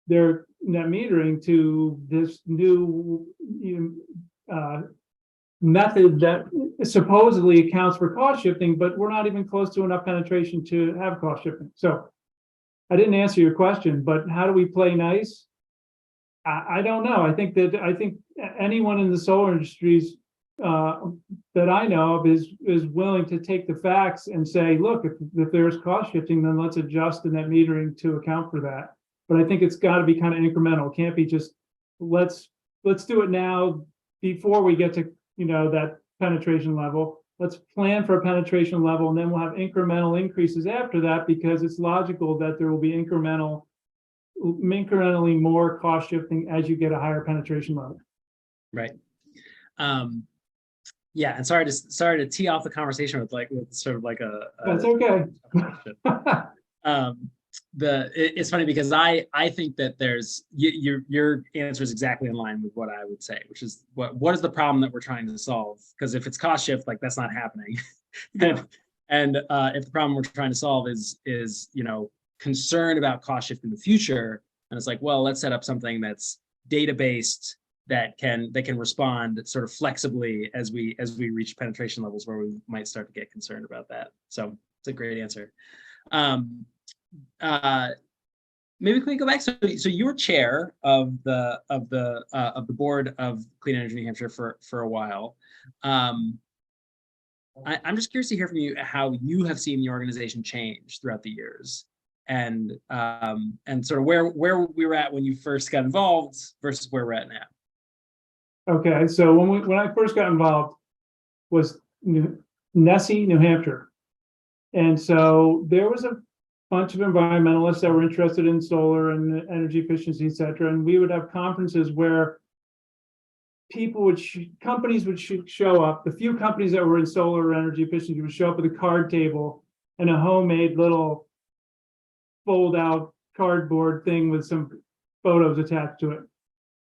net metering to this new method that supposedly accounts for cost shifting, but we're not even close to enough penetration to have cost shifting. So I didn't answer your question, but how do we play nice? I don't know. I think anyone in the solar industries that I know of is willing to take the facts and say, look, if there's cost shifting, then let's adjust the net metering to account for that. But I think it's got to be kind of incremental. It can't be just let's do it now before we get to that penetration level, let's plan for a penetration level, and then we'll have incremental increases after that, because it's logical that there will be incrementally more cost shifting as you get a higher penetration level. Right. Yeah, and sorry to tee off the conversation with sort of like That's okay. It's funny because I think that there's your answer is exactly in line with what I would say, which is what is the problem that we're trying to solve? Because if it's cost shift, like that's not happening. and if the problem we're trying to solve is concern about cost shift in the future, and it's like, well, let's set up something that's data based, that can respond sort of flexibly as we reach penetration levels where we might start to get concerned about that. So it's a great answer. Maybe can we go back? So you were chair of the board of Clean Energy New Hampshire for a while. I'm just curious to hear from you how you have seen the organization change throughout the years, and sort of where we were at when you first got involved versus where we're at now. Okay, so when I first got involved was Nessie, New Hampshire, and so there was a bunch of environmentalists that were interested in solar and energy efficiency, et cetera, and we would have conferences where companies would show up. The few companies that were in solar or energy efficiency would show up with a card table and a homemade little fold-out cardboard thing with some photos attached to it.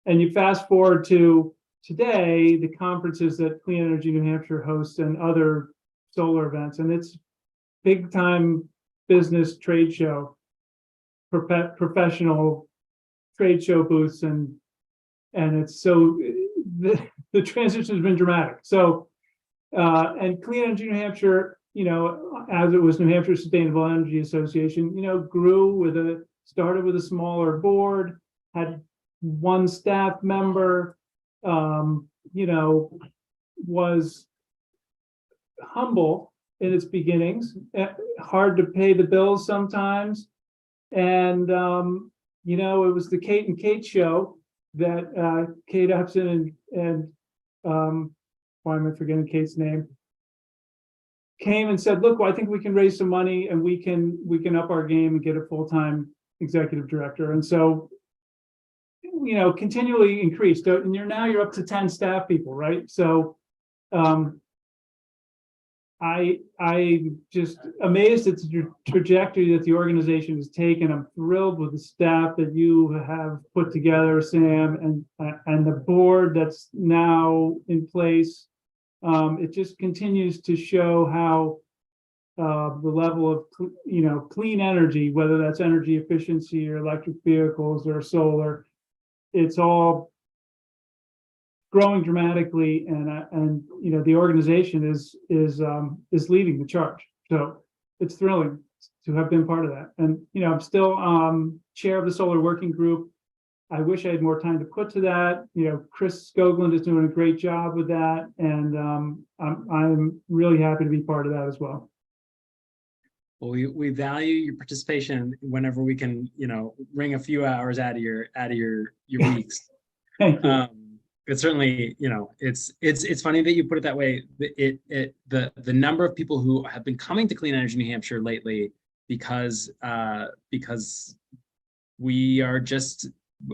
And you fast forward to today, the conferences that Clean Energy New Hampshire hosts and other solar events, and it's big time business trade show, professional trade show booths, and it's so the transition has been dramatic. So and Clean Energy New Hampshire, as it was New Hampshire Sustainable Energy Association, started with a smaller board, had one staff member, was humble in its beginnings, hard to pay the bills sometimes. And, it was the Kate and Kate show that Kate Upson and why am I forgetting Kate's name? Came and said, look, well, I think we can raise some money and we can up our game and get a full-time executive director. And so, continually increased. And you're up to 10 staff people, right? So I just amazed at the trajectory that the organization has taken. I'm thrilled with the staff that you have put together, Sam, and the board that's now in place. It just continues to show how the level of clean energy, whether that's energy efficiency or electric vehicles or solar, it's all growing dramatically, and the organization is leading the charge. So it's thrilling to have been part of that. And I'm still chair of the solar working group. I wish I had more time to put to that. Chris SKOGLUND is doing a great job with that, and I'm really happy to be part of that as well. Well, we value your participation whenever we can, wring a few hours out of your weeks. Thank you. It's certainly, it's funny that you put it that way. The number of people who have been coming to Clean Energy New Hampshire lately because we are just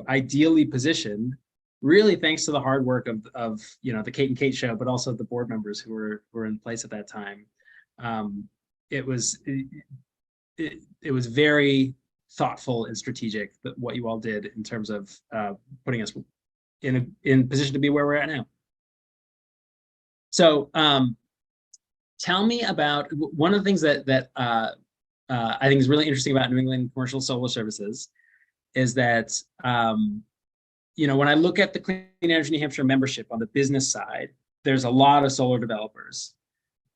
ideally positioned, really thanks to the hard work of the Kate and Kate show, but also the board members who were in place at that time. It was very thoughtful and strategic what you all did in terms of putting us in position to be where we're at now. So tell me about one of the things that I think is really interesting about New England Commercial Solar Services is that when I look at the Clean Energy New Hampshire membership on the business side, there's a lot of solar developers.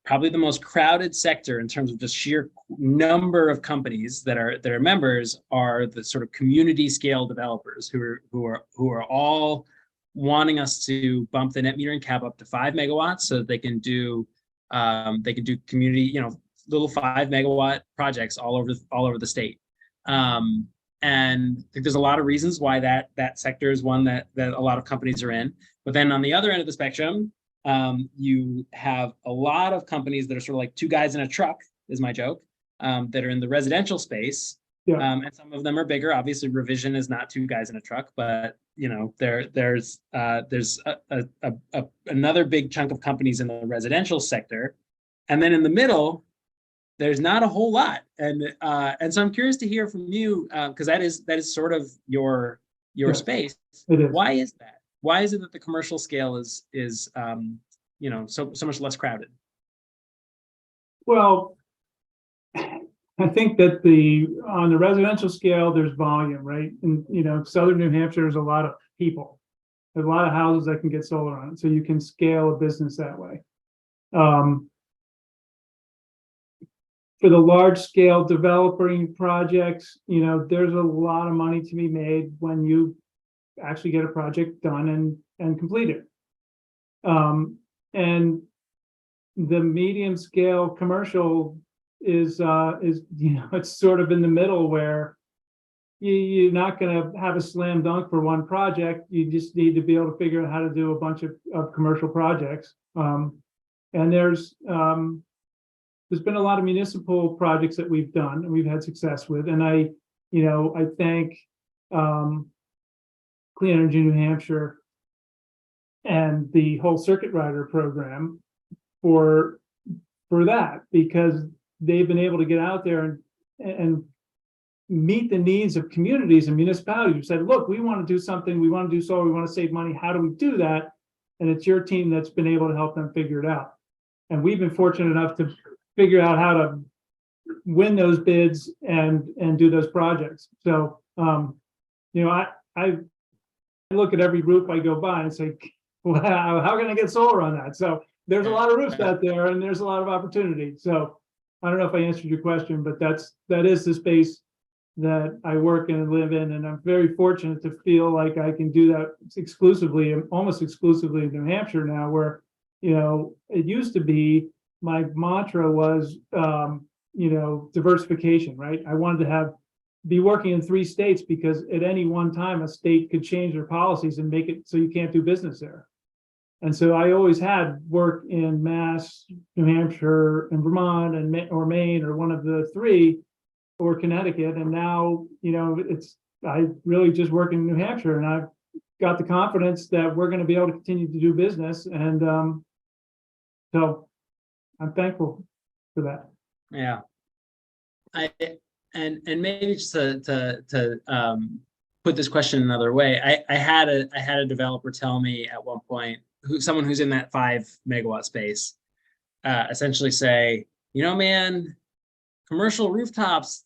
Probably the most crowded sector in terms of just sheer number of companies that are members are the sort of community scale developers who are all wanting us to bump the net metering cap up to 5 megawatts so that they can do community, little 5 megawatt projects all over the state. And I think there's a lot of reasons why that sector is one that a lot of companies are in. But then on the other end of the spectrum, You have a lot of companies that are sort of like two guys in a truck, is my joke, that are in the residential space. Yeah. And some of them are bigger. Obviously, Revision is not two guys in a truck, but you know, there's another big chunk of companies in the residential sector, and then in the middle, there's not a whole lot. And so I'm curious to hear from you, because that is sort of your space. It is. Why is that? Why is it that the commercial scale is you know, so much less crowded? Well, I think that on the residential scale, there's volume, right? And, you know, Southern New Hampshire, there's a lot of people. There's a lot of houses that can get solar on it. So you can scale a business that way. For the large scale developing projects, you know, there's a lot of money to be made when you actually get a project done and complete it. And the medium scale commercial is you know, it's sort of in the middle where you're not going to have a slam dunk for one project. You just need to be able to figure out how to do a bunch of commercial projects. And there's been a lot of municipal projects that we've done and we've had success with. And I thank Clean Energy New Hampshire and the whole circuit rider program for that, because they've been able to get out there and meet the needs of communities and municipalities who said, look, we want to do something, we want to do solar, we want to save money, how do we do that? And it's your team that's been able to help them figure it out. And we've been fortunate enough to figure out how to win those bids and do those projects. So, you know, I look at every roof I go by and say, wow, how can I get solar on that? So there's a lot of roofs out there and there's a lot of opportunity. So I don't know if I answered your question, but that is the space that I work in and live in. And I'm very fortunate to feel like I can do that exclusively, almost exclusively in New Hampshire now, where, you know, it used to be my mantra was, you know, diversification, right? I wanted to be working in 3 states because at any one time, a state could change their policies and make it so you can't do business there. And so I always had work in Mass, New Hampshire, and Vermont, or Maine, or one of the 3, or Connecticut. And now, you know, I really just work in New Hampshire, and I've got the confidence that we're going to be able to continue to do business. And so I'm thankful for that. Yeah. And maybe just to put this question another way, I had a developer tell me at one point, someone who's in that 5 megawatt space, essentially say, you know, man, commercial rooftops,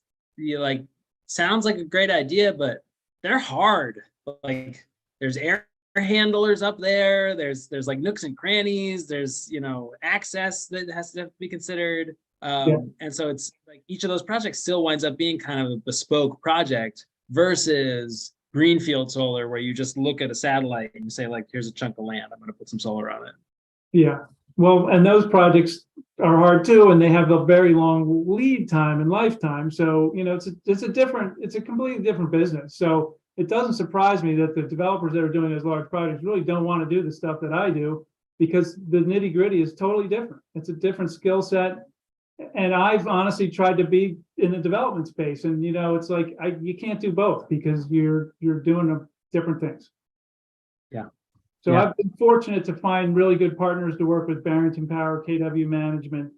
sounds like a great idea, but they're hard. Like, there's air handlers up there. There's like nooks and crannies. There's, you know, access that has to be considered. And so it's like each of those projects still winds up being kind of a bespoke project versus greenfield solar, where you just look at a satellite and you say, like, here's a chunk of land, I'm going to put some solar on it. Yeah. Well, and those projects are hard too, and they have a very long lead time and lifetime. So, you know, it's a completely different business. So it doesn't surprise me that the developers that are doing those large projects really don't want to do the stuff that I do, because the nitty gritty is totally different. It's a different skill set. And I've honestly tried to be in the development space, and, you know, it's like, you can't do both because you're doing different things. Yeah. So I've been fortunate to find really good partners to work with: Barrington Power, KW Management,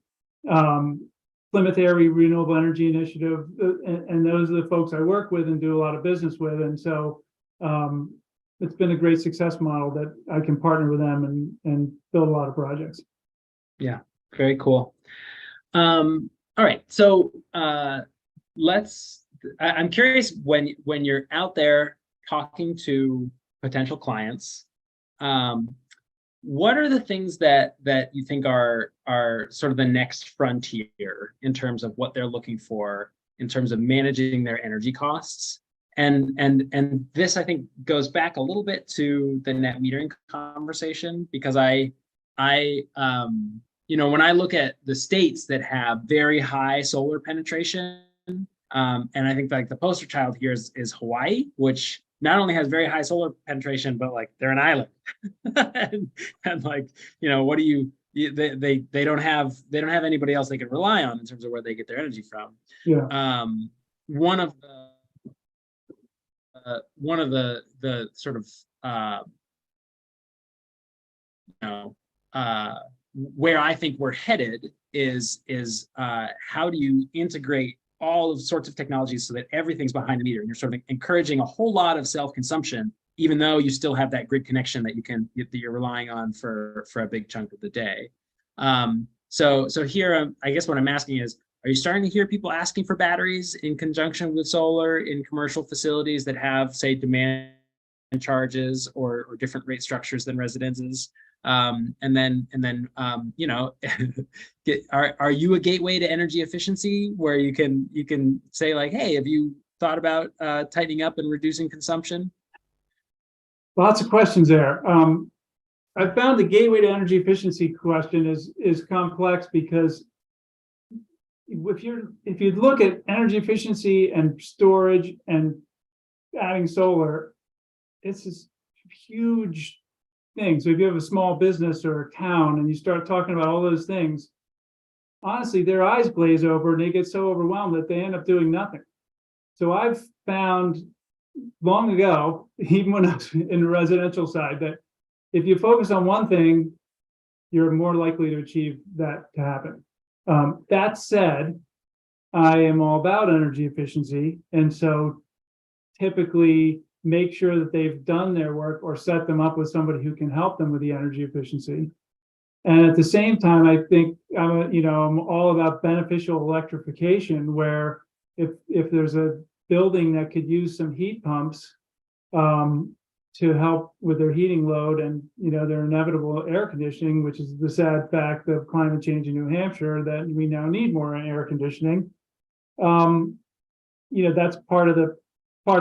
Plymouth Area Renewable Energy Initiative, and those are the folks I work with and do a lot of business with. And so it's been a great success model that I can partner with them and build a lot of projects. Yeah, very cool. All right, so I'm curious, when you're out there talking to potential clients, what are the things that you think are sort of the next frontier in terms of what they're looking for in terms of managing their energy costs? And this, I think, goes back a little bit to the net metering conversation, because I you know, when I look at the states that have very high solar penetration, and I think like the poster child here is Hawaii, which not only has very high solar penetration, but like they're an island. and like, what do you, they don't have anybody else they can rely on in terms of where they get their energy from. Yeah. One of the sort of where I think we're headed is how do you integrate all of sorts of technologies so that everything's behind the meter, and you're sort of encouraging a whole lot of self-consumption, even though you still have that grid connection that you're relying on for a big chunk of the day. So here, I guess what I'm asking is, are you starting to hear people asking for batteries in conjunction with solar in commercial facilities that have, say, demand charges or different rate structures than residences? And then are you a gateway to energy efficiency where you can say like, hey, have you thought about tightening up and reducing consumption? Lots of questions there. I found the gateway to energy efficiency question is complex, because if you look at energy efficiency and storage and adding solar, it's this huge thing. So if you have a small business or a town and you start talking about all those things, honestly, their eyes glaze over and they get so overwhelmed that they end up doing nothing. So I've found long ago, even when I was in the residential side, that if you focus on one thing, you're more likely to achieve that to happen. That said, I am all about energy efficiency, and so typically make sure that they've done their work or set them up with somebody who can help them with the energy efficiency. And at the same time, I think I'm all about beneficial electrification, where if there's a building that could use some heat pumps to help with their heating load and their inevitable air conditioning, which is the sad fact of climate change in New Hampshire, that we now need more air conditioning. That's part of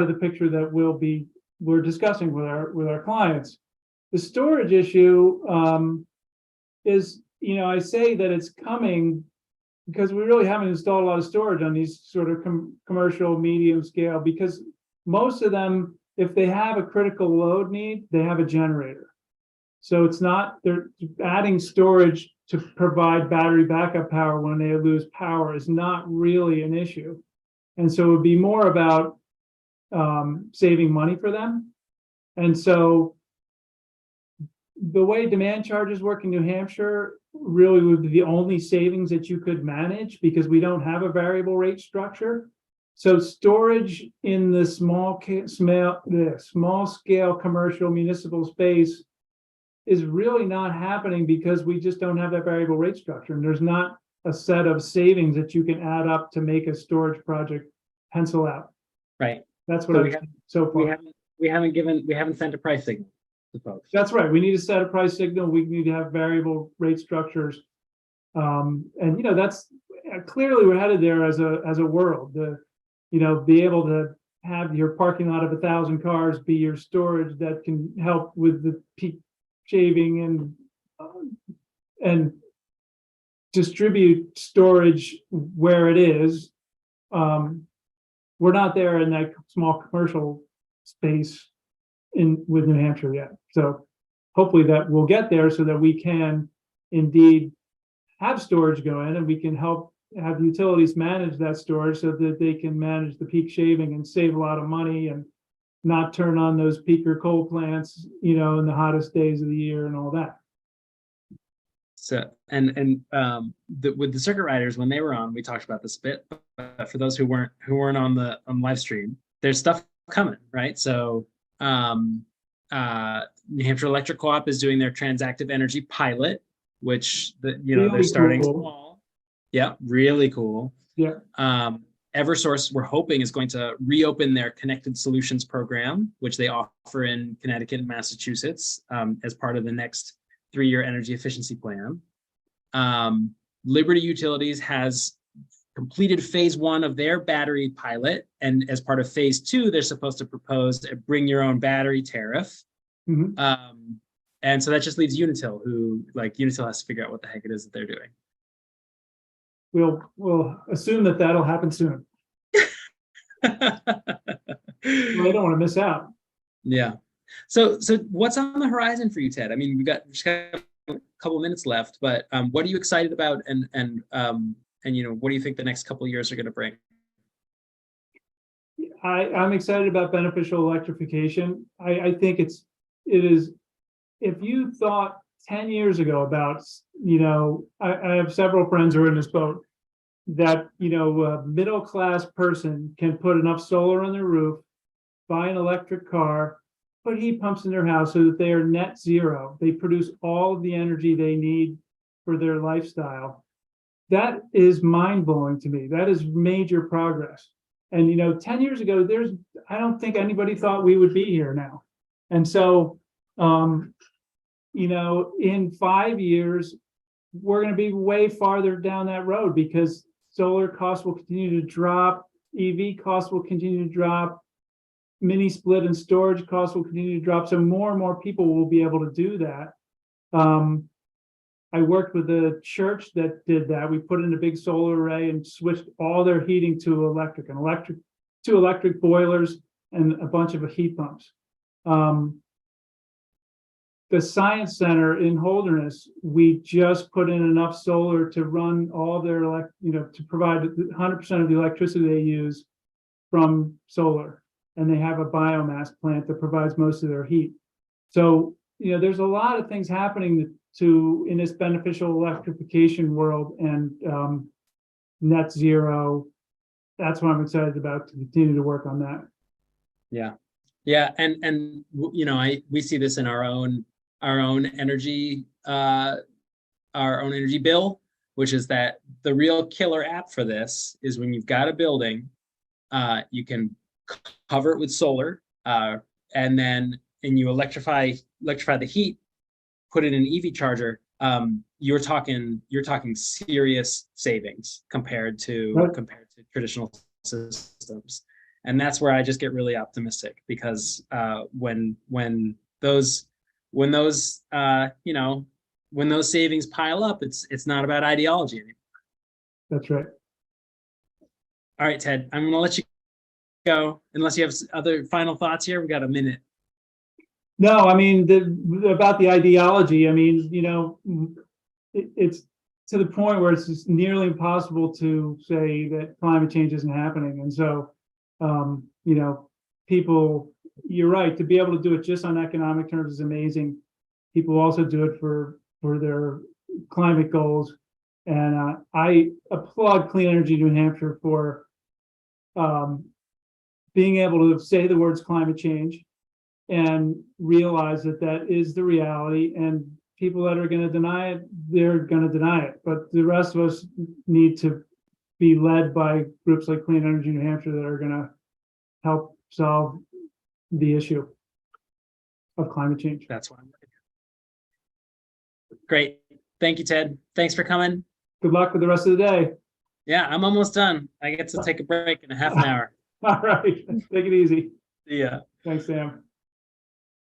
the picture that we're discussing with our clients. The storage issue is, I say that it's coming because we really haven't installed a lot of storage on these sort of commercial medium scale, because most of them, if they have a critical load need, they have a generator. So they're adding storage to provide battery backup power when they lose power is not really an issue. And so it would be more about saving money for them. And so the way demand charges work in New Hampshire really would be the only savings that you could manage, because we don't have a variable rate structure. So storage in the small scale commercial municipal space is really not happening, because we just don't have that variable rate structure, and there's not a set of savings that you can add up to make a storage project pencil out. Right. That's what I've seen so far. We haven't sent a price signal to folks. That's right. We need to set a price signal. We need to have variable rate structures, and that's clearly we're headed there as a world. Be able to have your parking lot of 1,000 cars be your storage that can help with the peak shaving and distribute storage where it is. We're not there in that small commercial space with New Hampshire yet. So hopefully that we'll get there so that we can indeed have storage go in, and we can help have utilities manage that storage so that they can manage the peak shaving and save a lot of money and not turn on those peaker coal plants, in the hottest days of the year and all that. So, with the circuit riders, when they were on, we talked about this a bit, but for those who weren't on the live stream, there's stuff coming, right? So, New Hampshire Electric Co-op is doing their transactive energy pilot, which they're starting small. Yeah, really cool. Yeah. Eversource, we're hoping, is going to reopen their Connected Solutions program, which they offer in Connecticut and Massachusetts as part of the next 3-year energy efficiency plan. Liberty Utilities has completed phase 1 of their battery pilot, and as part of phase 2, they're supposed to propose a bring your own battery tariff. Mm-hmm. And so that just leaves Unitil, who Unitil has to figure out what the heck it is that they're doing. We'll assume that'll happen soon. Well, I don't want to miss out. Yeah. So what's on the horizon for you, Ted? I mean, we just got a couple of minutes left, but what are you excited about, and what do you think the next couple of years are going to bring? I'm excited about beneficial electrification. I think it is, if you thought 10 years ago about, I have several friends who are in this boat, that, a middle-class person can put enough solar on their roof, buy an electric car, put heat pumps in their house so that they are net zero. They produce all of the energy they need for their lifestyle. That is mind-blowing to me. That is major progress. And 10 years ago, I don't think anybody thought we would be here now. And so, in 5 years, we're going to be way farther down that road, because solar costs will continue to drop, EV costs will continue to drop, mini split and storage costs will continue to drop. So more and more people will be able to do that. I worked with a church that did that. We put in a big solar array and switched all their heating to electric, and two electric boilers and a bunch of heat pumps. The Science Center in Holderness, we just put in enough solar to run all their to provide 100% of the electricity they use from solar. And they have a biomass plant that provides most of their heat. So, there's a lot of things happening in this beneficial electrification world, and net zero. That's what I'm excited about, to continue to work on that. Yeah, and we see this in our own energy bill, which is that the real killer app for this is when you've got a building, you can cover it with solar, and you electrify the heat, put it in an EV charger. You're talking serious savings compared to traditional systems, and that's where I just get really optimistic, because when those savings pile up, it's not about ideology anymore. That's right. All right, Ted, I'm going to let you go, unless you have other final thoughts here. We got a minute. No, I mean, about the ideology, I mean, it's to the point where it's just nearly impossible to say that climate change isn't happening. And so, people, you're right, to be able to do it just on economic terms is amazing. People also do it for their climate goals. And I applaud Clean Energy New Hampshire for being able to say the words climate change and realize that is the reality, and people that are going to deny it, they're going to deny it. But the rest of us need to be led by groups like Clean Energy New Hampshire that are going to help solve the issue of climate change. That's what I'm looking at. Great. Thank you, Ted. Thanks for coming. Good luck with the rest of the day. Yeah, I'm almost done. I get to take a break in a half an hour. All right. Take it easy. Yeah. Thanks, Sam.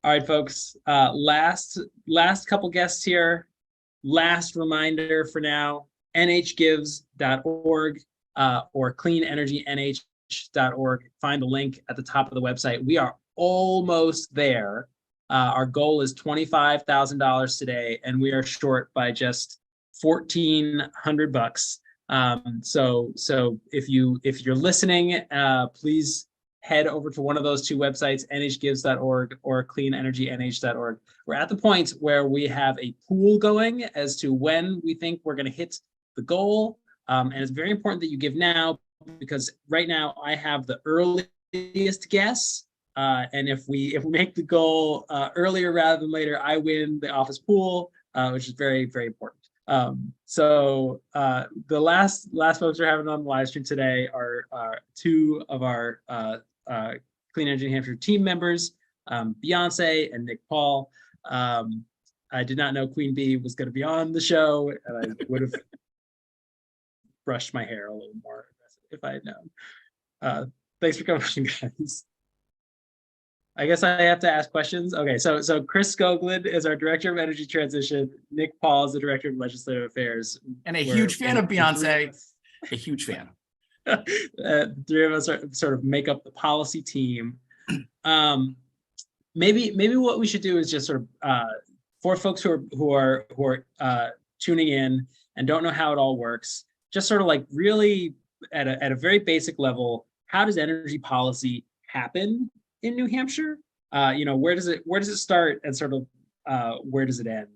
All right, folks. Last couple guests here. Last reminder for now: nhgives.org or cleanenergynh.org. Find the link at the top of the website. We are almost there. Our goal is $25,000 today, and we are short by just $1,400. So if you're listening, please head over to one of those two websites, nhgives.org or cleanenergynh.org. We're at the point where we have a pool going as to when we think we're going to hit the goal. And it's very important that you give now, because right now I have the earliest guess. And if we make the goal earlier rather than later, I win the office pool, which is very, very important. So the last folks we're having on the live stream today are two of our Clean Energy New Hampshire team members, Beyonce and Nick Paul. I did not know Queen Bee was going to be on the show, and I would have brushed my hair a little more if I had known. Thanks for coming, guys. I guess I have to ask questions. Okay, so Chris SKOGLUND is our Director of Energy Transition. Nick Paul is the Director of Legislative Affairs. And a huge fan of Beyonce. A huge fan. Three of us sort of make up the policy team. maybe what we should do is just sort of for folks who are tuning in and don't know how it all works, just sort of like really at a very basic level, how does energy policy happen in New Hampshire? Where does it start and sort of where does it end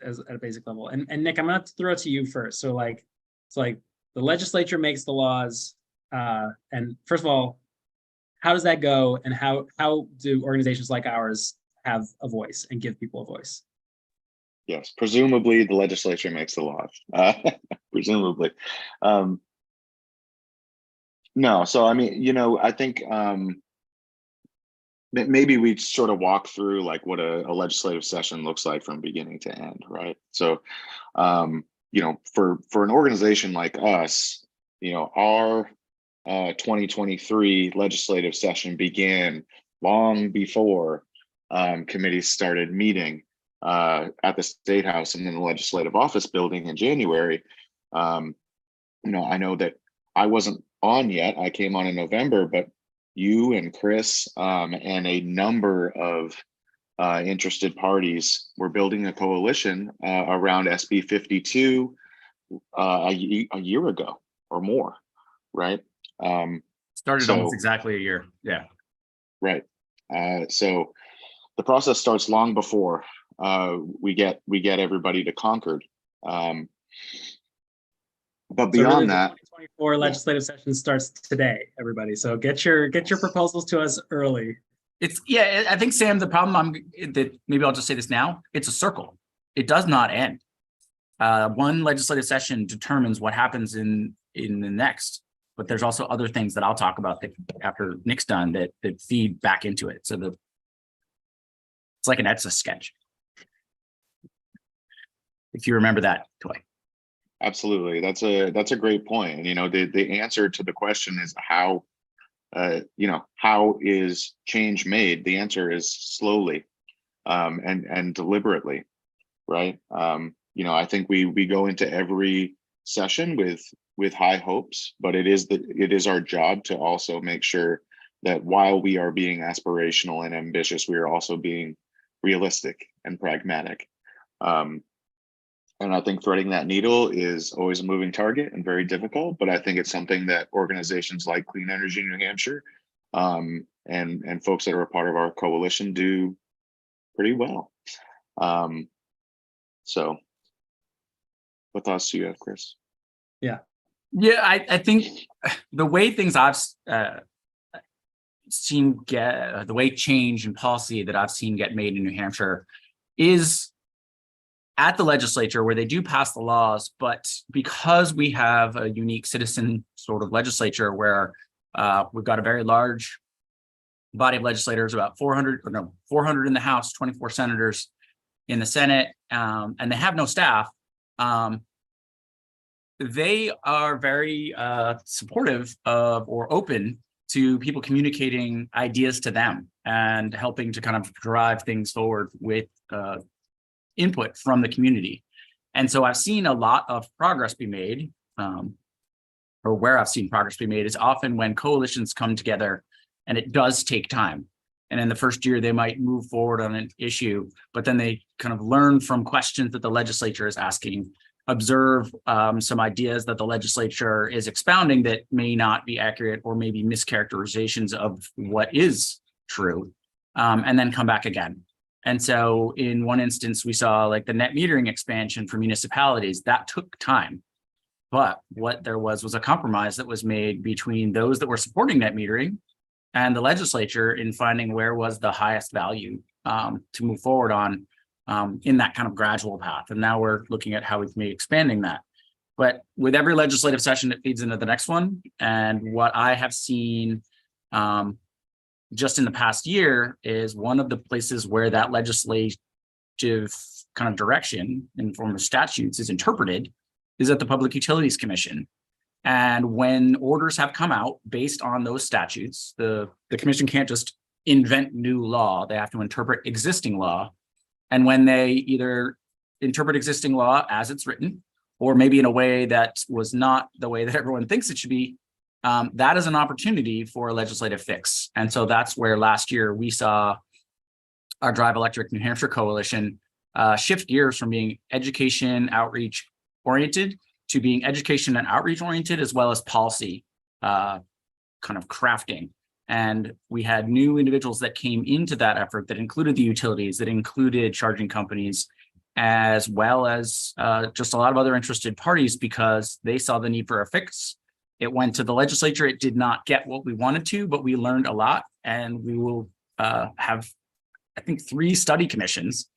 as at a basic level? And Nick, I'm gonna have to throw it to you first. So it's like the legislature makes the laws, and first of all, how does that go, and how do organizations like ours have a voice and give people a voice? Yes, presumably the legislature makes the laws. Presumably. No, so I mean, I think maybe we sort of walk through like what a legislative session looks like from beginning to end, right? So, for an organization like us, our 2023 legislative session began long before committees started meeting at the State House and in the Legislative Office building in January. I know that I wasn't on yet. I came on in November, but you and Chris and a number of interested parties were building a coalition around SB 52 a year ago or more, right? Started almost exactly a year. Yeah. Right. So the process starts long before we get everybody to Concord. But beyond that, 2024 legislative session starts today, everybody. So get your proposals to us early. I think, Sam, the problem maybe I'll just say this now, it's a circle. It does not end. One legislative session determines what happens in the next, but there's also other things that I'll talk about after Nick's done that feed back into it. So it's like an Etsa sketch. If you remember that, Toy. Absolutely, that's a great point. And the answer to the question is how is change made? The answer is slowly and deliberately, right? I think we go into every session with high hopes, but it is our job to also make sure that while we are being aspirational and ambitious, we are also being realistic and pragmatic. And I think threading that needle is always a moving target and very difficult, but I think it's something that organizations like Clean Energy New Hampshire and folks that are a part of our coalition do pretty well. So what thoughts do you have, Chris? Yeah, I think the way things I've seen the way change and policy that I've seen get made in New Hampshire is at the legislature, where they do pass the laws, but because we have a unique citizen sort of legislature where we've got a very large body of legislators, about 400 in the House, 24 senators in the Senate, and they have no staff. They are very supportive of or open to people communicating ideas to them and helping to kind of drive things forward with input from the community. And so I've seen a lot of progress be made, or where I've seen progress be made is often when coalitions come together, and it does take time. And in the first year, they might move forward on an issue, but then they kind of learn from questions that the legislature is asking, observe some ideas that the legislature is expounding that may not be accurate or maybe mischaracterizations of what is true, and then come back again. And so in one instance, we saw like the net metering expansion for municipalities that took time. But what there was a compromise that was made between those that were supporting net metering and the legislature in finding where was the highest value to move forward on in that kind of gradual path. And now we're looking at how we can be expanding that. But with every legislative session, it feeds into the next one. And what I have seen just in the past year is one of the places where that legislative kind of direction in the form of statutes is interpreted is at the Public Utilities Commission. And when orders have come out based on those statutes, the commission can't just invent new law. They have to interpret existing law. And when they either interpret existing law as it's written, or maybe in a way that was not the way that everyone thinks it should be, that is an opportunity for a legislative fix. And so that's where last year we saw our Drive Electric New Hampshire Coalition, shift gears from being education outreach oriented to being education and outreach oriented, as well as policy kind of crafting. And we had new individuals that came into that effort that included the utilities, that included charging companies, as well as just a lot of other interested parties, because they saw the need for a fix. It went to the legislature. It did not get what we wanted to, but we learned a lot, and we will have, I think, 3 study commissions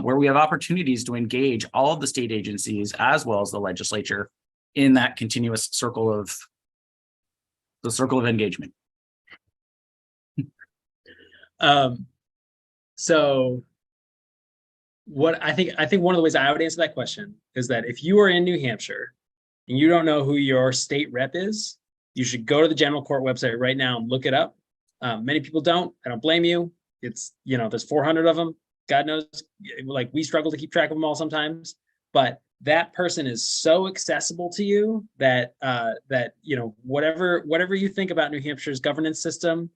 where we have opportunities to engage all of the state agencies as well as the legislature in that continuous circle of engagement. So what I think one of the ways I would answer that question is that if you are in New Hampshire and you don't know who your state rep is, you should go to the general court website right now and look it up. Many people don't. I don't blame you. It's, you know, there's 400 of them. God knows, like, we struggle to keep track of them all sometimes, but that person is so accessible to you that that, you know, whatever you think about New Hampshire's governance system,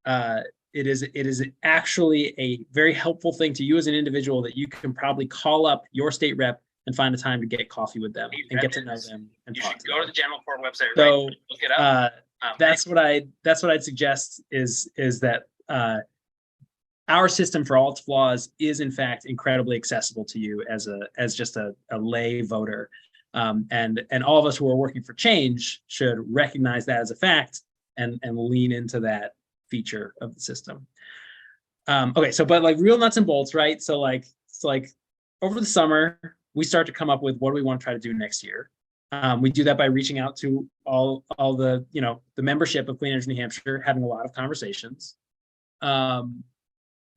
it is actually a very helpful thing to you as an individual, that you can probably call up your state rep and find a time to get coffee with them and get to know them and talk to them. Go to the general court website. So right? Look it up. that's what I'd suggest is that our system, for all its flaws, is in fact incredibly accessible to you as just a lay voter, and all of us who are working for change should recognize that as a fact and lean into that feature of the system. Okay, so but like real nuts and bolts, right? So like over the summer we start to come up with what do we want to try to do next year. We do that by reaching out to all the, you know, the membership of Clean Energy New Hampshire, having a lot of conversations. And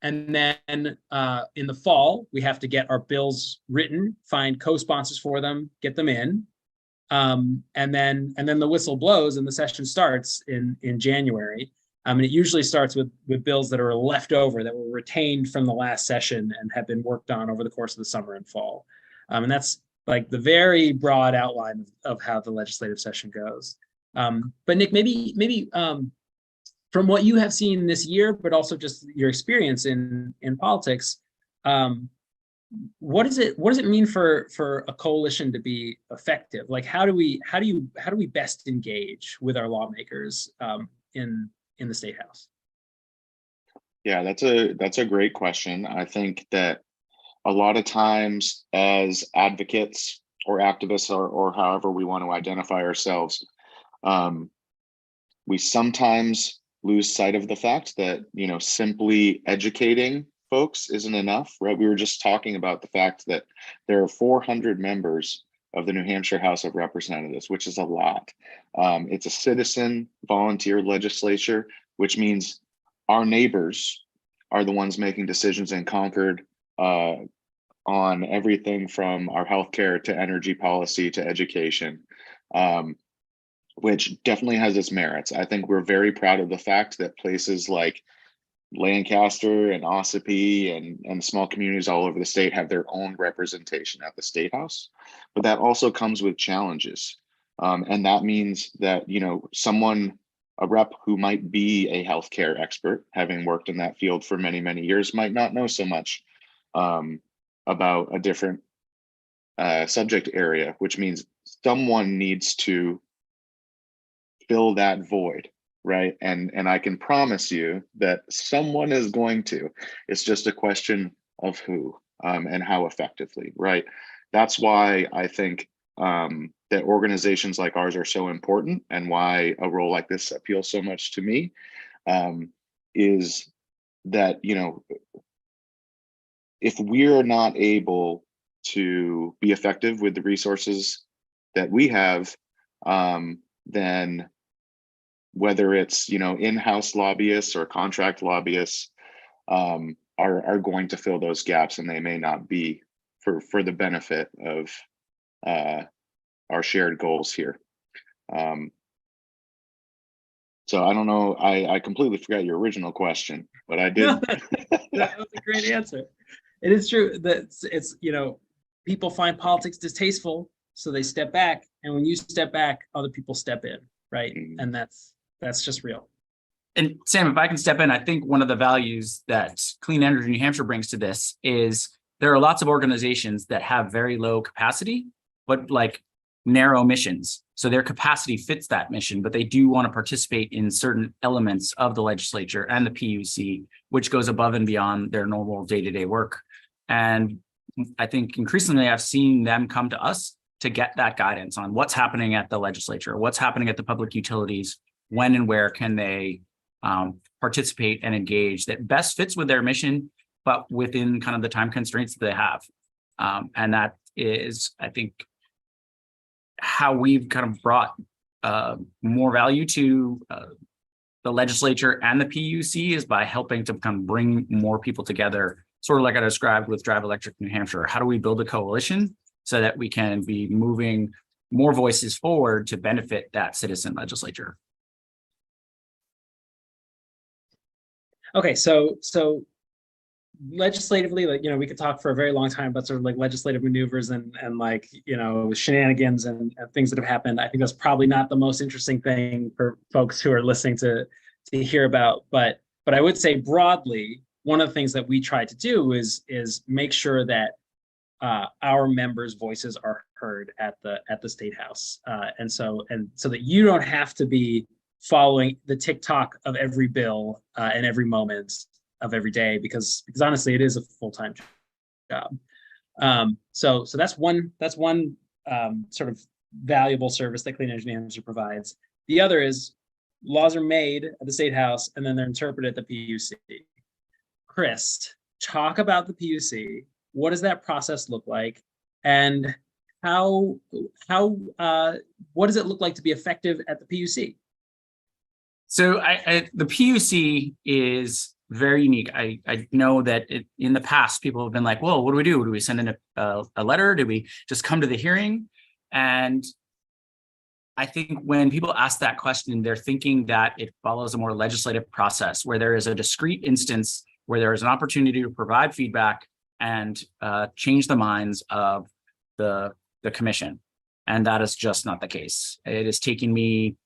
then in the fall, we have to get our bills written, find co-sponsors for them, get them in. And then the whistle blows and the session starts in January. And it usually starts with bills that are left over, that were retained from the last session and have been worked on over the course of the summer and fall. And that's like the very broad outline of how the legislative session goes. But Nick, maybe from what you have seen this year, but also just your experience in politics, what does it mean for a coalition to be effective? Like, how do we best engage with our lawmakers in the State House? Yeah, that's a great question. I think that a lot of times as advocates or activists or however we want to identify ourselves, we sometimes lose sight of the fact that, you know, simply educating folks isn't enough, right? We were just talking about the fact that there are 400 members of the New Hampshire House of Representatives, which is a lot. It's a citizen volunteer legislature, which means our neighbors are the ones making decisions in Concord on everything from our healthcare to energy policy to education, which definitely has its merits. I think we're very proud of the fact that places like Lancaster and Ossipee and small communities all over the state have their own representation at the State House, but that also comes with challenges. And that means that, you know, a rep who might be a healthcare expert, having worked in that field for many, many years, might not know so much about a different subject area, which means someone needs to fill that void, right? And I can promise you that someone is going to. It's just a question of who and how effectively, right? That's why I think that organizations like ours are so important, and why a role like this appeals so much to me, is that, you know, if we're not able to be effective with the resources that we have, then whether it's, you know, in-house lobbyists or contract lobbyists are going to fill those gaps, and they may not be for the benefit of our shared goals here. So I don't know, I completely forgot your original question, but I did. No, that was a great answer. It is true that it's, you know, people find politics distasteful, so they step back. And when you step back, other people step in, right? And that's just real. And Sam, if I can step in, I think one of the values that Clean Energy New Hampshire brings to this is there are lots of organizations that have very low capacity, but like narrow missions. So their capacity fits that mission, but they do want to participate in certain elements of the legislature and the PUC, which goes above and beyond their normal day-to-day work. And I think increasingly I've seen them come to us to get that guidance on what's happening at the legislature, what's happening at the public utilities, when and where can they participate and engage that best fits with their mission, but within kind of the time constraints that they have. And that is, I think, how we've kind of brought more value to the legislature and the PUC is by helping to kind of bring more people together, sort of like I described with Drive Electric New Hampshire. How do we build a coalition so that we can be moving more voices forward to benefit that citizen legislature? Okay, so legislatively, like, you know, we could talk for a very long time about sort of like legislative maneuvers and like, you know, shenanigans and things that have happened. I think that's probably not the most interesting thing for folks who are listening to hear about. But I would say broadly, one of the things that we try to do is make sure that our members' voices are heard at the State House, and so that you don't have to be following the TikTok of every bill and every moment of every day, because honestly, it is a full-time job. So that's one sort of valuable service that Clean Energy New Hampshire provides. The other is laws are made at the State House and then they're interpreted at the PUC. Chris, talk about the PUC. What does that process look like, and what does it look like to be effective at the PUC? So the PUC is very unique. I know that in the past, people have been like, well, what do we do? Do we send in a letter? Do we just come to the hearing? And I think when people ask that question, they're thinking that it follows a more legislative process where there is a discrete instance where there is an opportunity to provide feedback and change the minds of the commission. And that is just not the case. It has taken me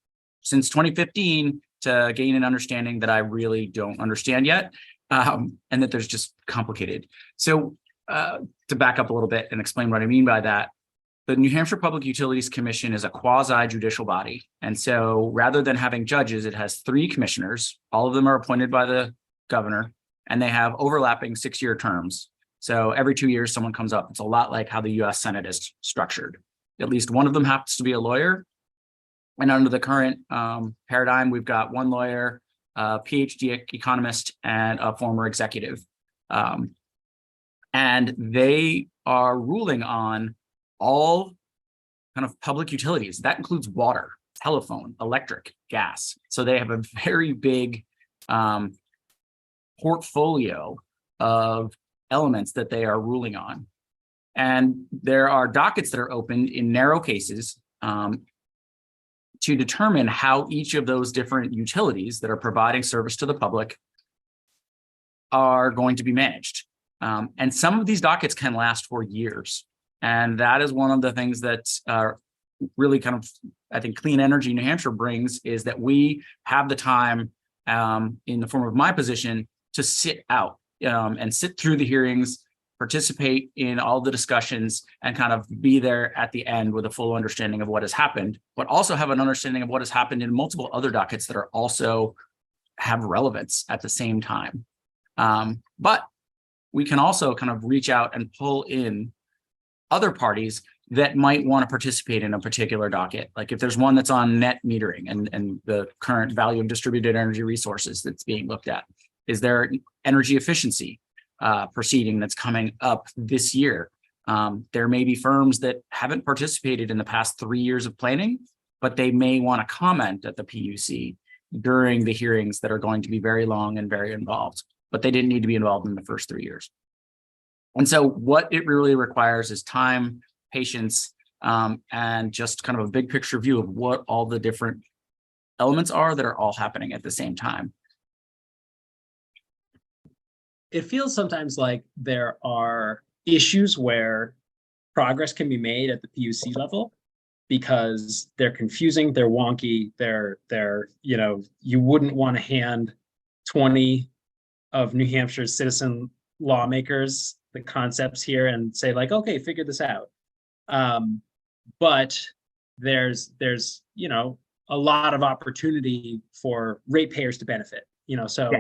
since 2015 to gain an understanding that I really don't understand yet, and that there's just complicated. So to back up a little bit and explain what I mean by that, the New Hampshire Public Utilities Commission is a quasi-judicial body. And so rather than having judges, it has 3 commissioners. All of them are appointed by the governor, and they have overlapping 6-year terms. So every 2 years, someone comes up. It's a lot like how the US Senate is structured. At least one of them happens to be a lawyer. And under the current paradigm, we've got one lawyer, a PhD economist, and a former executive. And they are ruling on all kind of public utilities. That includes water, telephone, electric, gas. So they have a very big portfolio of elements that they are ruling on. And there are dockets that are opened in narrow cases to determine how each of those different utilities that are providing service to the public are going to be managed. And some of these dockets can last for years. And that is one of the things that really kind of, I think, Clean Energy New Hampshire brings, is that we have the time in the form of my position to sit out and sit through the hearings, participate in all the discussions, and kind of be there at the end with a full understanding of what has happened, but also have an understanding of what has happened in multiple other dockets that are also have relevance at the same time. But we can also kind of reach out and pull in other parties that might want to participate in a particular docket. Like if there's one that's on net metering and the current value of distributed energy resources that's being looked at. Is there energy efficiency proceeding that's coming up this year? There may be firms that haven't participated in the past 3 years of planning, but they may want to comment at the PUC during the hearings that are going to be very long and very involved, but they didn't need to be involved in the first 3 years. And so what it really requires is time, patience, and just kind of a big picture view of what all the different elements are that are all happening at the same time. It feels sometimes like there are issues where progress can be made at the PUC level because they're confusing, they're wonky, you wouldn't want to hand 20 of New Hampshire's citizen lawmakers the concepts here and say like, okay, figure this out. But there's a lot of opportunity for ratepayers to benefit. So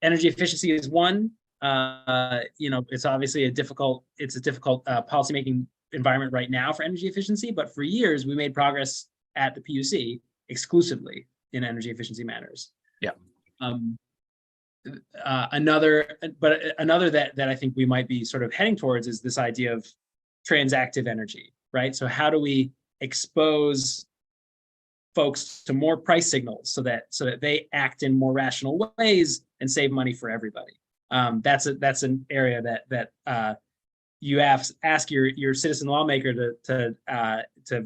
energy efficiency is one. It's obviously a difficult policymaking environment right now for energy efficiency, but for years we made progress at the PUC exclusively in energy efficiency matters. Yeah. Another that I think we might be sort of heading towards is this idea of transactive energy, right? So how do we expose folks to more price signals so that they act in more rational ways and save money for everybody? That's an area that you ask your citizen lawmaker to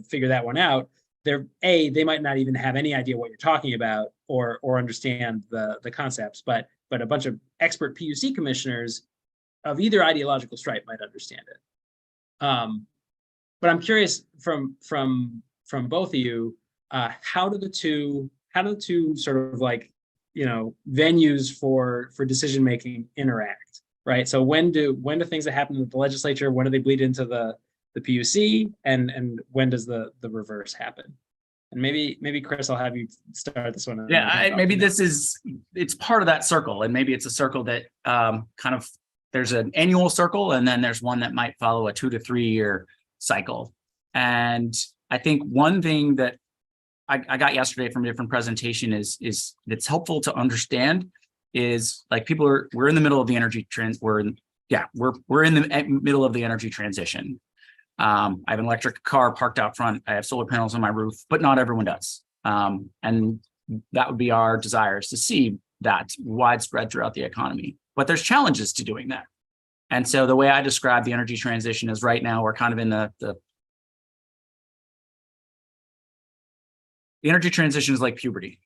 figure that one out. They might not even have any idea what you're talking about or understand the concepts, but a bunch of expert PUC commissioners of either ideological stripe might understand it. But I'm curious from both of you, how do the two sort of like, venues for decision making interact, right? So when do things that happen with the legislature, when do they bleed into the PUC, and when does the reverse happen? And maybe Chris, I'll have you start this one. Yeah, it's part of that circle, and maybe it's a circle that kind of, there's an annual circle, and then there's one that might follow a 2 to 3 year cycle. And I think one thing that I got yesterday from a different presentation is that's helpful to understand is like we're in the middle of the energy we're in the middle of the energy transition. I have an electric car parked out front. I have solar panels on my roof, but not everyone does. And that would be our desire, is to see that widespread throughout the economy. But there's challenges to doing that. And so the way I describe the energy transition is right now we're kind of in the energy transition is like puberty.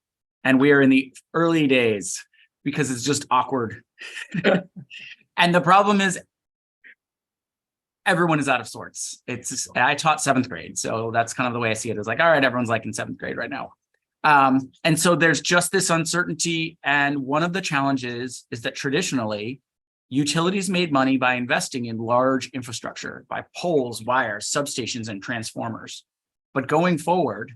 And we are in the early days because it's just awkward. And the problem is everyone is out of sorts. I taught 7th grade. So that's kind of the way I see it. It's like, all right, everyone's like in 7th grade right now. And so there's just this uncertainty. And one of the challenges is that traditionally utilities made money by investing in large infrastructure, by poles, wires, substations, and transformers. But going forward,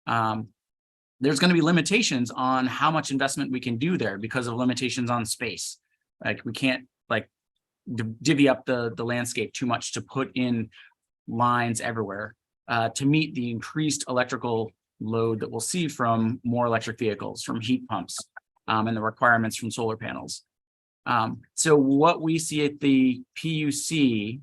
there's going to be limitations on how much investment we can do there because of limitations on space. Like we can't divvy up the landscape too much to put in lines everywhere to meet the increased electrical load that we'll see from more electric vehicles, from heat pumps, and the requirements from solar panels. So what we see at the PUC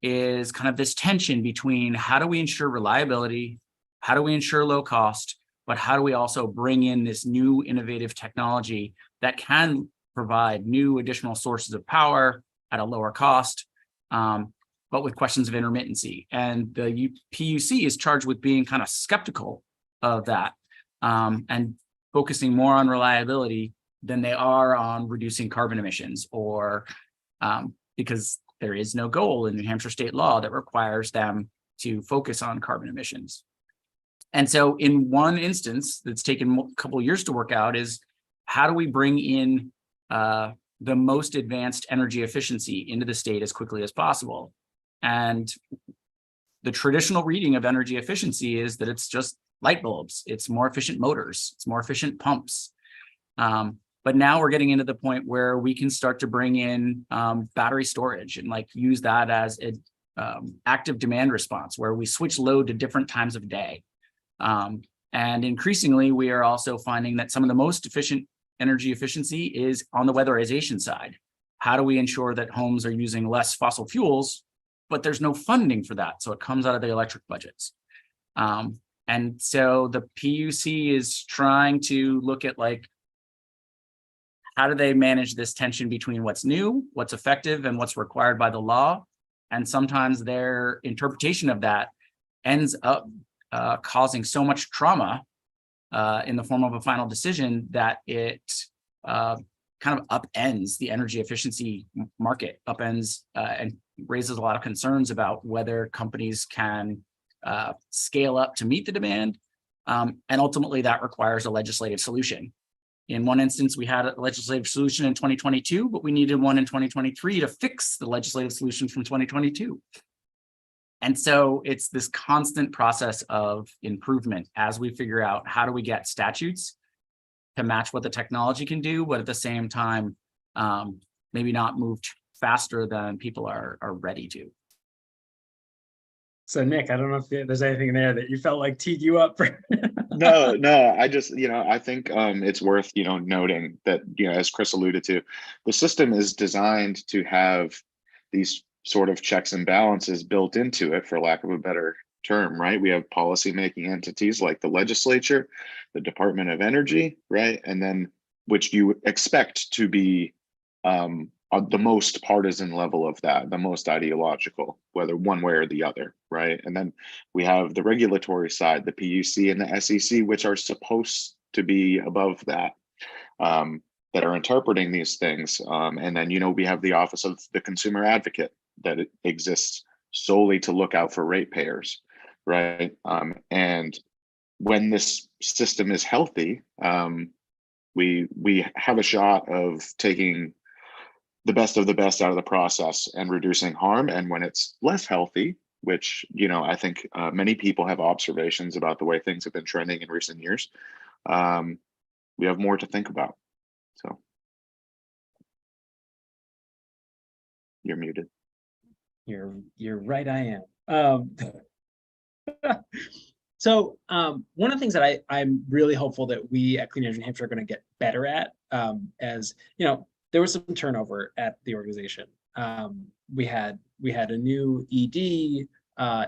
is kind of this tension between how do we ensure reliability, how do we ensure low cost, but how do we also bring in this new innovative technology that can provide new additional sources of power at a lower cost, but with questions of intermittency. And the PUC is charged with being kind of skeptical of that and focusing more on reliability than they are on reducing carbon emissions, or because there is no goal in New Hampshire state law that requires them to focus on carbon emissions. And so in one instance that's taken a couple of years to work out is how do we bring in the most advanced energy efficiency into the state as quickly as possible? And the traditional reading of energy efficiency is that it's just light bulbs, it's more efficient motors, it's more efficient pumps. But now we're getting into the point where we can start to bring in battery storage and use that as an active demand response, where we switch load to different times of day. And increasingly, we are also finding that some of the most efficient energy efficiency is on the weatherization side. How do we ensure that homes are using less fossil fuels, but there's no funding for that, so it comes out of the electric budgets. And so the PUC is trying to look at how do they manage this tension between what's new, what's effective, and what's required by the law. And sometimes their interpretation of that ends up causing so much trauma in the form of a final decision that it kind of upends the energy efficiency market, upends and raises a lot of concerns about whether companies can scale up to meet the demand. And ultimately that requires a legislative solution. In one instance, we had a legislative solution in 2022, but we needed one in 2023 to fix the legislative solution from 2022. And so it's this constant process of improvement as we figure out how do we get statutes to match what the technology can do, but at the same time, maybe not move faster than people are ready to. So Nick, I don't know if there's anything there that you felt like teed you up for. No, I just, I think it's worth, noting that, as Chris alluded to, the system is designed to have these sort of checks and balances built into it, for lack of a better term, right? We have policymaking entities like the legislature, the Department of Energy, right? And then which you expect to be the most partisan level of that, the most ideological, whether one way or the other, right? And then we have the regulatory side, the PUC and the SEC, which are supposed to be above that, that are interpreting these things. And then, we have the Office of the Consumer Advocate that exists solely to look out for ratepayers, right? And when this system is healthy, we have a shot of taking the best of the best out of the process and reducing harm. And when it's less healthy, which, I think many people have observations about the way things have been trending in recent years, we have more to think about. So you're muted. You're right, I am. So one of the things that I'm really hopeful that we at Clean Energy New Hampshire are going to get better at, as there was some turnover at the organization. We had a new ED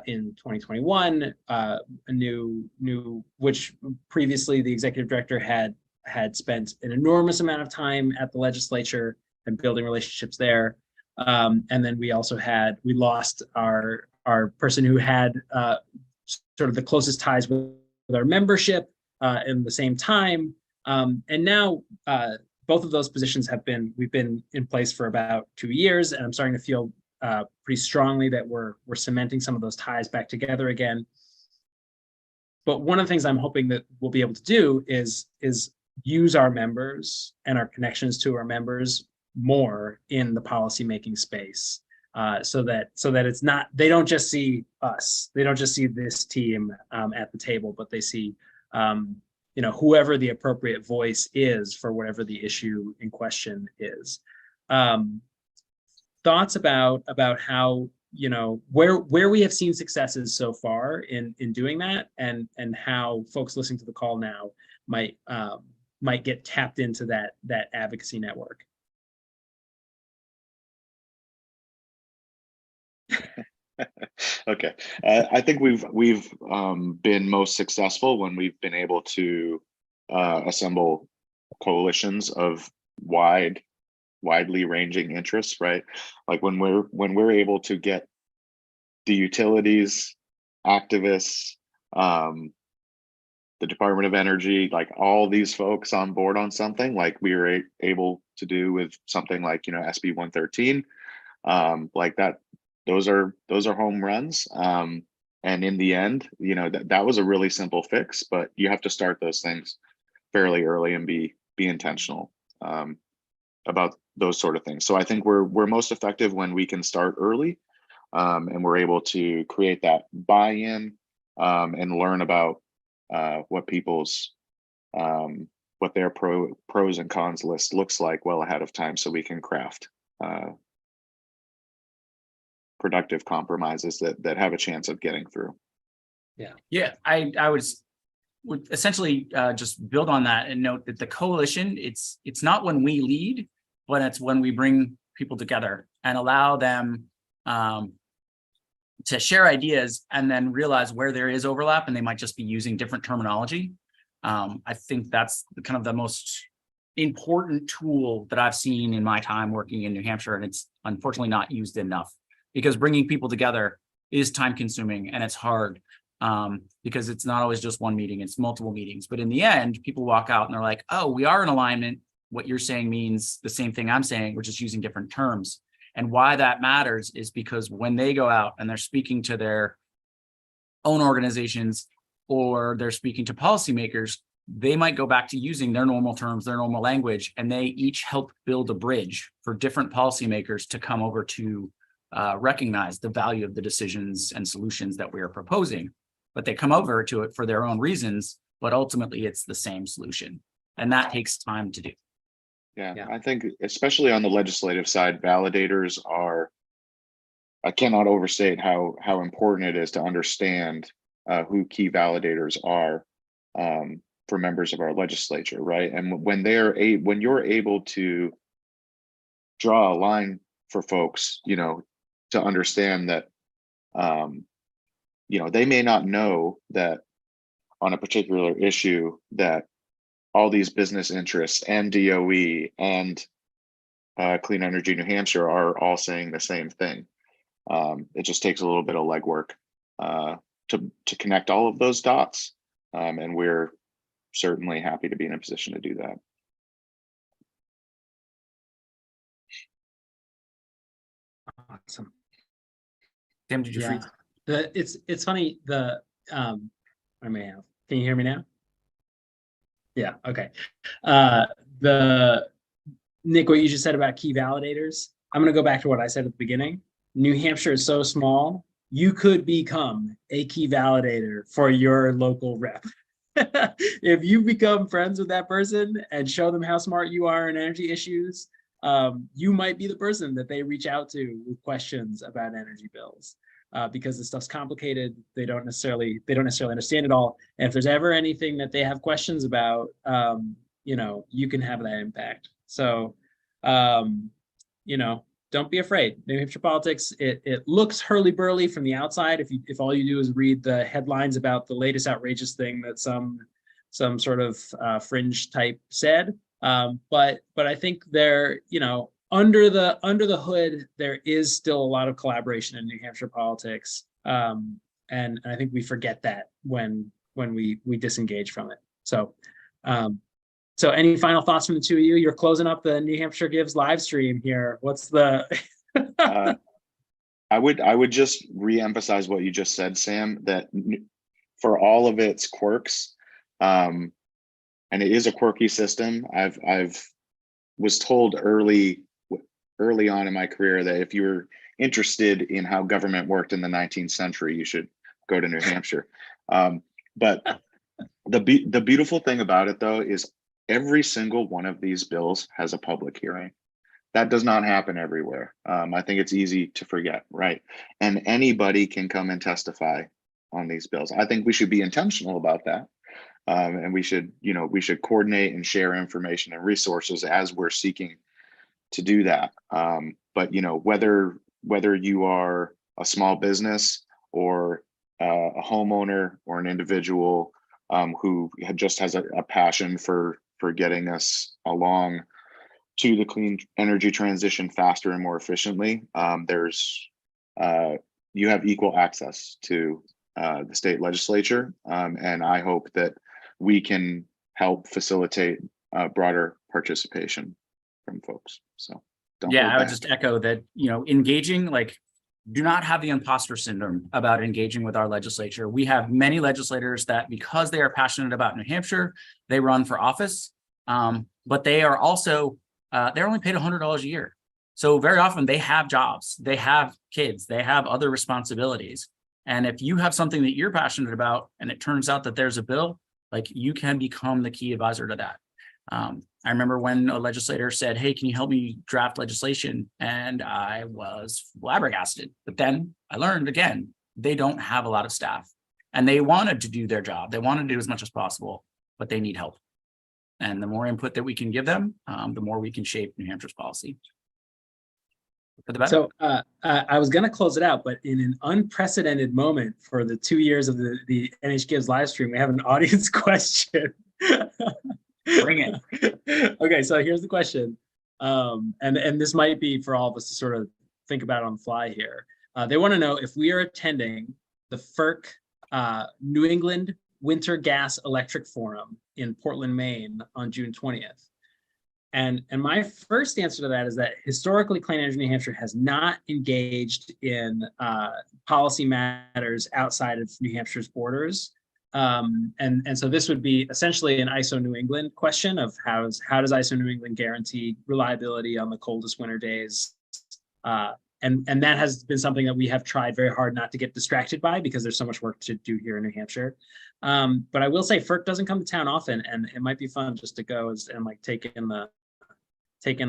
in 2021, a new which previously the executive director had spent an enormous amount of time at the legislature and building relationships there. And then we lost our person who had sort of the closest ties with our membership in the same time. And now both of those positions we've been in place for about 2 years, and I'm starting to feel pretty strongly that we're cementing some of those ties back together again. But one of the things I'm hoping that we'll be able to do is use our members and our connections to our members more in the policymaking space, so that it's not, they don't just see us, they don't just see this team at the table, but they see whoever the appropriate voice is for whatever the issue in question is. Thoughts about how, where we have seen successes so far in doing that, and how folks listening to the call now might get tapped into that advocacy network. Okay, I think we've been most successful when we've been able to assemble coalitions of widely ranging interests, right? Like when we're able to get the utilities, activists, the Department of Energy, like all these folks on board on something, like we were able to do with something like SB 113, like that. Those are home runs. And in the end, that was a really simple fix, but you have to start those things fairly early and be intentional about those sort of things. So I think we're most effective when we can start early, and we're able to create that buy-in and learn about what people's what their pros and cons list looks like well ahead of time, so we can craft productive compromises that have a chance of getting through. Yeah, I would essentially just build on that and note that the coalition, it's not when we lead, but it's when we bring people together and allow them to share ideas and then realize where there is overlap and they might just be using different terminology. I think that's kind of the most important tool that I've seen in my time working in New Hampshire, and it's unfortunately not used enough, because bringing people together is time consuming and it's hard, because it's not always just one meeting, it's multiple meetings. But in the end, people walk out and they're like, oh, we are in alignment. What you're saying means the same thing I'm saying, we're just using different terms. And why that matters is because when they go out and they're speaking to their own organizations or they're speaking to policymakers, they might go back to using their normal terms, their normal language, and they each help build a bridge for different policymakers to come over to recognize the value of the decisions and solutions that we are proposing. But they come over to it for their own reasons, but ultimately it's the same solution. And that takes time to do. Yeah, I think especially on the legislative side, validators are, I cannot overstate how important it is to understand who key validators are for members of our legislature, right? And when you're able to draw a line for folks, you know, to understand that, you know, they may not know that on a particular issue that all these business interests and DOE and Clean Energy New Hampshire are all saying the same thing. It just takes a little bit of legwork to connect all of those dots, and we're certainly happy to be in a position to do that. Awesome. Tim, did you read? It's funny, I may have. Can you hear me now? Yeah, okay. Nick, what you just said about key validators, I'm gonna go back to what I said at the beginning. New Hampshire is so small, you could become a key validator for your local rep. If you become friends with that person and show them how smart you are in energy issues, you might be the person that they reach out to with questions about energy bills. Because the stuff's complicated, they don't necessarily understand it all. And if there's ever anything that they have questions about, you know, you can have that impact. So, you know, don't be afraid. New Hampshire politics, it looks hurly-burly from the outside if all you do is read the headlines about the latest outrageous thing that some sort of fringe type said. But I think there, you know, under the hood, there is still a lot of collaboration in New Hampshire politics, and I think we forget that when we disengage from it. So, so any final thoughts from the two of you? You're closing up the New Hampshire Gives live stream here. What's the? I would just re-emphasize what you just said, Sam. That for all of its quirks, and it is a quirky system. I've was told early on in my career that if you were interested in how government worked in the 19th century, you should go to New Hampshire. But the beautiful thing about it, though, is every single one of these bills has a public hearing. That does not happen everywhere. I think it's easy to forget, right? And anybody can come and testify on these bills. I think we should be intentional about that. And we should coordinate and share information and resources as we're seeking to do that. But you know, whether you are a small business or a homeowner or an individual who just has a passion for getting us along to the clean energy transition faster and more efficiently, you have equal access to the state legislature, and I hope that we can help facilitate broader participation from folks. So I would just echo that, you know, engaging, like, do not have the imposter syndrome about engaging with our legislature. We have many legislators that, because they are passionate about New Hampshire, they run for office, but they are also, they're only paid $100 a year. So very often they have jobs, they have kids, they have other responsibilities. And if you have something that you're passionate about and it turns out that there's a bill, like, you can become the key advisor to that. I remember when a legislator said, hey, can you help me draft legislation? And I was flabbergasted. But then I learned, again, they don't have a lot of staff and they wanted to do their job. They want to do as much as possible, but they need help. And the more input that we can give them, the more we can shape New Hampshire's policy. For the better. So I was going to close it out, but in an unprecedented moment for the 2 years of the NH Gives live stream, we have an audience question. Bring it. Okay, so here's the question. And this might be for all of us to sort of think about on the fly here. They want to know if we are attending the FERC New England Winter Gas Electric Forum in Portland, Maine on June 20th. And my first answer to that is that historically, Clean Energy New Hampshire has not engaged in policy matters outside of New Hampshire's borders. And so this would be essentially an ISO New England question of how does ISO New England guarantee reliability on the coldest winter days? And that has been something that we have tried very hard not to get distracted by, because there's so much work to do here in New Hampshire. But I will say FERC doesn't come to town often, and it might be fun just to go and like take in the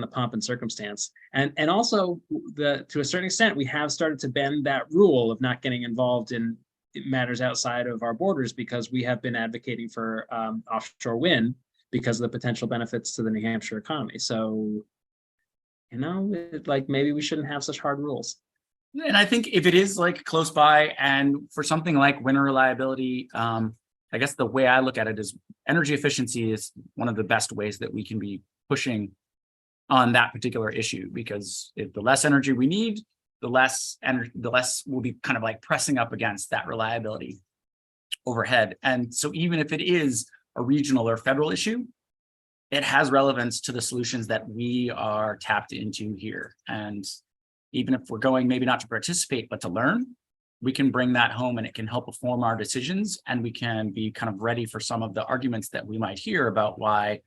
pomp and circumstance. And also to a certain extent, we have started to bend that rule of not getting involved in matters outside of our borders, because we have been advocating for offshore wind because of the potential benefits to the New Hampshire economy. So, you know, like maybe we shouldn't have such hard rules. And I think if it is like close by, and for something like winter reliability, I guess the way I look at it is energy efficiency is one of the best ways that we can be pushing on that particular issue, because if the less energy we need, the less we'll be kind of like pressing up against that reliability overhead. And so even if it is a regional or federal issue, it has relevance to the solutions that we are tapped into here. And even if we're going maybe not to participate, but to learn, we can bring that home, and it can help inform our decisions, and we can be kind of ready for some of the arguments that we might hear about why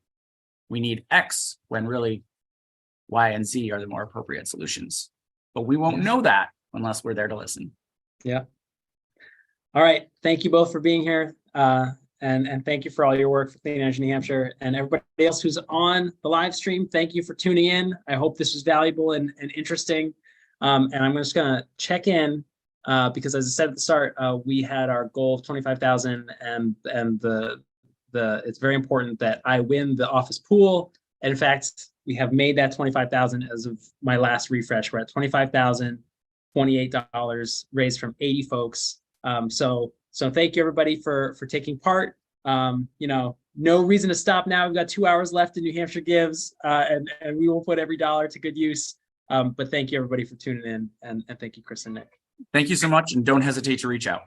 we need X when really Y and Z are the more appropriate solutions. But we won't know that unless we're there to listen. Yeah. All right. Thank you both for being here. And thank you for all your work for Clean Energy New Hampshire, and everybody else who's on the live stream. Thank you for tuning in. I hope this was valuable and interesting. And I'm just going to check in because, as I said at the start, we had our goal of 25,000, and it's very important that I win the office pool. And in fact, we have made that 25,000 as of my last refresh. We're at $25,028 raised from 80 folks. So thank you everybody for taking part. You know, no reason to stop now. We've got 2 hours left in New Hampshire Gives, and we will put every dollar to good use. But thank you everybody for tuning in, and thank you, Chris and Nick. Thank you so much, and don't hesitate to reach out.